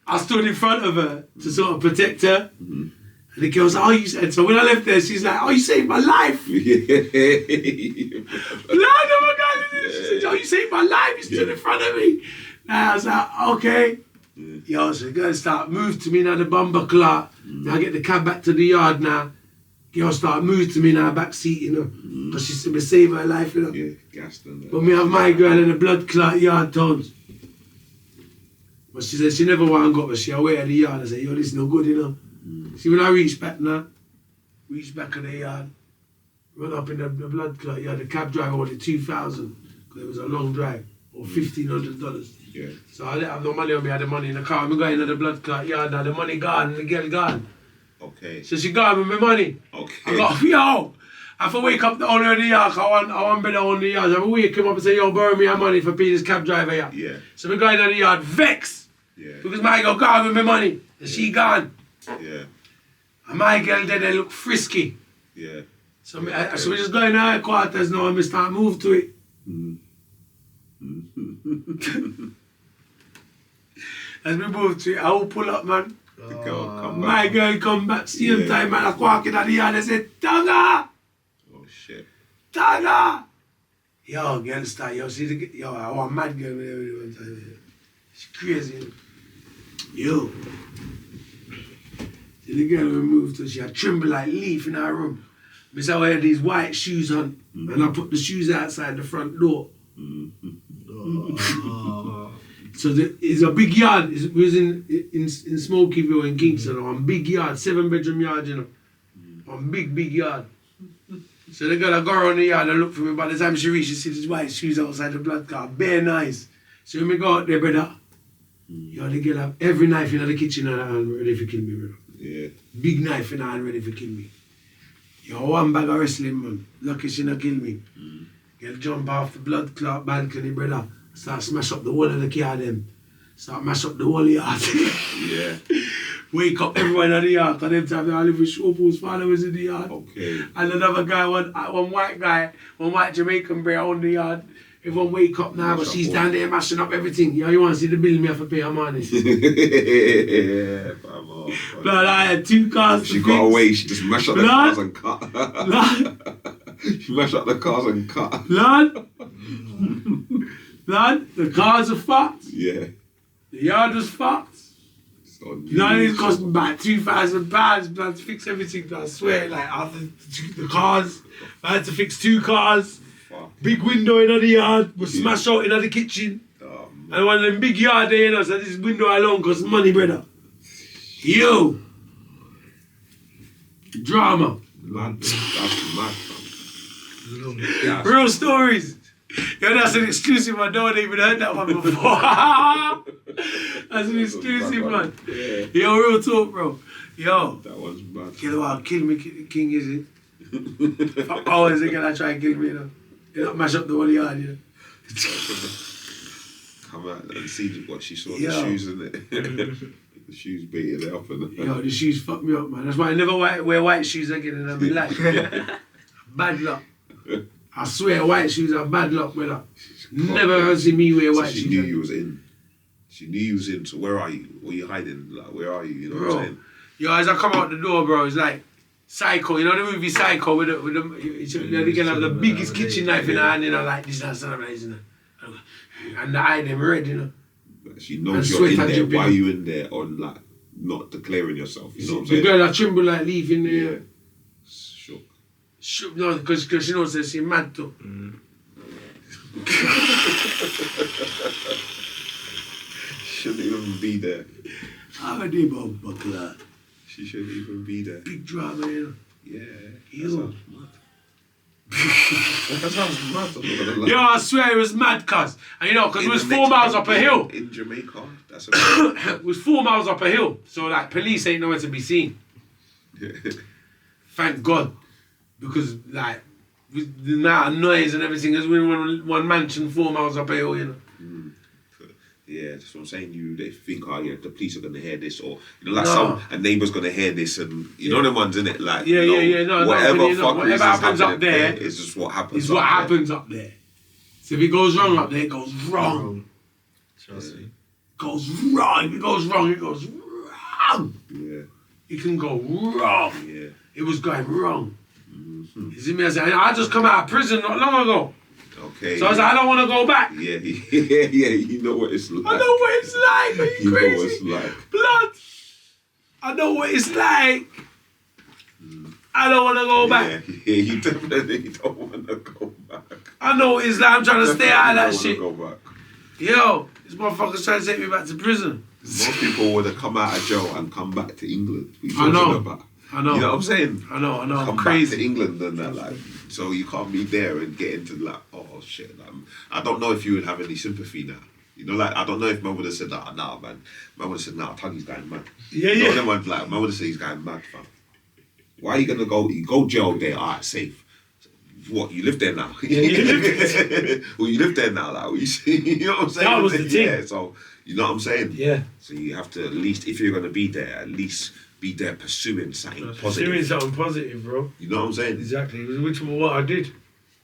[SPEAKER 1] I stood in front of her to sort of protect her.
[SPEAKER 2] Mm-hmm.
[SPEAKER 1] And the girl was like, oh, you said. So when I left there, she's like, oh, you saved my life. Blood, oh my God. She said, oh, you saved my life. You stood in front of me. And I was like, okay. Yo, so the girl start move to me now, the bumper clock. Now I get the cab back to the yard now. Girl start moving to me in her back seat, you know. Cause she said me save her life, you know.
[SPEAKER 2] Yeah, gassed and that.
[SPEAKER 1] But me have my girl in the blood clot yard tones. But she said she never want to go, but she away at the yard. I said, yo, this no good, you know. See, when I reach back now, reach back of the yard, run up in the blood clot yard, the cab driver wanted 2,000 because it was a long drive, or $1,500.
[SPEAKER 2] Yeah.
[SPEAKER 1] So I didn't have no money on me, I had the money in the car. I'm going to the blood clot yard now, the money gone, the girl gone.
[SPEAKER 2] Okay.
[SPEAKER 1] So she got me my money.
[SPEAKER 2] Okay.
[SPEAKER 1] I got, yo, I have to wake up the owner of the yard, I want better on the yard. I have to wake him up and say, yo, borrow me your money for paying this cab driver here.
[SPEAKER 2] Yeah.
[SPEAKER 1] So we going to the yard, vex.
[SPEAKER 2] Yeah.
[SPEAKER 1] Because my girl got me my money, and she gone.
[SPEAKER 2] Yeah.
[SPEAKER 1] And my girl there, they look frisky.
[SPEAKER 2] Yeah.
[SPEAKER 1] So, so we just go in our quarters now and we start move to it. As we move to it, I will pull up, man.
[SPEAKER 2] The girl come
[SPEAKER 1] My
[SPEAKER 2] back.
[SPEAKER 1] girl come back, same
[SPEAKER 2] Yeah.
[SPEAKER 1] time, man. I walk in at the yard and say, Tanga!
[SPEAKER 2] Oh shit.
[SPEAKER 1] Tanga! Yo, girl start, yo, see the, yo, I want mad girl with everybody one time. She's crazy. Yo. See the girl we moved to, she had tremble like leaf in her room. Miss I wear these white shoes on, and I put the shoes outside the front door. So it's a big yard. It was in Smokyville in Kingston, on big yard, 7-bedroom yard, you know, on big yard. So the girl go around the yard and look for me. By the time she reached, she sees these white shoes outside the blood car, bare nice. So when we go out there, brother, yo, the girl have every knife in the kitchen in her hand ready for kill me, brother.
[SPEAKER 2] Yeah.
[SPEAKER 1] Big knife in her hand ready for kill me. Yo, one bag of wrestling, man. Lucky she not kill me. Girl jump off the blood clot balcony, brother. Start smash up the wall of the car, them. Start mash up the wall of the yard.
[SPEAKER 2] Yeah.
[SPEAKER 1] Wake up everyone in the yard, because them time they all live with show post followers in the yard.
[SPEAKER 2] Okay.
[SPEAKER 1] And another guy, one white Jamaican bear on the yard. Everyone wake up now, but she's down there mashing up everything. Yo, you want to see the bill me have to pay her money?
[SPEAKER 2] Yeah, come
[SPEAKER 1] Blood, I had 2 cars
[SPEAKER 2] She
[SPEAKER 1] to
[SPEAKER 2] got
[SPEAKER 1] fix.
[SPEAKER 2] away, she just mashed up the
[SPEAKER 1] Blood.
[SPEAKER 2] cars and cut.
[SPEAKER 1] Blood,
[SPEAKER 2] She mashed up the cars and cut.
[SPEAKER 1] blood, blood, the cars are fucked.
[SPEAKER 2] Yeah.
[SPEAKER 1] The yard was fucked.
[SPEAKER 2] So
[SPEAKER 1] You know, it cost me about £2,000, blood, to fix everything. I swear, like, after the cars, I had to fix 2 cars.
[SPEAKER 2] fuck.
[SPEAKER 1] Big window in the yard, was smashed out in the kitchen.
[SPEAKER 2] Oh, man.
[SPEAKER 1] And one of them big yard there, you know, so this window alone cost money, brother. Yo! Drama.
[SPEAKER 2] Man, that's mad, fam.
[SPEAKER 1] Real stories. Yo, that's an exclusive one. No one even heard that one before. That's an exclusive one.
[SPEAKER 2] Yeah.
[SPEAKER 1] Yo, real talk, bro. Yo.
[SPEAKER 2] That was mad.
[SPEAKER 1] Kill me, king, is it? For hours they're gonna try and kill me, you know. You know, mash up the whole yard, you know.
[SPEAKER 2] Come out and see what she saw,
[SPEAKER 1] Yo.
[SPEAKER 2] the shoes in it. The shoes beating it up and
[SPEAKER 1] Yo, the shoes fuck me up, man. That's why I never wear white shoes again in my life. Bad luck. I swear white shoes are bad luck, brother. Never ever see me wear
[SPEAKER 2] So
[SPEAKER 1] white
[SPEAKER 2] she
[SPEAKER 1] shoes.
[SPEAKER 2] knew you was in. She knew you was in. So where are you? Where you hiding? Like, where are you? You know what I'm
[SPEAKER 1] Bro,
[SPEAKER 2] saying?
[SPEAKER 1] yo, as I come out the door, bro, it's like Psycho. You know the movie Psycho with the you know, they can have the biggest kitchen knife in her hand, you know, like this and stuff like this, you know. And the eye them red, you know.
[SPEAKER 2] Like, she knows
[SPEAKER 1] And
[SPEAKER 2] you're in
[SPEAKER 1] sweat and
[SPEAKER 2] there.
[SPEAKER 1] dripping.
[SPEAKER 2] Why are you in there on like not declaring yourself? You know what I'm
[SPEAKER 1] The
[SPEAKER 2] saying?
[SPEAKER 1] girl that tremble like leaf in there.
[SPEAKER 2] Yeah. Shook.
[SPEAKER 1] No, because she knows that she mad too.
[SPEAKER 2] Shouldn't even be there.
[SPEAKER 1] I'm a deep old buckler.
[SPEAKER 2] She shouldn't even be there.
[SPEAKER 1] Big drama, you know.
[SPEAKER 2] Yeah.
[SPEAKER 1] Yo.
[SPEAKER 2] That sounds mad. I'm not gonna lie.
[SPEAKER 1] Yo, I swear it was mad, cuz. And you know, because it
[SPEAKER 2] In
[SPEAKER 1] was
[SPEAKER 2] the
[SPEAKER 1] 4
[SPEAKER 2] next
[SPEAKER 1] miles up a
[SPEAKER 2] country,
[SPEAKER 1] hill.
[SPEAKER 2] in Jamaica. That's a
[SPEAKER 1] It was 4 miles up a hill. So, like, police ain't nowhere to be seen. Thank God. Because, like, with the amount of noise and everything, there's one mansion 4 miles up a hill, you know.
[SPEAKER 2] Yeah, that's what I'm saying. They think, oh yeah, the police are gonna hear this, or you know, like
[SPEAKER 1] No.
[SPEAKER 2] a neighbour's gonna hear this, and you know the ones in it, like
[SPEAKER 1] Yeah,
[SPEAKER 2] you know,
[SPEAKER 1] yeah, no,
[SPEAKER 2] whatever
[SPEAKER 1] but, you know,
[SPEAKER 2] fuckeries
[SPEAKER 1] whatever
[SPEAKER 2] is
[SPEAKER 1] happens up
[SPEAKER 2] happening
[SPEAKER 1] there
[SPEAKER 2] is just what happens.
[SPEAKER 1] It's what
[SPEAKER 2] up there.
[SPEAKER 1] happens up there. So if it goes wrong up there, it goes wrong.
[SPEAKER 3] Trust me.
[SPEAKER 1] Goes wrong. If it goes wrong, it goes wrong.
[SPEAKER 2] Yeah,
[SPEAKER 1] It can go wrong.
[SPEAKER 2] yeah.
[SPEAKER 1] It was going wrong. You see me? I just come out of prison not long ago.
[SPEAKER 2] Okay.
[SPEAKER 1] So I was like, I don't want to go back.
[SPEAKER 2] yeah, yeah. You know what it's like.
[SPEAKER 1] I know what it's like. Are you
[SPEAKER 2] You know
[SPEAKER 1] crazy?
[SPEAKER 2] what it's like.
[SPEAKER 1] Blood. I know what it's like. I don't want to go back.
[SPEAKER 2] Yeah, you definitely don't want to go back.
[SPEAKER 1] I know it's like I'm trying to stay out of that shit.
[SPEAKER 2] Go back.
[SPEAKER 1] Yo, this motherfucker's trying to take me back to prison.
[SPEAKER 2] Most people would have come out of jail and come back to England.
[SPEAKER 1] I know.
[SPEAKER 2] About.
[SPEAKER 1] I know.
[SPEAKER 2] You know what I'm saying?
[SPEAKER 1] I know.
[SPEAKER 2] Come
[SPEAKER 1] I'm
[SPEAKER 2] back
[SPEAKER 1] crazy.
[SPEAKER 2] to England and that, like, so you can't be there and get into like, oh shit. Like, I don't know if you would have any sympathy now. You know, like, I don't know if man would have said that. Nah, man. Man would have said, nah, Tuggy's going mad.
[SPEAKER 1] Yeah,
[SPEAKER 2] You know,
[SPEAKER 1] yeah.
[SPEAKER 2] them ones, like, man would have said he's going mad, fam. Why are you gonna go? You go jail there, alright, safe. What, you live there now?
[SPEAKER 1] Yeah, you live there.
[SPEAKER 2] Well, you live there now, like, you know what I'm saying?
[SPEAKER 1] That was the thing.
[SPEAKER 2] Yeah, so, you know what I'm saying?
[SPEAKER 1] Yeah.
[SPEAKER 2] So you have to, at least, if you're gonna be there, at least be there pursuing something positive.
[SPEAKER 1] Doing something positive, bro.
[SPEAKER 2] You know what I'm saying?
[SPEAKER 1] Exactly. Which was what I did.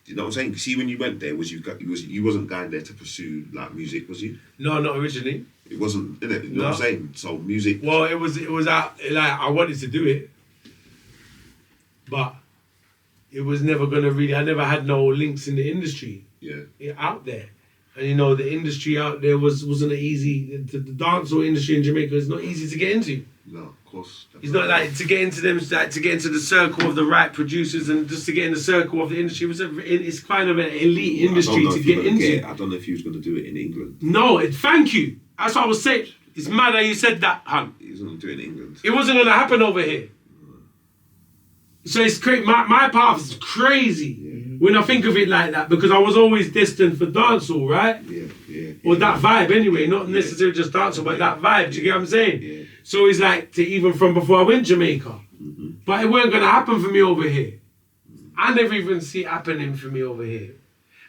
[SPEAKER 2] You know what I'm saying? See, when you went there, you wasn't going there to pursue like music, was you?
[SPEAKER 1] No, not originally.
[SPEAKER 2] It wasn't, innit? You know what I'm saying? So music.
[SPEAKER 1] Well, it was out, like, I wanted to do it, but it was never gonna really. I never had no links in the industry out there, and you know the industry out there wasn't easy. The dancehall industry in Jamaica is not easy to get into.
[SPEAKER 2] No, of course.
[SPEAKER 1] It's not like to get into them, like to get into the circle of the right producers and just to get in the circle of the industry. It's kind of an elite industry to get into.
[SPEAKER 2] I don't know if he was going to do it in England.
[SPEAKER 1] No, thank you. That's what I was saying. It's mad that you said that, Hunt.
[SPEAKER 2] He was going to do it in England.
[SPEAKER 1] It wasn't going to happen over here. So it's crazy. My path is crazy when I think of it like that, because I was always destined for dancehall, right?
[SPEAKER 2] Yeah.
[SPEAKER 1] Or that vibe anyway, not necessarily just dancehall, but that vibe. Do you get what I'm saying?
[SPEAKER 2] Yeah.
[SPEAKER 1] So it's like to even from before I went Jamaica, but it weren't gonna happen for me over here. I never even see it happening for me over here,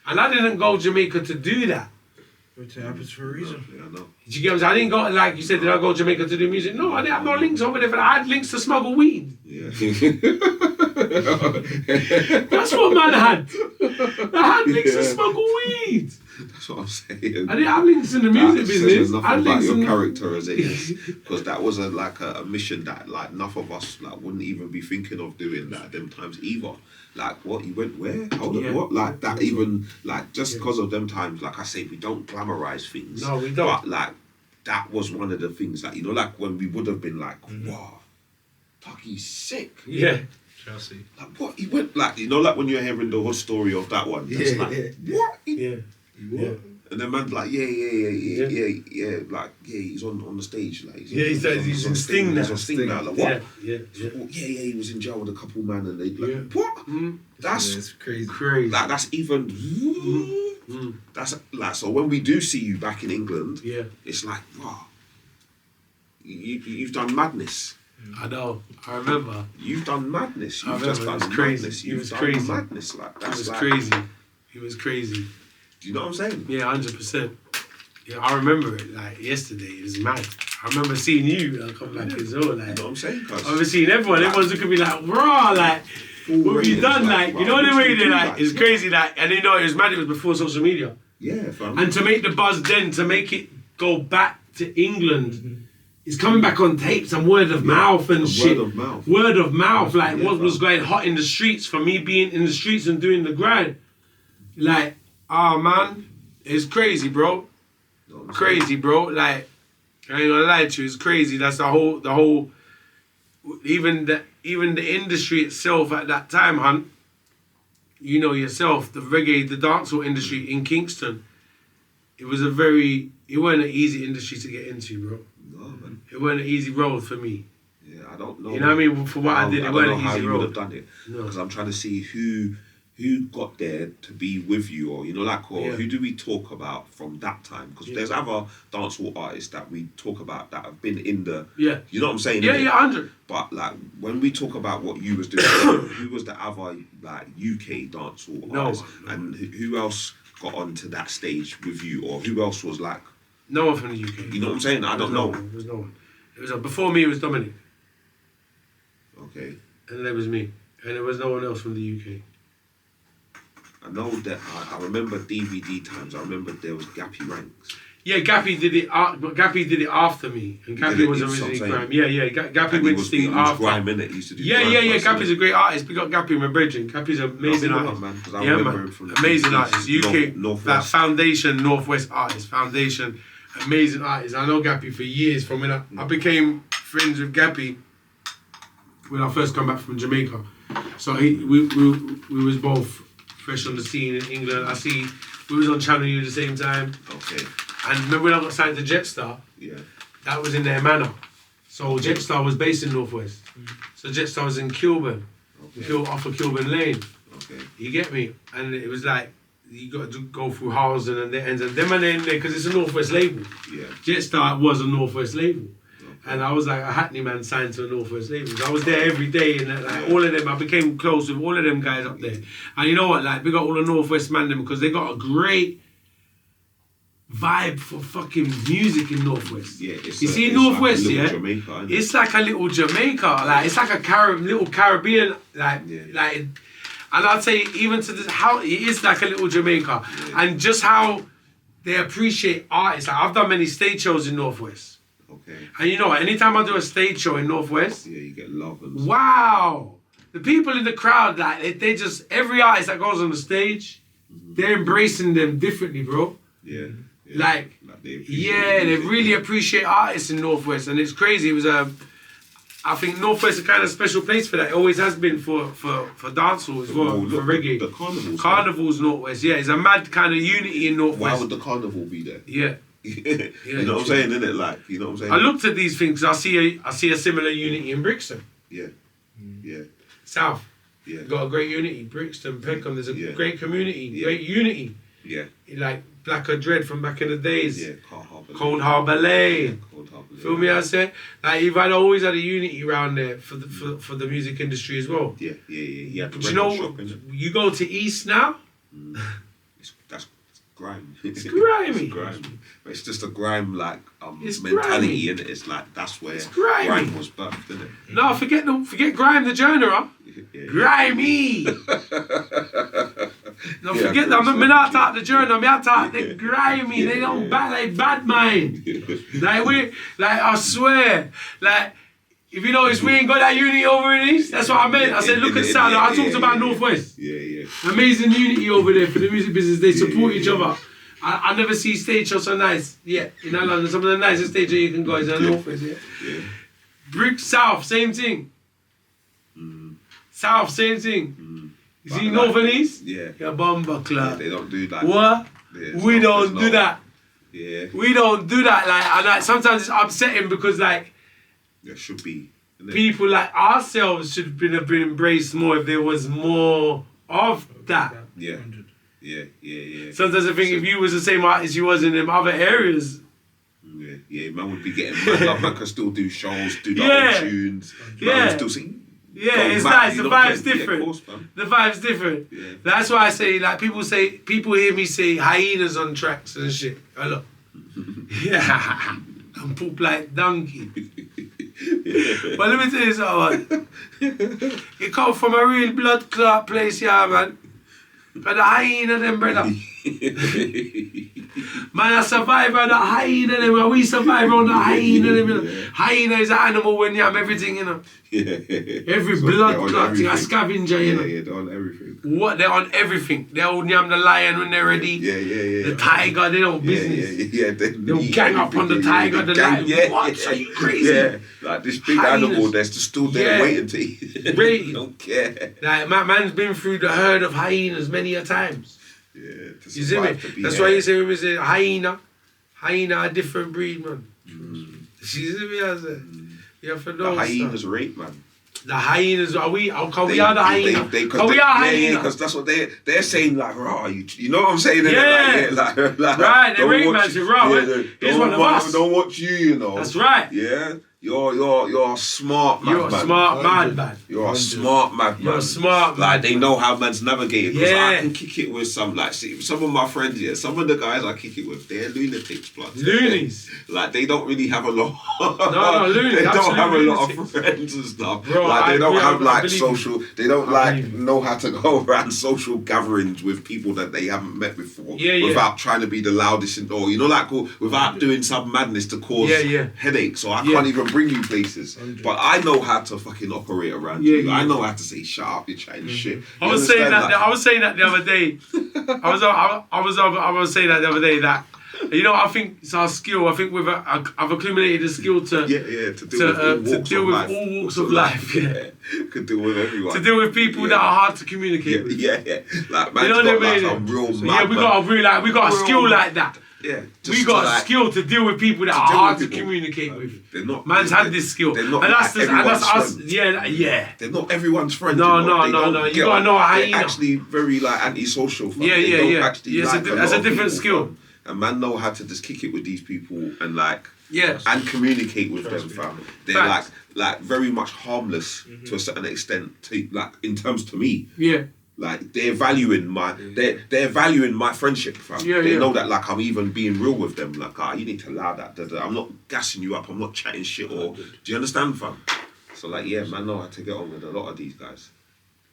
[SPEAKER 1] and I didn't go Jamaica to do that.
[SPEAKER 4] It happens for a reason.
[SPEAKER 2] Yeah, I know.
[SPEAKER 1] Did you get what I'm saying? I didn't go, like you said, did I go Jamaica to do music? No, I didn't have no links over there. I had links to smuggle weed.
[SPEAKER 2] Yeah.
[SPEAKER 1] That's what man had. I had links to smuggle weed.
[SPEAKER 2] That's what I'm saying.
[SPEAKER 1] I didn't have links in the music
[SPEAKER 2] Says
[SPEAKER 1] business.
[SPEAKER 2] nothing
[SPEAKER 1] I had
[SPEAKER 2] about
[SPEAKER 1] links
[SPEAKER 2] your
[SPEAKER 1] in
[SPEAKER 2] character as it is, because that was a mission that like enough of us like wouldn't even be thinking of doing that at them times either. Like what, you went where? Hold on, what? Like that even like just because of them times, like I say, we don't glamorize things.
[SPEAKER 1] No, we don't.
[SPEAKER 2] But like that was one of the things that, you know, like when we would have been like, wow, Tuggy's sick.
[SPEAKER 1] Yeah.
[SPEAKER 3] Chelsea.
[SPEAKER 2] Like what? He went like, you know, like when you're hearing the whole story of that one. It's like, what?
[SPEAKER 1] Yeah. Yeah.
[SPEAKER 2] And then man's like, yeah, like, yeah, he's on the stage, like,
[SPEAKER 1] He's on Sting now.
[SPEAKER 2] He's on Sting now, like, what?
[SPEAKER 1] Yeah.
[SPEAKER 2] He was in jail with a couple man, and they like, what? That's
[SPEAKER 3] it's crazy.
[SPEAKER 2] like, that's even, that's like, so when we do see you back in England, it's like, wow, you've done madness.
[SPEAKER 1] I know. I remember.
[SPEAKER 2] You've done madness. You've
[SPEAKER 1] just
[SPEAKER 2] done
[SPEAKER 1] crazy.
[SPEAKER 2] madness.
[SPEAKER 1] It
[SPEAKER 2] You've
[SPEAKER 1] was
[SPEAKER 2] done
[SPEAKER 1] crazy.
[SPEAKER 2] madness. Like that's
[SPEAKER 1] It was
[SPEAKER 2] like,
[SPEAKER 1] crazy. It was crazy.
[SPEAKER 2] Do you know what I'm saying?
[SPEAKER 1] Yeah, 100%. Yeah, I remember it like yesterday. It was mad. I remember seeing you come back as well. Like,
[SPEAKER 2] You know what I'm saying?
[SPEAKER 1] I remember seeing everyone. Everyone's looking at me like, raw, like, what have you done? Like, you know the way they like, it's crazy. Like, and you know, it was mad. It was before social media.
[SPEAKER 2] Yeah, fam.
[SPEAKER 1] And to make the buzz then, to make it go back to England, it's coming back on tapes and word of mouth and shit.
[SPEAKER 2] Word of mouth.
[SPEAKER 1] Word of mouth, like
[SPEAKER 2] Yeah,
[SPEAKER 1] what was
[SPEAKER 2] fam.
[SPEAKER 1] going hot in the streets for me being in the streets and doing the grind. Like, man, it's crazy, bro. Crazy, bro. Like, I ain't gonna lie to you, it's crazy. That's the whole. Even the industry itself at that time, Hunt. You know yourself, the reggae, the dancehall industry in Kingston. It wasn't an easy industry to get into, bro.
[SPEAKER 2] No, man.
[SPEAKER 1] It wasn't an easy road for me.
[SPEAKER 2] Yeah, I don't know.
[SPEAKER 1] You know what I mean? For what I did, it wasn't an
[SPEAKER 2] how
[SPEAKER 1] easy
[SPEAKER 2] you would
[SPEAKER 1] road.
[SPEAKER 2] have done it.
[SPEAKER 1] No.
[SPEAKER 2] Because I'm trying to see who got there to be with you, or, you know, like, or who do we talk about from that time? Because there's other dancehall artists that we talk about that have been in the, you know what I'm saying?
[SPEAKER 1] Yeah,
[SPEAKER 2] innit?
[SPEAKER 1] 100.
[SPEAKER 2] But like when we talk about what you was doing, who was the other like UK dancehall artist, and who else got onto that stage with you, or who else was like?
[SPEAKER 1] No one from the UK.
[SPEAKER 2] You know what I'm saying? I don't know.
[SPEAKER 1] There was no one. It was before me. It was Dominic,
[SPEAKER 2] Okay.
[SPEAKER 1] and there was me, and there was no one else from the UK.
[SPEAKER 2] I know that I remember DVD times. I remember there was Gappy Ranks.
[SPEAKER 1] Yeah, Gappy did it, but Gappy did it after me, and Gappy was originally Grime. Yeah, Gappy went Sting after.
[SPEAKER 2] Grime, innit? He used to do
[SPEAKER 1] Yeah.
[SPEAKER 2] grime first,
[SPEAKER 1] Gappy's
[SPEAKER 2] innit?
[SPEAKER 1] a great artist. We got Gappy, my brethren. Gappy's an amazing
[SPEAKER 2] That's the
[SPEAKER 1] artist.
[SPEAKER 2] one, man, 'cause I
[SPEAKER 1] Yeah,
[SPEAKER 2] remember
[SPEAKER 1] man.
[SPEAKER 2] him from the
[SPEAKER 1] Amazing
[SPEAKER 2] North-
[SPEAKER 1] artist. UK,
[SPEAKER 2] Northwest.
[SPEAKER 1] that Foundation, Northwest artist. Foundation, amazing artist. I know Gappy for years. From when I became friends with Gappy, when I first come back from Jamaica. So we was both fresh on the scene in England. I see we was on Channel U at the same time.
[SPEAKER 2] Okay.
[SPEAKER 1] And remember when I got signed to Jetstar?
[SPEAKER 2] Yeah.
[SPEAKER 1] That was in their manor. So Jetstar was based in Northwest. So Jetstar was in Kilburn, off of Kilburn Lane.
[SPEAKER 2] Okay.
[SPEAKER 1] You get me? And it was like, you got to go through Harlesden and the ends and them and then there, because it's a Northwest label.
[SPEAKER 2] Yeah.
[SPEAKER 1] Jetstar was a Northwest label.
[SPEAKER 2] Okay.
[SPEAKER 1] And I was like a Hackney man signed to a Northwest label. So I was there every day and like all of them, I became close with all of them guys up there. And you know what, like we got all the Northwest man them because they got a great vibe for fucking music in Northwest.
[SPEAKER 2] Yeah,
[SPEAKER 1] you see Northwest,
[SPEAKER 2] like
[SPEAKER 1] yeah?
[SPEAKER 2] Jamaica,
[SPEAKER 1] it's like a little Jamaica. Like it's like a little Caribbean, like. And I'd say even to this, how it is like a little Jamaica, and just how they appreciate artists. Like I've done many stage shows in Northwest.
[SPEAKER 2] Okay.
[SPEAKER 1] And you know what? Anytime I do a stage show in Northwest,
[SPEAKER 2] yeah, you get love and
[SPEAKER 1] wow, the people in the crowd, like they just every artist that goes on the stage, they're embracing them differently, bro.
[SPEAKER 2] Yeah.
[SPEAKER 1] Like they really appreciate artists in Northwest, and it's crazy. It was I think Northwest is a kind of special place for that. It always has been for dancehall as well, for reggae.
[SPEAKER 2] The carnivals.
[SPEAKER 1] Carnival's Northwest, yeah. It's a mad kind of unity in Northwest.
[SPEAKER 2] Why would the carnival be there?
[SPEAKER 1] Yeah.
[SPEAKER 2] You know what I'm saying, innit? Like, you know what I'm saying?
[SPEAKER 1] I looked at these things. I see a similar unity in Brixton.
[SPEAKER 2] Yeah. Yeah.
[SPEAKER 1] South.
[SPEAKER 2] Yeah.
[SPEAKER 1] Got a great unity. Brixton, Peckham. There's a great community.
[SPEAKER 2] Yeah.
[SPEAKER 1] Great unity.
[SPEAKER 2] Yeah.
[SPEAKER 1] Like Blacker Dread from back in the days.
[SPEAKER 2] Yeah.
[SPEAKER 1] Cold Harbour Lane.
[SPEAKER 2] Cold Harbour Lane.
[SPEAKER 1] Feel me? I said, like, you've always had a unity around there for the music industry as well.
[SPEAKER 2] Yeah. Yeah.
[SPEAKER 1] Do you know? You go to East now.
[SPEAKER 2] That's grime.
[SPEAKER 1] It's grimy.
[SPEAKER 2] It's grime. But it's just a grime like
[SPEAKER 1] it's
[SPEAKER 2] mentality,
[SPEAKER 1] grimy.
[SPEAKER 2] innit? It's like that's where
[SPEAKER 1] grime
[SPEAKER 2] was birthed, isn't it?
[SPEAKER 1] No, forget grime the genre. Grimy. No, forget that. I'm not talk the journal. I'm talk the grimy. They don't bad mind. I swear, like. If you notice, we ain't got that unity over in East. That's what I meant. I said, look at South. I talked about Northwest.
[SPEAKER 2] Yeah.
[SPEAKER 1] Amazing unity over there for the music business. They support each other. I never see stage shows so nice. Yeah, in London, some of the nicest stage shows you can go is in Northwest. Yeah. Brick South, same thing. South, same thing. You see North and East?
[SPEAKER 2] Yeah.
[SPEAKER 1] Yeah, bomber club.
[SPEAKER 2] They don't do that.
[SPEAKER 1] What?
[SPEAKER 2] Yeah,
[SPEAKER 1] we don't do that.
[SPEAKER 2] Yeah.
[SPEAKER 1] We don't do that. Like sometimes it's upsetting because like.
[SPEAKER 2] There should be.
[SPEAKER 1] People like ourselves should have been embraced more if there was more of that.
[SPEAKER 2] Yeah.
[SPEAKER 1] Sometimes I think if you was the same artist you was in them other areas.
[SPEAKER 2] Yeah, man would be getting mad. Like, man could still do shows, do the old tunes. Man would still sing.
[SPEAKER 1] Yeah, it's nice. The vibe's different. The vibe's different.
[SPEAKER 2] Yeah.
[SPEAKER 1] That's why I say, like, people hear me say hyenas on tracks and shit. I look. Yeah. I'm poop like donkey. But let me tell you something, man. It come from a real blood clot place, yeah, man. But the hyena them, brother. Man, I survive on the hyena them, and we survive on the hyena them, you know. Hyena is an animal when you have everything, you know. Every blood clot, a scavenger, you know.
[SPEAKER 2] Yeah, they're on everything.
[SPEAKER 1] What? They're on everything. They'll yam the lion when they're ready.
[SPEAKER 2] Yeah.
[SPEAKER 1] The tiger, they don't business.
[SPEAKER 2] Yeah.
[SPEAKER 1] They'll gang up on the tiger, the lion. What? Are you crazy?
[SPEAKER 2] Yeah, like this big animal that's just still there waiting to eat.
[SPEAKER 1] Waiting.
[SPEAKER 2] Don't care.
[SPEAKER 1] Like, man's been through the herd of hyenas many a times.
[SPEAKER 2] Yeah,
[SPEAKER 1] you see me? That's why you say when we say hyena a different breed, man. You see me? I say, you have to know.
[SPEAKER 2] The hyenas rape, man.
[SPEAKER 1] The hyenas, we are the hyena? We are hyena?
[SPEAKER 2] Yeah, because that's what they're saying, like, raw, you know what I'm saying?
[SPEAKER 1] Yeah.
[SPEAKER 2] Like,
[SPEAKER 1] right, they rape man, say, raw, here's one of us.
[SPEAKER 2] Don't watch you know.
[SPEAKER 1] That's right.
[SPEAKER 2] Yeah. You're a smart man.
[SPEAKER 1] You're a smart man.
[SPEAKER 2] You're a smart man.
[SPEAKER 1] You're a smart man.
[SPEAKER 2] Like, they know how man's navigated. Because
[SPEAKER 1] Yeah.
[SPEAKER 2] I can kick it with some of my friends, some of the guys I kick it with, they're lunatics, blood.
[SPEAKER 1] Loonies.
[SPEAKER 2] Like, they don't really have a lot.
[SPEAKER 1] No, loonies.
[SPEAKER 2] They don't have a lot
[SPEAKER 1] lunatics.
[SPEAKER 2] of friends and stuff.
[SPEAKER 1] Bro,
[SPEAKER 2] like, they don't have, like,
[SPEAKER 1] social.
[SPEAKER 2] They don't, like, know how to go around social gatherings with people that they haven't met before. Without trying to be the loudest and all. You know, like, without doing some madness to cause headaches. So I can't even bring you places. But I know how to fucking operate around you. I know how to say, shut up, you're trying to shit.
[SPEAKER 1] I was saying that the other day. I was saying that the other day that You know, I think it's our skill. I think I've accumulated a skill to
[SPEAKER 2] to
[SPEAKER 1] deal with all walks of life. Yeah.
[SPEAKER 2] Could deal with everyone.
[SPEAKER 1] To deal with people that are hard to communicate with.
[SPEAKER 2] Yeah. Like, man,
[SPEAKER 1] You know what I mean?
[SPEAKER 2] like some real
[SPEAKER 1] So,
[SPEAKER 2] mad,
[SPEAKER 1] we got a skill like that.
[SPEAKER 2] Yeah.
[SPEAKER 1] We got a skill to deal with people that are hard to communicate with.
[SPEAKER 2] They're not.
[SPEAKER 1] Man's had this skill.
[SPEAKER 2] They're not.
[SPEAKER 1] And that's us.
[SPEAKER 2] Friend.
[SPEAKER 1] Yeah.
[SPEAKER 2] They're not everyone's friend.
[SPEAKER 1] No.
[SPEAKER 2] You
[SPEAKER 1] gotta know how
[SPEAKER 2] They're actually very like antisocial. Fam.
[SPEAKER 1] Yeah.
[SPEAKER 2] Actually
[SPEAKER 1] That's a different skill.
[SPEAKER 2] Fam. And man know how to just kick it with these people and like
[SPEAKER 1] Yeah.
[SPEAKER 2] and communicate with them, fam. They're
[SPEAKER 1] Facts.
[SPEAKER 2] like very much harmless to a certain extent. To like in terms to me.
[SPEAKER 1] Yeah.
[SPEAKER 2] Like they're valuing my friendship, fam. They know that like I'm even being real with them. Like, you need to allow that. I'm not gassing you up. I'm not chatting shit. Or do you understand, fam? So like, yeah, man, know how to get on with a lot of these guys.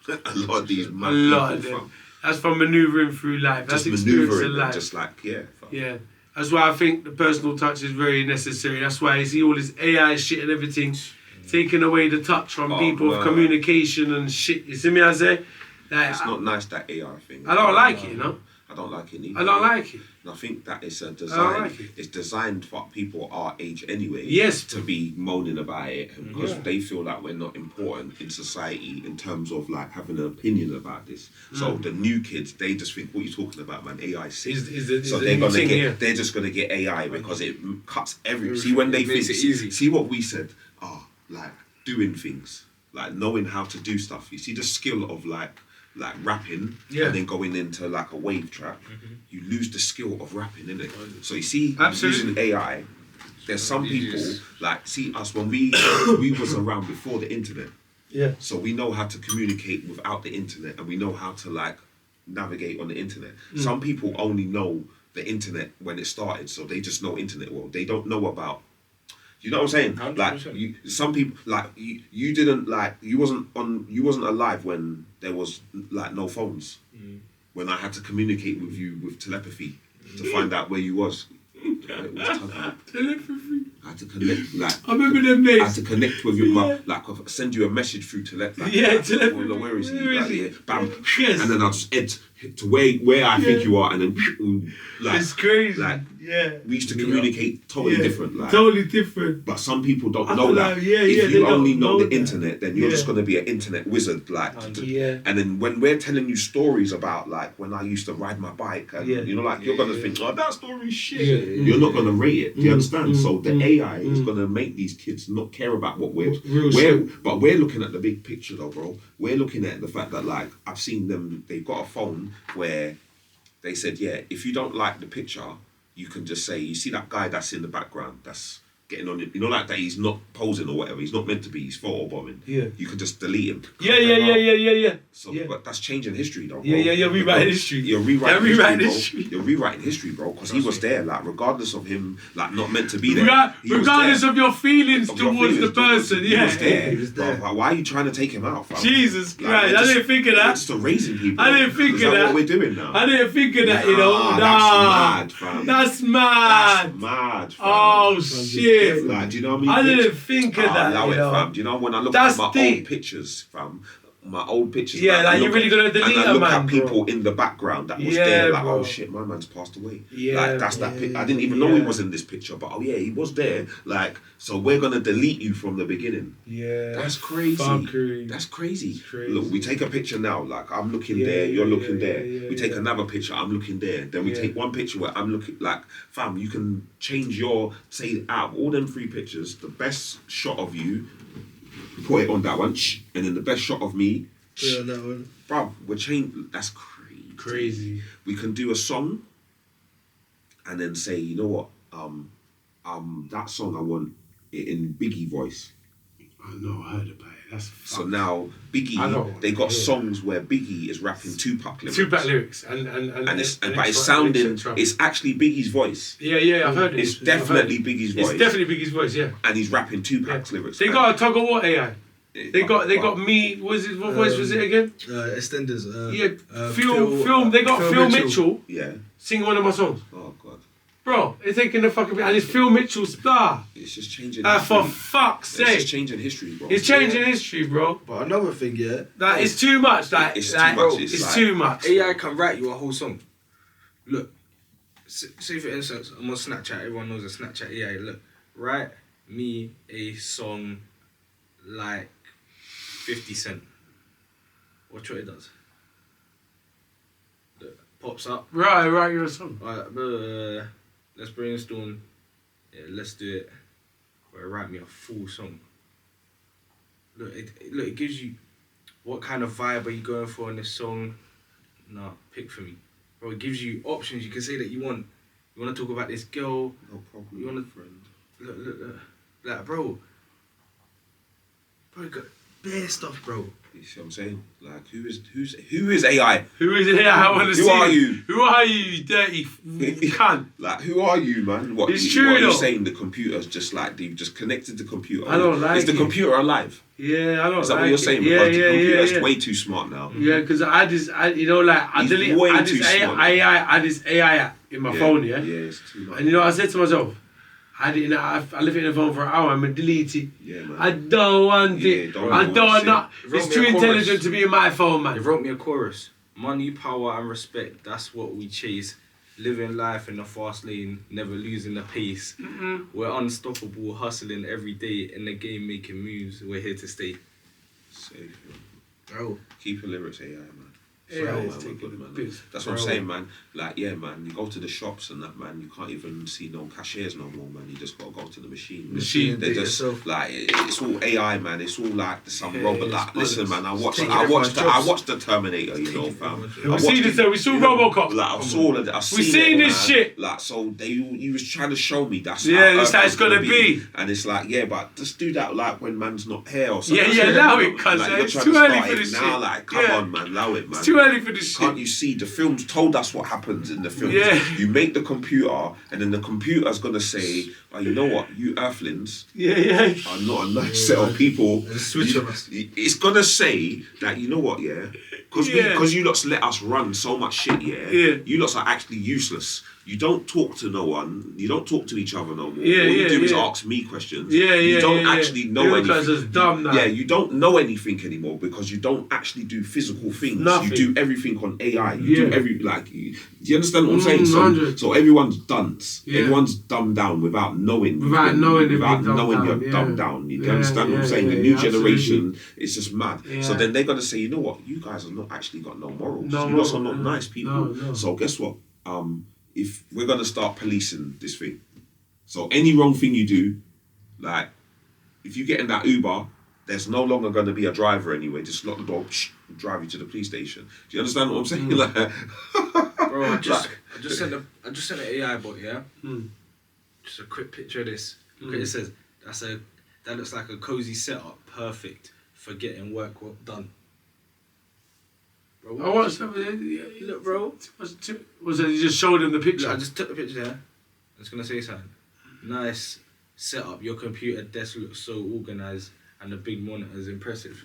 [SPEAKER 2] A lot of these mad people, fam.
[SPEAKER 1] That's from manoeuvring through life. That's
[SPEAKER 2] Just
[SPEAKER 1] experience
[SPEAKER 2] manoeuvring,
[SPEAKER 1] in life.
[SPEAKER 2] just like fam.
[SPEAKER 1] Yeah. That's why I think the personal touch is very necessary. That's why you see all this AI shit and everything taking away the touch from people of communication and shit. You see me, I say? Like,
[SPEAKER 2] It's not nice, that AI thing.
[SPEAKER 1] I don't like it, you know?
[SPEAKER 2] I don't like it either.
[SPEAKER 1] I don't like it.
[SPEAKER 2] And I think that it's a
[SPEAKER 1] I don't
[SPEAKER 2] design.
[SPEAKER 1] like it.
[SPEAKER 2] It's designed for people our age anyway.
[SPEAKER 1] Yes.
[SPEAKER 2] To be moaning about it because they feel like we're not important in society in terms of like having an opinion about this. So the new kids, they just think, what are you talking about, man? AI sick. So they're gonna get. They're just gonna get AI because it cuts every. See when they think.
[SPEAKER 3] Makes it easy.
[SPEAKER 2] See what we said. Like doing things, like knowing how to do stuff. You see the skill of like rapping and then going into like a wave track, you lose the skill of rapping, innit? So you see, using AI, there's some people like see us when we was around before the internet.
[SPEAKER 1] Yeah.
[SPEAKER 2] So we know how to communicate without the internet, and we know how to like navigate on the internet. Some people only know the internet when it started, so they just know internet world. They don't know about. You know what I'm saying?
[SPEAKER 3] 100%.
[SPEAKER 2] Like some people, like you didn't like you wasn't alive when there was like no phones. When I had to communicate with you with telepathy to find out where you was. It was Tuggawar.
[SPEAKER 1] Telepathy.
[SPEAKER 2] I had to connect, like
[SPEAKER 1] I remember them days.
[SPEAKER 2] I had to connect with your like send you a message through telepathy.
[SPEAKER 1] Telepathy.
[SPEAKER 2] Where is he?
[SPEAKER 1] Where
[SPEAKER 2] Like,
[SPEAKER 1] is he?
[SPEAKER 2] yeah, bam.
[SPEAKER 1] Yes.
[SPEAKER 2] And then I'll just head to where I think you are, and then like
[SPEAKER 1] It's crazy.
[SPEAKER 2] like
[SPEAKER 1] yeah.
[SPEAKER 2] we used to communicate totally different. Like,
[SPEAKER 1] Totally different.
[SPEAKER 2] but some people don't
[SPEAKER 1] I
[SPEAKER 2] know
[SPEAKER 1] feel
[SPEAKER 2] that.
[SPEAKER 1] like,
[SPEAKER 2] If
[SPEAKER 1] they
[SPEAKER 2] you
[SPEAKER 1] don't
[SPEAKER 2] only know the
[SPEAKER 1] that.
[SPEAKER 2] internet, then you're just gonna be an internet wizard. Like,
[SPEAKER 1] Yeah.
[SPEAKER 2] and then when we're telling you stories about like when I used to ride my bike, and you know, like you're gonna think, oh, that story's shit. You're not gonna rate it. Do you understand? So the AI is gonna make these kids not care about what we're but we're looking at the big picture though, bro. We're looking at the fact that like I've seen them. They've got a phone where they said, yeah, if you don't like the picture, you can just say, you see that guy that's in the background, that's getting on it, you know, like that he's not posing or whatever, he's not meant to be, he's photobombing.
[SPEAKER 1] Yeah.
[SPEAKER 2] You can just delete him.
[SPEAKER 1] Yeah.
[SPEAKER 2] So, but that's changing history though, bro.
[SPEAKER 1] Yeah, rewriting history.
[SPEAKER 2] You're rewriting history, bro. You're rewriting history, bro, because he was there, like, regardless of him, like, not meant to be there.
[SPEAKER 1] Regardless of your feelings towards the person,
[SPEAKER 2] He was there. Bro, why are you trying to take him out, fam?
[SPEAKER 1] Jesus Christ, I didn't think of that.
[SPEAKER 2] It's to raising people.
[SPEAKER 1] I didn't think of that.
[SPEAKER 2] That's what we're doing now.
[SPEAKER 1] I didn't think of that, you know.
[SPEAKER 2] Nah, that's mad, fam.
[SPEAKER 1] That's mad.
[SPEAKER 2] That's mad, fam.
[SPEAKER 1] Oh, shit.
[SPEAKER 2] Like, do you know what I mean?
[SPEAKER 1] I didn't think of that,
[SPEAKER 2] Allow
[SPEAKER 1] you
[SPEAKER 2] it,
[SPEAKER 1] know.
[SPEAKER 2] fam. Do you know when I look
[SPEAKER 1] That's
[SPEAKER 2] at my
[SPEAKER 1] deep.
[SPEAKER 2] old pictures, fam? My old pictures.
[SPEAKER 1] Yeah, like
[SPEAKER 2] I
[SPEAKER 1] you're
[SPEAKER 2] look
[SPEAKER 1] really gonna delete
[SPEAKER 2] and I
[SPEAKER 1] a
[SPEAKER 2] look
[SPEAKER 1] man,
[SPEAKER 2] at people
[SPEAKER 1] bro.
[SPEAKER 2] in the background that was
[SPEAKER 1] Yeah,
[SPEAKER 2] there, like,
[SPEAKER 1] bro.
[SPEAKER 2] oh shit, my man's passed away.
[SPEAKER 1] Yeah,
[SPEAKER 2] like that's that. I didn't even know he was in this picture, but oh yeah, he was there. Like, so we're gonna delete you from the beginning.
[SPEAKER 1] Yeah.
[SPEAKER 2] That's crazy.
[SPEAKER 1] Fuckery.
[SPEAKER 2] That's crazy.
[SPEAKER 1] Crazy.
[SPEAKER 2] Look, we take a picture now, like I'm looking there, you're looking there. We take
[SPEAKER 1] yeah.
[SPEAKER 2] another picture, I'm looking there. Then we take one picture where I'm looking, like, fam, you can change say out of all them 3 pictures, the best shot of you, put it on that one, and then the best shot of me,
[SPEAKER 4] Yeah, that one.
[SPEAKER 2] bruv, we're changing. That's crazy.
[SPEAKER 1] Crazy.
[SPEAKER 2] We can do a song, and then say, you know what, that song I want it in Biggie voice.
[SPEAKER 1] I know, I heard about it. That's
[SPEAKER 2] So now Biggie, they got songs where Biggie is rapping Tupac lyrics.
[SPEAKER 1] Tupac lyrics and
[SPEAKER 2] but it's sounding. It's actually Biggie's voice.
[SPEAKER 1] Yeah, I've heard it.
[SPEAKER 2] It's definitely Biggie's voice.
[SPEAKER 1] It's definitely Biggie's voice. Yeah.
[SPEAKER 2] And he's rapping Tupac's lyrics.
[SPEAKER 1] They got a Tuggawar AI. They got me. What voice was it again?
[SPEAKER 4] Extenders.
[SPEAKER 1] Phil. They got Phil Mitchell
[SPEAKER 2] Yeah.
[SPEAKER 1] singing one of my songs.
[SPEAKER 2] Oh god.
[SPEAKER 1] Bro, they're taking the fucking and it's Phil Mitchell's star.
[SPEAKER 2] It's just changing.
[SPEAKER 1] For
[SPEAKER 2] history.
[SPEAKER 1] fuck's
[SPEAKER 2] It's
[SPEAKER 1] sake.
[SPEAKER 2] just changing history, bro.
[SPEAKER 1] It's changing history, bro.
[SPEAKER 4] But another thing,
[SPEAKER 1] That it's too much.
[SPEAKER 2] It's too much.
[SPEAKER 1] It's too much.
[SPEAKER 3] AI can write you a whole song. Look, say for instance, I'm on Snapchat. Everyone knows a Snapchat AI. Look, write me a song like 50 Cent. Watch what it does. Look, pops up.
[SPEAKER 1] Right, you're a song.
[SPEAKER 3] Alright, let's brainstorm. Yeah, let's do it. Or write me a full song. Look, it gives you what kind of vibe are you going for in this song. Nah, pick for me. Bro, it gives you options. You can say that you want to talk about this girl.
[SPEAKER 2] No problem.
[SPEAKER 3] You want to
[SPEAKER 2] friend.
[SPEAKER 3] look. Like, bro, you got bare stuff, bro.
[SPEAKER 2] You see what I'm saying? Like, who is AI?
[SPEAKER 1] Who is it? I want to see.
[SPEAKER 2] Who are you?
[SPEAKER 1] Who are you, you dirty cunt?
[SPEAKER 2] Like, who are you, man? What,
[SPEAKER 1] It's
[SPEAKER 2] what
[SPEAKER 1] true,
[SPEAKER 2] are you
[SPEAKER 1] though.
[SPEAKER 2] saying? The computer's just like, they've just connected the computer.
[SPEAKER 1] I don't like
[SPEAKER 2] Is the
[SPEAKER 1] it.
[SPEAKER 2] computer alive?
[SPEAKER 1] Yeah, I don't
[SPEAKER 2] Is that
[SPEAKER 1] like
[SPEAKER 2] what you're
[SPEAKER 1] it.
[SPEAKER 2] saying?
[SPEAKER 1] Yeah,
[SPEAKER 2] Because the computer's
[SPEAKER 1] yeah.
[SPEAKER 2] way too smart now.
[SPEAKER 1] Yeah, because I
[SPEAKER 2] He's way too smart.
[SPEAKER 1] I this AI app in my phone, yeah?
[SPEAKER 2] Yeah, it's too much.
[SPEAKER 1] And you know what I said to myself? I left it in the phone for an hour, I'm going to delete it.
[SPEAKER 2] Yeah, man.
[SPEAKER 1] I don't want it.
[SPEAKER 2] don't
[SPEAKER 1] I
[SPEAKER 2] want
[SPEAKER 1] don't
[SPEAKER 2] it.
[SPEAKER 1] know.
[SPEAKER 3] Wrote
[SPEAKER 1] It's
[SPEAKER 3] me
[SPEAKER 1] too
[SPEAKER 3] a chorus.
[SPEAKER 1] intelligent to be in my phone,
[SPEAKER 3] They
[SPEAKER 1] man.
[SPEAKER 3] wrote me a chorus. Money, power, and respect. That's what we chase. Living life in the fast lane, never losing the pace. We're unstoppable, hustling every day in the game, making moves. We're here to stay.
[SPEAKER 2] Safe, man.
[SPEAKER 3] Bro,
[SPEAKER 2] Keep your lyrics AI, man.
[SPEAKER 1] AI
[SPEAKER 2] So,
[SPEAKER 1] is
[SPEAKER 2] man,
[SPEAKER 1] taking
[SPEAKER 2] good,
[SPEAKER 1] the
[SPEAKER 2] man.
[SPEAKER 1] piss.
[SPEAKER 2] That's what I'm
[SPEAKER 3] Bro.
[SPEAKER 2] saying, man. Like, yeah, man. You go to the shops and that, man. You can't even see no cashiers no more, man. You just gotta go to the machine.
[SPEAKER 1] Machine,
[SPEAKER 2] They
[SPEAKER 3] do it
[SPEAKER 2] just
[SPEAKER 3] yourself.
[SPEAKER 2] like it's all AI, man. It's all like some
[SPEAKER 3] Yeah,
[SPEAKER 2] robot.
[SPEAKER 3] it's
[SPEAKER 2] Like, listen, man. I watched
[SPEAKER 3] taking everyone's jobs.
[SPEAKER 2] the Terminator. You know, fam.
[SPEAKER 3] everyone's
[SPEAKER 2] I
[SPEAKER 1] We
[SPEAKER 2] watched
[SPEAKER 1] seen
[SPEAKER 2] it.
[SPEAKER 1] this, we saw Robocop.
[SPEAKER 2] Like, I saw it. I've
[SPEAKER 1] We
[SPEAKER 2] seen
[SPEAKER 1] seen
[SPEAKER 2] it,
[SPEAKER 1] this
[SPEAKER 2] man.
[SPEAKER 1] shit.
[SPEAKER 2] Like, so you was trying to show me that's
[SPEAKER 1] Yeah,
[SPEAKER 2] how
[SPEAKER 1] it's
[SPEAKER 2] Earth
[SPEAKER 1] how
[SPEAKER 2] is
[SPEAKER 1] it's gonna be.
[SPEAKER 2] And it's like, yeah, but just do that like when man's not here or something.
[SPEAKER 1] Yeah, allow it, cuz
[SPEAKER 2] Like,
[SPEAKER 1] it's
[SPEAKER 2] you're trying
[SPEAKER 1] too
[SPEAKER 2] to
[SPEAKER 1] early
[SPEAKER 2] start
[SPEAKER 1] for
[SPEAKER 2] it
[SPEAKER 1] this
[SPEAKER 2] now.
[SPEAKER 1] shit.
[SPEAKER 2] Like, come
[SPEAKER 1] Yeah.
[SPEAKER 2] on, man, allow it, man.
[SPEAKER 1] It's too early for this
[SPEAKER 2] Can't
[SPEAKER 1] shit.
[SPEAKER 2] you see the films told us what happens in the films?
[SPEAKER 1] Yeah.
[SPEAKER 2] You make the computer, and then the computer's gonna say, "Oh, you know what? You Earthlings
[SPEAKER 1] Yeah.
[SPEAKER 2] are not a nice set of people."
[SPEAKER 3] And switch on us.
[SPEAKER 2] It's gonna say that you know what, yeah, because
[SPEAKER 1] Yeah.
[SPEAKER 2] you lots let us run so much shit, yeah.
[SPEAKER 1] Yeah.
[SPEAKER 2] You lots are actually useless. You don't talk to no one. You don't talk to each other no more.
[SPEAKER 1] Yeah,
[SPEAKER 2] All you
[SPEAKER 1] yeah,
[SPEAKER 2] do is
[SPEAKER 1] yeah.
[SPEAKER 2] ask me questions.
[SPEAKER 1] Yeah,
[SPEAKER 2] You
[SPEAKER 1] yeah,
[SPEAKER 2] don't
[SPEAKER 1] yeah,
[SPEAKER 2] actually
[SPEAKER 1] yeah.
[SPEAKER 2] know
[SPEAKER 1] You
[SPEAKER 2] anything.
[SPEAKER 1] guys is dumb now.
[SPEAKER 2] Yeah, you don't know anything anymore because you don't actually do physical things.
[SPEAKER 1] Nothing.
[SPEAKER 2] You do everything on AI. You
[SPEAKER 1] Yeah.
[SPEAKER 2] do do you understand what I'm saying?
[SPEAKER 1] 100.
[SPEAKER 2] So everyone's dunce.
[SPEAKER 1] Yeah.
[SPEAKER 2] Everyone's dumbed down without knowing.
[SPEAKER 1] Without knowing they've
[SPEAKER 2] Without
[SPEAKER 1] been dumbed
[SPEAKER 2] knowing
[SPEAKER 1] down,
[SPEAKER 2] you're
[SPEAKER 1] yeah.
[SPEAKER 2] dumbed down. You
[SPEAKER 1] Yeah,
[SPEAKER 2] understand what I'm
[SPEAKER 1] yeah,
[SPEAKER 2] saying?
[SPEAKER 1] yeah,
[SPEAKER 2] The new
[SPEAKER 1] yeah, absolutely.
[SPEAKER 2] generation, it's just mad. So
[SPEAKER 1] Yeah.
[SPEAKER 2] then they're gonna say, you know what? You guys have not actually got no morals.
[SPEAKER 1] No
[SPEAKER 2] You lot are
[SPEAKER 1] morals,
[SPEAKER 2] not
[SPEAKER 1] no.
[SPEAKER 2] nice people.
[SPEAKER 1] No.
[SPEAKER 2] So guess what? If we're gonna start policing this thing, so any wrong thing you do, like if you get in that Uber, there's no longer going to be a driver anyway. Just lock the door, drive you to the police station. Do you understand what I'm saying? Like,
[SPEAKER 3] bro, I just
[SPEAKER 2] like-
[SPEAKER 3] sent an AI bot, yeah.
[SPEAKER 1] Mm.
[SPEAKER 3] Just a quick picture of this. Look what it says. That looks like a cozy setup, perfect for getting work done. Bro,
[SPEAKER 1] I watched that.
[SPEAKER 3] Look, bro.
[SPEAKER 1] Was it you just showed him the picture?
[SPEAKER 3] Look, I just took the picture there. I was gonna say something. Nice setup. Your computer desk looks so organized, and the big monitor is impressive.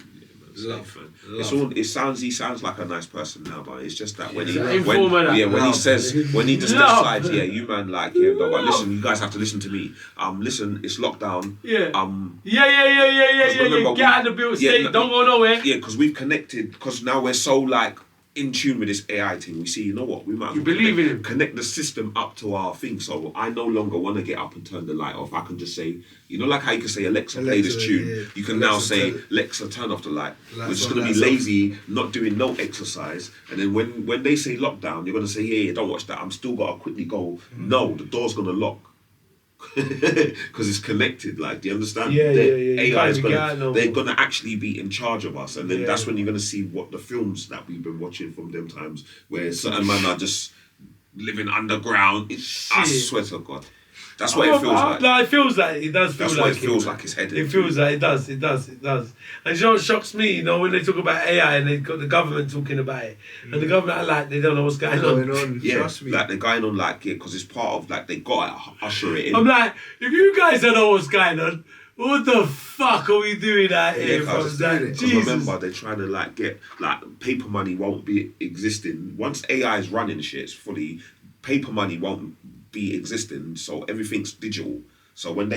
[SPEAKER 3] Love.
[SPEAKER 2] It's all. He sounds like a nice person now, but it's just that when
[SPEAKER 1] It's
[SPEAKER 2] he
[SPEAKER 1] an informer, that.
[SPEAKER 2] when he
[SPEAKER 1] Love.
[SPEAKER 2] says when he just
[SPEAKER 1] Love.
[SPEAKER 2] decides, yeah, you man like yeah, no, but listen, you guys have to listen to me. Listen, it's lockdown.
[SPEAKER 1] Yeah.
[SPEAKER 2] Yeah, remember,
[SPEAKER 1] Get out of the building. Stay.
[SPEAKER 2] no-
[SPEAKER 1] Don't go nowhere.
[SPEAKER 2] Yeah, because we've connected. Because now we're so like in tune with this AI thing. We see, you know what? We might.
[SPEAKER 1] You believe in him.
[SPEAKER 2] Connect the system up to our thing. So I no longer want to get up and turn the light off. I can just say, you know, like how you can say Alexa, play this
[SPEAKER 4] Alexa,
[SPEAKER 2] tune.
[SPEAKER 4] yeah.
[SPEAKER 2] You can now
[SPEAKER 4] Alexa,
[SPEAKER 2] say
[SPEAKER 4] turn-
[SPEAKER 2] Alexa, turn off the light. We're
[SPEAKER 4] Lights
[SPEAKER 2] just
[SPEAKER 4] on,
[SPEAKER 2] gonna be
[SPEAKER 4] lights off.
[SPEAKER 2] lazy, not doing no exercise. And then when they say lockdown, you're gonna say, yeah, don't watch that. I'm still gotta quickly go. No, the door's gonna lock. Because it's connected, like, do you understand?
[SPEAKER 1] Yeah. You
[SPEAKER 2] AI
[SPEAKER 1] can't
[SPEAKER 2] is
[SPEAKER 1] even get out
[SPEAKER 2] gonna,
[SPEAKER 1] no
[SPEAKER 2] they're
[SPEAKER 1] more.
[SPEAKER 2] gonna actually be in charge of us, and then
[SPEAKER 1] Yeah.
[SPEAKER 2] that's when you're gonna see what the films that we've been watching from them times, where certain men are just living underground. I
[SPEAKER 1] Shit.
[SPEAKER 2] swear to God, that's what it feels like.
[SPEAKER 1] No, it feels like it does feel
[SPEAKER 2] That's
[SPEAKER 1] like
[SPEAKER 2] what it feels like. It's headed.
[SPEAKER 1] It feels like it does. And you know what shocks me? You know, when they talk about AI and they've got the government talking about it, and the government are like they don't know what's going on.
[SPEAKER 4] Going on,
[SPEAKER 2] Yeah,
[SPEAKER 4] trust me.
[SPEAKER 2] like they're going on like because it's part of like they got to usher it in.
[SPEAKER 1] I'm like, if you guys don't know what's going on, what the fuck are we doing out here?
[SPEAKER 2] Yeah, 'cause-
[SPEAKER 1] from that?
[SPEAKER 2] 'cause
[SPEAKER 1] Jesus.
[SPEAKER 2] remember, they're trying to like get like paper money won't be existing once AI is running shit fully. Paper money won't be existing, so everything's digital. So when the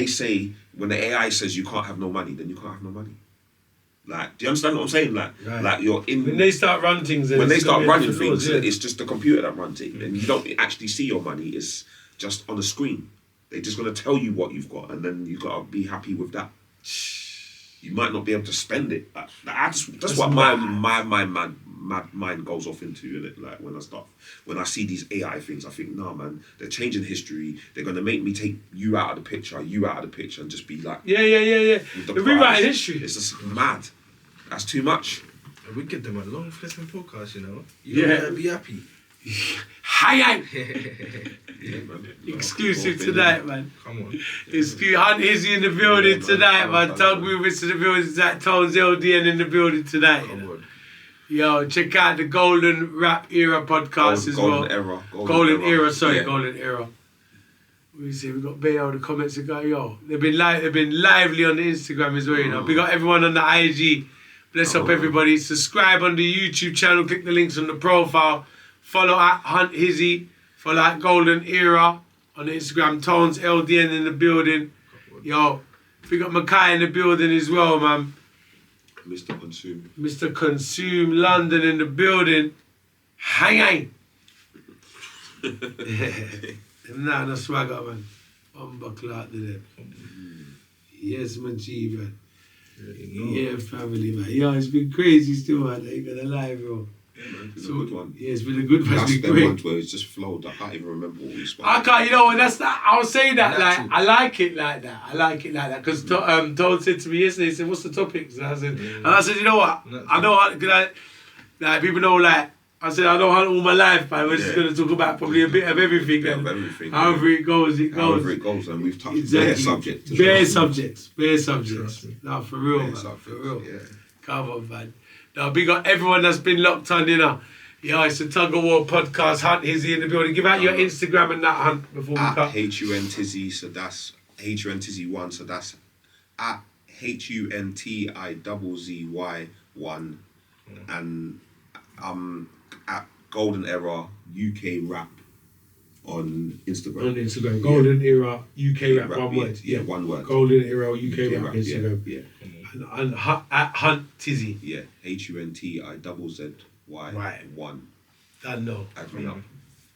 [SPEAKER 2] AI says you can't have no money, then you can't have no money. Like, do you understand what I'm saying? Like,
[SPEAKER 1] Right.
[SPEAKER 2] like you're in.
[SPEAKER 1] When they start running things, then
[SPEAKER 2] when they
[SPEAKER 1] it's gonna
[SPEAKER 2] start
[SPEAKER 1] be
[SPEAKER 2] running
[SPEAKER 1] different
[SPEAKER 2] things,
[SPEAKER 1] laws, yeah.
[SPEAKER 2] it's just the computer that runs it, and you don't actually see your money. It's just on a screen. They're just gonna tell you what you've got, and then you gotta be happy with that. You might not be able to spend it. That's what my mind goes off into, innit? Like when I see these AI things, I think, nah, man, they're changing history. They're gonna make me take you out of the picture, and just be like,
[SPEAKER 1] Yeah.
[SPEAKER 2] with the
[SPEAKER 1] They're rewriting
[SPEAKER 2] prize.
[SPEAKER 1] history.
[SPEAKER 2] It's just mad. That's too much.
[SPEAKER 3] And we give them a long flipping podcast, you know.
[SPEAKER 1] Yeah.
[SPEAKER 3] Gotta be happy.
[SPEAKER 1] Hi,
[SPEAKER 2] Yeah, man.
[SPEAKER 1] exclusive
[SPEAKER 2] Well,
[SPEAKER 1] tonight, man.
[SPEAKER 3] Come on.
[SPEAKER 1] Exclusive. Huntizzy in the building
[SPEAKER 2] man.
[SPEAKER 1] tonight, man.
[SPEAKER 2] Come
[SPEAKER 1] Tug
[SPEAKER 2] on.
[SPEAKER 1] movements to the building tonight. Tonez LDN in the building tonight. You
[SPEAKER 3] Come
[SPEAKER 1] know?
[SPEAKER 3] on.
[SPEAKER 1] Yo, check out the Golden Rap Era podcast as well. Golden Era, sorry,
[SPEAKER 2] Yeah.
[SPEAKER 1] Golden Era. We see we got Bayo the comments that go, yo. They've been lively on the Instagram as well, you know. We got everyone on the IG. Bless up everybody. Subscribe on the YouTube channel, click the links on the profile. Follow at Huntizzy, follow at Golden Era on the Instagram, Tonez LDN in the building. Yo, we got Makai in the building as well, man.
[SPEAKER 2] Mr. Consume.
[SPEAKER 1] Mr. Consume London in the building. Hang Nah, no swagger, man. Unbuckle out to them. Yes, man, G, man. Yeah, family, man. Yo, it's been crazy still, man. I ain't gonna lie, bro.
[SPEAKER 2] Yeah, man, it's been a good one.
[SPEAKER 1] Yeah, it's been a good one.
[SPEAKER 2] That's
[SPEAKER 1] It's been
[SPEAKER 2] them
[SPEAKER 1] great.
[SPEAKER 2] ones where it's just flowed. I can't even remember what we spoke.
[SPEAKER 1] I can't, you know what, that's that. I'll say that,
[SPEAKER 3] Natural.
[SPEAKER 1] like, I like it like that. Because Don said to me yesterday, he said, what's the topics? And I said, you know what?
[SPEAKER 3] Natural.
[SPEAKER 1] I know how, like, people know, like, I said, I know how all my life, man. We're just
[SPEAKER 2] Yeah.
[SPEAKER 1] going to talk about probably a bit of everything.
[SPEAKER 2] Bit
[SPEAKER 1] and
[SPEAKER 2] of everything,
[SPEAKER 1] However it goes, it goes.
[SPEAKER 2] However it goes, and we've touched
[SPEAKER 1] Exactly.
[SPEAKER 2] bare subjects.
[SPEAKER 1] Bare subjects.
[SPEAKER 3] Trust me.
[SPEAKER 1] No, for real,
[SPEAKER 2] Bare
[SPEAKER 1] man.
[SPEAKER 2] subjects,
[SPEAKER 1] For real.
[SPEAKER 2] yeah.
[SPEAKER 1] Come on, man. Now, big up everyone that's been locked on, you know. Yeah, it's the Tuggawar podcast. Huntizzy in the building. Give out your Instagram and that, Hunt, before we
[SPEAKER 2] At
[SPEAKER 1] cut.
[SPEAKER 2] Huntizzy, so that's Huntizzy1, so that's at HUNTIZZY1, and at Golden Era UK Rap on Instagram.
[SPEAKER 1] On Instagram. Golden Era UK Rap, one word.
[SPEAKER 2] Yeah, one word.
[SPEAKER 1] Golden Era UK Rap,
[SPEAKER 2] yeah,
[SPEAKER 1] Instagram.
[SPEAKER 2] yeah,
[SPEAKER 1] And at Huntizzy.
[SPEAKER 2] yeah. HUNTIZZY1.
[SPEAKER 1] That no.
[SPEAKER 2] Add me up.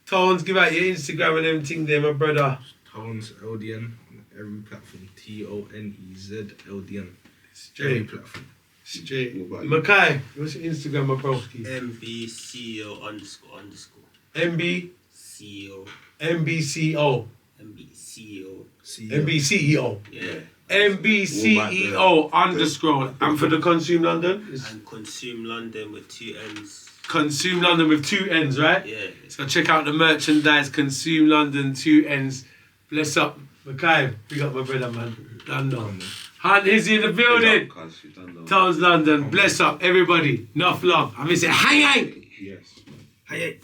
[SPEAKER 1] Tones, give out your Instagram and everything there, my brother.
[SPEAKER 3] Tonez LDN on every platform. TONEZ LDN. Every
[SPEAKER 1] Straight.
[SPEAKER 3] platform.
[SPEAKER 1] Straight.
[SPEAKER 2] What about you?
[SPEAKER 1] Makai, what's your Instagram, my broski?
[SPEAKER 5] MBCO__.
[SPEAKER 1] MB,
[SPEAKER 5] CEO.
[SPEAKER 1] MBCO.
[SPEAKER 5] MBCO.
[SPEAKER 1] MBCEO.
[SPEAKER 5] Yeah.
[SPEAKER 1] MBCEO _ and for the Consume London, it's
[SPEAKER 5] And Consume London with 2 N's.
[SPEAKER 1] Consume London with 2 N's, right?
[SPEAKER 5] Yeah.
[SPEAKER 1] So check out the merchandise, Consume London 2 N's. Bless up, Makai. Big up my brother, man. Done now. Huntizzy in the building.
[SPEAKER 2] Cuz you done know.
[SPEAKER 1] Tonez London. Bless up, everybody. Enough love. I miss it. Hang.
[SPEAKER 2] Yes.
[SPEAKER 1] Hey.